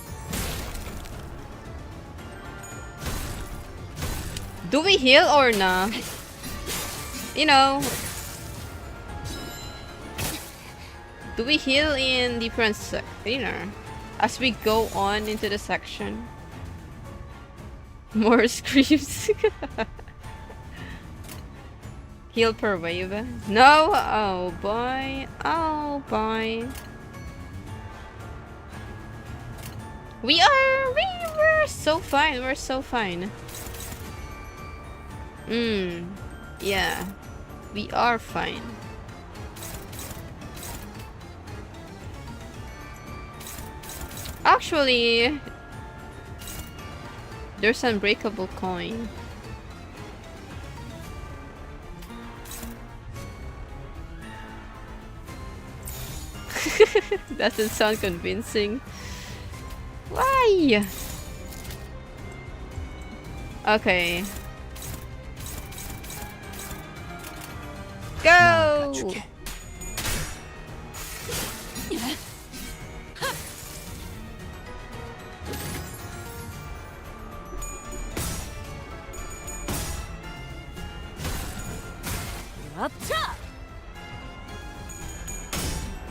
Do we heal or nah? You know. Do we heal in different as we go on into the section? More screams. Heal per wave. No? Oh boy. Oh boy. We're so fine. We're so fine. Yeah. We are fine. Actually, there's an unbreakable coin. Doesn't sound convincing. Why? Okay. Go! 나아가주게.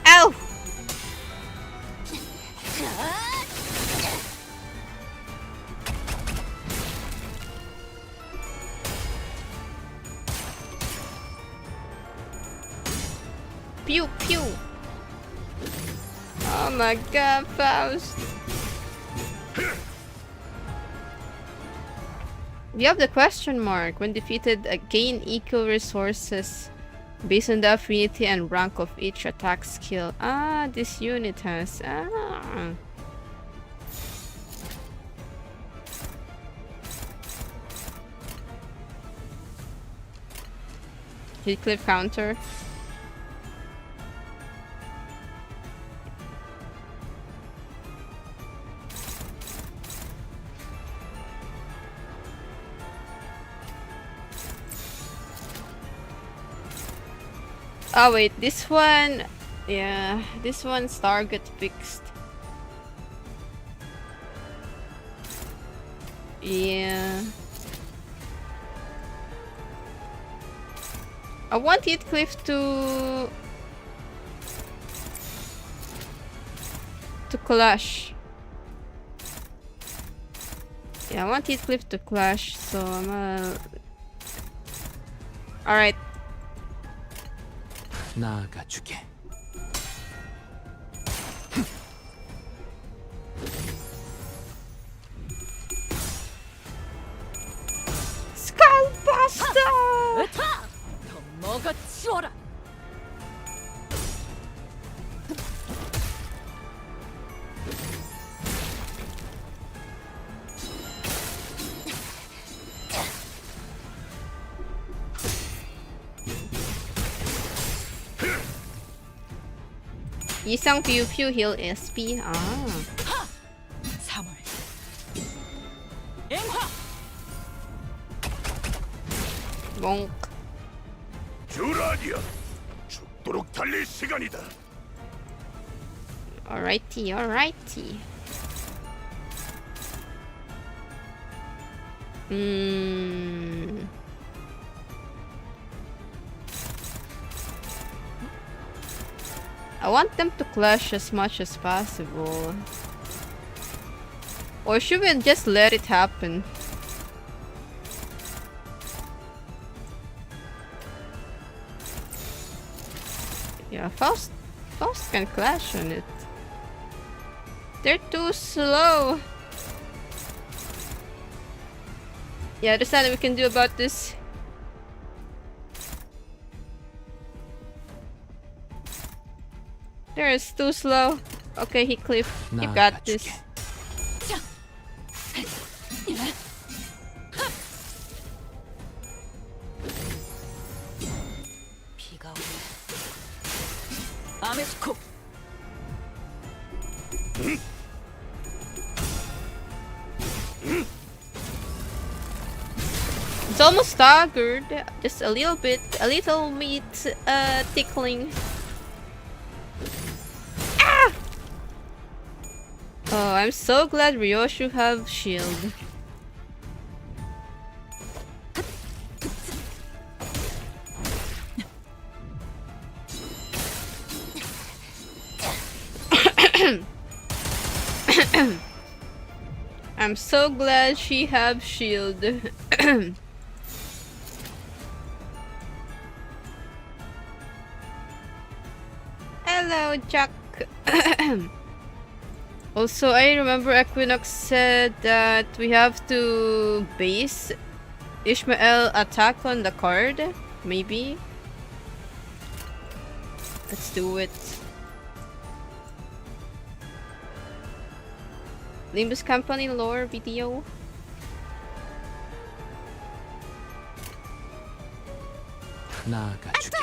Ow! Pew pew! Oh my god, Faust! We have the question mark. When defeated, gain equal resources based on the affinity and rank of each attack skill. Ah, this unit has. Ah. Hit clip counter. Oh wait, this one, yeah, this one's target fixed. Yeah. I want Heathcliff to clash. Yeah, I want Heathcliff to clash, so I'm alright. 나아가주게. Skullbuster! 더 먹어치워라. 이상 퓨퓨 힐 SP. 아. 3월. 앵화. 몽. 듀라디아, 죽도록 달릴 시간이다. Alrighty, alrighty. I want them to clash as much as possible. Or should we just let it happen? Yeah, Faust can clash on it. They're too slow. Yeah, there's nothing we can do about this. There is too slow. Okay, Heathcliff, you got this. 비가 오네. 아메스코. It's almost staggered. Just a little bit tickling. Ah! Oh, I'm so glad Ryoshu have shield. I'm so glad she have shield. Hello, Jack. Also, I remember Equinox said that we have to base Ishmael attack on the card. Maybe. Let's do it. Limbus Company lore video. 나아가주게.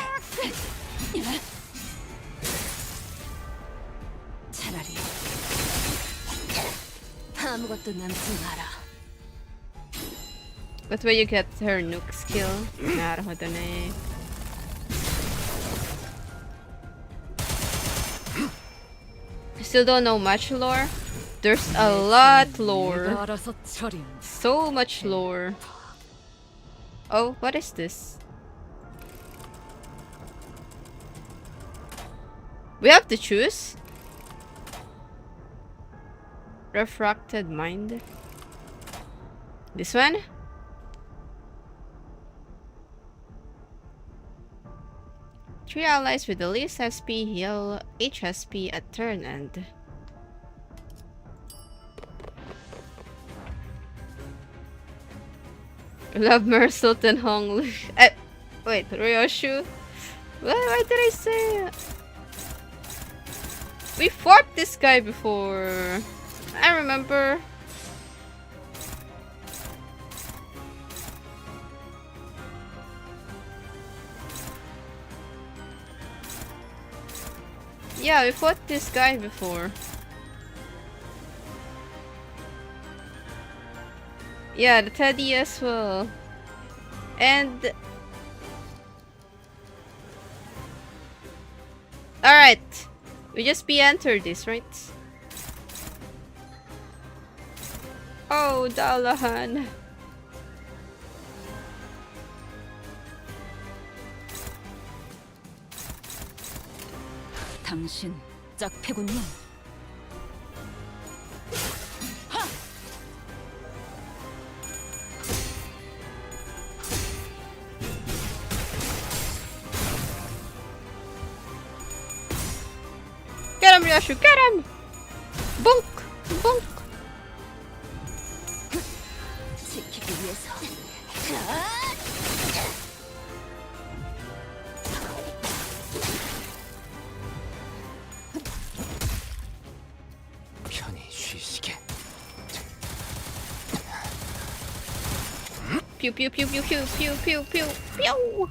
차라리 아무것도 남지 마라. That's where you get her nuke skill. 나르호도 네. Still don't know much lore. There's a lot lore. 알아서 처리한 So much lore. Oh, what is this? We have to choose? Refracted Mind. This one? Three allies with the least SP heal HSP at turn end. Love Merselt and Hong Lu. Wait, Ryoshu? Why did I say? We fought this guy before. I remember. Yeah, we fought this guy before. Yeah, the Teddy as well. And alright. We just be-entered this, right? Oh, Dalahan. 당신 짝패군요. Get him, Ryoshu, get him! Bonk! Bonk! 지키기 위해서. 편히 쉬시게. Pew pew pew pew pew pew pew pew pew!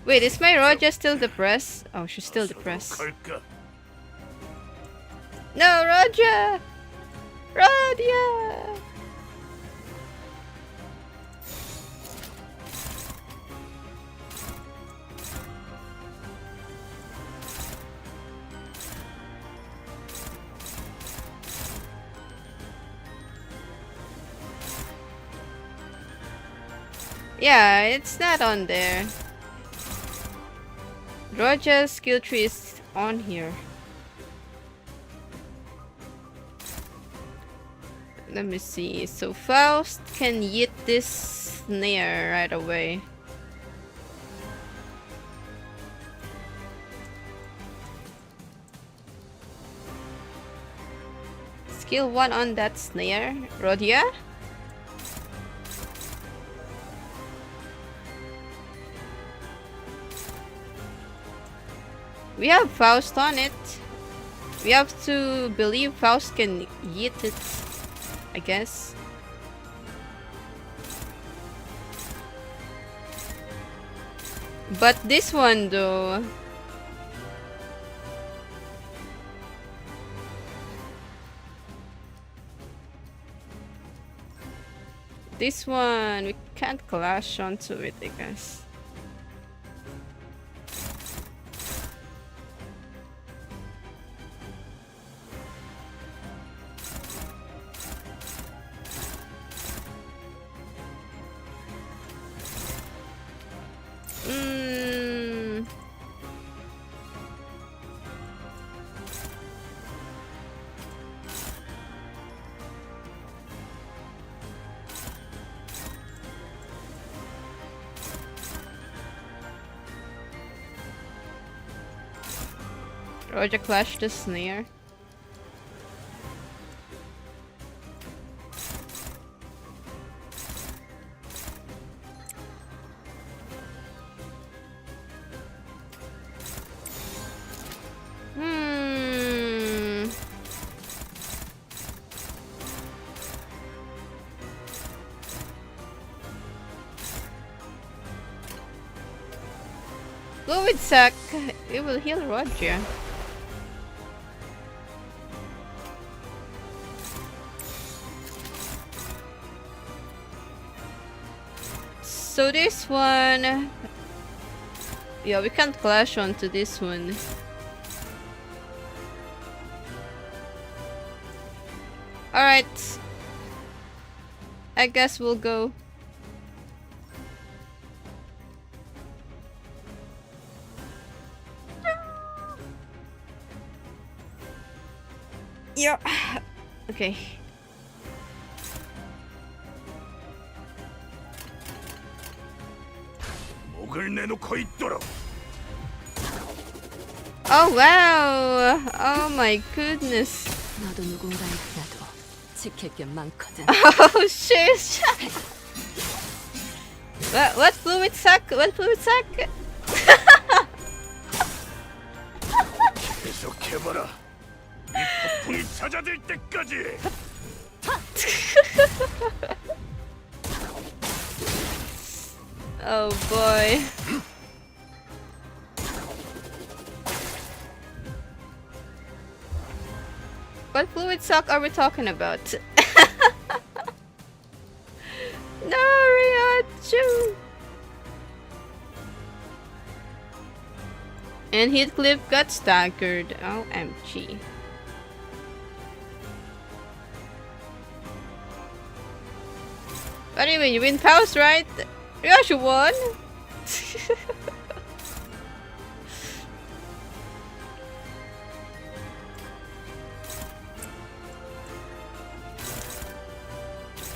Wait, is my Roja still depressed? Oh, she's still depressed. 갈까? No, Roja! Roja! Yeah, it's not on there. Roja's skill tree is on here. Let me see. So Faust can yeet this snare right away. Skill 1 on that snare. Rodia? We have Faust on it. We have to believe Faust can yeet it, I guess. But this one though... This one, we can't clash onto it, I guess. Roger clash the snare. Fluid sac, it will heal Roger. So this one... Yeah, we can't clash onto this one. Alright. I guess we'll go. Yeah. Okay. 목을 내놓고 있도록. Oh wow! Oh my goodness! 너도 누군가의 나도 지킬 게 많거든. Oh shit! What fluid sac? What fluid sac? 계속해봐라. 이 폭풍이 잦아들 때까지. Oh boy. What fluid sac are we talking about? No, Ryachu! And Heathcliff got staggered. OMG. But anyway, you win Faust, right? Ryachu won!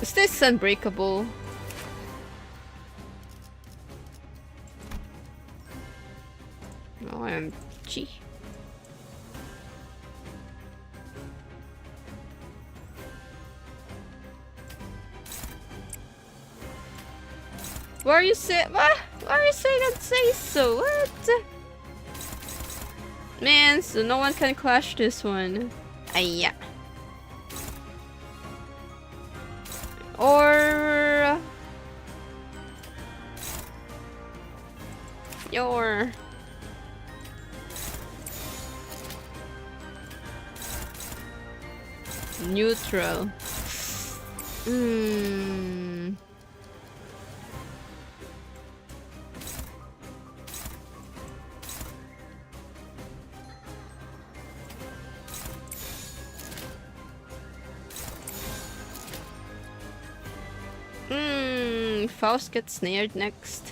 Is this unbreakable? OMG. Why are you saying? What? Why are you saying I'd say so? What? Man, so no one can clash this one. Yeah. Or your neutral. Faust gets snared next.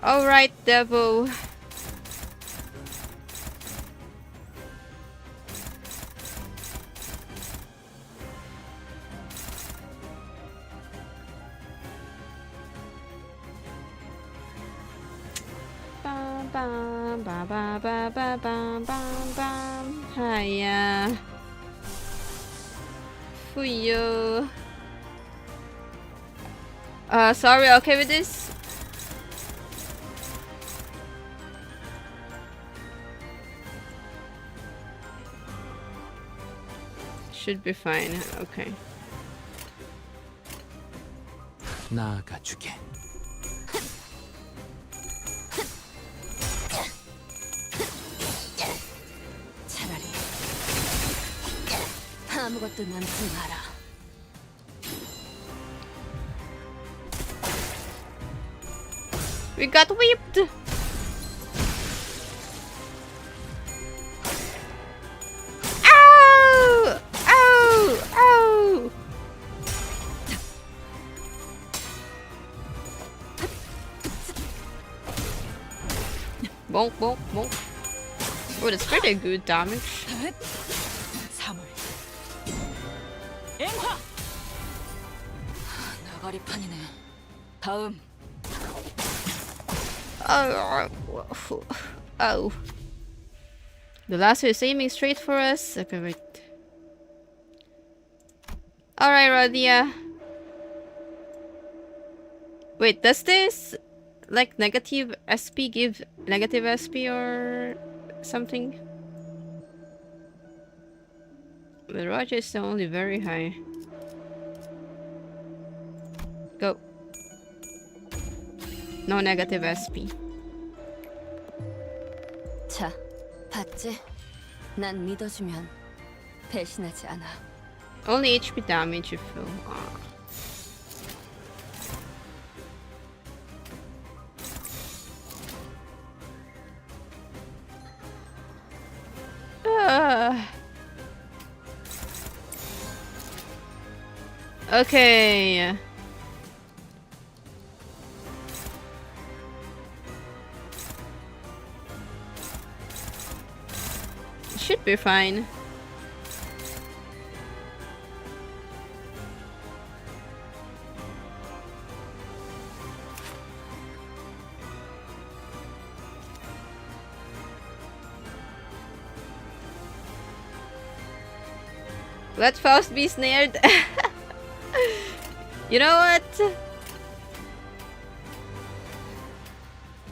Alright, Devo. Bam bam bam bam bam bam bam bam bam. Hiya. Fuyo. Sorry, okay with this? Should be fine. Okay. 나아가주게. 차라리 아무것도 남지 마라. We got whipped. Ow! Ow! Ow! Bonk, bonk, bonk. Oh, that's pretty good damage. 사물. 앵화. 나가리판이네. 다음. Oh, oh. The lasso is aiming straight for us. Okay, wait. Alright, Radia. Wait, does this like negative SP give negative SP or something? The Roger is only very high. Go. No negative SP. 자, 봤지? 난 믿어주면 배신하지 않아. Only HP damage you feel. Okay. Should be fine. Let Faust be snared. You know what?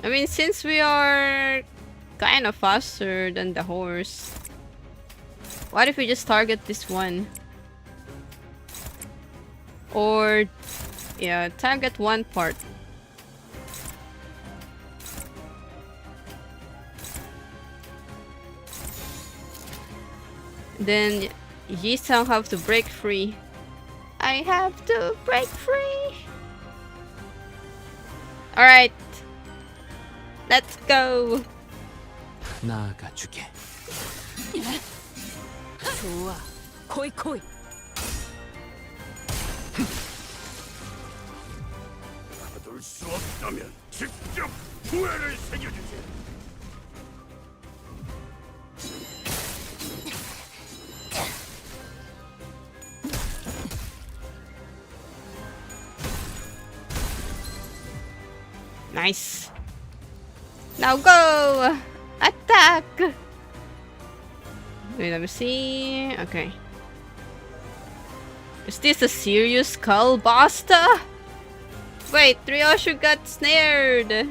I mean, since we are kind of faster than the horse, what if we just target this one? Or, yeah, target one part. Then Yi-san have to break free. I have to break free. Alright. Let's go. 나아가주게. 좋아. 코이코이. 가둘 수 없다면 직접 후회를 새겨주지. Nice. Now go! Attack! Wait, let me see. Okay. Is this a serious skull buster? Wait, Ryoshu got snared!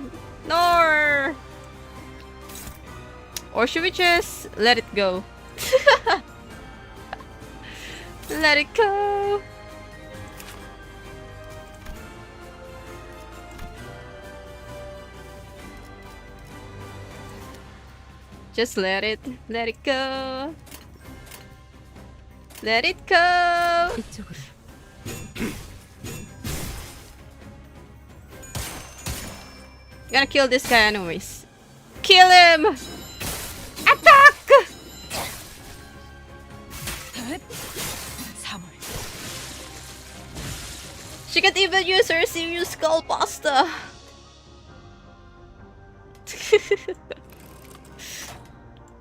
No! Or should we just let it go? Let it go! Just let it go. Let it go. 이쪽으로. Gonna kill this guy anyways. Kill him! Attack! 사물. She can even use her serious skull buster.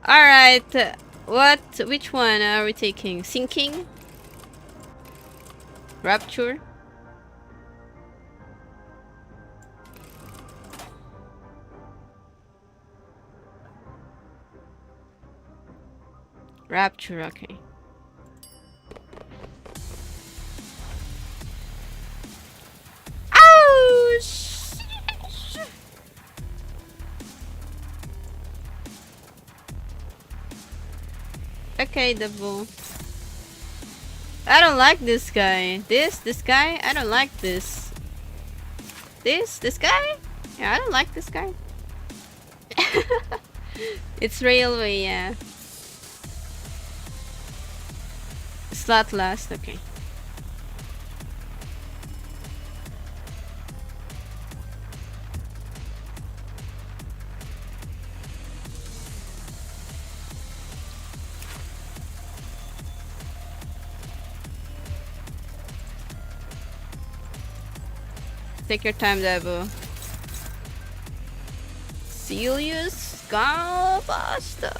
Alright. Which one are we taking? Sinking? Rapture? Rapture, okay. Ouch! Okay, double. I don't like this guy. This guy? I don't like this. This guy? Yeah, I don't like this guy. It's railway, yeah. Slot last, okay. Take your time, Devo. Celius Skullbuster.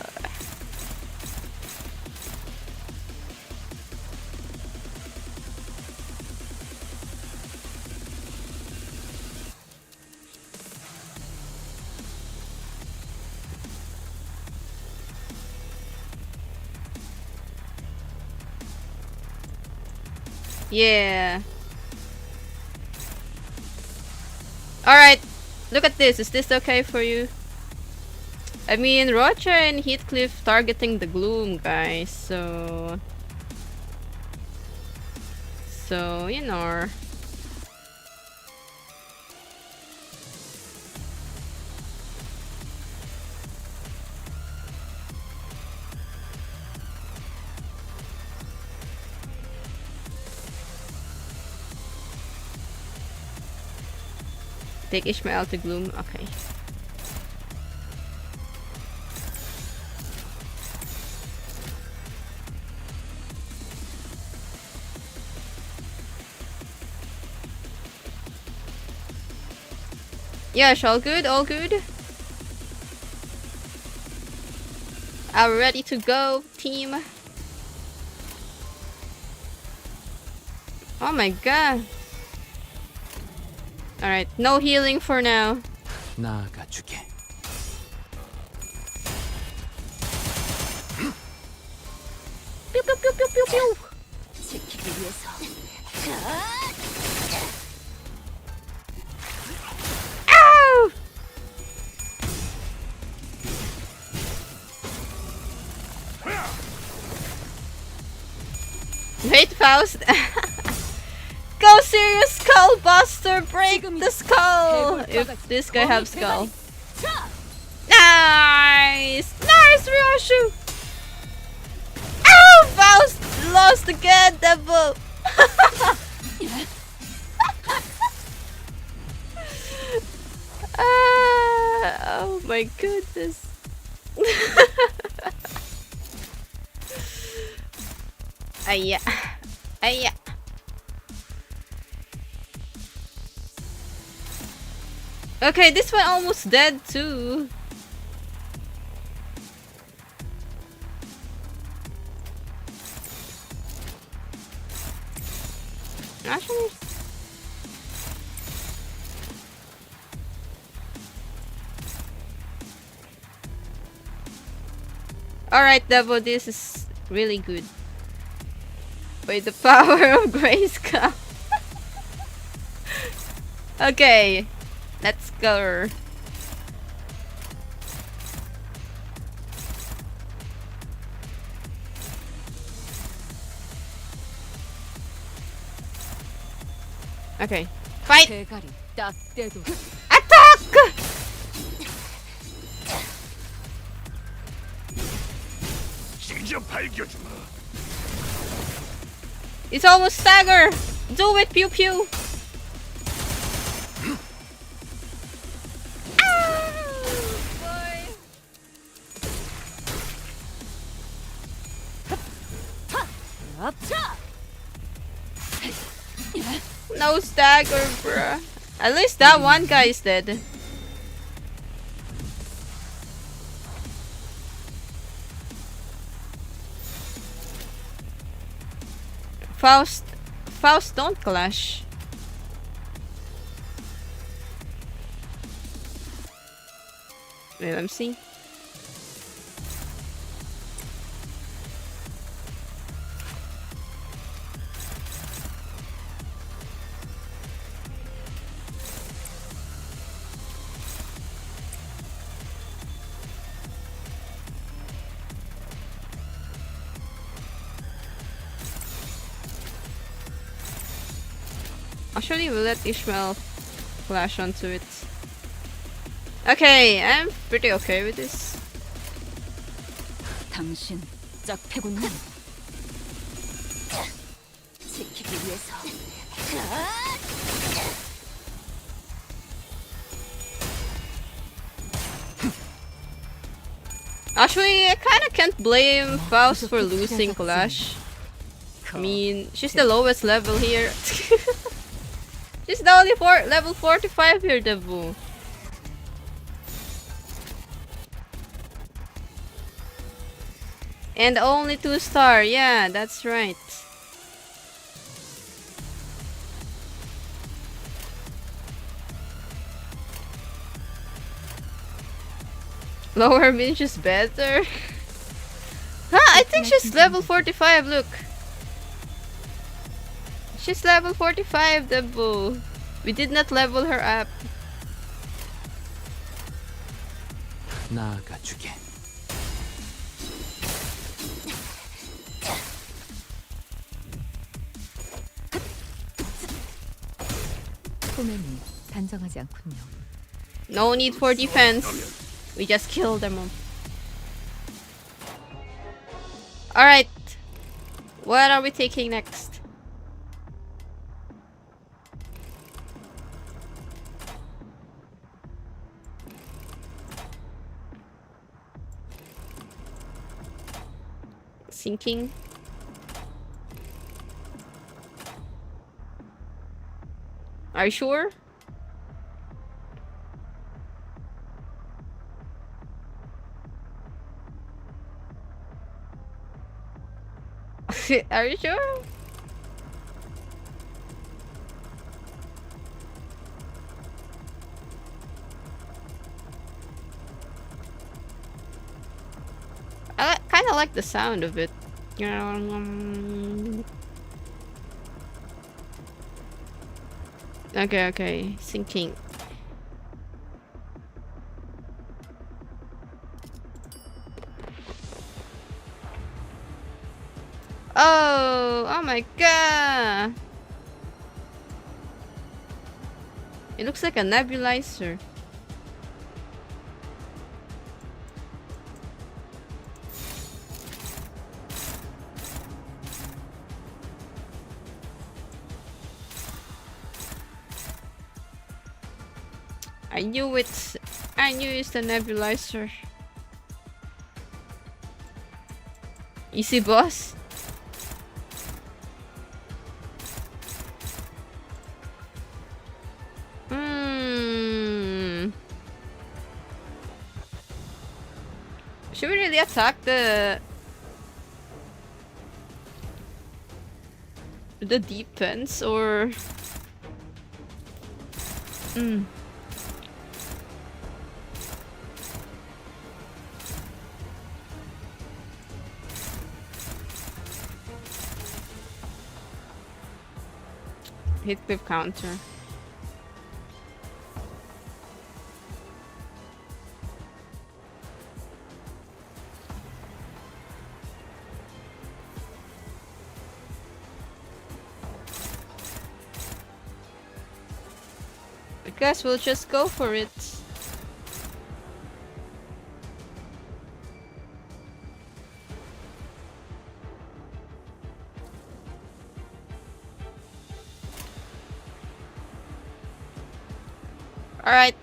Yeah. Alright, look at this. Is this okay for you? I mean, Rocha and Heathcliff targeting the gloom, guys, so... So, you know... Take Ishmael to gloom, okay. Yes, all good, all good. Are we ready to go, team? Oh my god. Alright, no healing for now. 나아가주게. Pew pew pew pew pew pew. 지키기 위해서. Ow! Wait, Faust. Go, serious skull buster! Break the skull! If this guy has skull. Nice! Nice, Ryoshu! Oh, Faust lost again, devil! Oh my goodness. Aya. Aya. Okay, this one almost dead too. Actually. Alright, Devo, this is really good. By the power of Grayskull. Okay. Let's go. Okay. Fight! 대가리 딱 떼도. Attack! 진짜 밝혀주마. It's almost stagger! Do it, pew pew! No stagger, bruh. At least that one guy is dead. Faust, Faust, don't clash. Wait, let me see. Actually, we'll let Ishmael flash onto it. Okay, I'm pretty okay with this. 당신 짝패군요. 지키기 위해서. Actually, I kinda can't blame Faust for losing Clash. I mean, she's the lowest level here. She's the only level 45 here, Devu. And only 2-star, yeah, that's right. Lower mage is better. Huh, I think she's level 45, look. She's level 45, Debu. We did not level her up. 나아가 주게. 포맨이 단정하지 않군요. No need for defense. We just kill them all. Alright. What are we taking next? Sinking. Are you sure? Are you sure? I kind of like the sound of it. Okay, okay, sinking. Oh my god! It looks like a nebulizer. I knew it. I knew it's the nebulizer. Easy boss. Should we really attack the deep fence or? Hit clip counter. I guess we'll just go for it. Alright.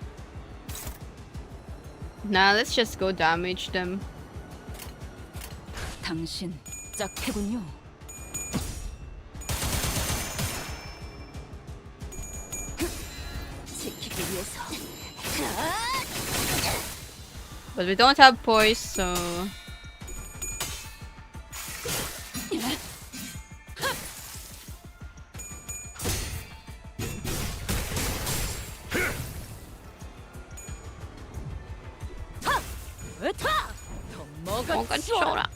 Now let's just go damage them. 당신 짝패군요. 지키기 위해서. But we don't have poise, so... 으타! 더 먹어치워라. 먹어치워라.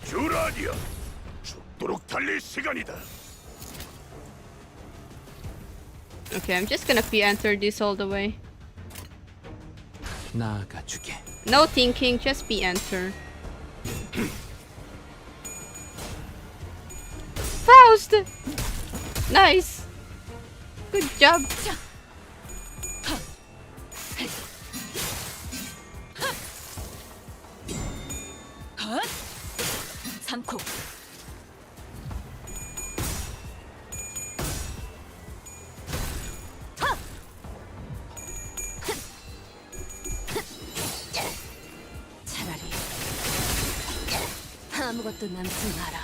듀라니아, 죽도록 달릴 시간이다. Okay, I'm just gonna enter this all the way. 나아가 주게. No thinking, just enter. Faust! Nice! Good job! 삼코. 차라리 아무것도 남지 마라.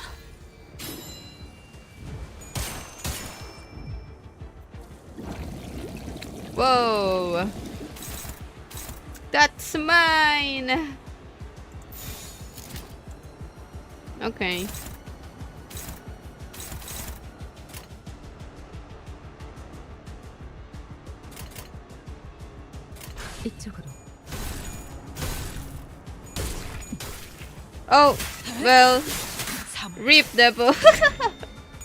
Whoa! That's mine! Okay. 이쪽으로. Oh, well, 삼. rip devil.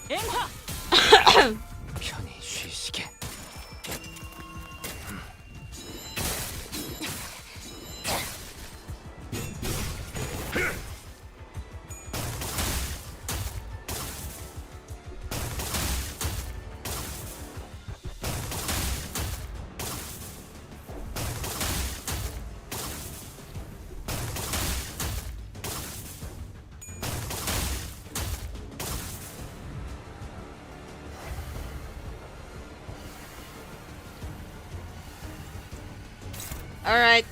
앵화. 편히 쉬시게. Alright.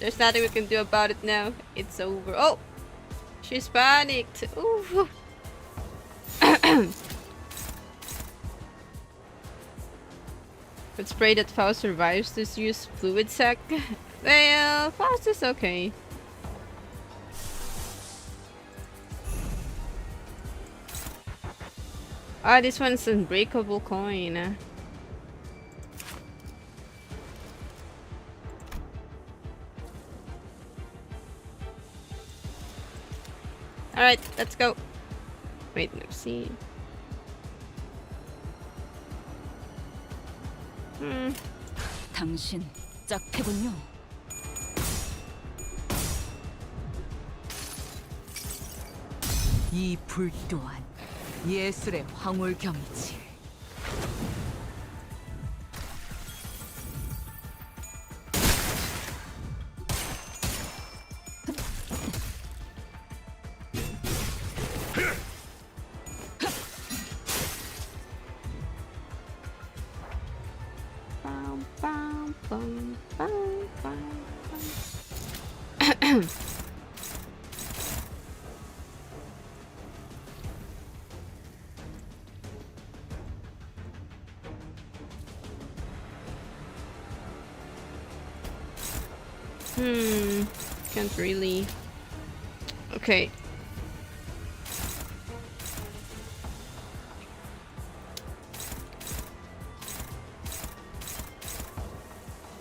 There's nothing we can do about it now. It's over. Oh! She's panicked. Ooh. Let's pray that Faust survives this use fluid sac. Well, Faust is okay. Ah, this one's unbreakable coin. Alright, let's go. Wait, let's see. 당신 짝패군요. 이 불 또한 예술의 황홀경이지. Bum, bum, bum, bum, bum, bum. Can't really. Okay.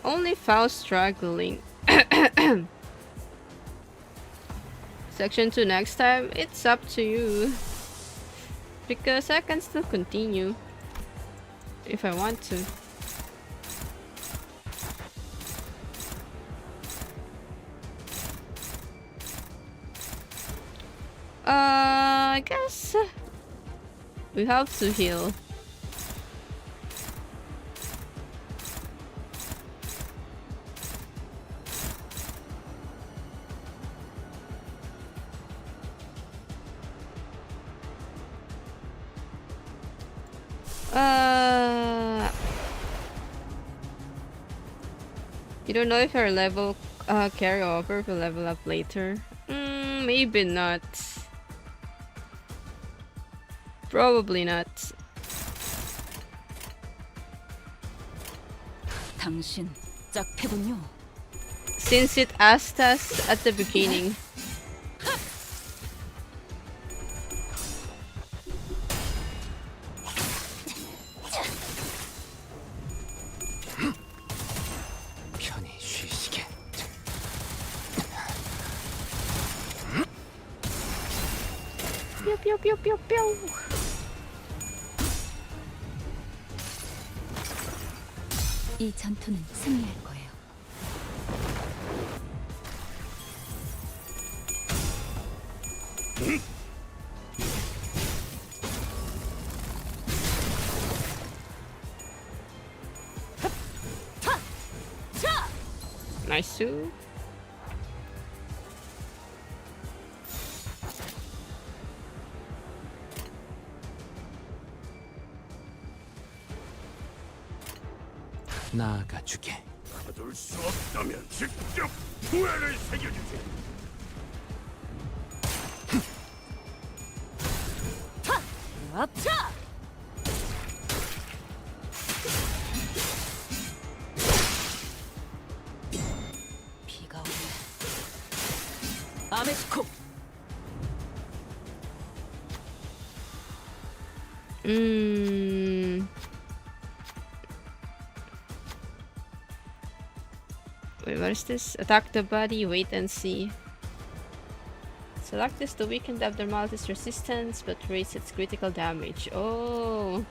Only Faust struggling. Section 2 next time, it's up to you. Because I can still continue. If I want to. I guess we have to heal. You don't know if your level carryover will level up later? Maybe not. Probably not. 당신 짝패군요. Since it asked us at the beginning. pew, pew, pew. 이 전투는 승리할 거예요. Nice. 나아가 주게. 가둘 수 없다면 직접 후회를 새겨주지. 앞차. 비가 오네. 아메스코. Wait, what is this? Attack the body, wait and see. Select this to weaken the abnormality's resistance, but raise its critical damage. Oh.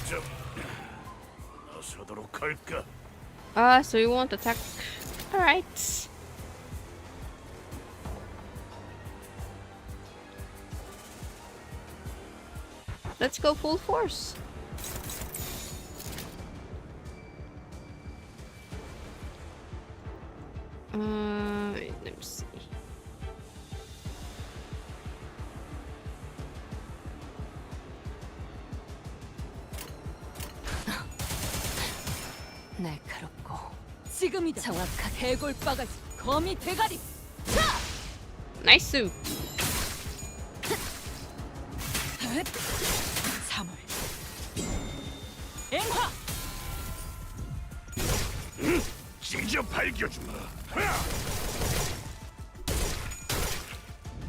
자, 나서도록 할까? Ah, so you won't attack. Alright. Let's go full force. Wait, let me see. 날카롭고 지금이다. 정확하게 해골바가지 거미 대가리. Nice. 3월 앵화. 찢어 발겨주마.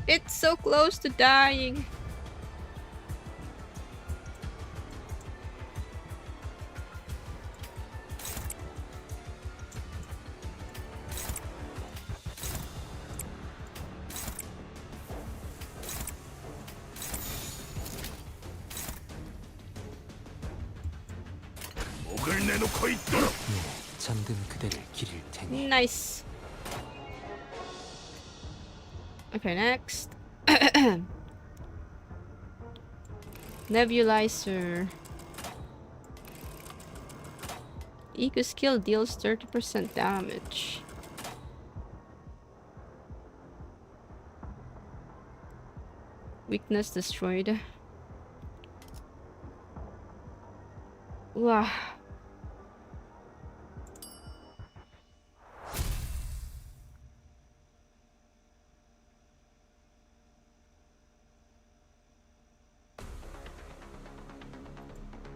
It's so close to dying. 목을 내놓고 있도록. 잠든 그대를 기릴 테니. Nice. Okay, next. Nebulizer. Eco skill deals 30% damage. Weakness destroyed. Wow.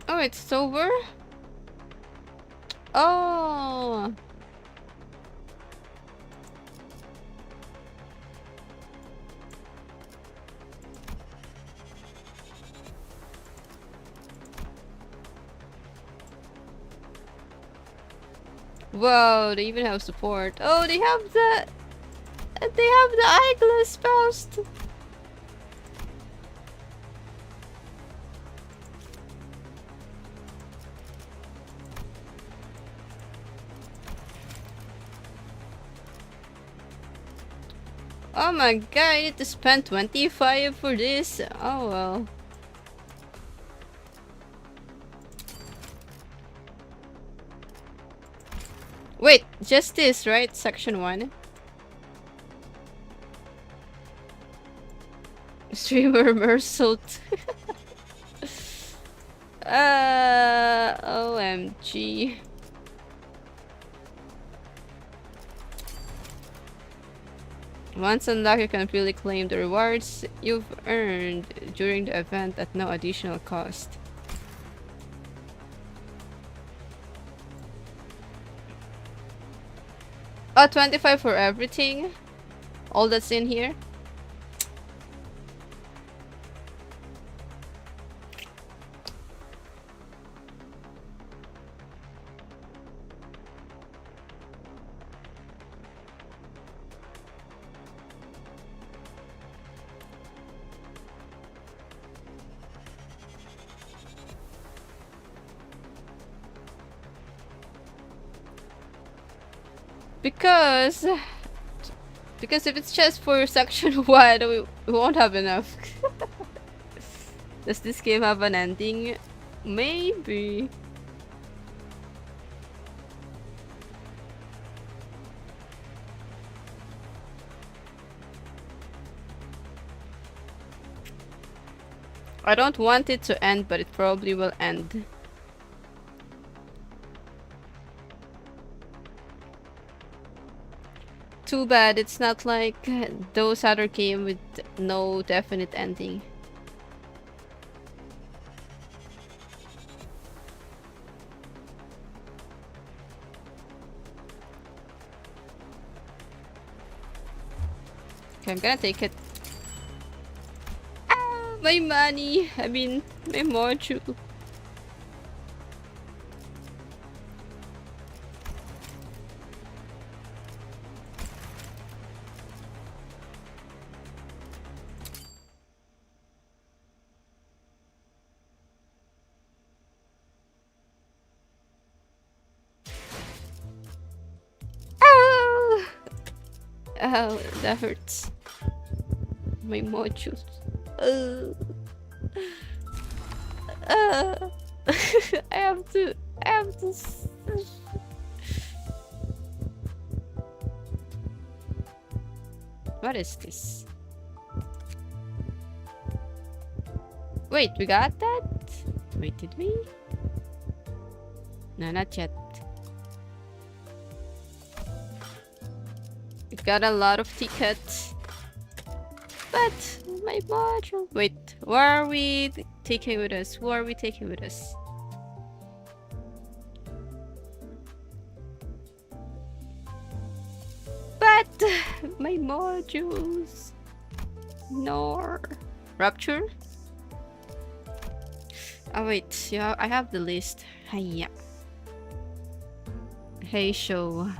Oh, it's over? Oh. Whoa, they even have support. Oh, they have the eyeglass Faust. Oh my god, I need to spend 25 for this. Oh well. Wait, just this, right? Section 1. Streamer Mersault. OMG. Once unlocked, you can freely claim the rewards you've earned during the event at no additional cost. Oh, 25 for everything? All that's in here? Because if it's just for section 1, we won't have enough. Does this game have an ending? Maybe. I don't want it to end, but it probably will end. Too bad it's not like those other games with no definite ending. Okay, I'm gonna take it. Ah, my money! I mean, my module. Oh, that hurts. My modules. I have to. What is this? Wait, we got that? Wait, did we? No, not yet. We got a lot of tickets. But my module. Wait, where are we taking with us? Who are we taking with us? But my modules. No. Rapture? Oh wait, yeah, I have the list. Hiya. Hey show.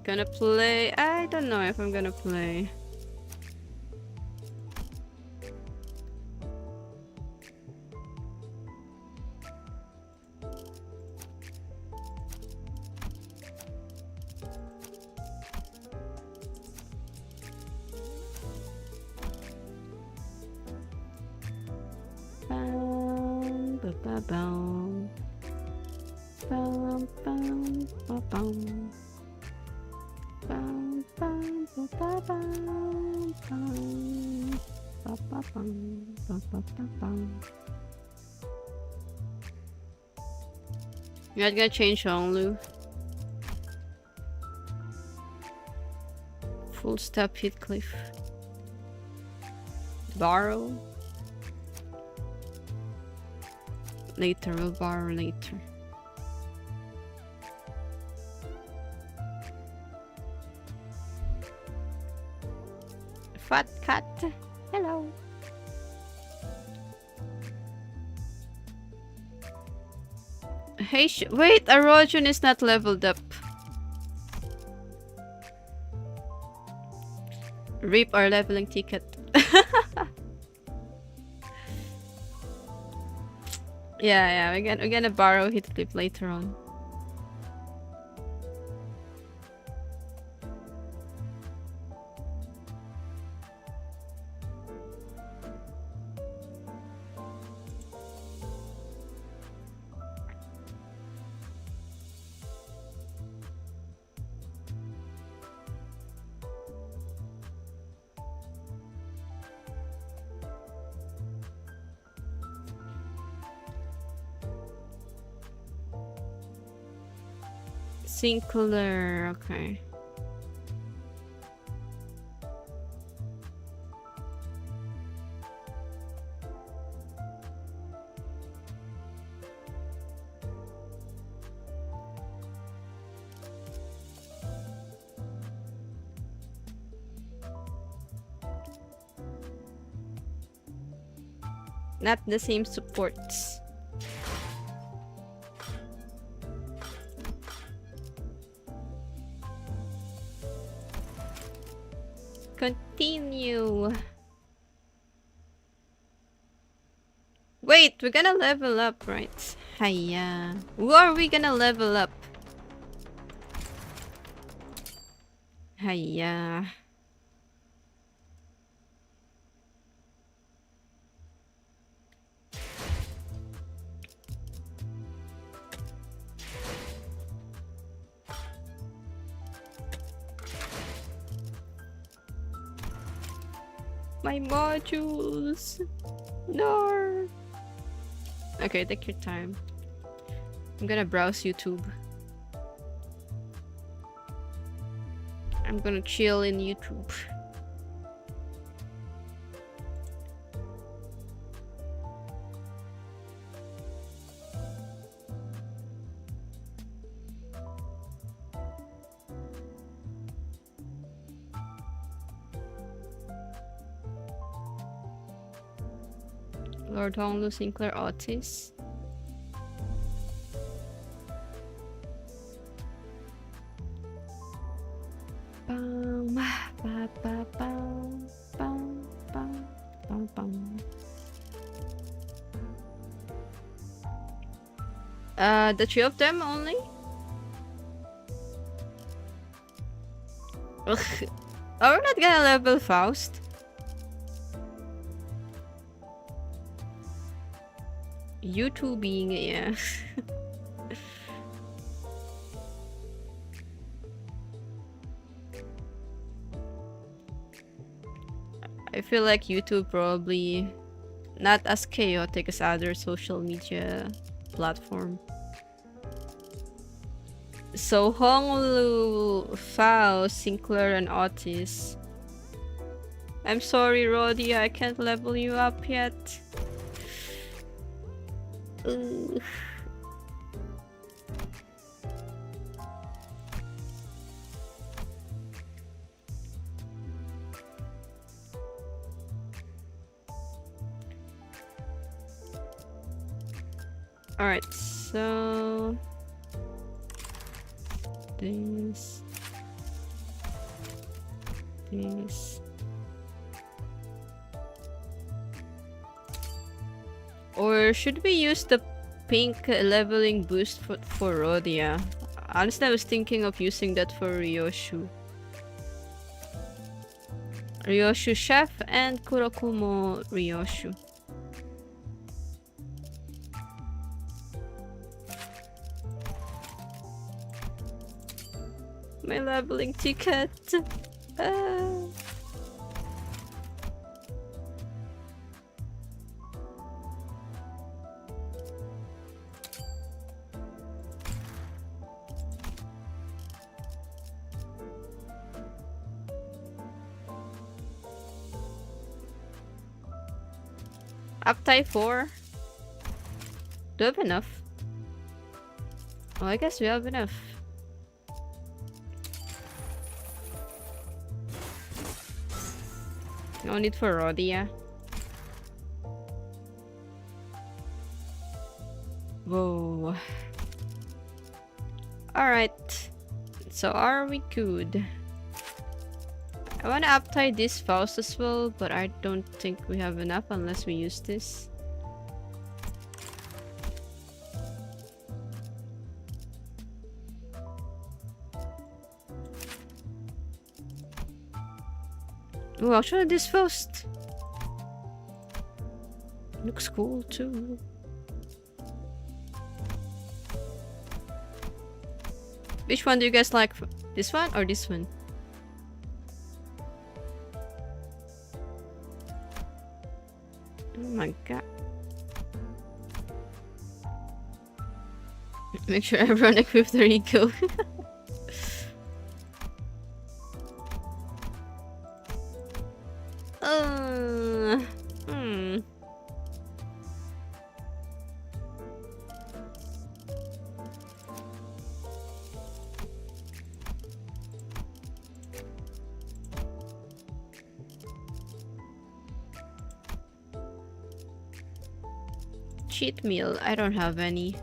Gonna play. I don't know if I'm gonna play. Bum, ba, ba, bum. Bum, bum, ba, bum. Bum, bum, ba, ba, bum, bum. Ba, ba, bum, ba, ba, ba, bum. You're not gonna change Honglu. Full stop Heathcliff. Borrow. Later, we'll borrow later. Fat cat, hello. Hey, wait, erosion is not leveled up. Reap our leveling ticket. Yeah, we're gonna borrow Heathcliff later on. Sinclair, okay. Not the same supports. Continue. Wait, we're gonna level up, right? Hiya. Who are we gonna level up? Hiya. My modules. No. Okay, take your time. I'm gonna browse YouTube. I'm gonna chill in YouTube. Lord Honglu Sinclair Otis. Bum, ba, ba, bum, bum, bum, bum, bum. The three of them only? Ugh. Are we not gonna level Faust? YouTubing, yeah. I feel like YouTube probably not as chaotic as other social media platform. So Honglu, Faust, Sinclair, and Otis. I'm sorry, Roddy, I can't level you up yet. Ugh. Alright, so this. Or should we use the pink leveling boost for Rhodia? Honestly, I was thinking of using that for Ryoshu. Ryoshu Chef and Kurokumo Ryoshu. My leveling ticket. Uptie 4. Do we have enough? Oh, I guess we have enough. No need for Rhodia. Whoa. Alright. So are we good? I wanna uptie this Faust as well, but I don't think we have enough unless we use this. Oh, I'll try this Faust. Looks cool too. Which one do you guys like? This one or this one? Oh my god. Make sure everyone equips their eco. Cheat meal. I don't have any.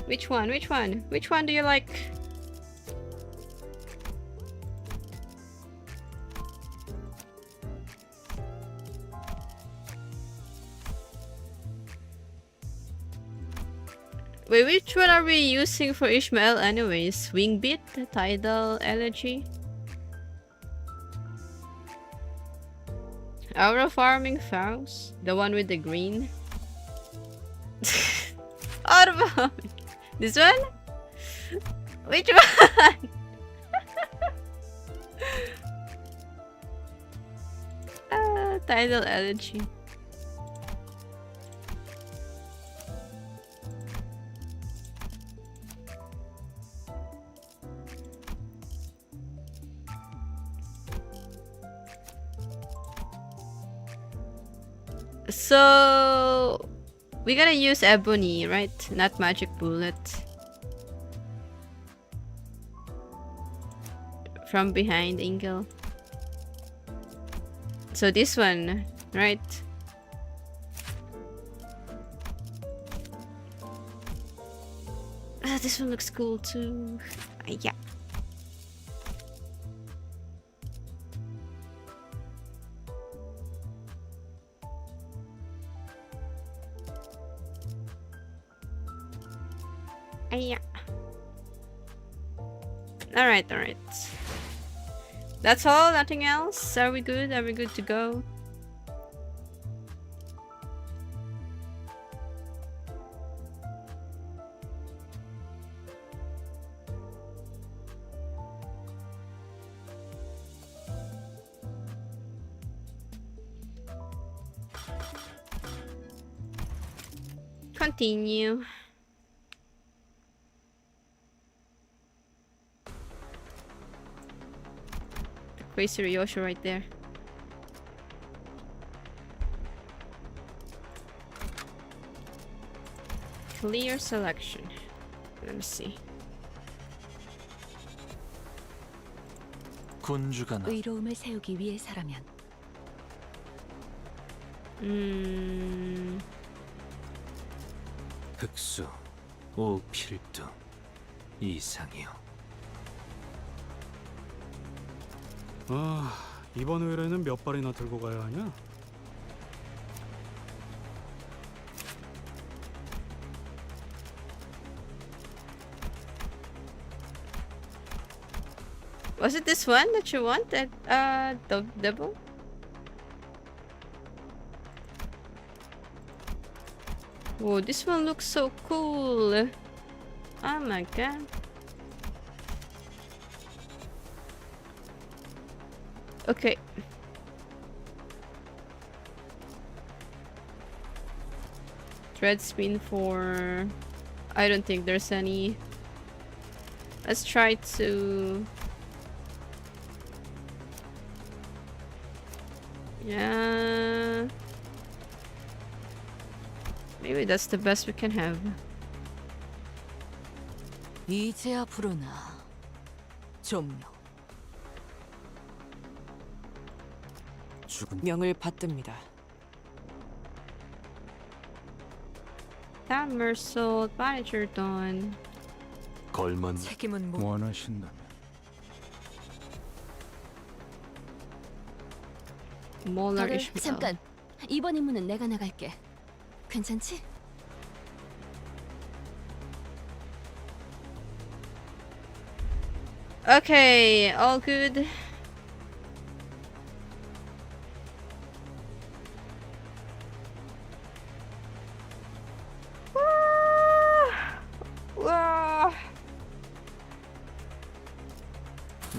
Which one? Which one? Which one do you like? Wait, which one are we using for Ishmael anyways? Wing beat? Tidal elegy? Aura farming Faust? The one with the green? Aura farming. This one? Which one? Tidal elegy. So we gotta use ebony, right? Not magic bullet. From behind angle. So this one, right? This one looks cool too. Yeah. Yeah. Alright, alright. That's all? Nothing else? Are we good? Are we good to go? Continue. Crazy Ryosho right there. Clear selection. Let me see. 군주가 나. 의로움을 세우기 위해서라면 흑수, 오필두, 이상이요. 아, 이번 의뢰는 몇 발이나 들고 가야 하냐? Was it this one that you want? That double? Whoa, this one looks so cool. Oh my god. Okay. Thread spin for... I don't think there's any. Let's try to... Yeah... Maybe that's the best we can have. 이제야 부르나. 종료. 죽은 명을 받듭니다. Somersault, Manager Dawn. 걸만 책임은 뭐? 원하신다면 Molar 다들 Ishmael. 잠깐. 이번 임무는 내가 나갈게. 괜찮지? Okay, all good. 와.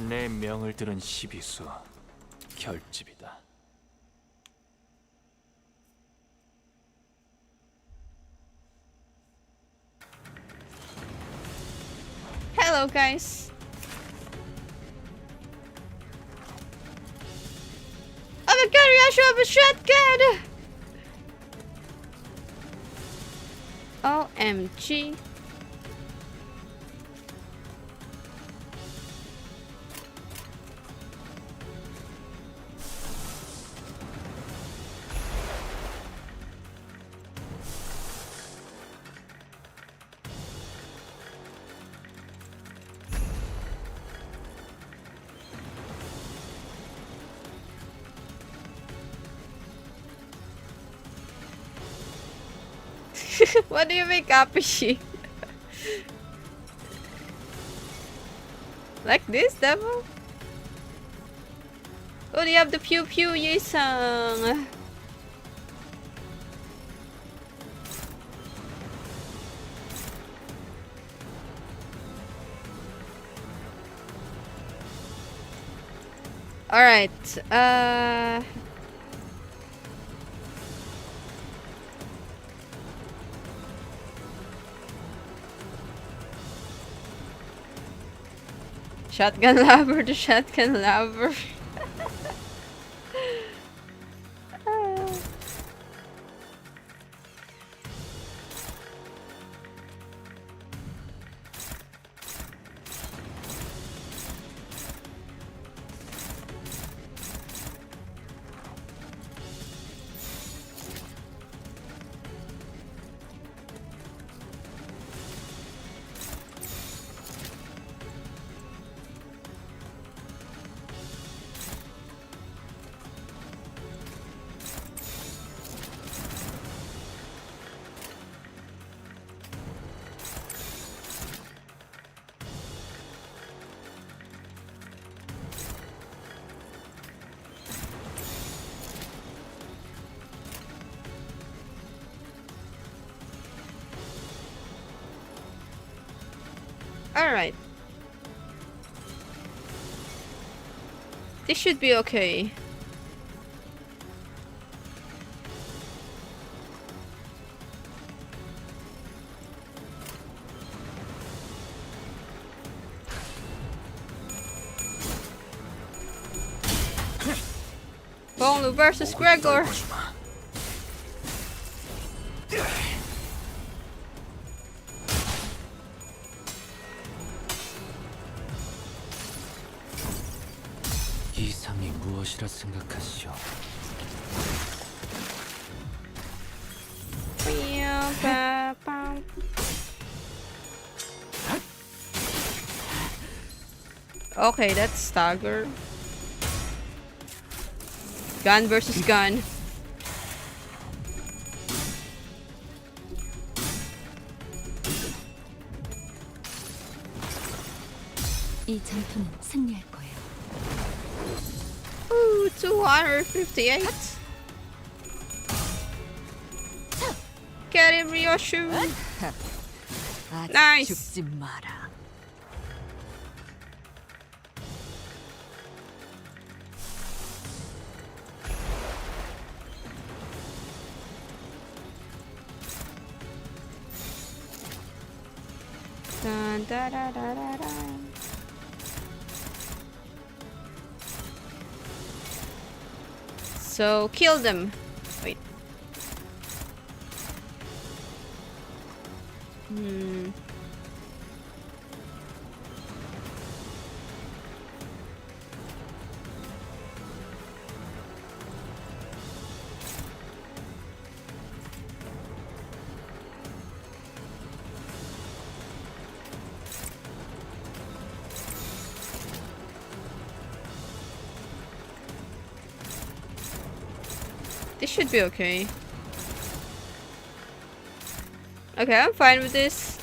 내 명을 들은 시비수 결집이다. Hello, guys. Oh my god, we actually have a shotgun! OMG. What do you make Apishi? Like this, devil? Oh, they have the pew pew Yesang. Alright, shotgun lover, the shotgun lover. Alright. This should be okay. Bolu versus Gregor. 이상이 무엇이라 생각하시오? Okay, that's stagger. Gun versus gun. 이 전투는 승리할 거예요. Ooh, 258. Get him, Ryoshu. 아직 Nice. 죽지 마라. Dun, da, da, da, da, da. So kill them. Wait. This should be okay. Okay, I'm fine with this.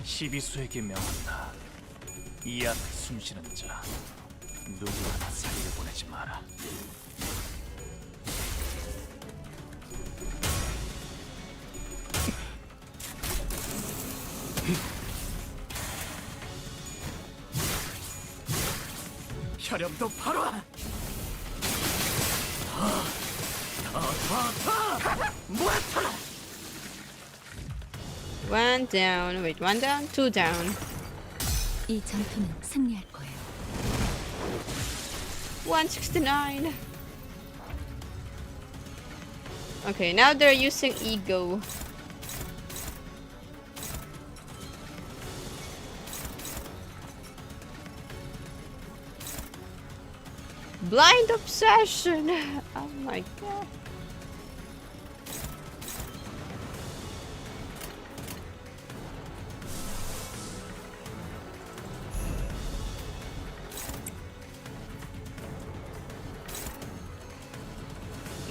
시비수에게 명한다. 이 앞에 숨쉬는 자 누구 하나 살려 보내지 마라. 혈염도 바로 와. One down. Wait, one down, two down. 이 전투는 승리할 거예요. 169. Okay, now they're using ego. Blind obsession. Oh my god.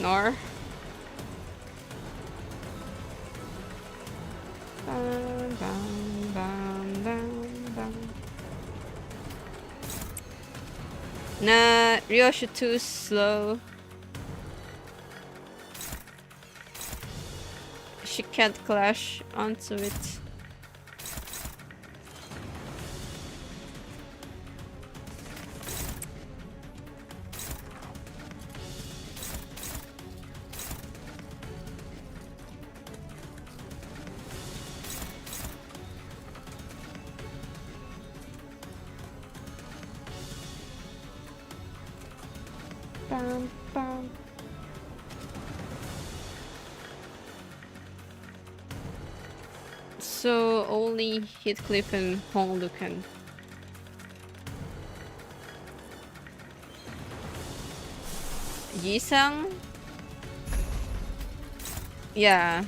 Nor. Bam, bam, bam, bam, bam. Nah, Ryoshi too slow. She can't clash onto it. Bam, bam. So only Heathcliff and Honglu can. Yisang? Yeah.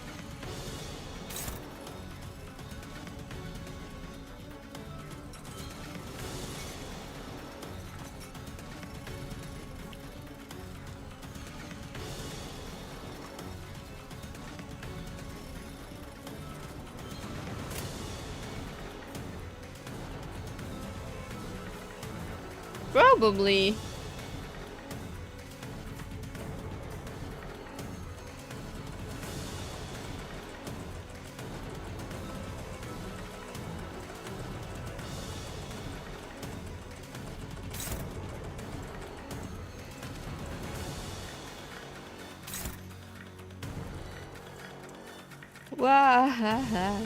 Probably. Wow.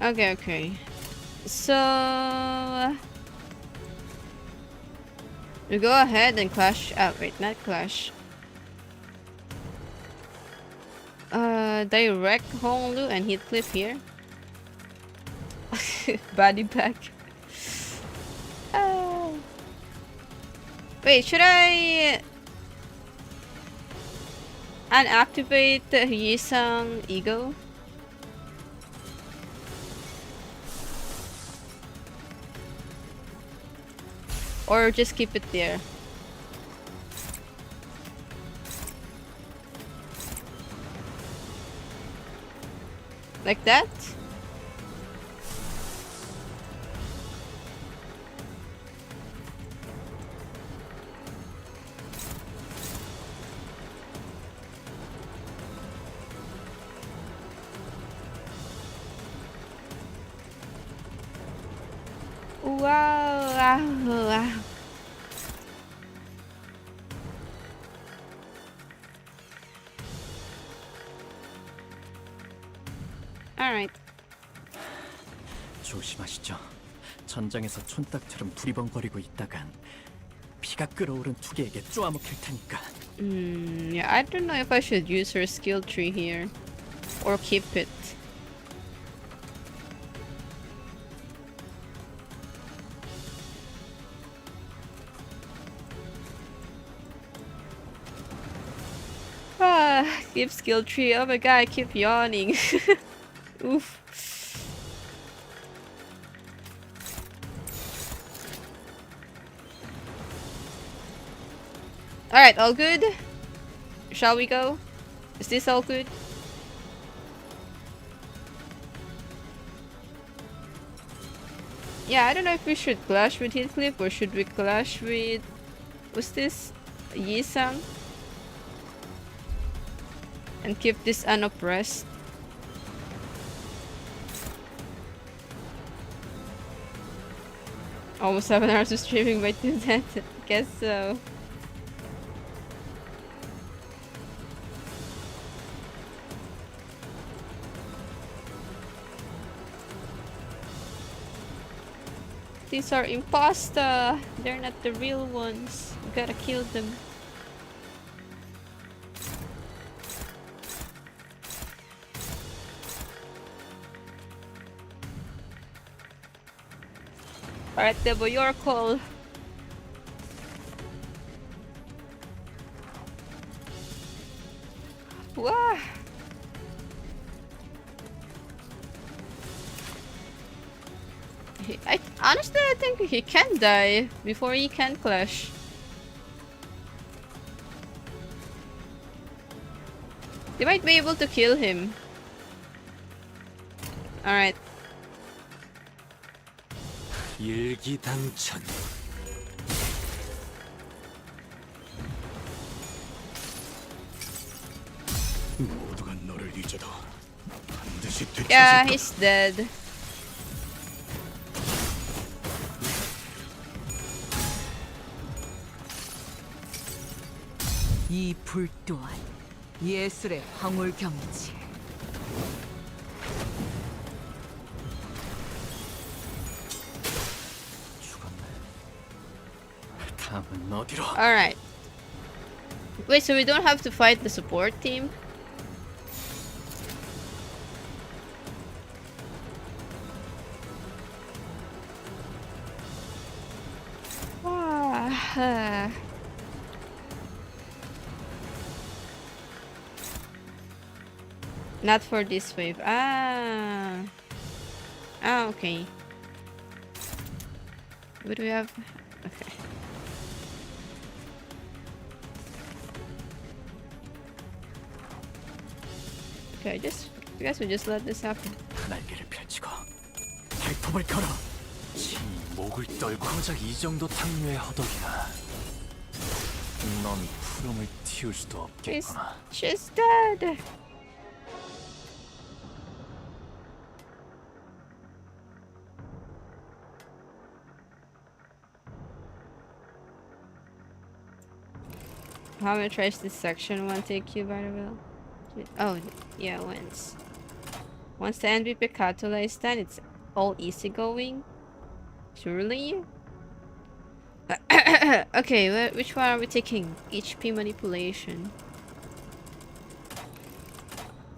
Okay, okay. So we go ahead and clash. Wait, not clash. Direct Honglu and Heathcliff here. Body bag. Wait, should I unactivate the Yisang ego? Or just keep it there? Like that? Wow, wow, wow. Alright. 조심하시죠. 전장에서 촌딱처럼 두리번거리고 있다간 피가 끓어오른 투개에게 쪼아먹힐 테니까. Yeah, I don't know if I should use her skill tree here or keep it. Keep skill tree. Oh my god, I keep yawning. Oof. Alright, all good? Shall we go? Is this all good? Yeah, I don't know if we should clash with Heathcliff or should we clash with... What's this? Yisang? And keep this unoppressed. Almost 7 hours of streaming might do that. Guess so. These are imposter. They're not the real ones. We gotta kill them. Alright, Debo, your call. Wah! Honestly, I think he can die before he can clash. They might be able to kill him. Alright. 일기당천. 모두가 너를 잊어도 반드시 되찾을 Yeah, 거다. he's dead. 이 불 또한 예술의 황홀경이지. 죽었네. 다음은 어디로? Alright. Wait, so we don't have to fight the support team? Ah. Not for this wave. Ah. Ah, okay. What do we have? Okay. Okay, I guess we just let this happen. 날개를 펼치고 발톱을 걸어. 지 목을 떨고 고작 이 정도 탕류의 허덕이라. 넌 푸름을 틔울 수도 없겠구나. She's dead. How many tries this section one take you by the will? Oh, yeah, once. Once the MVP Catula is done, it's all easygoing. Surely? Okay, which one are we taking? HP manipulation.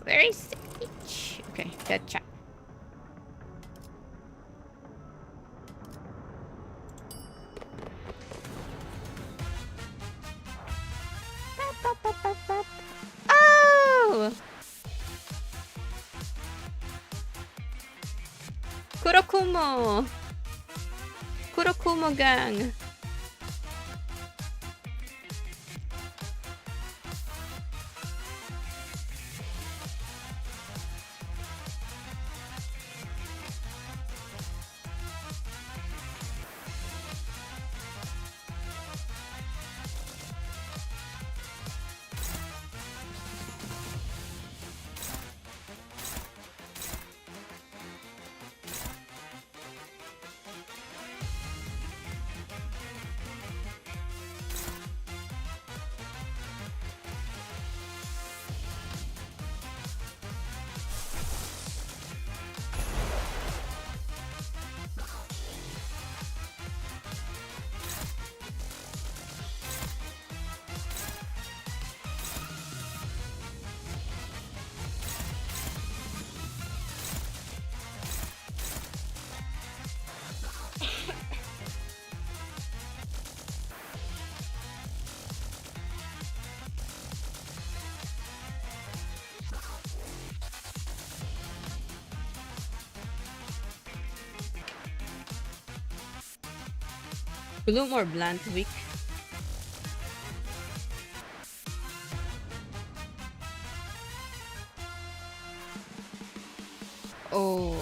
Where is H? Okay, gotcha. Oh! Kurokumo! Kurokumo gang! Bloom or Blunt weak? Oh.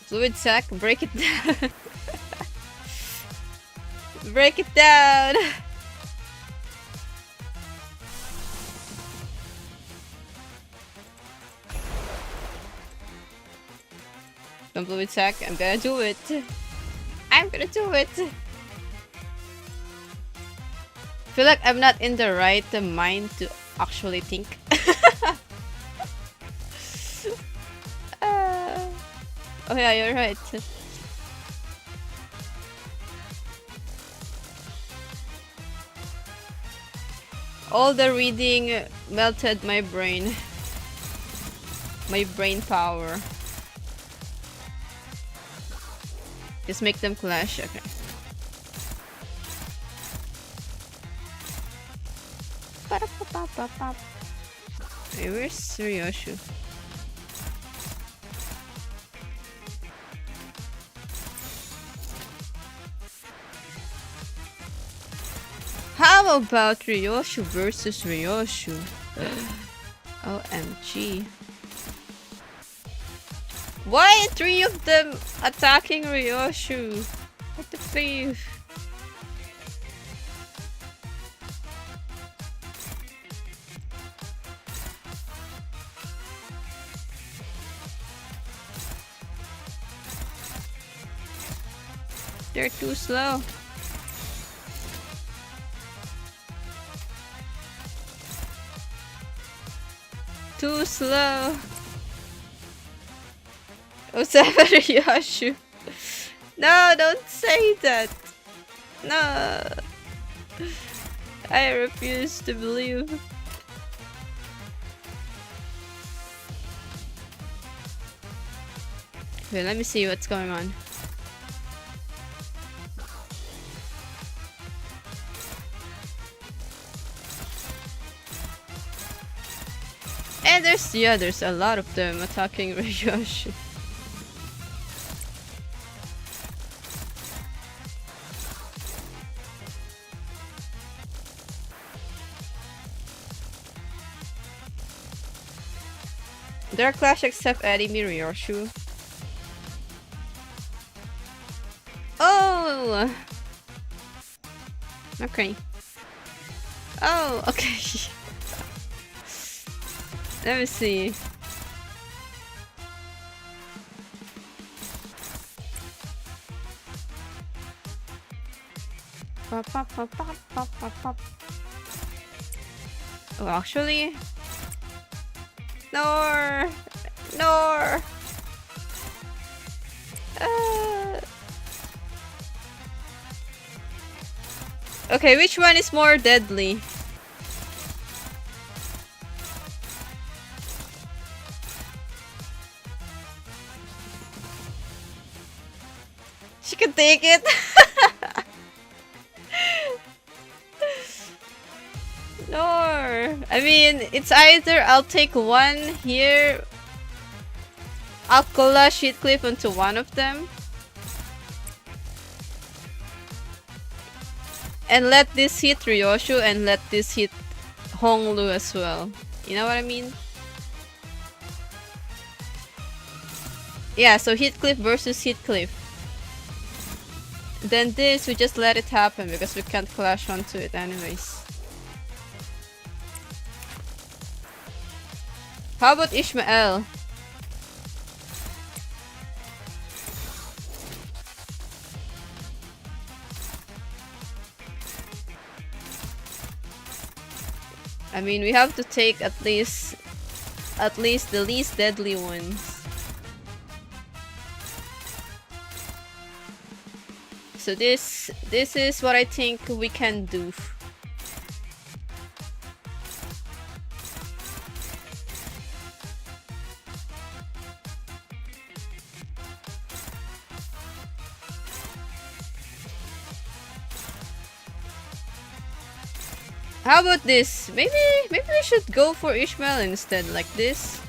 Fluid sack, break it down. Break it down. Don't fluid sack, I'm gonna do it. I'm gonna do it. Feel like I'm not in the right mind to actually think. Oh yeah, you're right. All the reading melted my brain. My brain power. Just make them clash, okay. Hey, where's Ryoshu? How about Ryoshu versus Ryoshu? OMG. Why are 3 of them attacking Ryoshu? What the fuck? They're too slow. Too slow. Osama Ryoshu. No, don't say that. No. I refuse to believe. Wait, let me see what's going on. And there's a lot of them attacking Ryoshu. Their clash except enemy Ryoshu. Oh! Okay. Oh, okay. Let me see. Oh, actually, no. Okay, which one is more deadly? She can take it. No. I mean, it's either I'll take one here. I'll collage Heathcliff onto one of them. And let this hit Ryoshu and let this hit Honglu as well. You know what I mean? Yeah, so Heathcliff versus Heathcliff. Then this, we just let it happen because we can't clash onto it anyways. How about Ishmael? I mean, we have to take at least the least deadly ones. So this is what I think we can do. How about this? Maybe we should go for Ishmael instead, like this.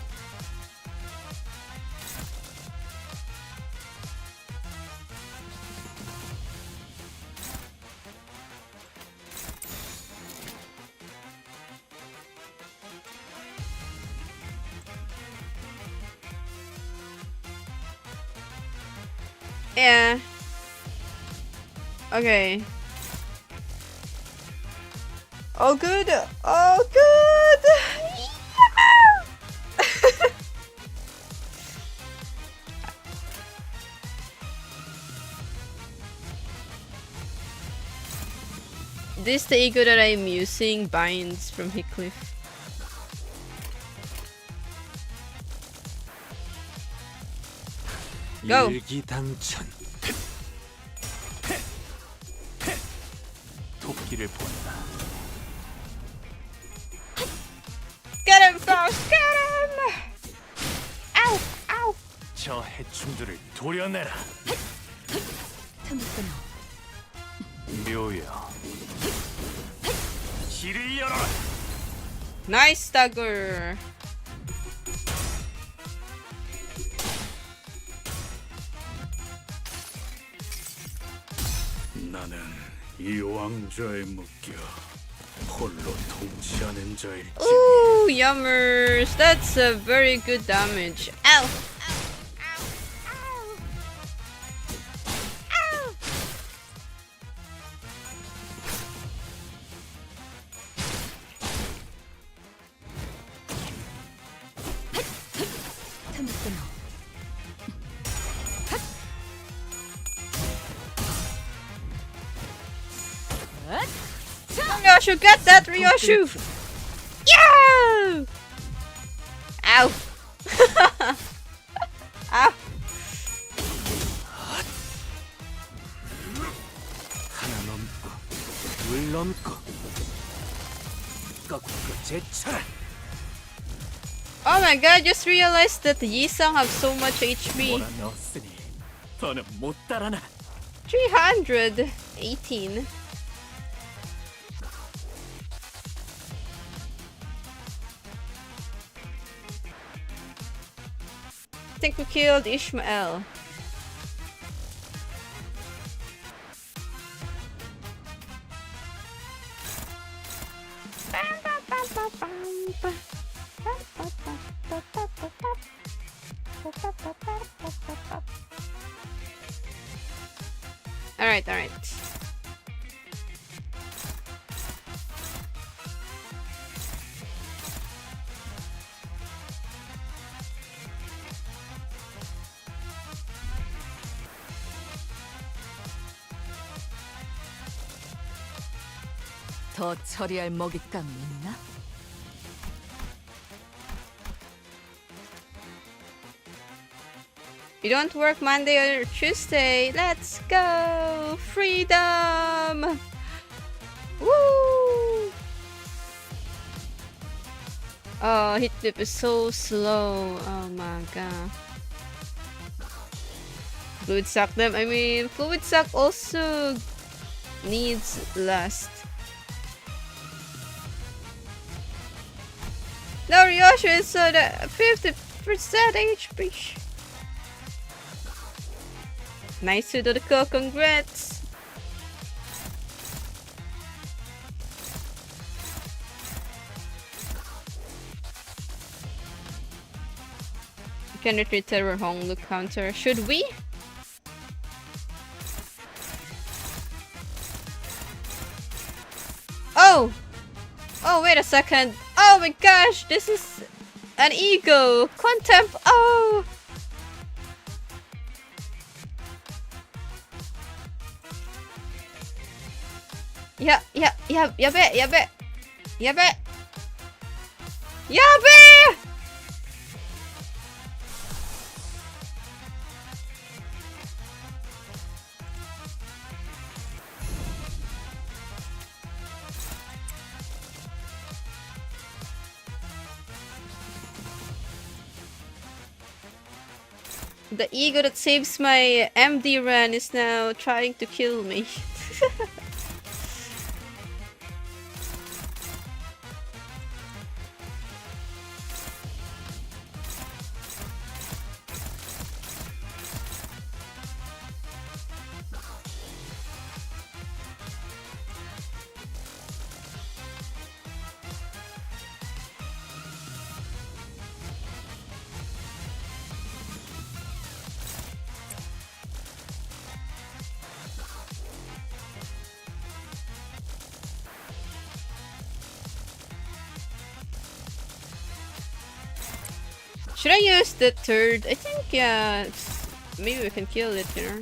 Yeah. Okay. Oh good! Oh good! Yeah! This the ego that I'm using binds from Heathcliff. Go. 일기당천. 토끼를 보내라. Get him, Faust! Get him! Ow! Ow! 저 해충들을 도려내라. 틈을 끊어. 묘여. 길을 열어라. Nice dagger. 나는 이 왕좌에 묶여 홀로 통치하는 자일지. Ooh, yummers. That's a very good damage. Ow! 틈을 끊어. Ryoshu, get that, Ryoshu! Yeah! Ow! Ow! 하나 넘고 둘 넘고 꺾고 제쳐라. Oh my god, just realized that Yisung have so much HP. 몰아 넣었으니 더는 못 따라나. 318. I think we killed Ishmael. Alright, alright. 더 처리할 먹잇감이 있나? You don't work Monday or Tuesday. Let's go! Freedom! Woo! Oh, hit flip is so slow. Oh my god. Fluid suck them. I mean, fluid suck also needs lust. No, Ryoshu is at 50% HP. Nice Sudoku, congrats! You can retreat Terror Hong look counter. Should we? Oh! Oh, wait a second. Oh my gosh, this is an ego. Contempt. Oh! Yabe! The ego that saves my MD run is now trying to kill me. Should I use the third? I think, yeah, maybe we can kill it here.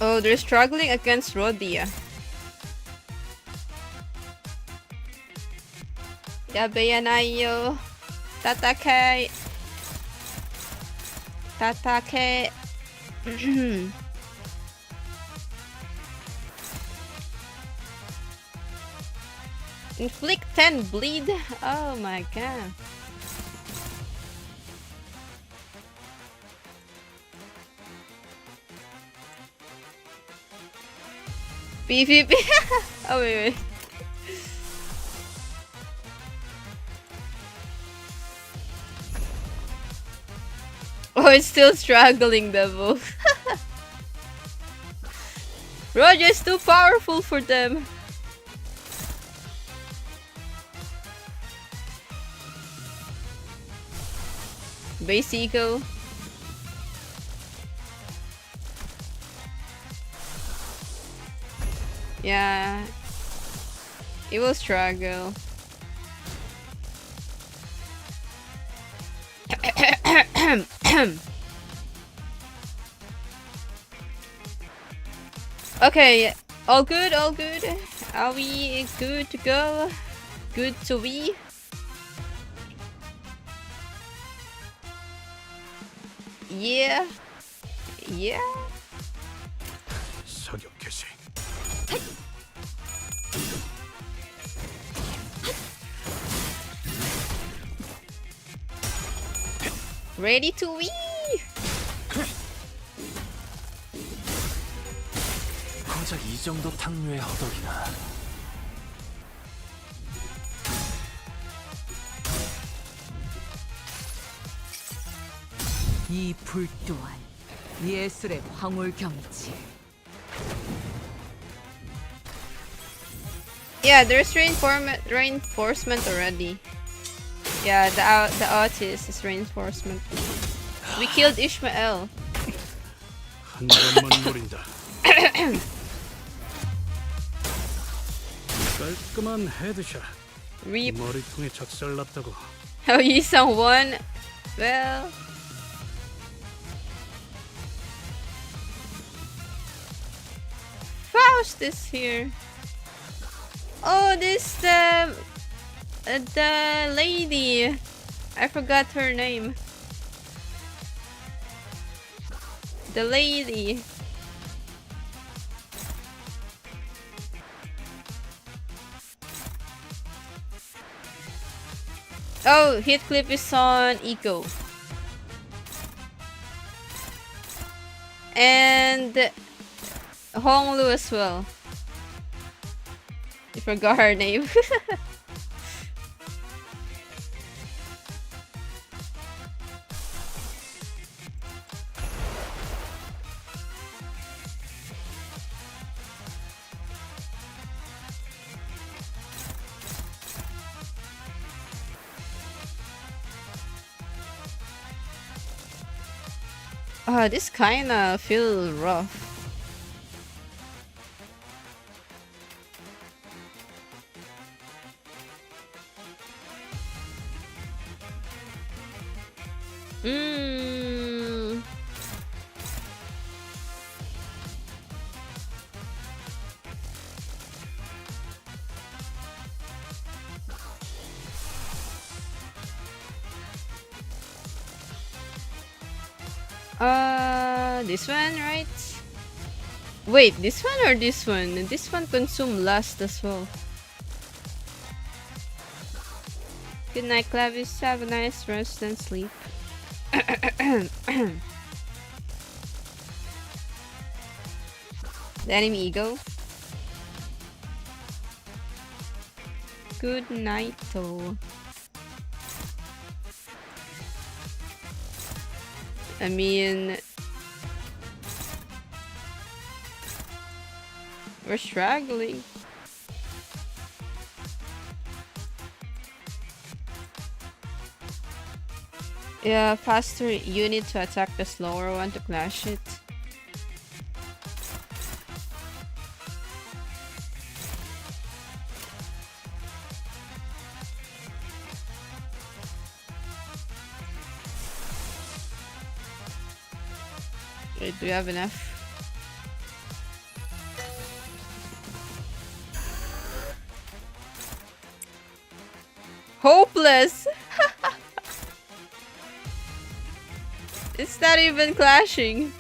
Oh, they're struggling against Rodia. Yabayanayo. Tatake. Tatake. Inflict 10 bleed? Oh my god. PvP. Oh wait. Oh, it's still struggling, Devil. Roger's too powerful for them. Base eco. Yeah. It will struggle. Okay, all good, all good. Are we good to go? Good to be? Yeah. Yeah. 사격 개시. Ready to wee? 고작 이 정도 탕류의 허덕이나. 이 불 또한 예술의 황홀경이지. Yeah, there's reinforcement already. Yeah, the artist is reinforcement. We killed Ishmael. 한 번만 노린다. 깔끔한 헤드샷. Reap. 머리통에 작살났다고. Oh, Yisang won. Well. Faust is here. Oh, this the lady. I forgot her name. The lady. Oh, Heathcliff is on Eco. And Honglu as well. I forgot her name. This kinda feel rough. This one, right? Wait, this one or this one? This one consume last as well. Good night, Clavis. Have a nice rest and sleep. The enemy ego. Good night, though. I mean, we're struggling. Yeah, faster unit to attack the slower one to clash it. Wait, do we have enough? Hopeless! It's not even clashing.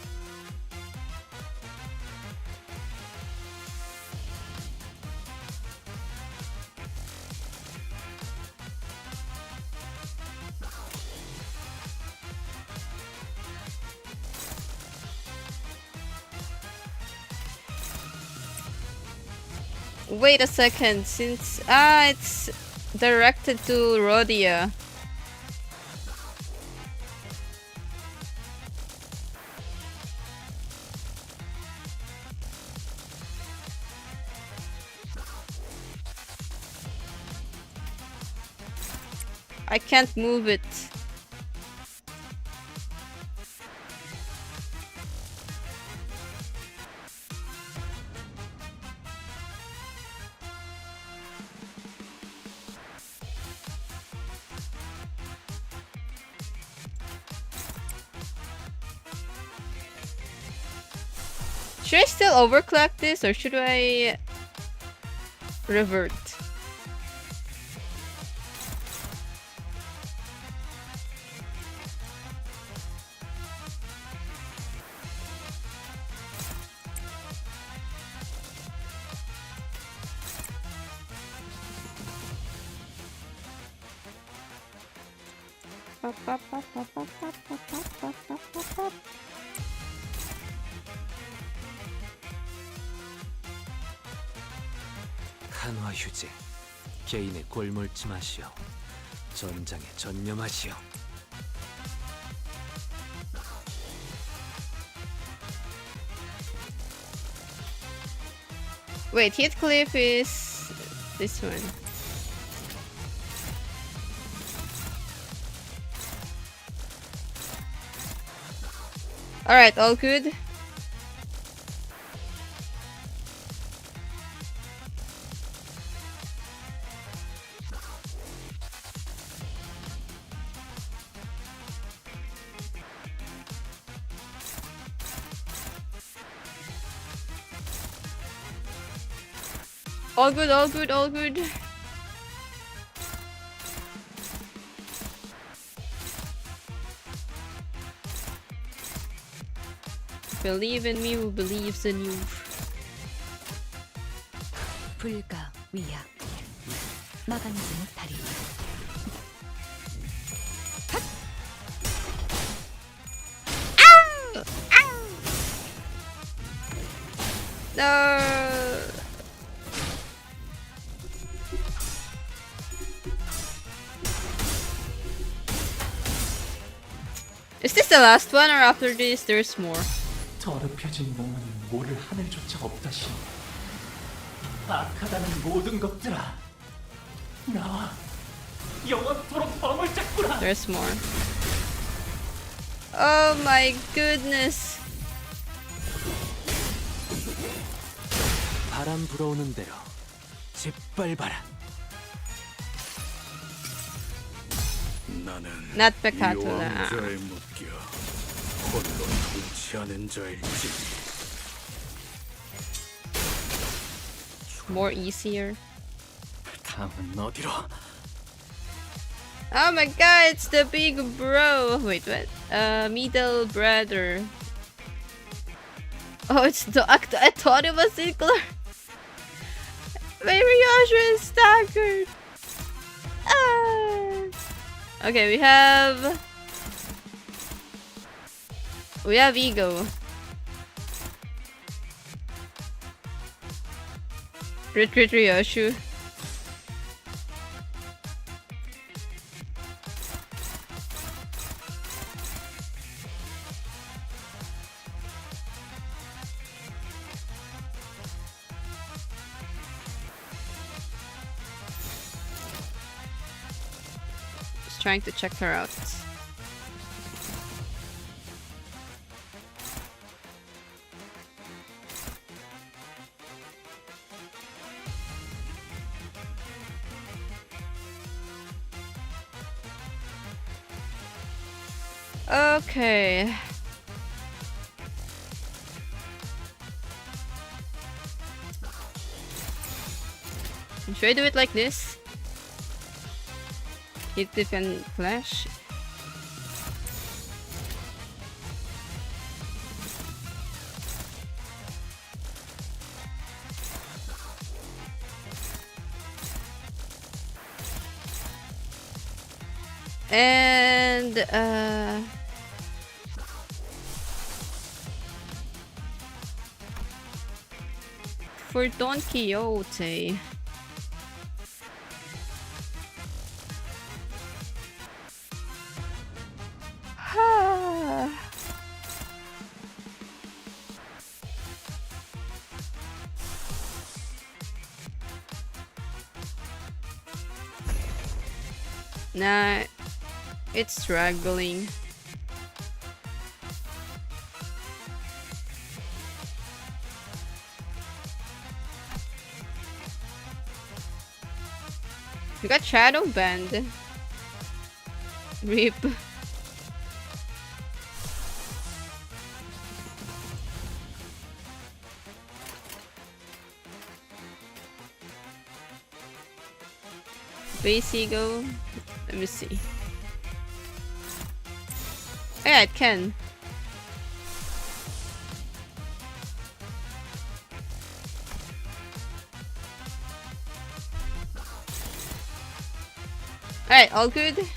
Wait a second, since it's directed to Rhodia. I can't move it. Should I still overclock this or should I revert? 한화 휴재, 개인의 꼴몰지 마시오. 전장에 전념하시오. Wait, Heathcliff is this one. Alright, all good. All good, all good, all good. Believe in me who believes in you. 불가 위약 막아내지 못하리. No. Is this the last one, or after this there's more? 더럽혀진 몸은 모를 하늘조차 없다시. 악하다는 모든 것들아, 나와 영원토록 마음을 잡구나. There's more. Oh my goodness. 바람 불어오는 대로 짓밟아라. 나는 Not Pecatula. 왕좌에 묶여 홀로 통치하는 자일지. More easier. 다음은 어디로? Oh my god, it's the big bro. Wait, what? Middle brother. Oh, it's the act. I thought it was circular. Maybe Yasha is staggered. Ah. Okay, we have Ego. Retreat Ryoshu. Just trying to check her out. Okay. Should I do it like this? Hit if and flash. And for Don Quixote, nah, it's struggling. You got Shadow Band. Rip. Base Ego. Let me see. Yeah, it can. Alright, all good.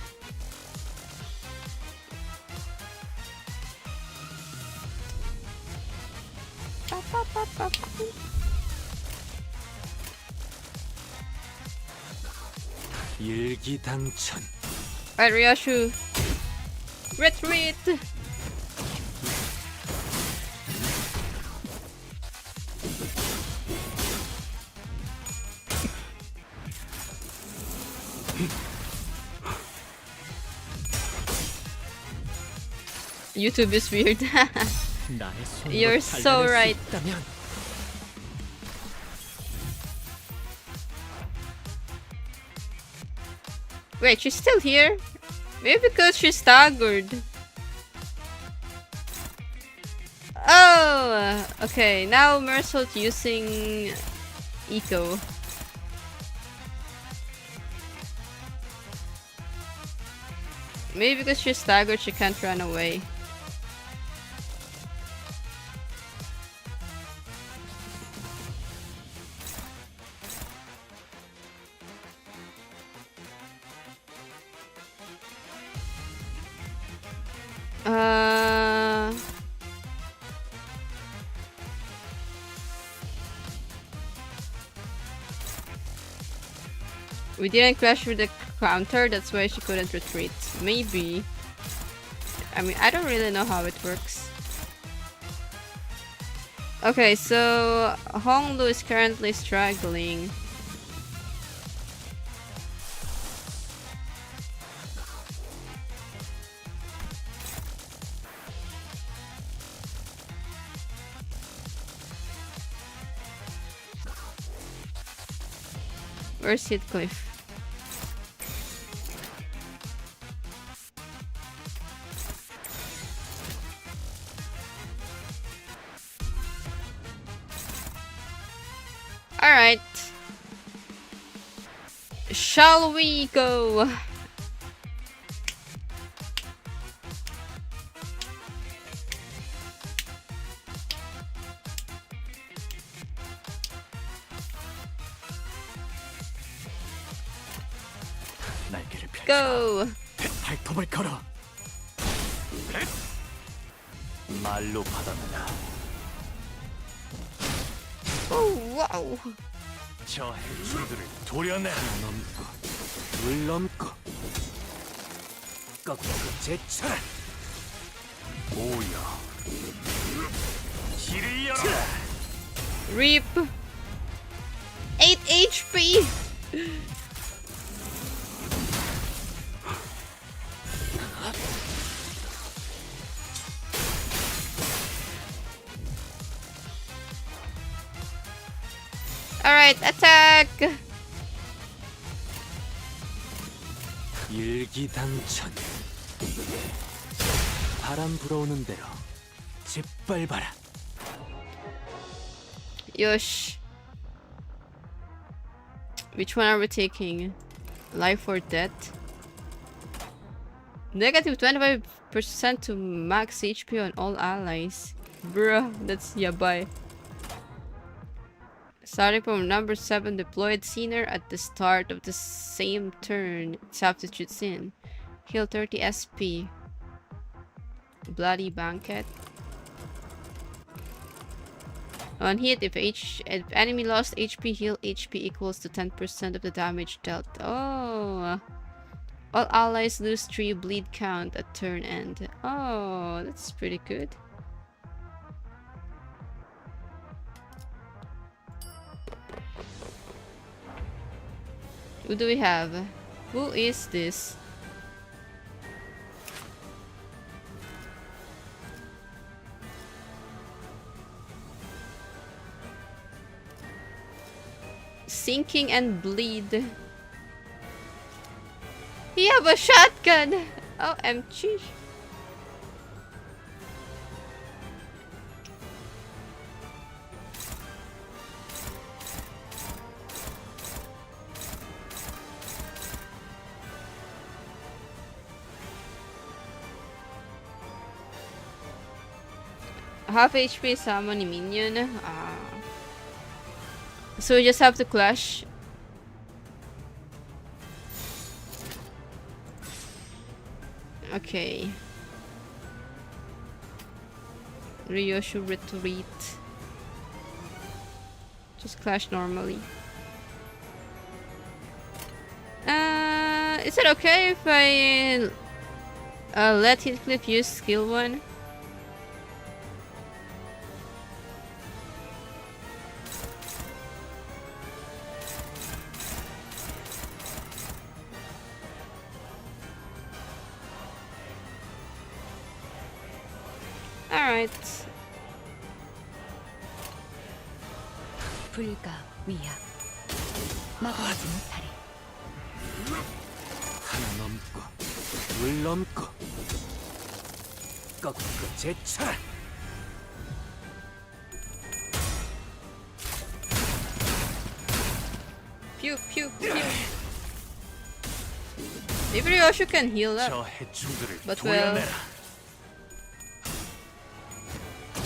일기당천. Alright, Ryoshu. Retreat! YouTube is weird. 나의 손으로 You're so 달려낼 수 right. 있다면 Wait, she's still here? Maybe because she's staggered. Oh! Okay, now Mersault's using Eco. Maybe because she's staggered, she can't run away. We didn't crash with the counter, that's why she couldn't retreat. Maybe. I mean, I don't really know how it works. Okay, so Honglu is currently struggling. Where's Heathcliff? Alright. Shall we go? 날개를 펼쳐 Go! 발톱을 걸어 말로 받아내라. Oh, wow! 저 해충들을 도려내. 넘고 물 넘고 꺾고 제쳐라. 오여 길을 열어. Reap! 8 HP! Alright, attack! 일기당천. 바람 불어오는 대로 짓밟아라. Yosh. Which one are we taking? Life or death? Negative 25% to max HP on all allies. Bruh, that's yabai. Starting from number 7, deployed Sinner at the start of the same turn it substitutes in. Heal 30 SP. Bloody Banquet. On hit, if enemy lost HP, heal HP equals to 10% of the damage dealt. Oh. All allies lose 3 bleed count at turn end. Oh, that's pretty good. Who do we have? Who is this? Sinking and bleed. He have a shotgun. OMG. Half HP summon a minion. So we just have to clash. Okay. Ryoshu retreat. Just clash normally. Is it okay if I let Heathcliff use skill 1? Alright. 불가 위압 막아내지 못하리. 하나 넘고 둘 넘고 꺾고 제쳐라. Pew pew pew. Maybe Ryoshu can heal up. 저 해충들을 But well. 도려내라.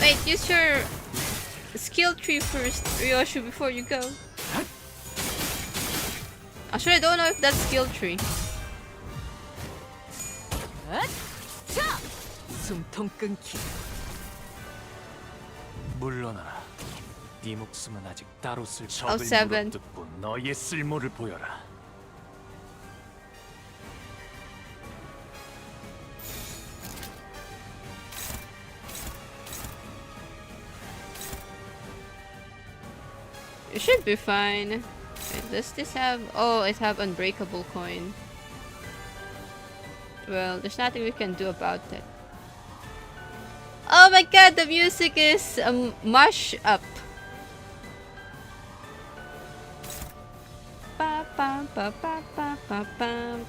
Wait, use your skill tree first, Ryoshu, before you go. Actually, I don't know if that's skill tree. 자! 숨통 끊기. 물러나라. 네 목숨은 아직 따로 쓸 Oh, 적을 7. 물어뜯고 너의 쓸모를 보여라. It should be fine. Wait, does this have... Oh, it have unbreakable coin. Well, there's nothing we can do about that. Oh my god, the music is a mash up. Ba ba ba ba ba ba ba.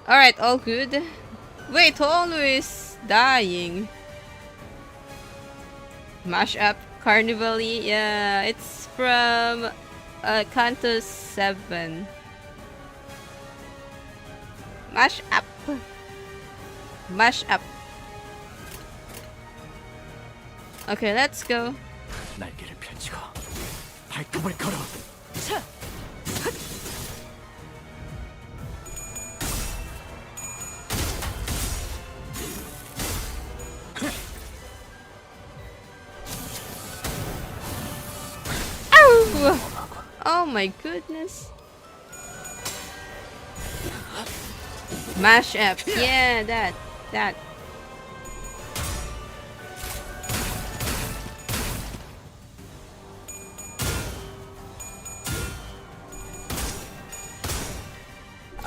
Alright, all good. Wait, Holu is dying. Mash up Carnival, yeah, it's from Canto 7. Mash up. Mash up. Okay, let's go. 날개를 펼치고 발톱을 걸어. 차! Oh my goodness. Mash up. Yeah, that.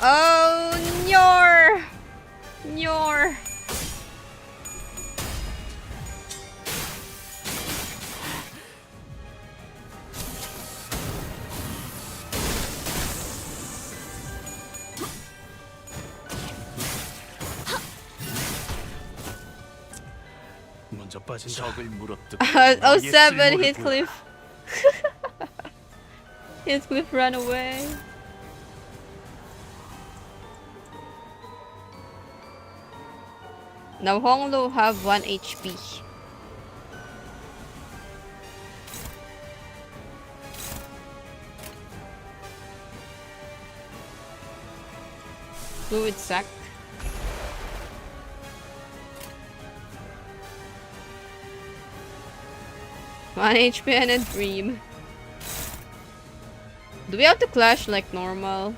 Oh, Nyor. Nyor. 먼저 빠진다. 적을 물어뜯고 Oh, 너의 7 쓸모를 Heathcliff. Heathcliff ran away. Now Honglo have 1 HP. Fluid sac. One HP and a dream. Do we have to clash like normal?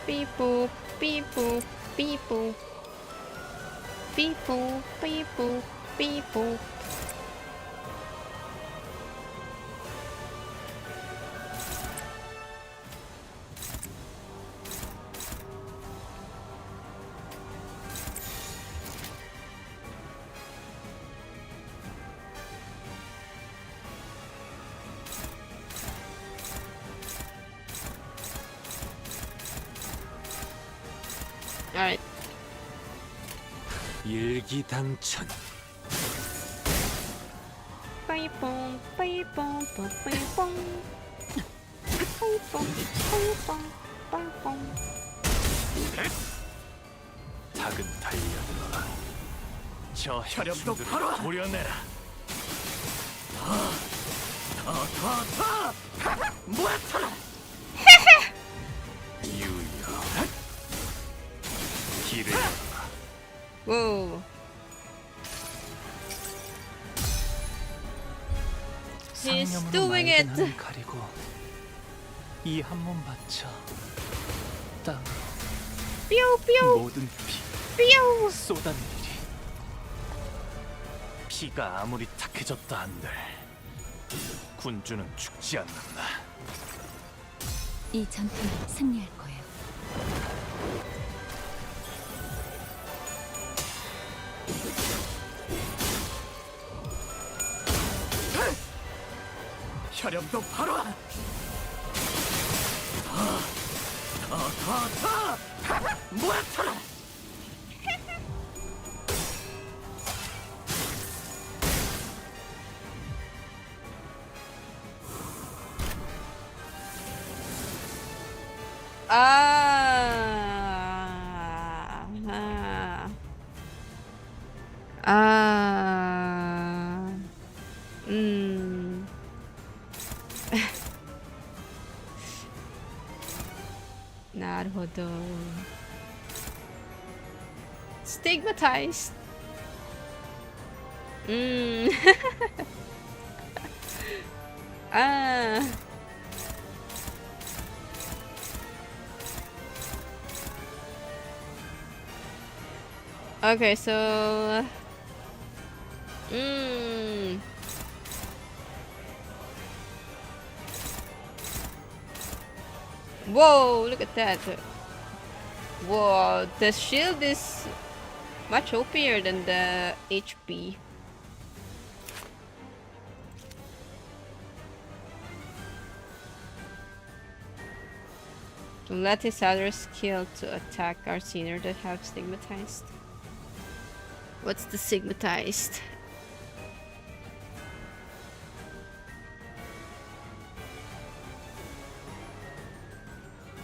People, people, people. People, people, people. Alright. 일기당천. 빠이뽕 빠이뽕 빠이뽕 빠이뽕 빠이뽕 빠이뽕. 작은 달려들어라. 저 혈염도 바로 도려내라. 모아쳐라. 유여. 길을 열어라. Whoa. He's 상념으로 doing 맑은 it. 하늘 가리고 이 한 몸 바쳐 땅 Pew pew 모든 피 pew. 쏟아내리리. 피가 아무리 탁해졌다 한들 군주는 죽지 않는다. 이 전투는 승리할 거예요. 혈염도 바로 모아쳐라. Mm. Naruhodo. Stigmatized. Mm. Ah. Okay, so whoa, look at that. Whoa, the shield is much OP'er than the HP. To let his other skill to attack our senior that have stigmatized. What's the stigmatized?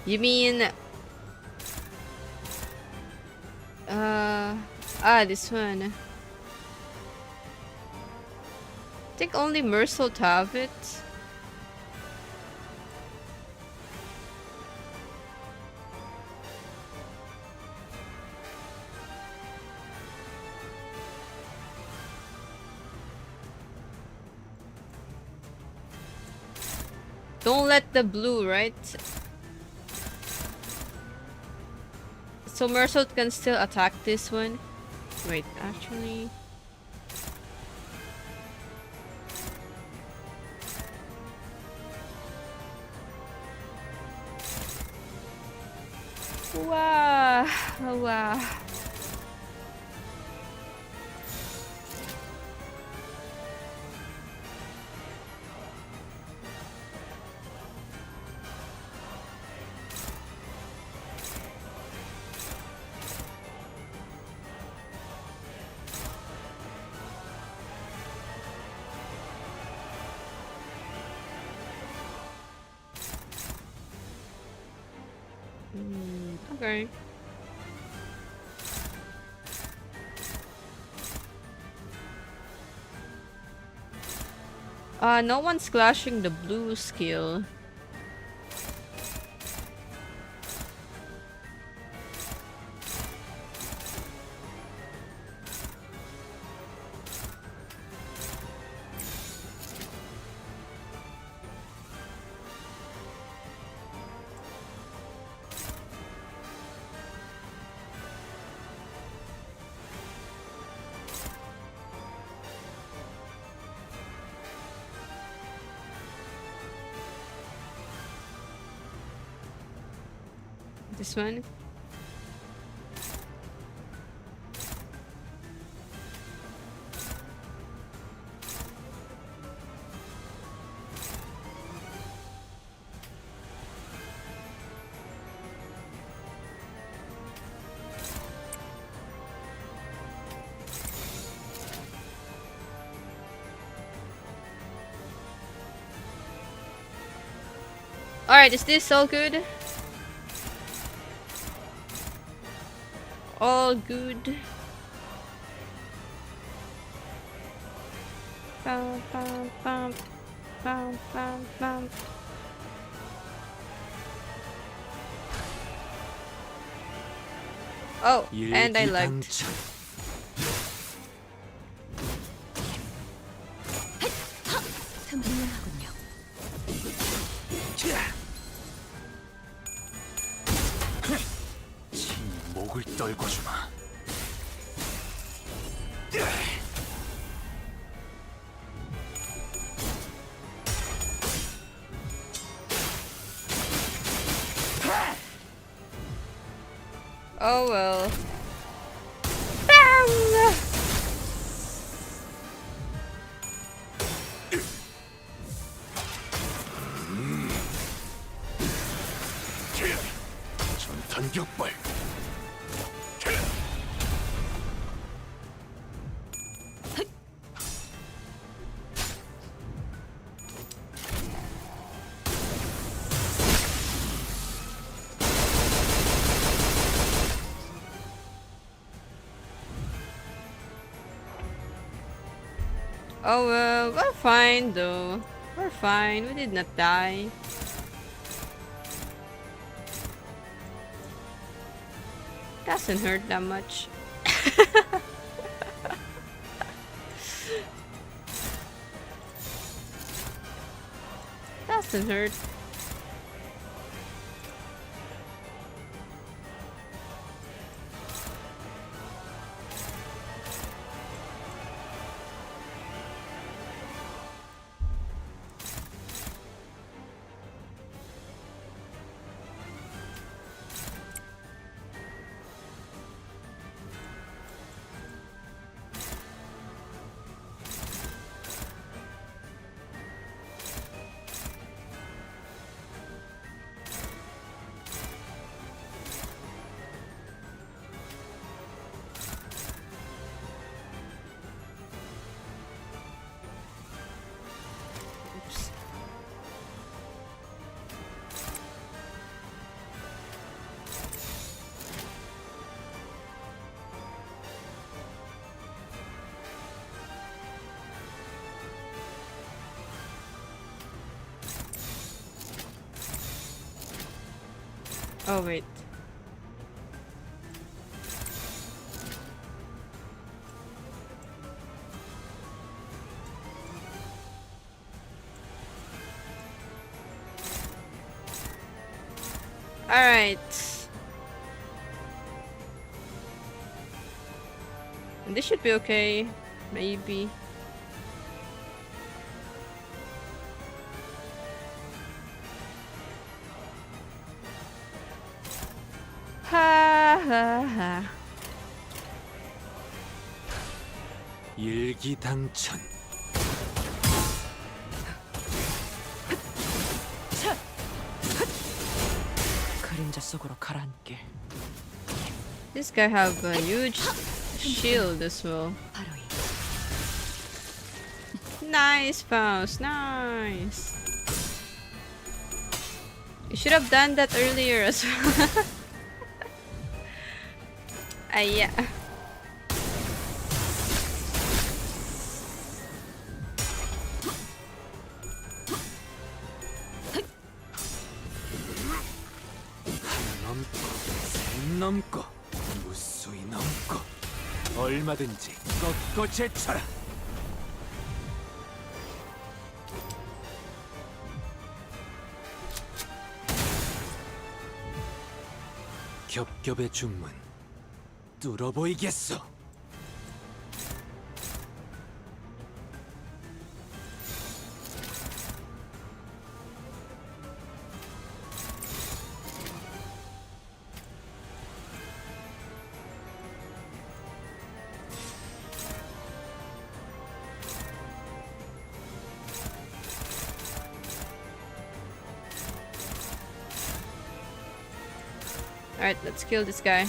You mean this one. I think only Mercil to have it. Don't let the blue, right? So Mercil can still attack this one. Wait, actually. Wow, wow. Okay. No one's clashing the blue skill. This one. Alright, is this all good? All good. Bum, bum, bum, bum, bum, bum. Oh, and I lagged. 틈틈이하군요. 목을 떨궈 주마. Oh well. Bang! 전탄격발. Oh well, we're fine though. We're fine, we did not die. Doesn't hurt that much. Doesn't hurt. Oh wait. All right. And this should be okay, maybe. Ha ha ha. 일기당천. 그림자 속으로 가라앉게. This guy have a huge shield as well. 바로 이 Nice bounce, nice. You should have done that earlier as well. Yeah. 넘고 셋 넘고 무수히 넘고 얼마든지 꺾고 제쳐라. 겹겹의 중문 뚫어보이겠소. Alright, let's kill this guy.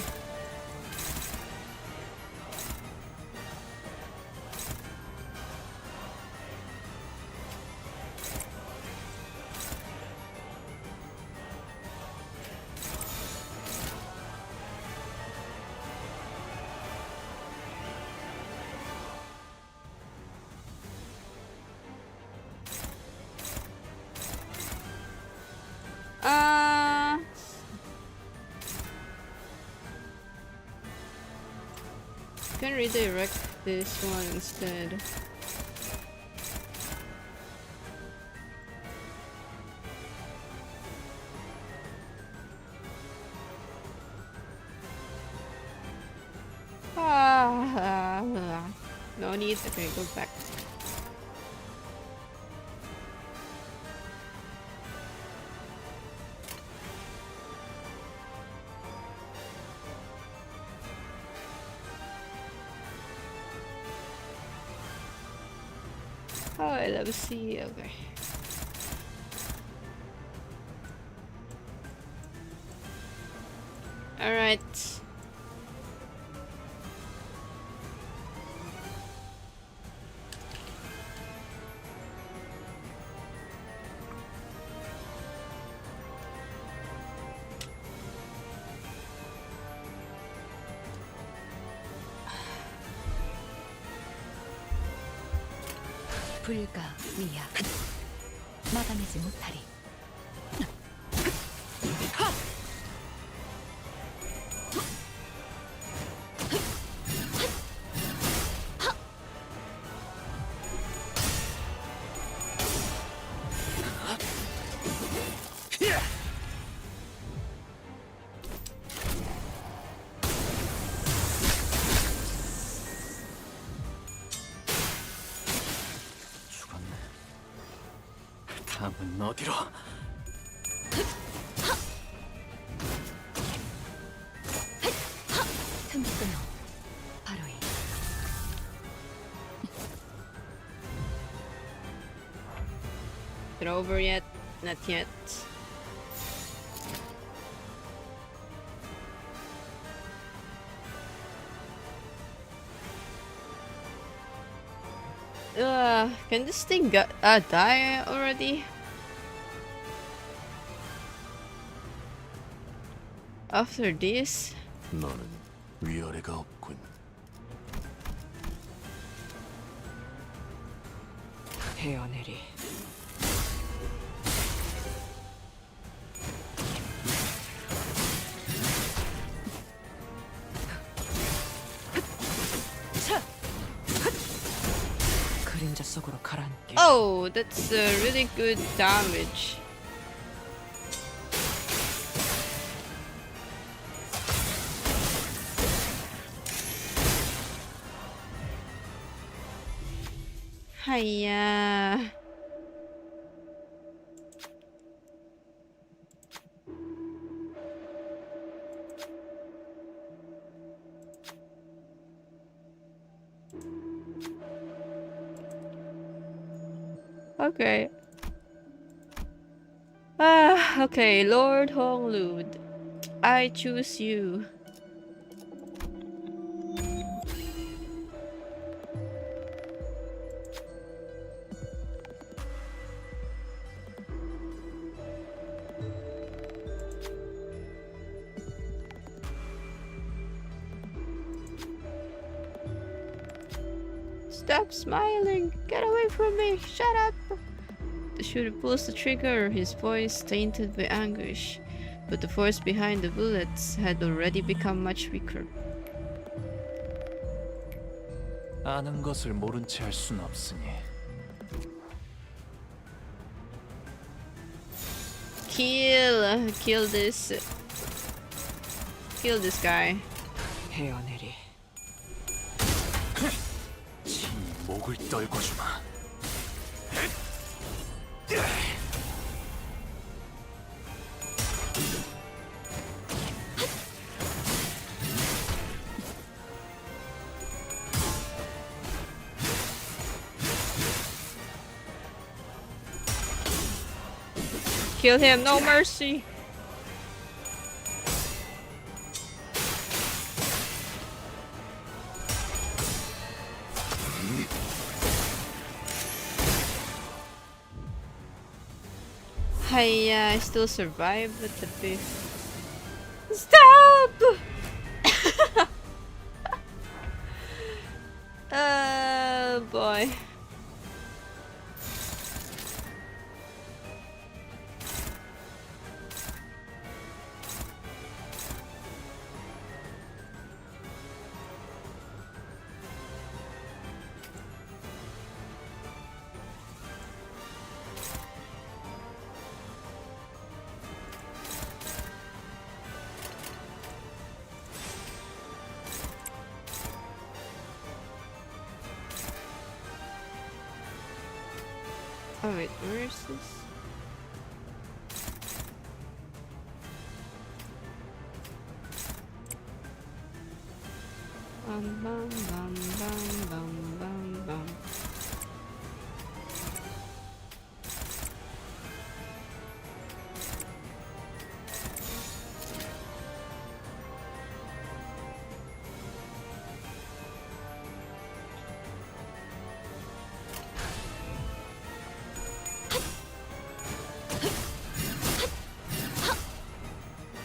Can redirect this one instead. No need. Okay, go back. Oh, I love C. Okay. All right. 불가 위약 막아내지 못하리. 다음은 어디로? 틈 끊어 바로이. Is it over yet? Not yet. Can this thing die already? After this? 너는 위아래가 없군. 헤어내리. 그림자 속으로 가라앉게. Oh, that's really good damage. Hiya. Okay. Okay, Lord Honglud. I choose you. Stop smiling! Get away from me! Shut up! The shooter pulls the trigger, his voice tainted by anguish. But the force behind the bullets had already become much weaker. 아는 것을 모른 채 할 순 없으니. Kill this guy. 헤어내리. 지 목을 떨궈 주마. Kill him, no mercy. I still survive with the beef. Stop! Oh boy. Oh wait, where is this? Bum bum bum bum bum bum bum.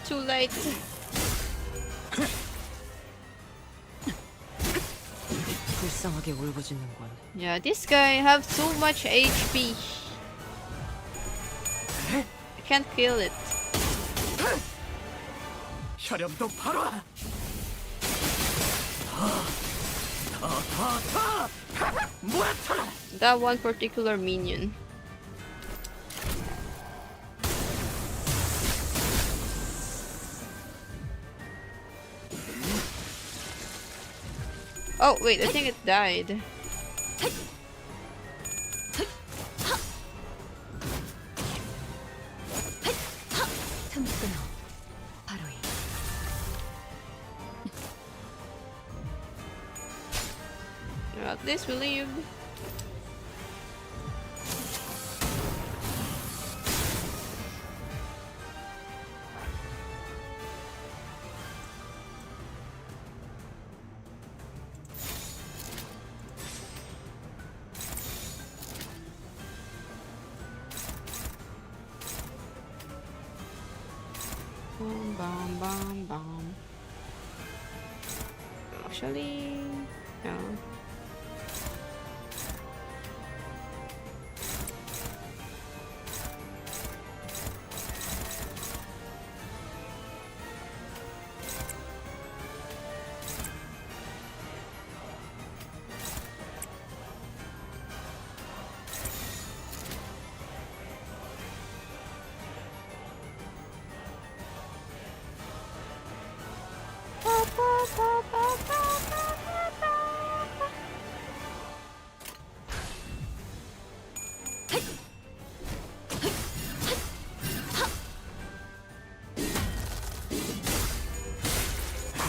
Too late. 불쌍하게 울부짖는군. Yeah, this guy have so much HP. I can't kill it. 혈염도 바로. That one particular minion. Oh wait, I think it died. 틈 끊어. 바로 이. At least we leave. Bum bum bum bum. Actually, no.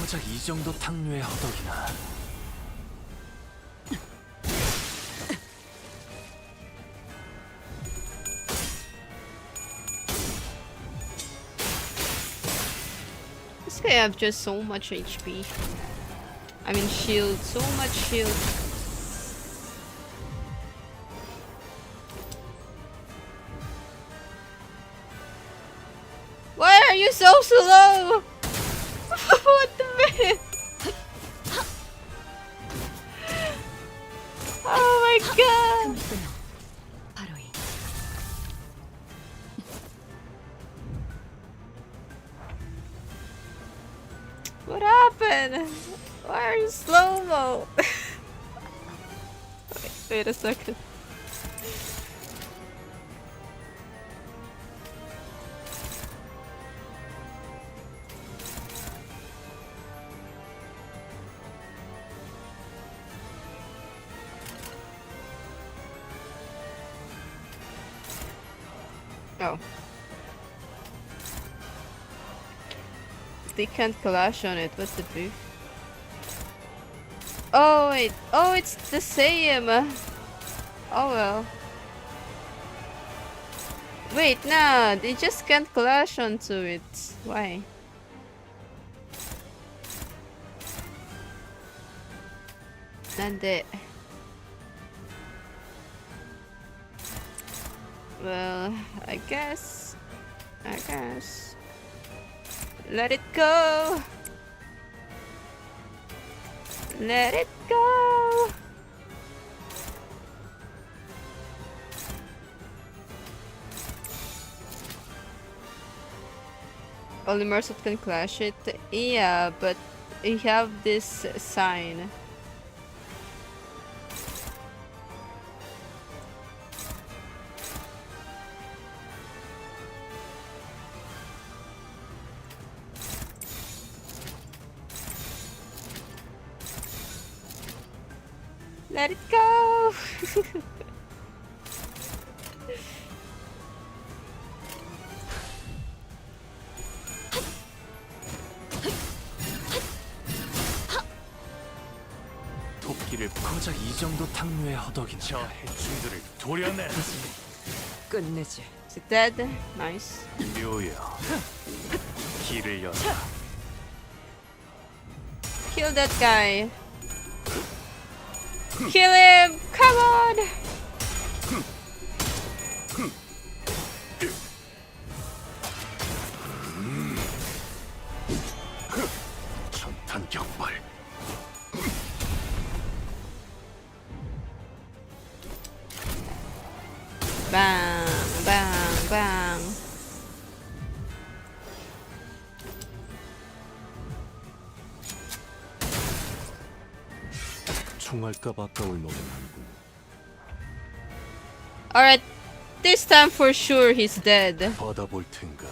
고작 이 정도 탕류의 허덕이나. This guy have just so much HP. I mean shield, so much shield. Why are you so slow? What the man? happened? Why are you slow-mo? Wait a second. Oh. They can't clash on it, what's the beef? Oh wait, oh it's the same! Oh well. Wait, nah, they just can't clash onto it. Why? Nande. Well, I guess. Let it go! Let it go! Only Merced can clash it? Yeah, but you have this sign. Let it go! 도끼를 고작 이 정도 탕류의 허덕이나. 저 해충들을 도려내. 끝내지. Is it dead? Nice. 묘여. 길을 열어. Kill that guy. Kill him! Come on! 전탄 격발. Bang, bang, bang. 총알값 아까울 노래는 아니군. Alright, this time for sure he's dead. 받아볼 텐가.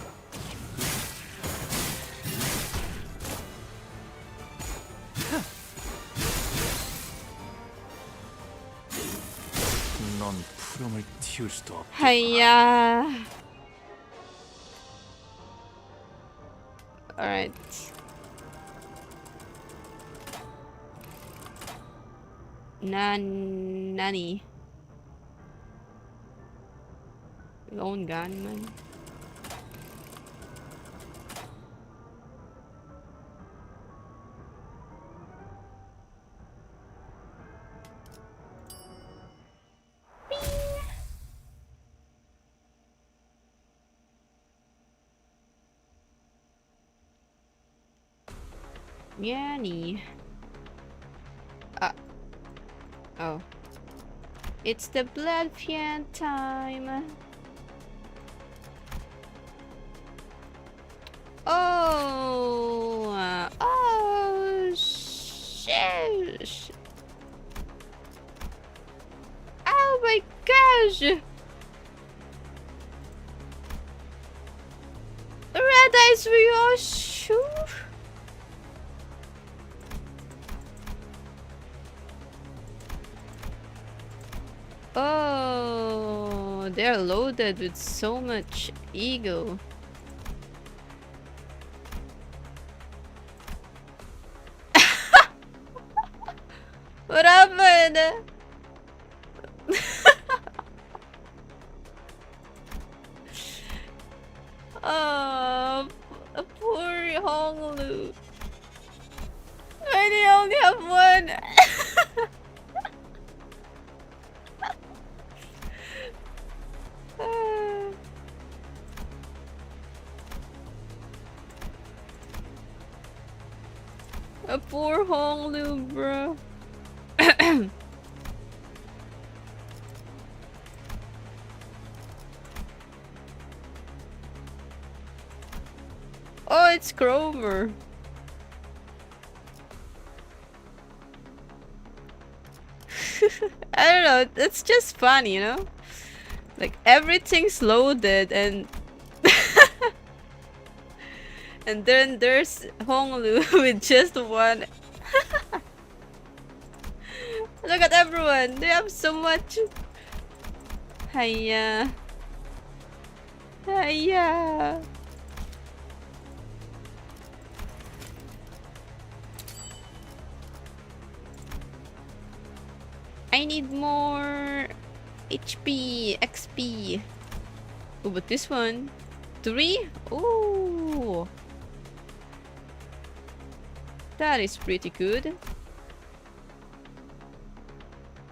넌 푸름을 틔울 수도 없. Hiya. Alright. Nani. Lone gunman. Yanny. Oh. It's the blood pien time. Oh, shit. Oh my gosh. Red eyes, were you all sure? Oh, they're loaded with so much ego. What happened? Oh, poor Honglu. I only have one. A poor Honglu, bro. Oh, it's Cromer. I don't know, it's just fun, you know? Like everything's loaded and and then there's Honglu with just one. Look at everyone, they have so much. Hiya. Hiya. I need more HP, XP. Oh, but this one, 3? Oh, that is pretty good.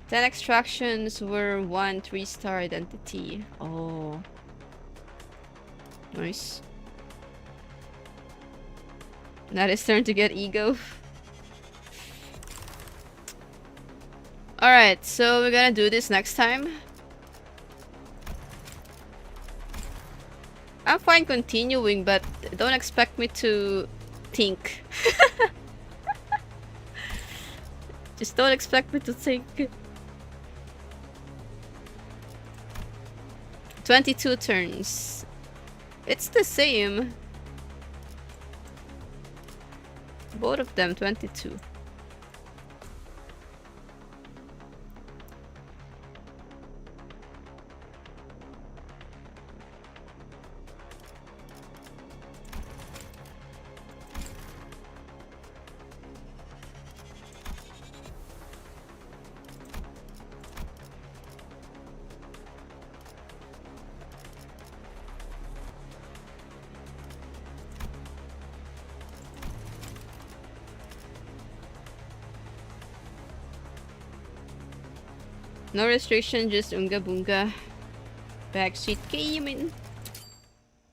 10 extractions were 1 3-star identity. Oh, nice. Now it's turn to get ego. Alright, so we're gonna do this next time. I'm fine continuing, but don't expect me to think. Just don't expect me to think. 22 turns. It's the same. Both of them 22. No restriction, just Unga Bunga. Backseat gaming.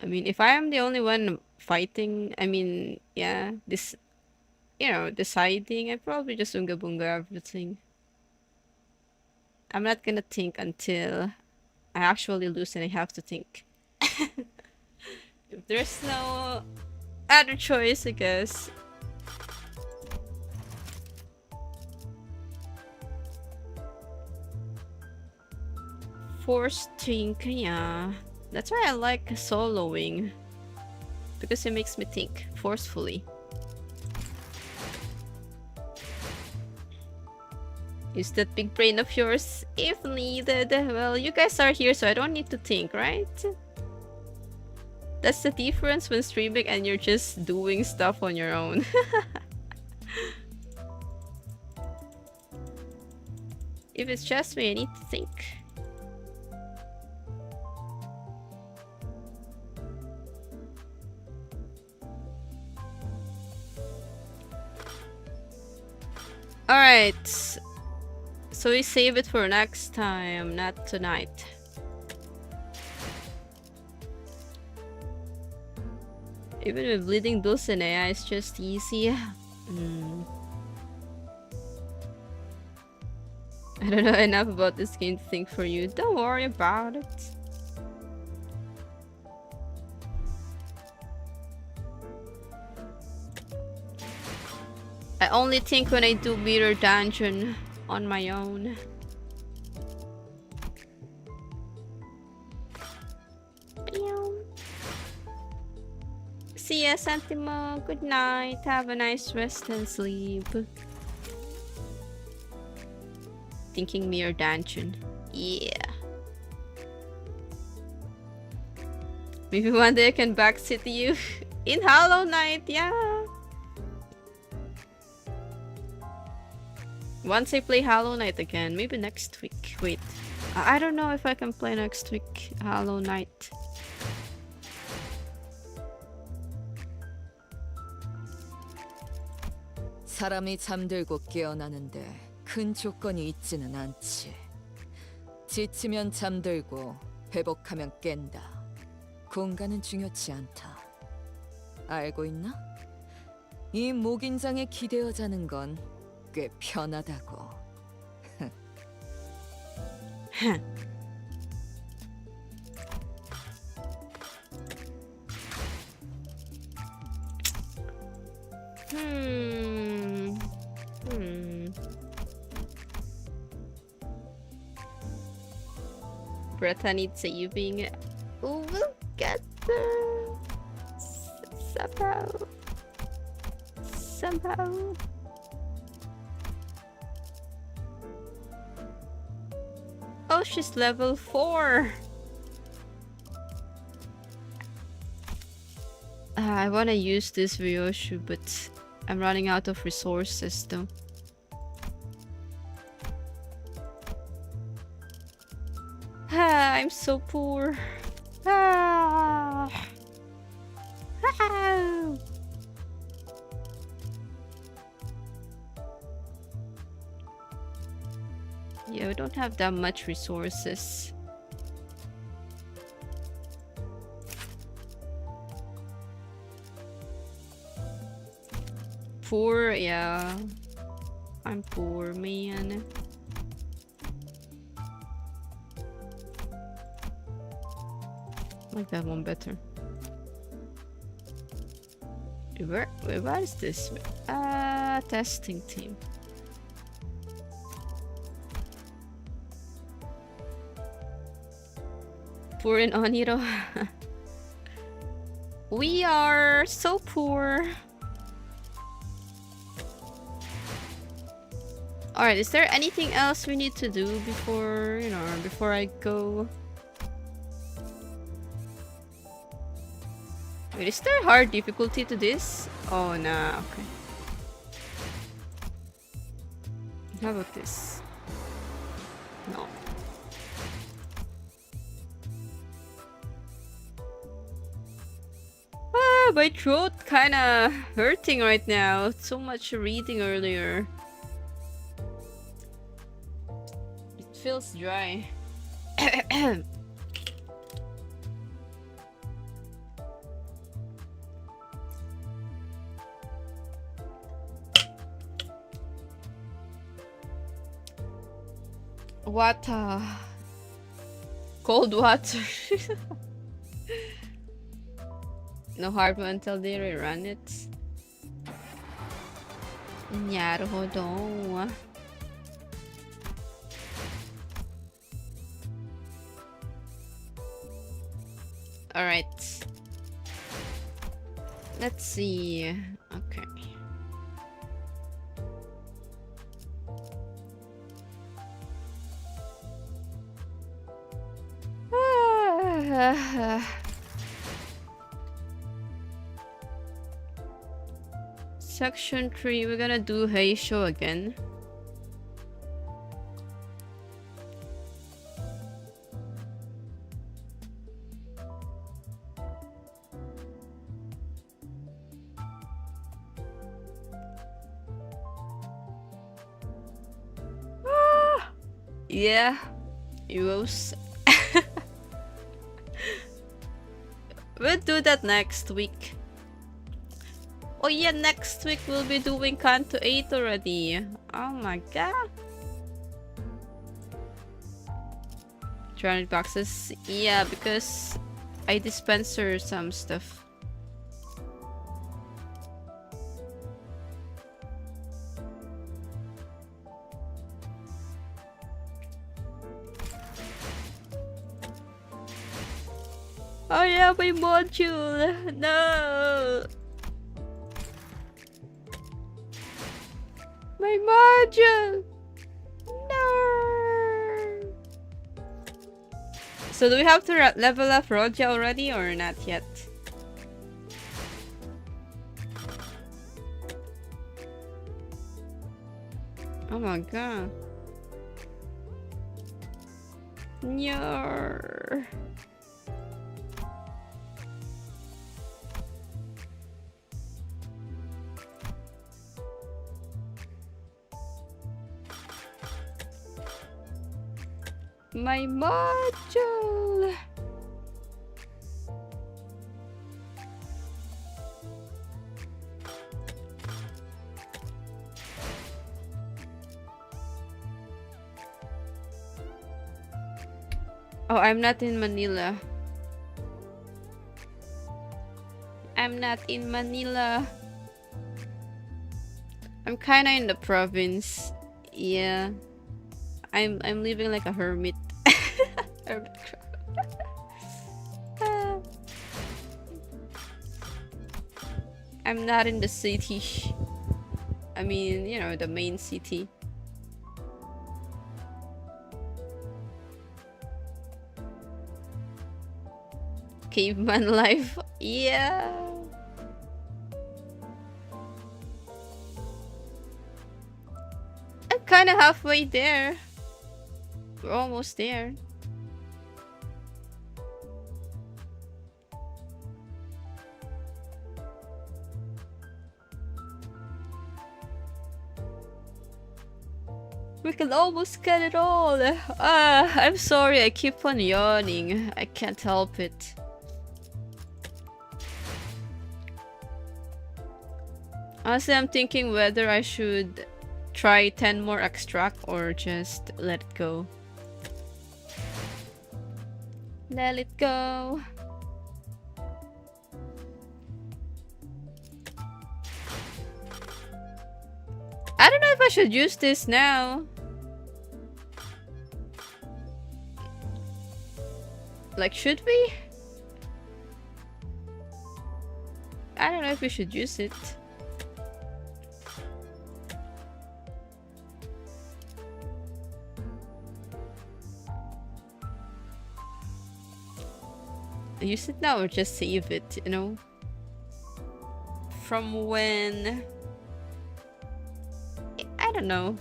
I mean, if I am the only one fighting, I mean, yeah, this, you know, deciding, I probably just Unga Bunga everything. I'm not gonna think until I actually lose and I have to think. If there's no other choice, I guess. Forced think, yeah. That's why I like soloing. Because it makes me think forcefully. Use that big brain of yours if needed. Well, you guys are here, so I don't need to think, right? That's the difference when streaming and you're just doing stuff on your own. If it's just me, I need to think. Alright. So we save it for next time, not tonight. Even with Bleeding Dulcinea, it's just easy. I don't know enough about this game to think for you. Don't worry about it. I only think when I do Mirror Dungeon on my own. See ya, Chrysanthemum. Good night. Have a nice rest and sleep. Thinking Mirror Dungeon. Yeah. Maybe one day I can backseat you in Hollow Knight. Yeah. Once I play Hollow Knight again, maybe next week. Wait, I don't know if I can play next week Hollow Knight. 사람이 잠들고 깨어나는데 큰 조건이 있지는 않지. 지치면 잠들고 회복하면 깬다. 공간은 중요치 않다. 알고 있나? 이 목인장에 기대어 자는 건 꽤 편하다고. Bretta needs saving. Oh, we'll get there. Somehow. Somehow. Oh, she's level 4. I want to use this Ryoshu, but I'm running out of resources though. I'm so poor. Ah. Ah. Yeah, we don't have that much resources. Poor, yeah. I'm poor, man. I like that one better. Where is this? Testing team. Poor in Oniro. We are so poor. Alright, is there anything else we need to do before, before I go? Wait, is there hard difficulty to this? Oh, nah, okay. How about this? No. Ah, my throat kinda hurting right now. So much reading earlier. It feels dry. Water. Cold water. No hard one until they rerun it. Naruhodo. Alright. Let's see. Okay. Section 3, we're gonna do Heisho again. Yeah, Euros. We'll do that next week. Oh yeah, next week we'll be doing Kanto 8 already. Oh my god. 300 boxes. Yeah, because I dispense her some stuff. Oh yeah, my module. No. My module. No. So do we have to level up Roja already or not yet? Oh my god. No. My module. Oh, I'm not in Manila. I'm not in Manila. I'm kinda in the province. Yeah. I'm living like a hermit. Urban crowd. I'm not in the city. I mean, you know, the main city. Caveman life. Yeah. I'm kind of halfway there. We're almost there. We can almost get it all. I'm sorry, I keep on yawning. I can't help it. Honestly, I'm thinking whether I should try 10 more extract or just let it go. Let it go. I don't know if I should use this now. Like, should we? I don't know if we should use it. Use it now or just save it, you know? From when? I don't know.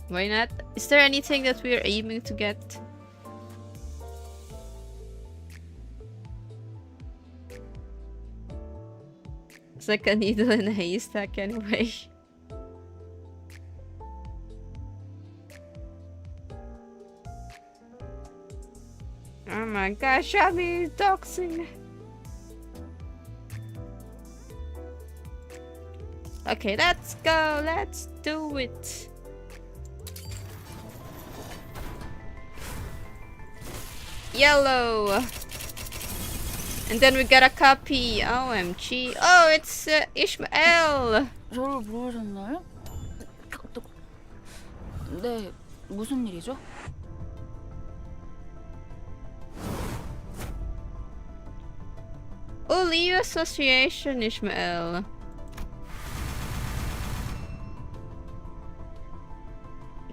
Why not? Is there anything that we are aiming to get? It's like a needle in a haystack anyway. Oh my gosh, Abby doxing. Okay, let's go. Let's do it. Yellow. And then we got a copy. OMG. Oh, it's Ishmael. 저를 부르셨나요? 네, 무슨 일이죠? Oh, Leo Association, Ishmael.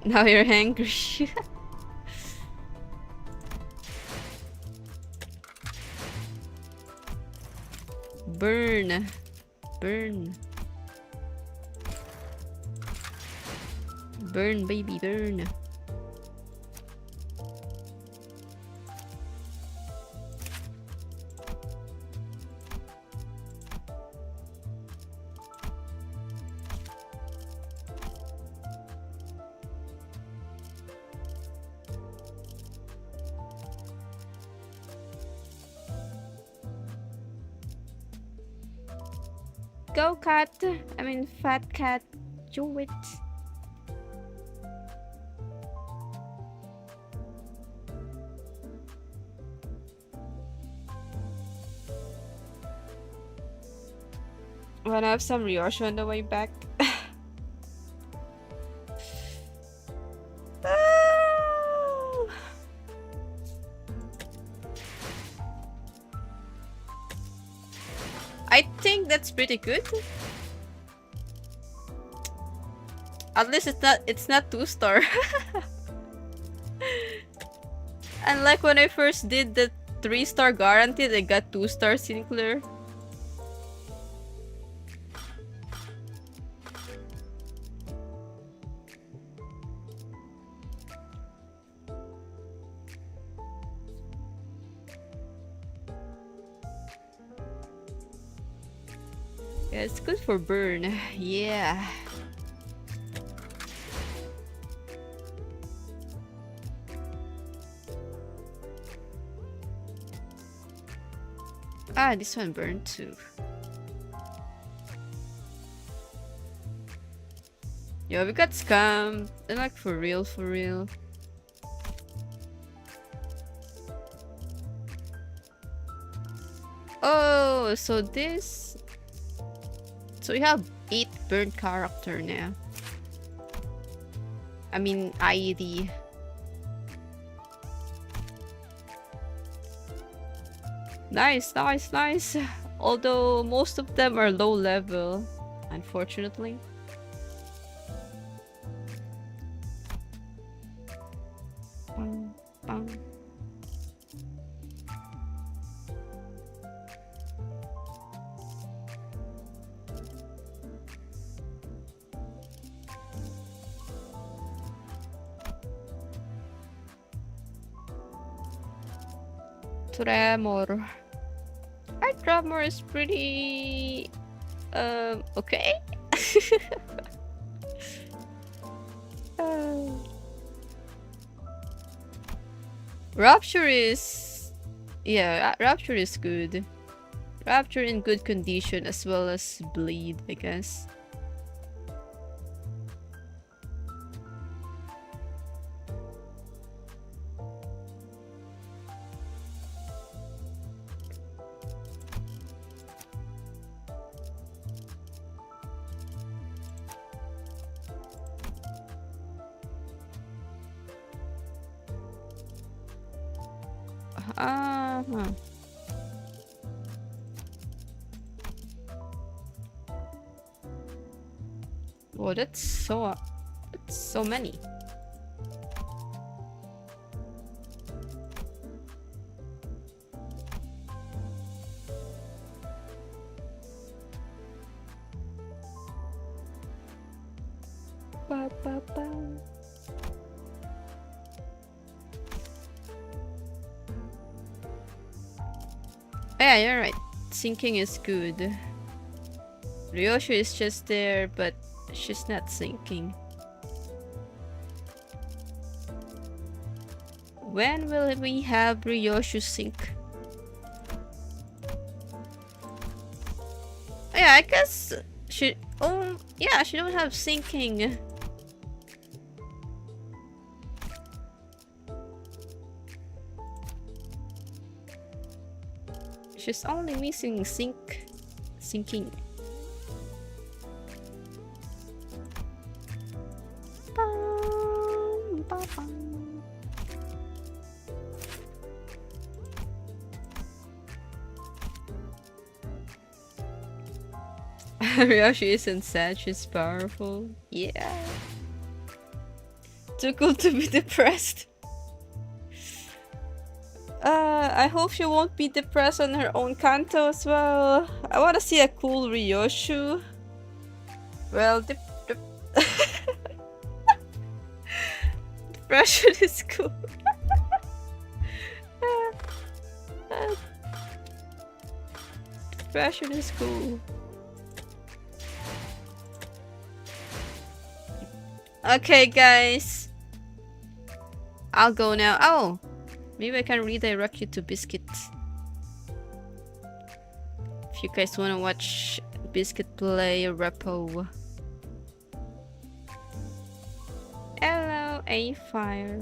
Now you're angry. Burn. Burn. Burn, baby, burn. Go cat. I mean fat cat. Do it. Wanna have some Ryosho on the way back? Oh. I think that's pretty good. At least it's not 2-star. Unlike when I first did the 3-star guaranteed, I got 2-star Sinclair. Yeah, it's good for burn. Yeah. Ah, this one burned too. Yo, we got scammed. And like for real, for real. Oh, so this... So we have 8 burnt character now. I mean, ID. Nice, nice, nice. Although most of them are low level, unfortunately. Bang, bang. Tremor. Our tremor is pretty okay. Rapture is Rapture is good. Rapture in good condition as well as bleed, I guess. Uh-huh. Oh, that's so many. Ba, ba, ba. Yeah, you're right. Sinking is good. Ryoshu is just there, but she's not sinking. When will we have Ryoshu sink? Yeah, I guess she... Oh, yeah, she don't have sinking. She's only missing sinking. Bum, ba, bum. Ryoshi isn't sad, she's powerful. Yeah. Too cool to be depressed. I hope she won't be depressed on her own kanto as well. I want to see a cool Ryoshu. Well, depression is cool. Depression is cool. Okay, guys. I'll go now. Oh! Maybe I can redirect you to Biscuit. If you guys want to watch Biscuit play Repo. Hello, A-Fire.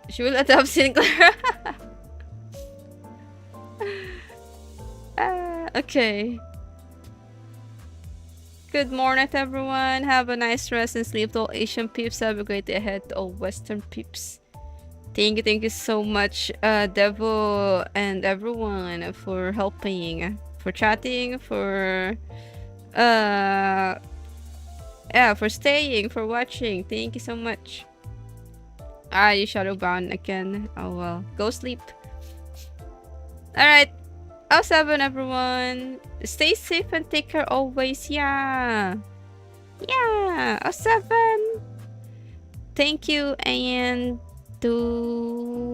She will adopt Sinclair. Okay. Good morning, everyone. Have a nice rest and sleep to all Asian peeps. Have a great day ahead to all Western peeps. Thank you so much, Devo and everyone for helping, for chatting, for for staying, for watching. Thank you so much. Ah, you shadowbound again. Oh well, go sleep. All right. 07 everyone. Stay safe and take care always. Yeah. Yeah. 07. Thank you and to